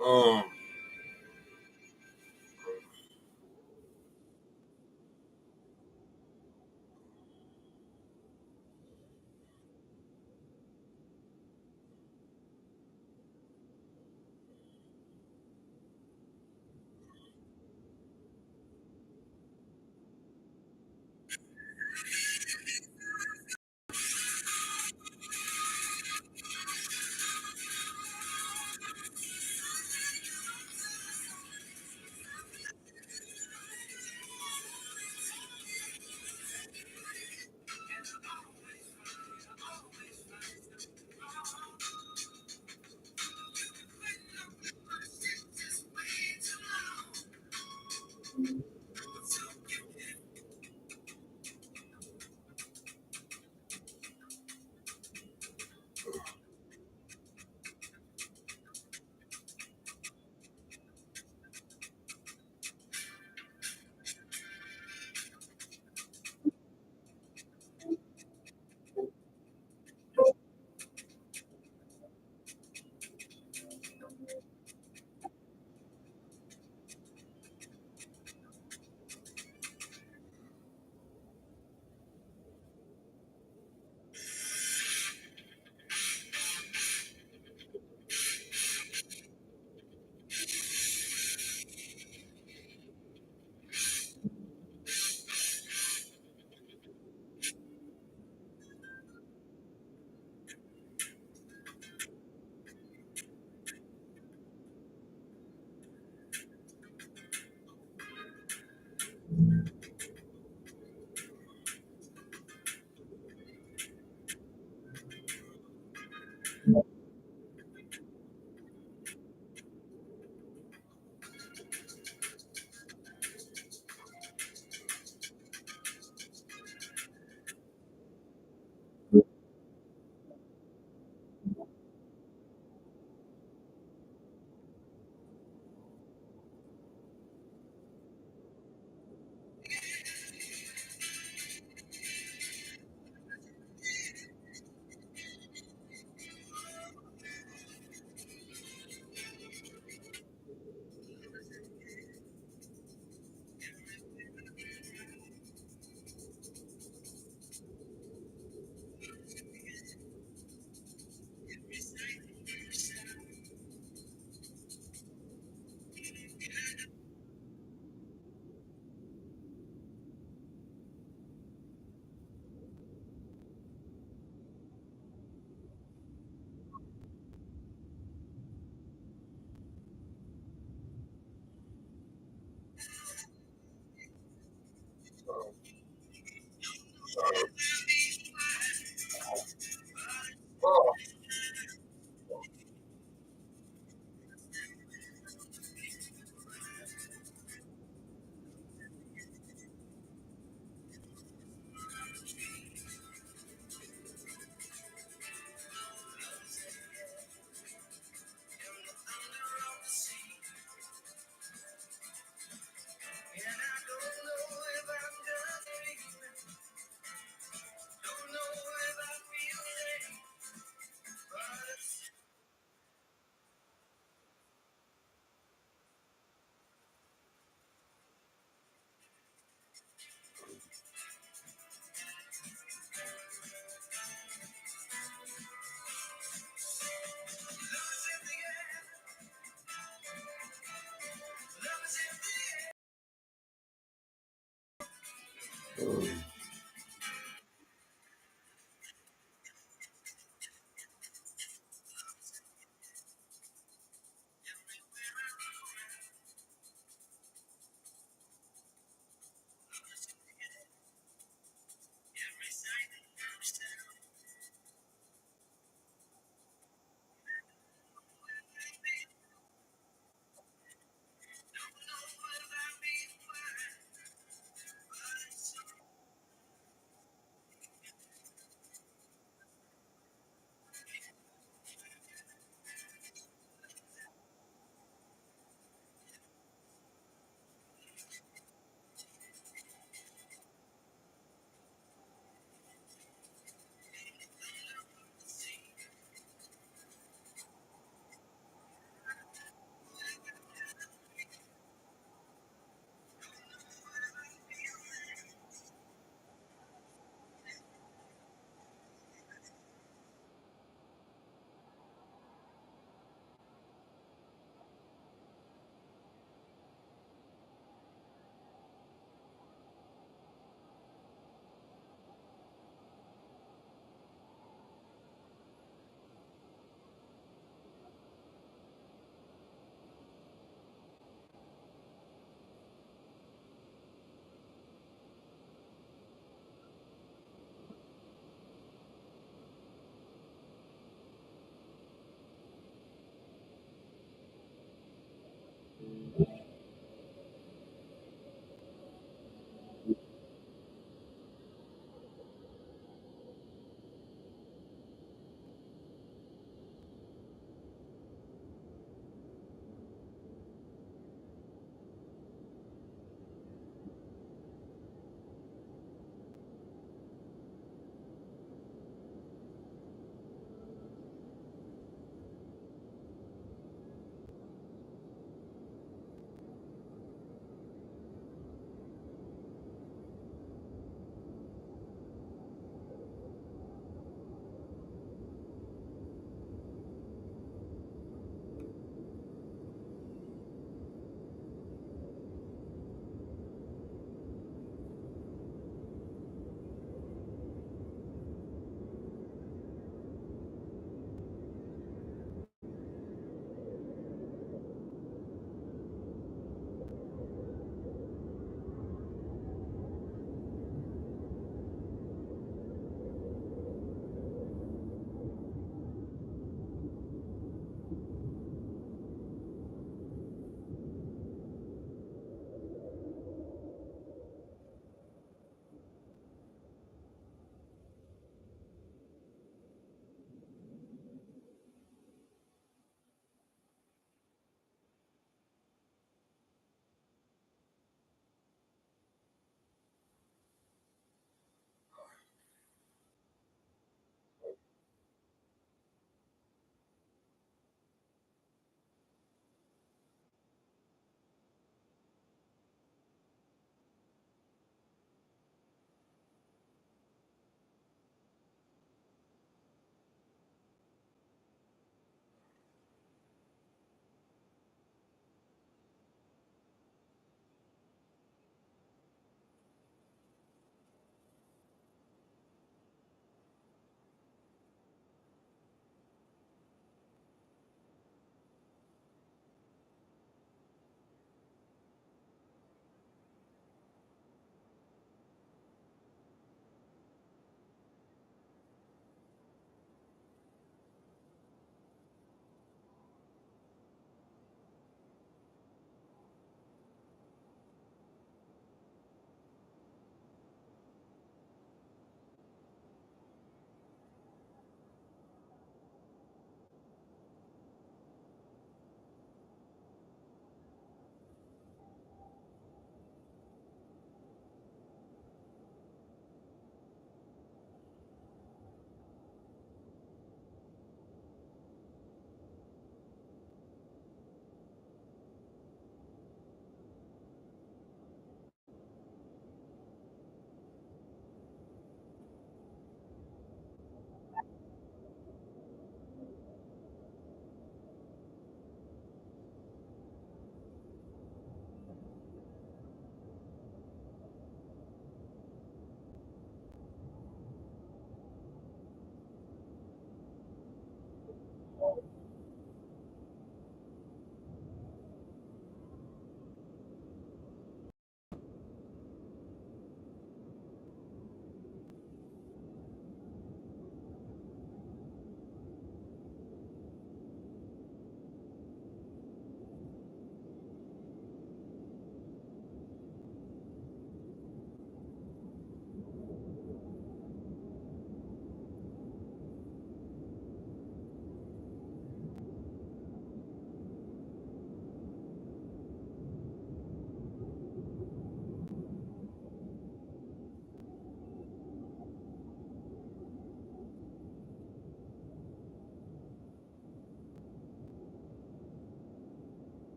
Oh.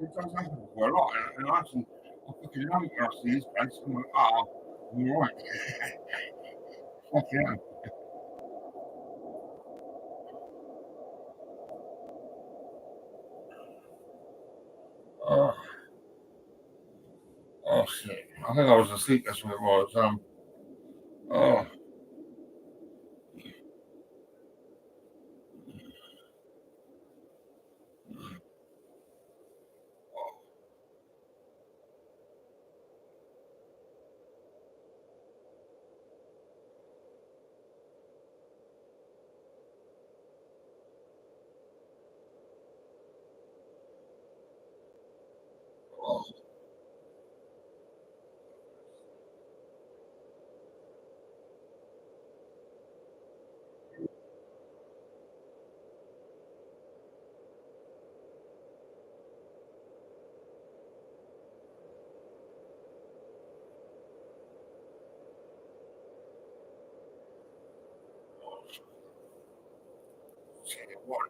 It does happen quite a lot, and I fucking love it when I see this place. I'm like, ah, you're right. Fuck yeah. Oh, oh shit. I think I was asleep. That's what it was. Oh, shit. What?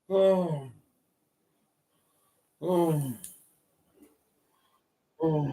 Oh, oh, oh.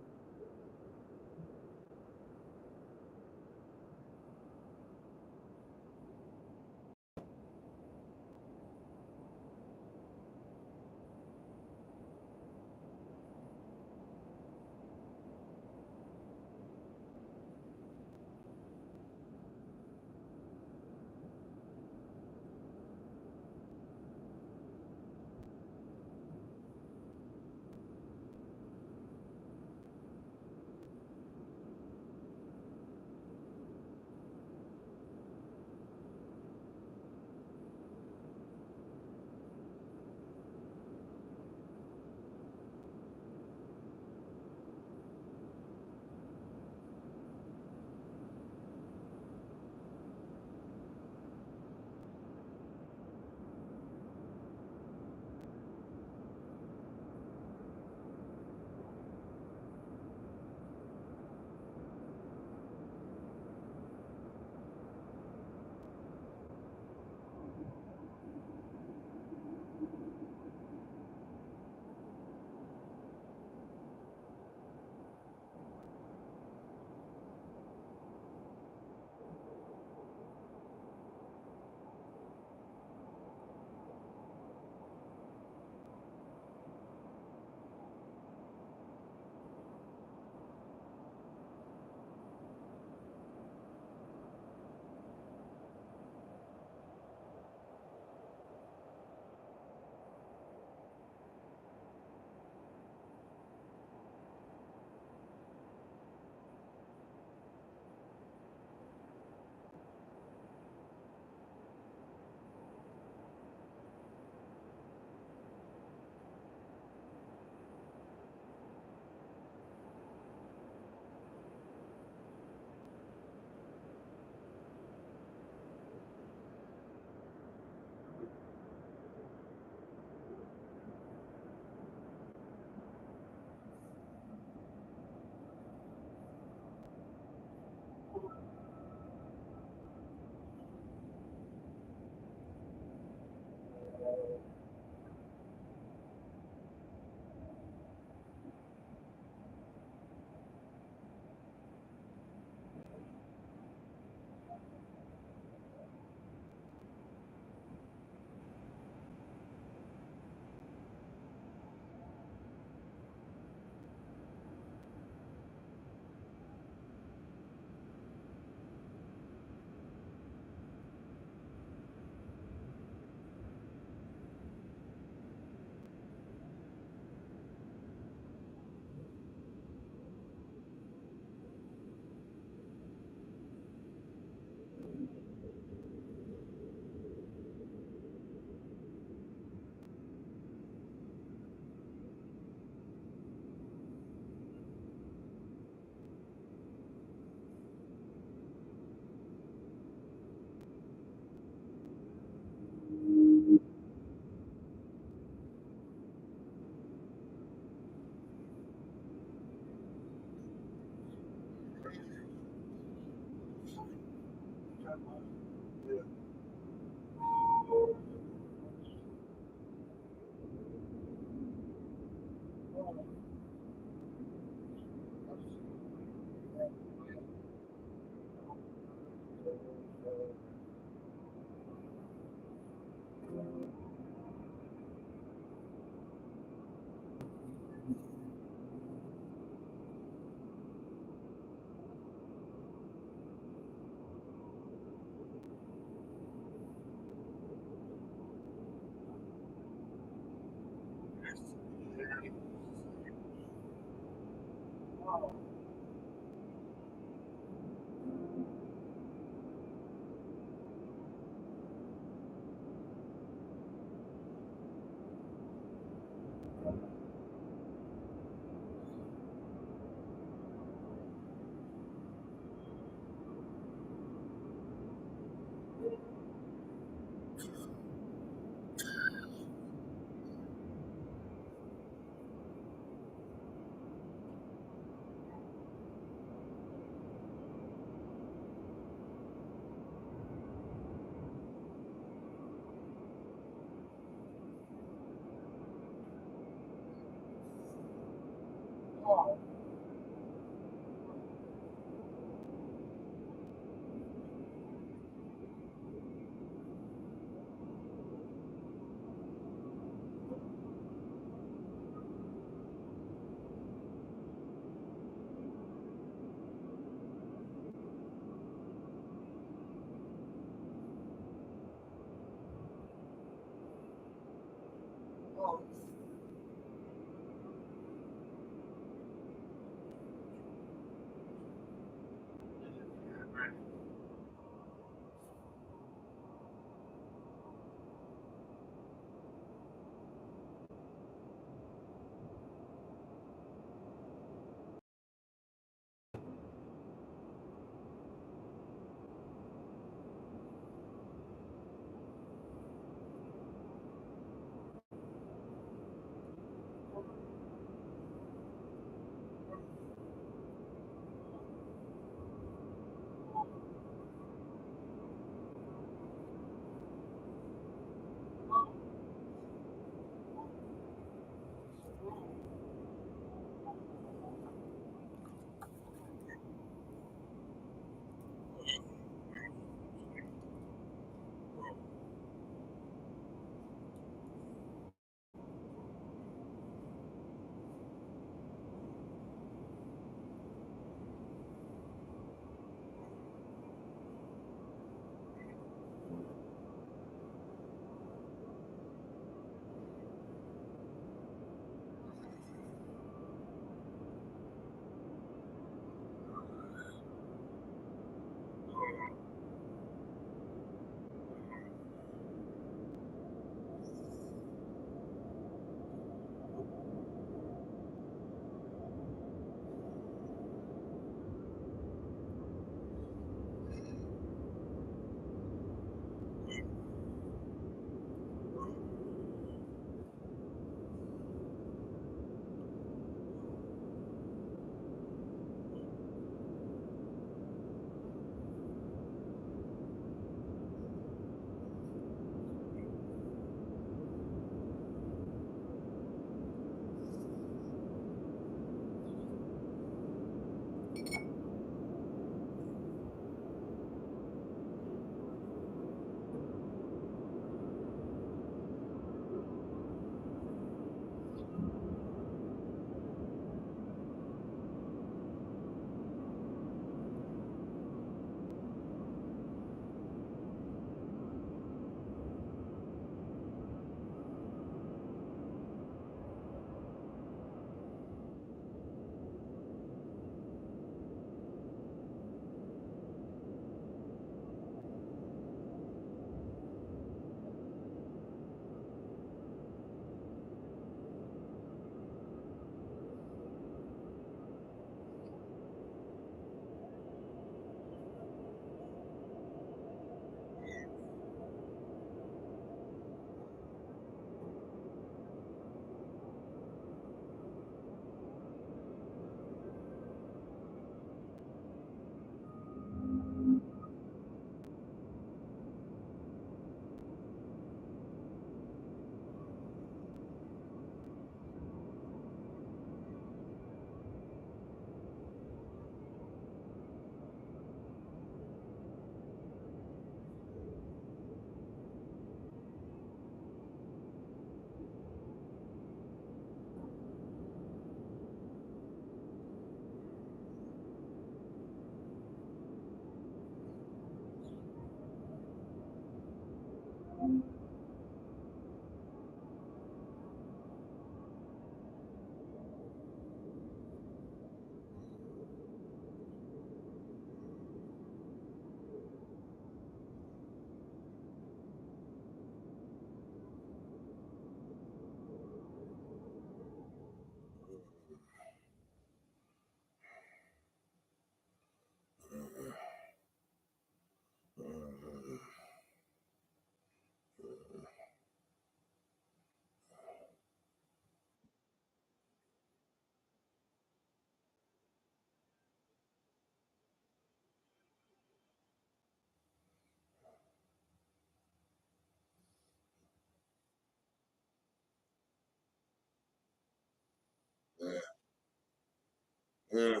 Yeah.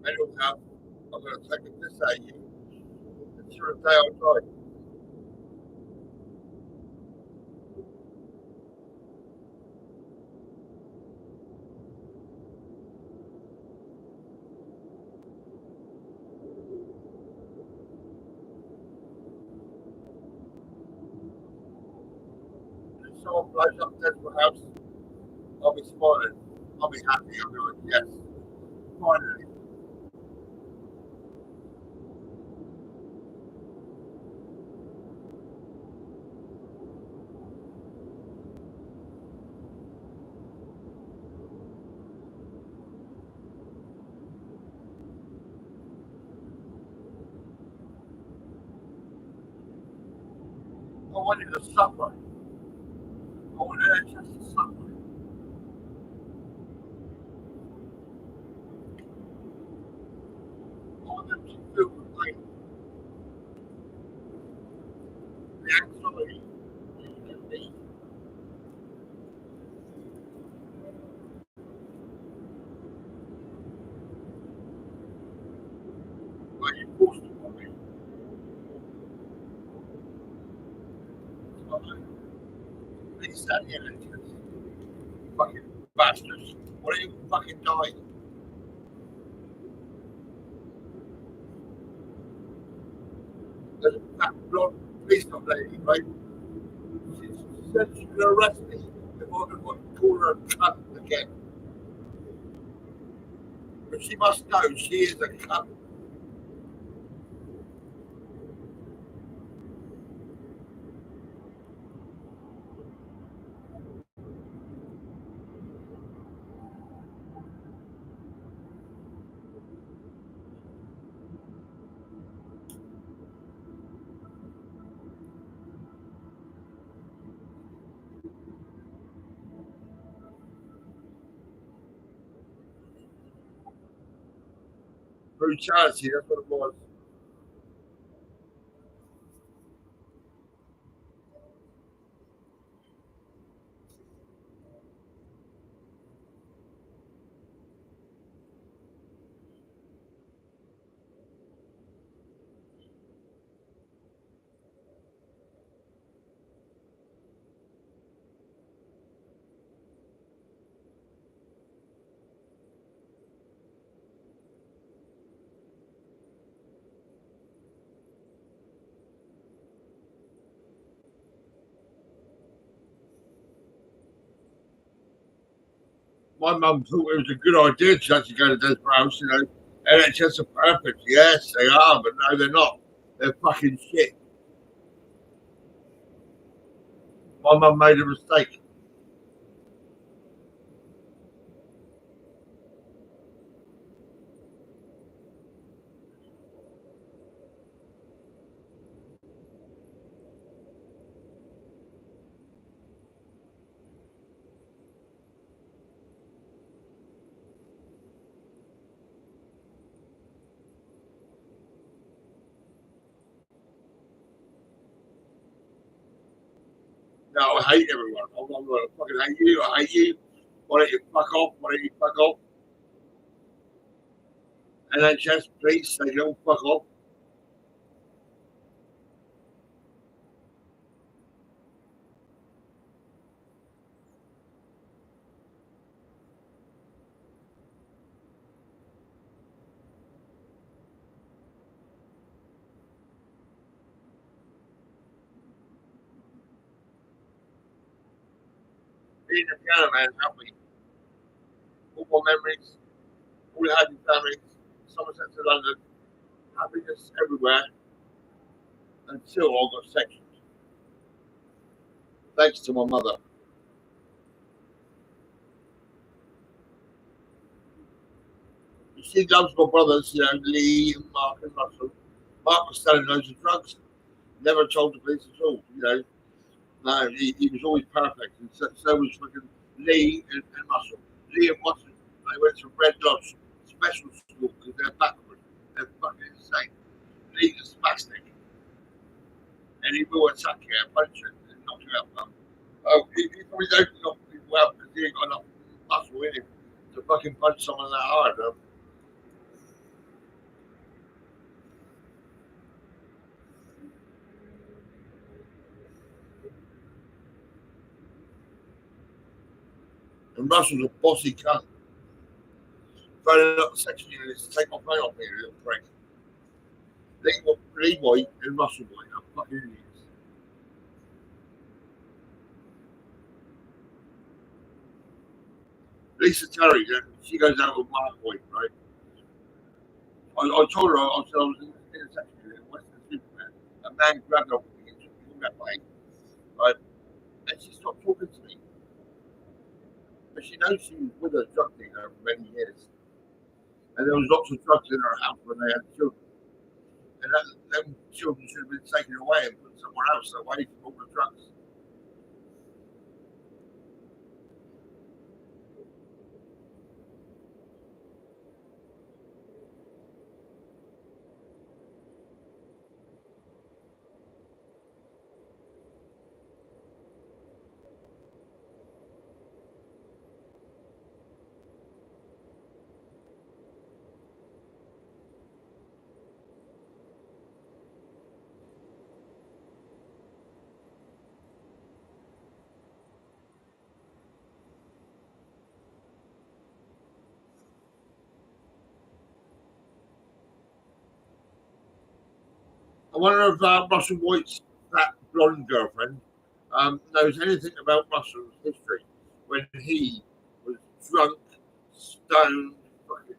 Mental health, I'm going to take a piss at you. It's your day outside. If someone blows up Tesla House, I'll be smiling. I'll be happy. I'll be like, yes, finally. I wanted to suffer. I wanted NHS to suffer. I want them to feel the pain, the anxiety, the need. Like you forced it on me. Please stand here, NHS. Fucking bastards. Why don't you fucking die? There's a fat blonde police lady, right? She said she could arrest me if I could call her a cunt again. But she must know she is a cunt. Brutality, that's what it was. My mum thought it was a good idea to actually go to Desborough House, you know. NHS are perfect. Yes, they are, but no, they're not. They're fucking shit. My mum made a mistake. No, I hate everyone. I'm going to fucking hate you. I hate you. Why don't you fuck off? Why don't you fuck off? NHS, please, they don't fuck off. Being a piano man helped me. All my memories, all the happy families, Somerset to London, happiness everywhere until I got sectioned. Thanks to my mother. She loves my brothers, you know, Lee and Mark and Russell. Mark was selling loads of drugs, never told the police at all, you know. No, he was always perfect. And so was fucking Lee and Russell. Lee and Russell, they went to Red Lodge special school because they're backward. They're fucking insane. Lee's a spastic. And he will attack you and punch you and knock you out. Oh, he probably don't knock people out because he ain't got enough muscle in him to fucking punch someone that hard. And Russell's a bossy cunt. Phoning up the section units to take my phone off me, you little prick. Lee White and Russell White are fucking idiots. Lisa Terry, she goes out with Mark White, right? I told her, I said I was in a section unit in Western Superman. A man grabbed her and took me that way, right? And she stopped talking to me. But she knows she was with a drug dealer for many years. And there was lots of drugs in her house when they had children. And them children should have been taken away and put somewhere else away from all the drugs. I wonder if Russell White's that blonde girlfriend knows anything about Russell's history when he was drunk, stoned, fucking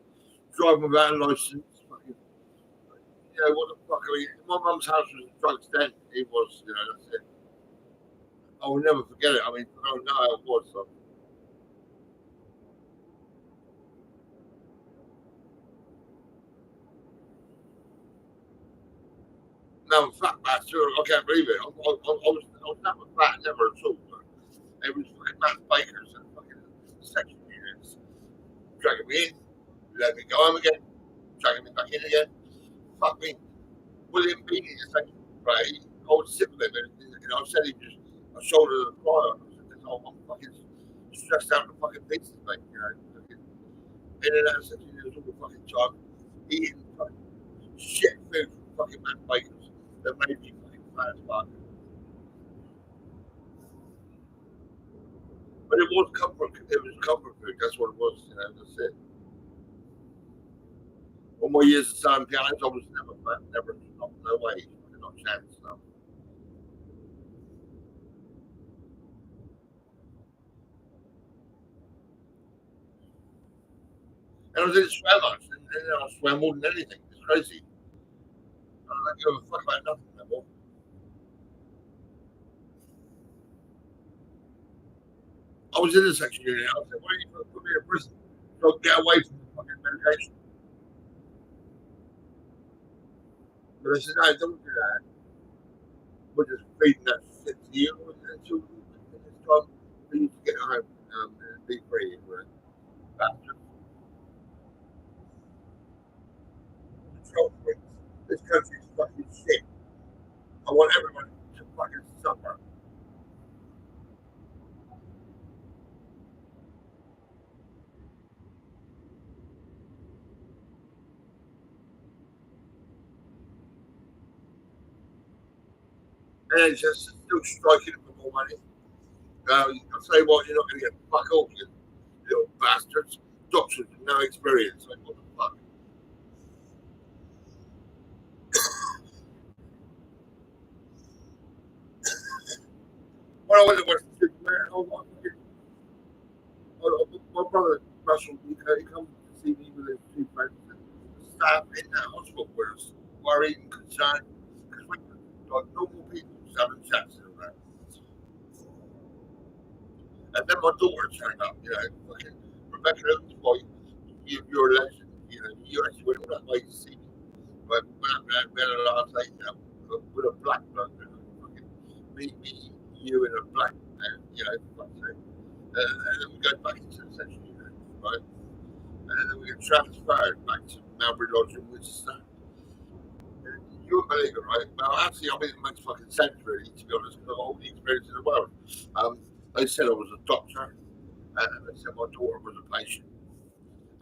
driving without a license. Fucking, you know what the fuck? I mean, my mum's house was a drug's den. It was, you know, that's it. I will never forget it. I mean, I don't know how it was. So. No, fat bastard. I can't believe it. I was never fat, never at all. It was fucking Matt Bakers and fucking section units dragging me in, let me go home again, dragging me back in again. Fuck me. William Beanie, the section, right? I would sit with him and you know, I said he just a shoulder to the fire. I said, oh, I'm fucking stressed out to fucking pieces, mate. You know, fucking in and out of section units all the fucking time, eating fucking shit food from fucking Matt Bakers that made me fucking fat as fuck. But it was comfort. It was comfort food. That's what it was. You know, that's it. All my years of selling pianos, I was never fat. Never. No way. Not a chance. No. And I didn't swear much. And I swear more than anything. It's crazy. I don't give a fuck about nothing anymore. I was in the section unit. I said, why are you going to put me in prison? So get away from the fucking medication. But I said, no, don't do that. We're just feeding that shit to you until it's time for you to get home and be free. Right? Bastard. Control freaks. This country's fucking shit. I want everyone to fucking suffer. And it's just still striking for more money. I'll tell you what, you're not going to get fuck all, you little bastards. Doctors with no experience. Like, what the fuck? When I went to Western Superman, my brother Russell, he comes to see me with his two friends and staff in that hospital with us, worried and concerned because we were like normal people having chats and all that. And then my daughter turned up, you know, fucking Rebecca Evans' wife, you're a legend, you know, you actually went all that way to see me. But we had a last night with a black bloke, fucking me, you, and a black, and you know, fuck's sake. And then we go back into the section unit, right? And then we get transferred back to Melbury Lodge in Winchester. You wouldn't believe it, right? Well, actually, I mean, it makes fucking sense, really, to be honest, because I've got all the experience in the world. They said I was a doctor. and they said my daughter was a patient,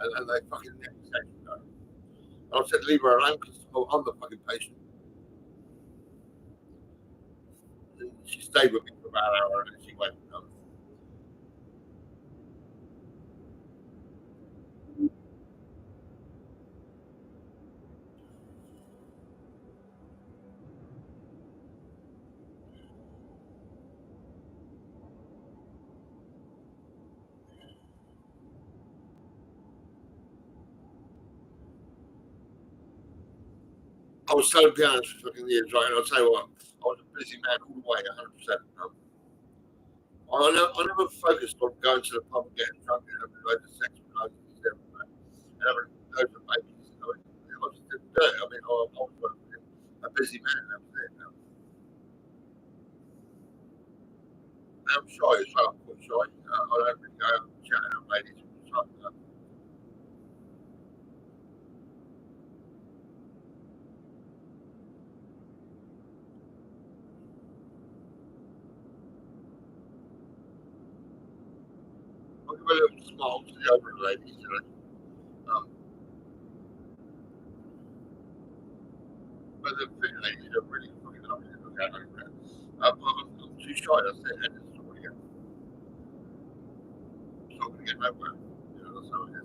and they fucking never said no. And I said, leave her alone because I'm the fucking patient. And she stayed with me for about an hour and then she went. I was so down for fucking years, right? And I'll tell you what, I was a busy man all the way, 100%. I never focused on going to the pub and getting drunk and having loads of sex with loads of these everywhere and having loads of babies. I just didn't do it. I mean, I was a busy man, that was it. I'm shy as well, I'm quite shy. I don't really go out and chat with ladies all the time. I'll give a little smile to the older ladies, you know. But the fit ladies are really fucking lovely to look at over there. I'm too shy, that's it, and it's not really, it's not going to get nowhere. You know, that's how it is.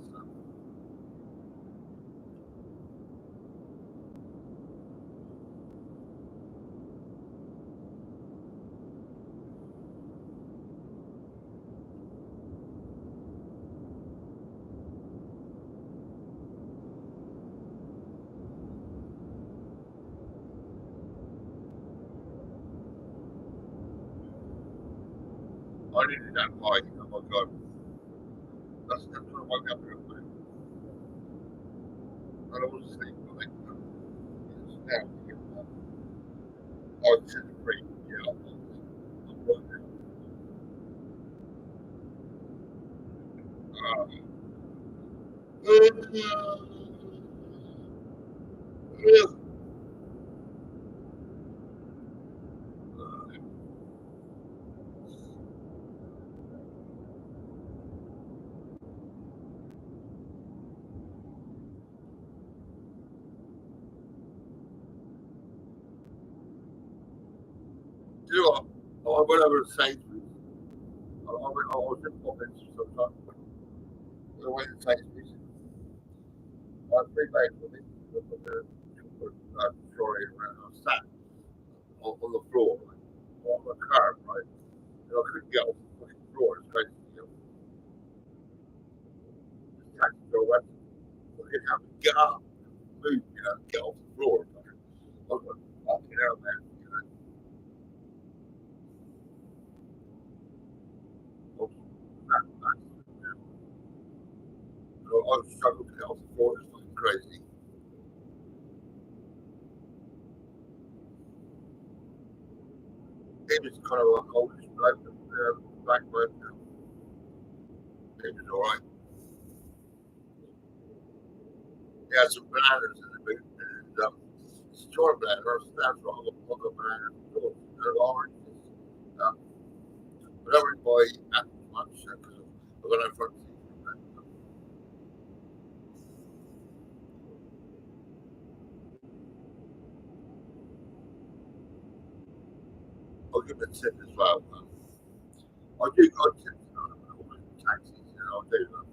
I needed that fight, oh my god. That's when I woke up in a minute. And I was asleep, I think. It's now, I was in the free, yeah, I'm working. Do you know what? I went over to Sainsbury's. I was in Poppins for some time. I went to Sainsbury's. I had 3 bags with me. I sat on the floor, right, on the curb, right? And I couldn't get off the fucking floor. It's crazy. You know, the taxi driver went, fucking have to get up, move, you know, get off the floor. I was like, fucking hell, man. You know, I struggled to get off the floor. It's fucking crazy. He was kind of like oldish bloke, black bloke. He was alright. He had some bananas in the boot, and store bananas. That's what I got bananas. They're oranges. But I don't buy apples much because I've got no front teeth. I'll give it a tip as well. I do got tips on taxis, you know, I do them.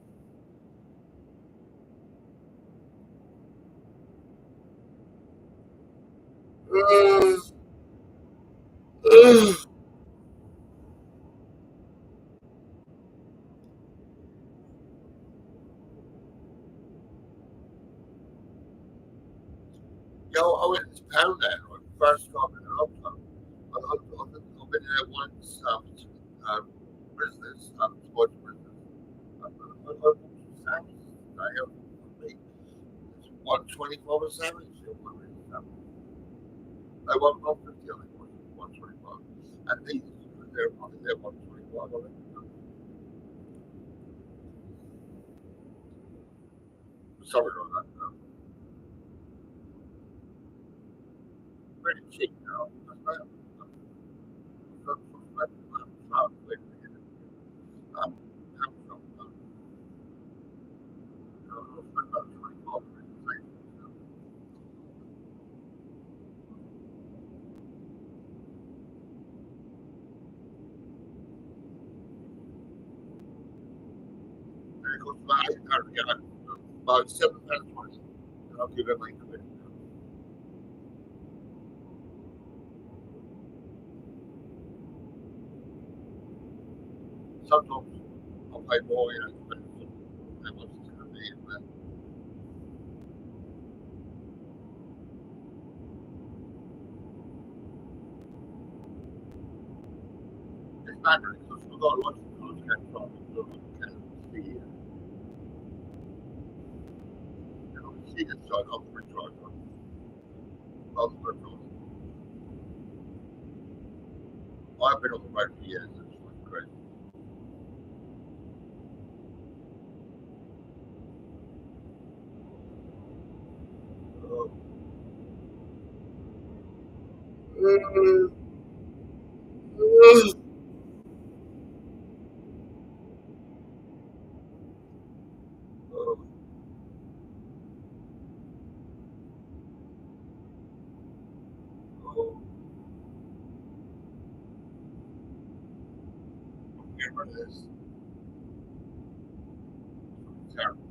Yeah, I went to Pound there, right? First time in a long time. I've been there once, business, sports business. I bought some sandwiches. I have 125 a sandwich. I want 150, I think it was 125. And these, I think they're 125, I think. Something like that. Pretty cheap now. about £8 a go. About £7.20. And I'll give them £8. Sometimes I'll pay more, you know, depending on how much it's going to be. But it's bad because I've got a lot of cars can drive and look and see it. And I can see this side off the drive on. I've been on the road for years, it's like crazy. Get rid of this. Terrible.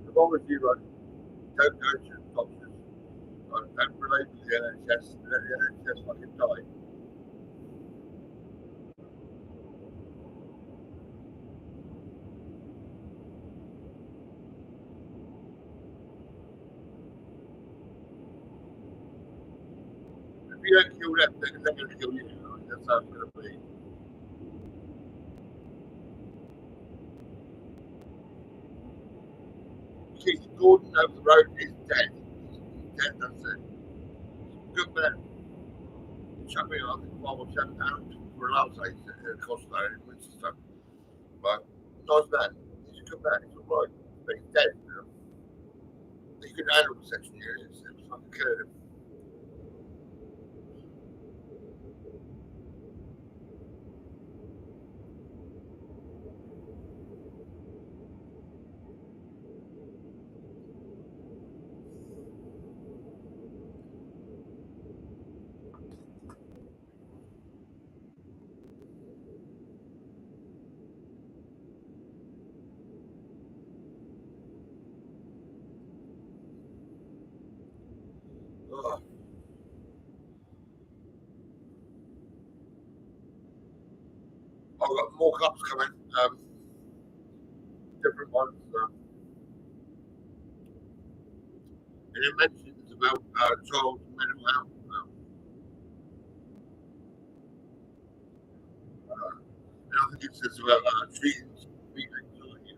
As long as you don't go to doctors, don't relate with the NHS, let the NHS fucking die. If you don't kill them, they're going to kill you. That's how it's going to be. Keith Gordon over the road is dead. He's dead, that's it. Good man. He chucked me, I think, £5 or £7 for a latte at Costa in Winchester. But nice man. He's a good man. He's all right. But he's dead now. He couldn't handle the section here. It was fucking killing him. Ugh. I've got more cups coming. Different ones. And it mentions about child mental health. And I think it says about treating anxiety.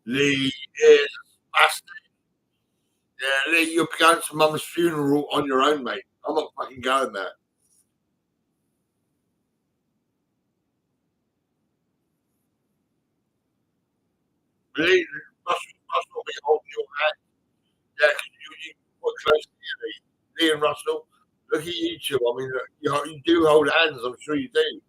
Lee is bastard. Yeah, Lee, you're going to mum's funeral on your own, mate. I'm not fucking going there. Lee, Russell will be holding your hand. Yeah, 'cause you quite close to you, Lee and Russell. Look at you two. I mean, you do hold hands. I'm sure you do.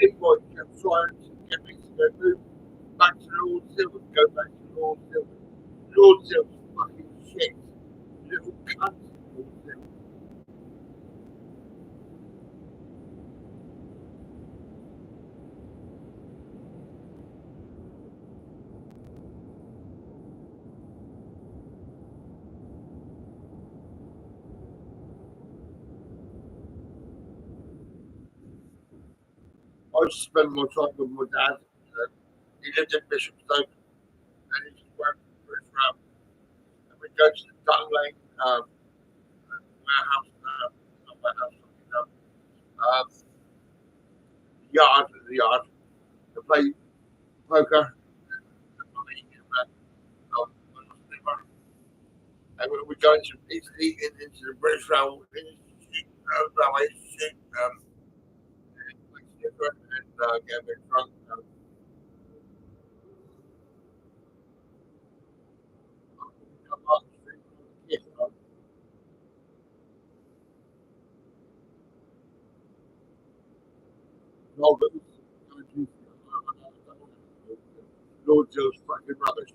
Anybody can try and get me to move back to Lord Silver. Go back to Lord Silver. Lord Silver's fucking shit. Little cunt. Lord Silver. I used to spend my time with my dad. He lived in Bishopstoke and he used to work for his round. And we'd go to the Dutton Lane warehouse, not warehouse, the yard, to play poker. And we'd go into the British Railway, shoot, and get a bit drunk. Come up the street, kiss, no, but Lord Joe's fucking rubbish.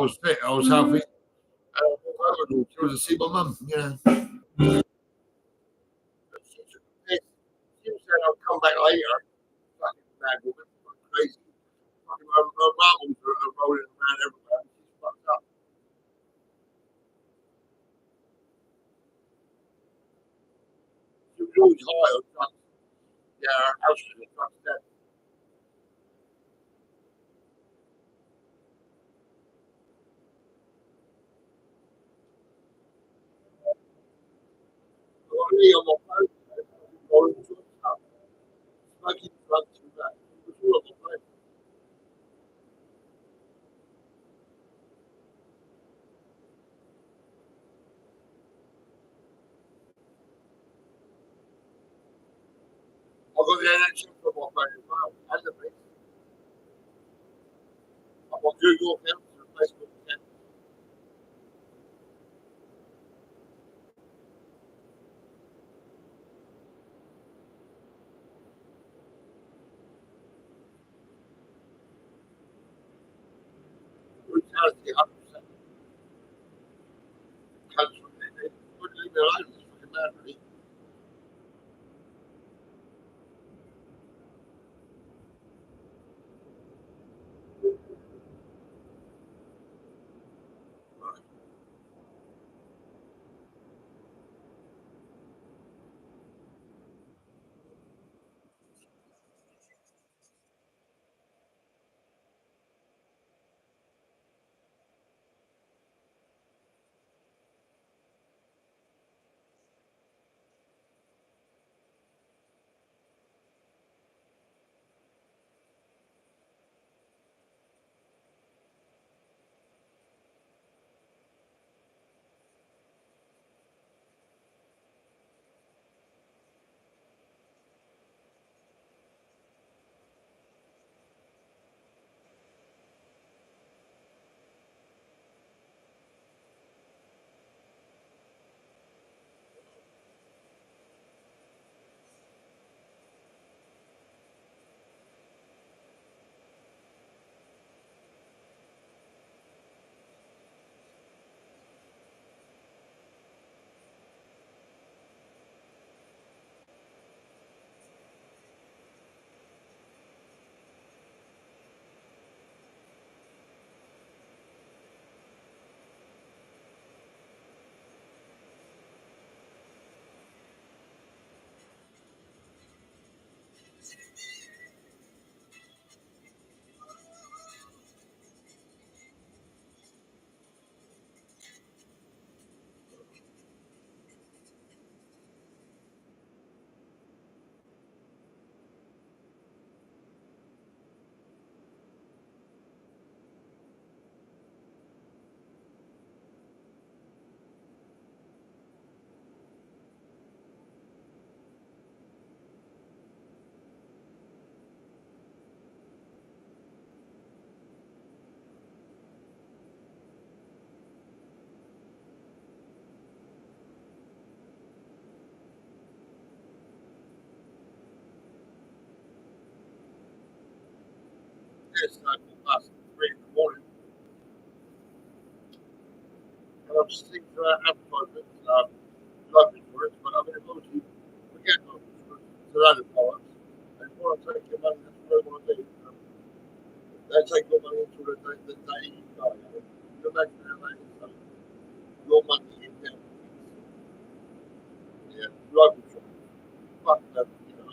was fit. I was healthy. She was to see my mum, you know. She said I'll come back later. Fucking mad woman, crazy. Fucking her marbles are rolling around everywhere. She's fucked up. She was always high on drugs. Yeah, her house was a drug den. I got Lee on my phone. Rolling drugs up. Smoking drugs and that. It was all on my phone. I got the NHS on my phone as well. And the police. I'm on Google accounts and Facebook accounts. Brutality, 100%. Cancer. They wouldn't leave me alone. It's fucking mad, really. It's like past 3 in the morning. And I'm just thinking about advertisements, life insurance, but I mean, obviously, forget life insurance, it's a load of products. They want to take your money, that's what they want to do. They take your money until the day you die. You imagine how that is. So your money in their pockets. Yeah, life insurance. Fuck them, you know.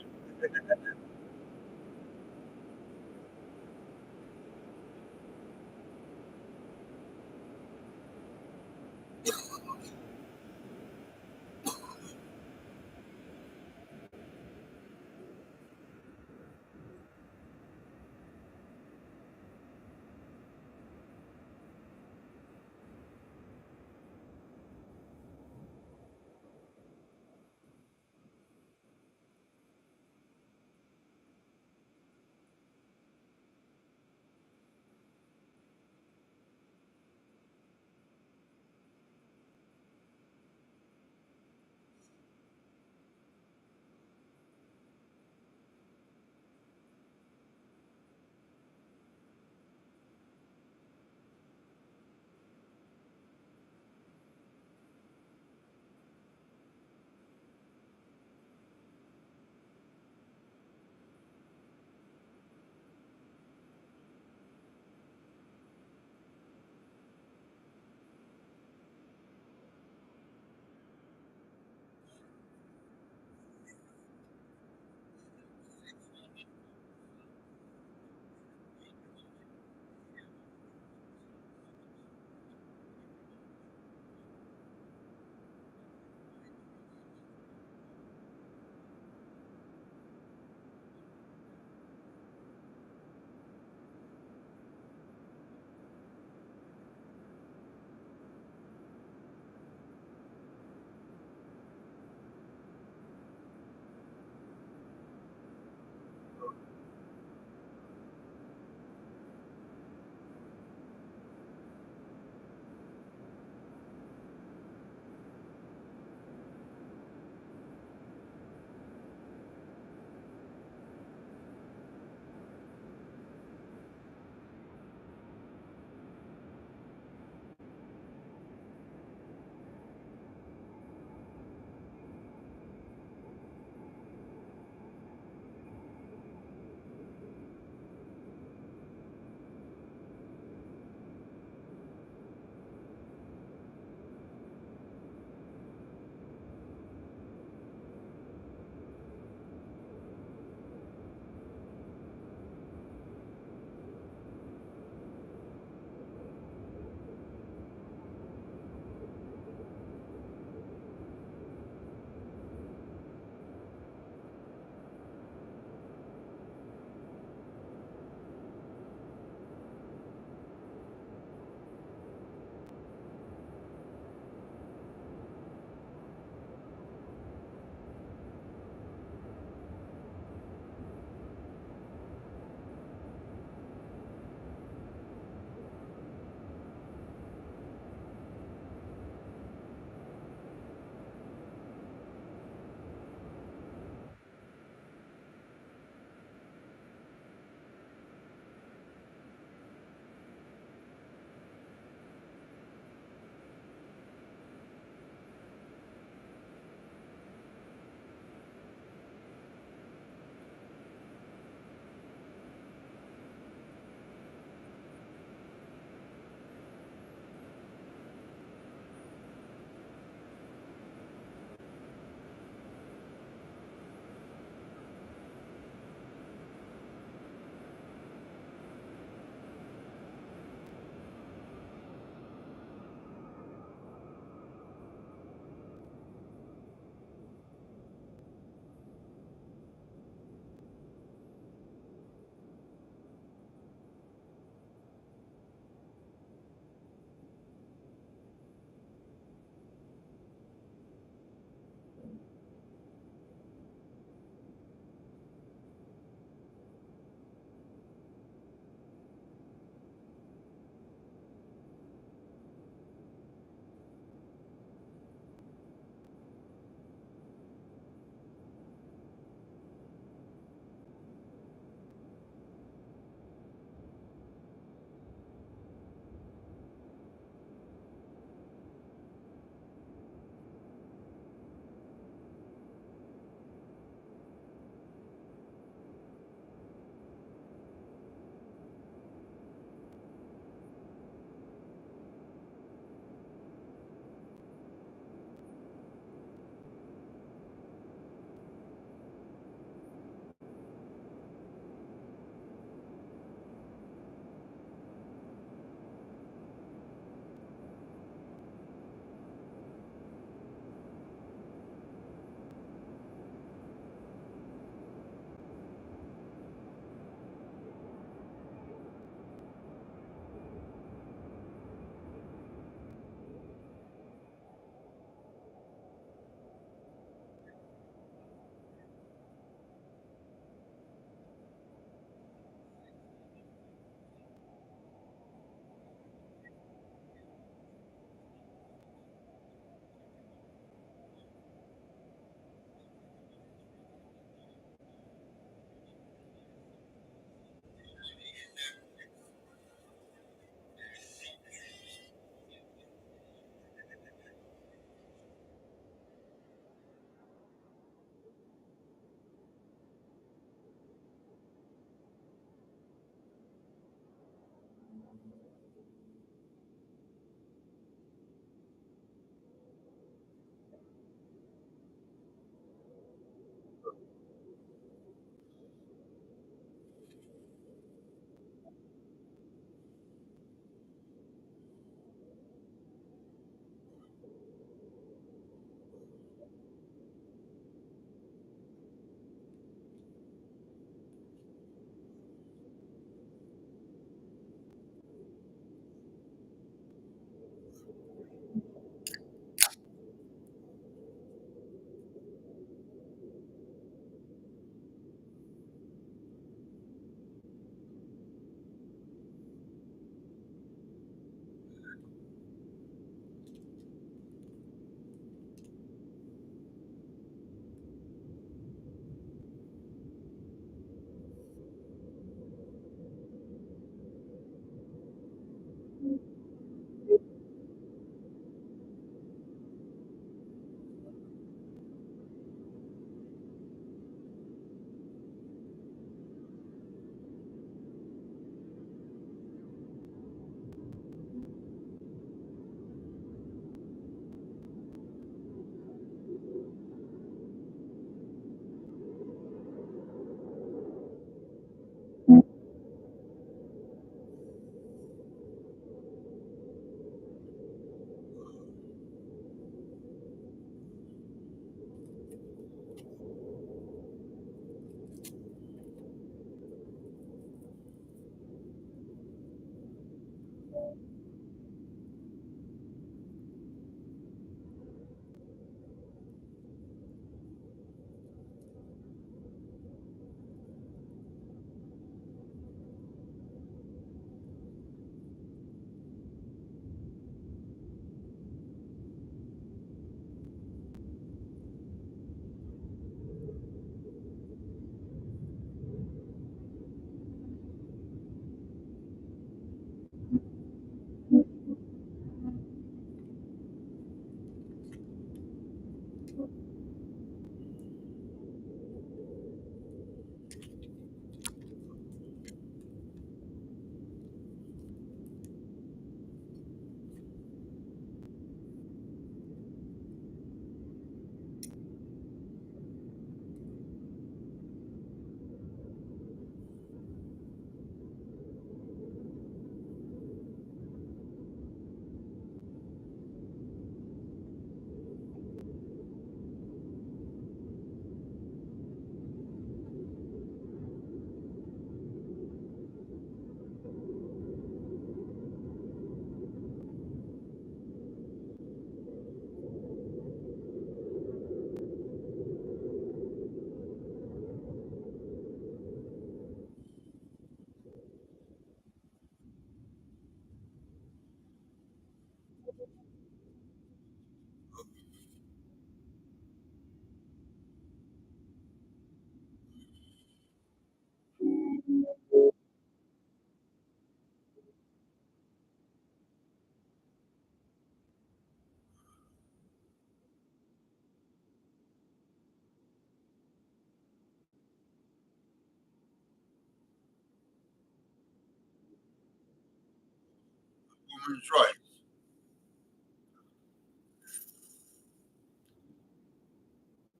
That's right.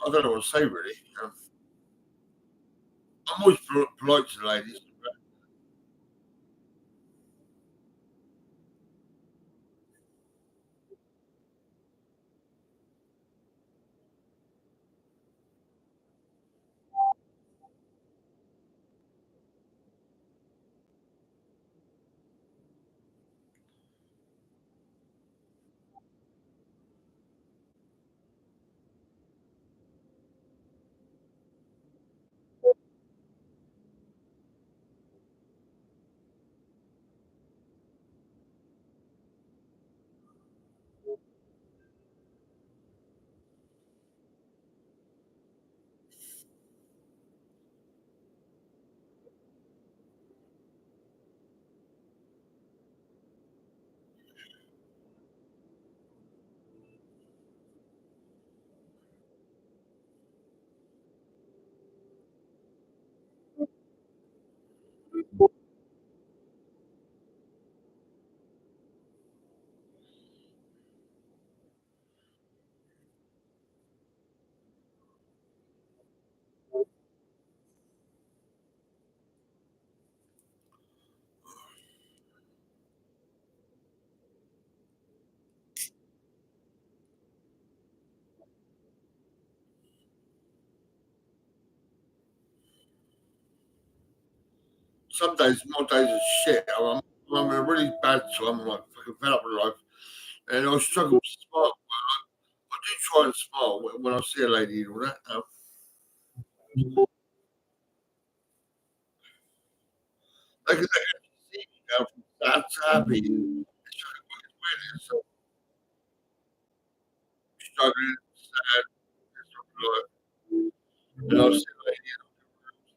I don't know what to say really. I'm always polite to the ladies. Some days, my days are shit. I'm in a really bad time. I'm like fucking fed up with life, and I struggle to smile. I do try and smile when I see a lady and all that. They can see me now from sad to happy. It's weird. So struggling, sad, and I see a lady and I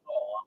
smile.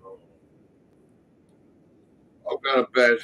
I'll go to bed.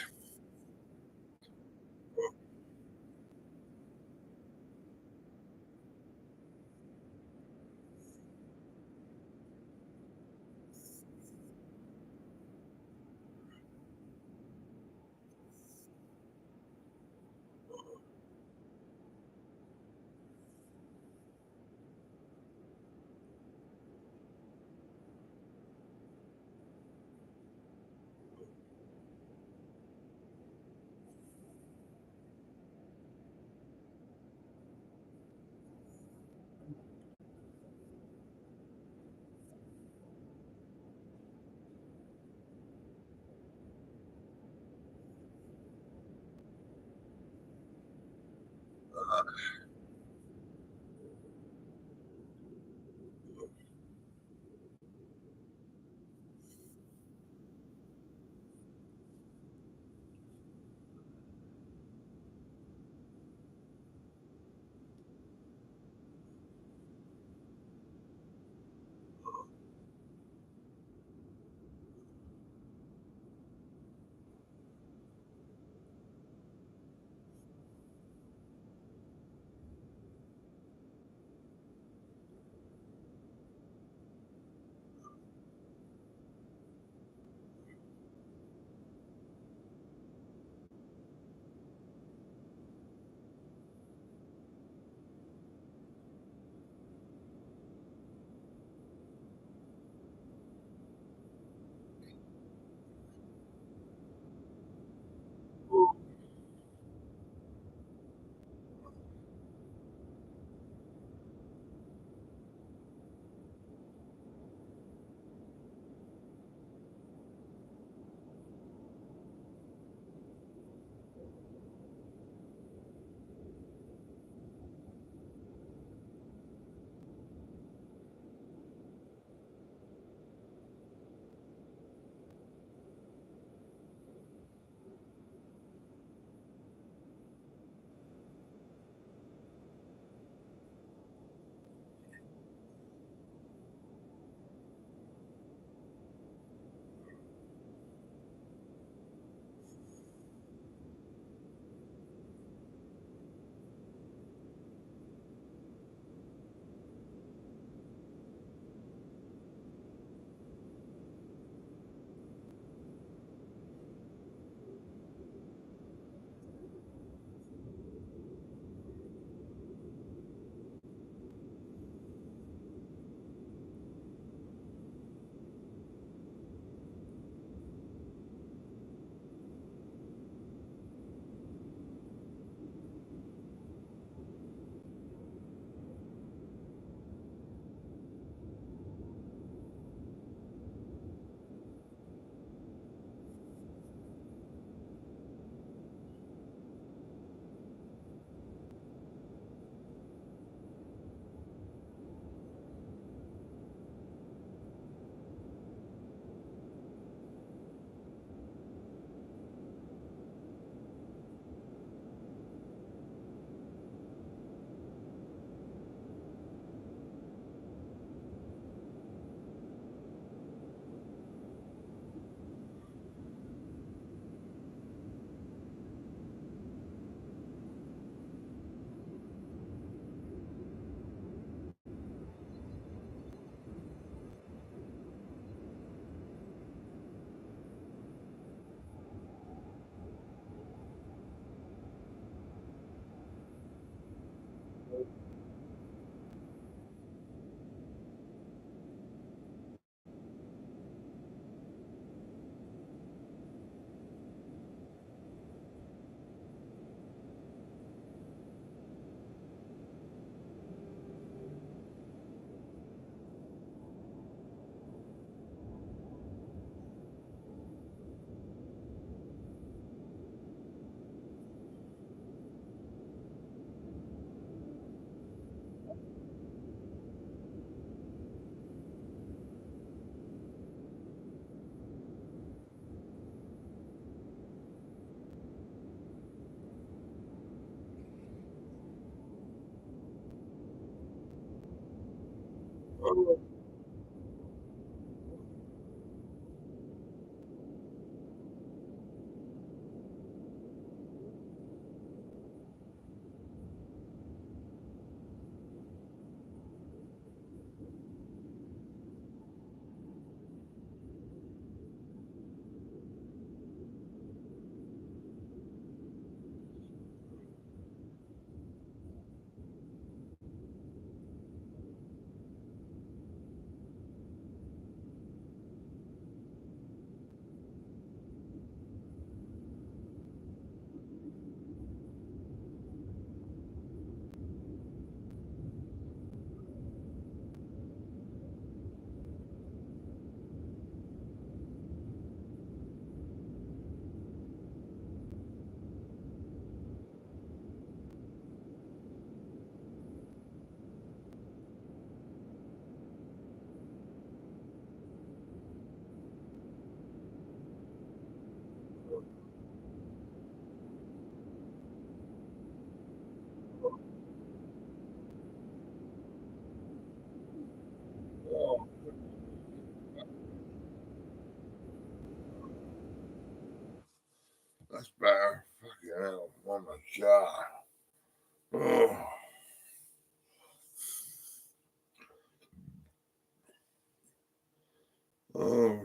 Oh.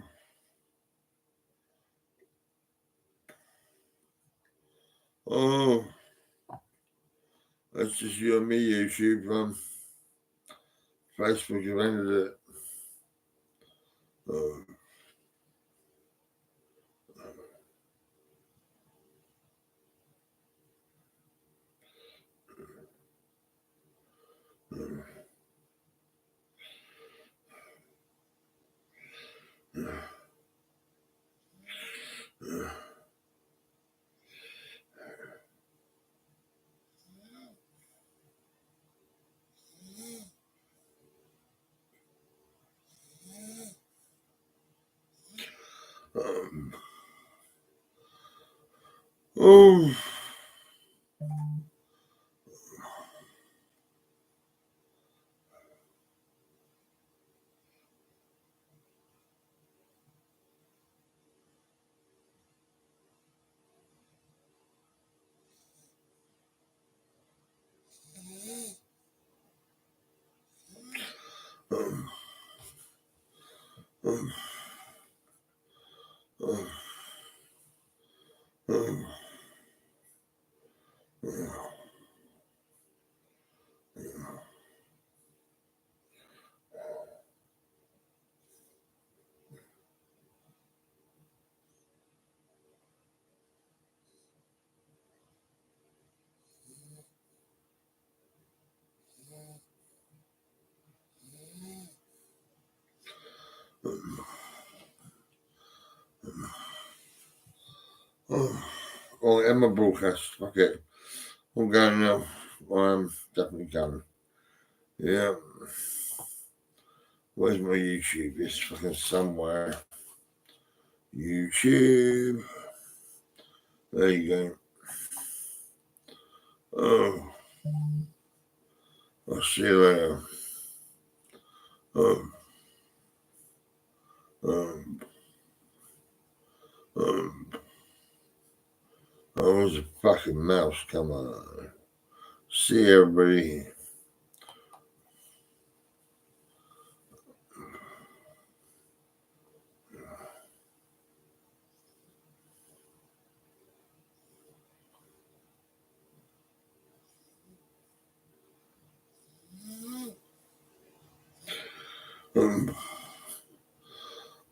Oh. That's just you and me, YouTube. Facebook have ended it. Oh. Oh. Oh, Emma broadcast. Fuck it. I'm going now. I'm definitely going. Yeah. Where's my YouTube? It's fucking somewhere. YouTube. There you go. Oh. I'll see you later. Um, oh, there's a fucking mouse. Come on. See everybody.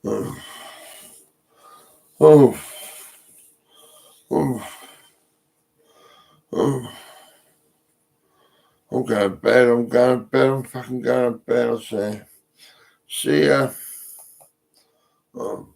Oh. Oh. Oh. Oh. I'm going to bed. I'm going to bed. I'm fucking going to bed. I'll say. See ya. Oh.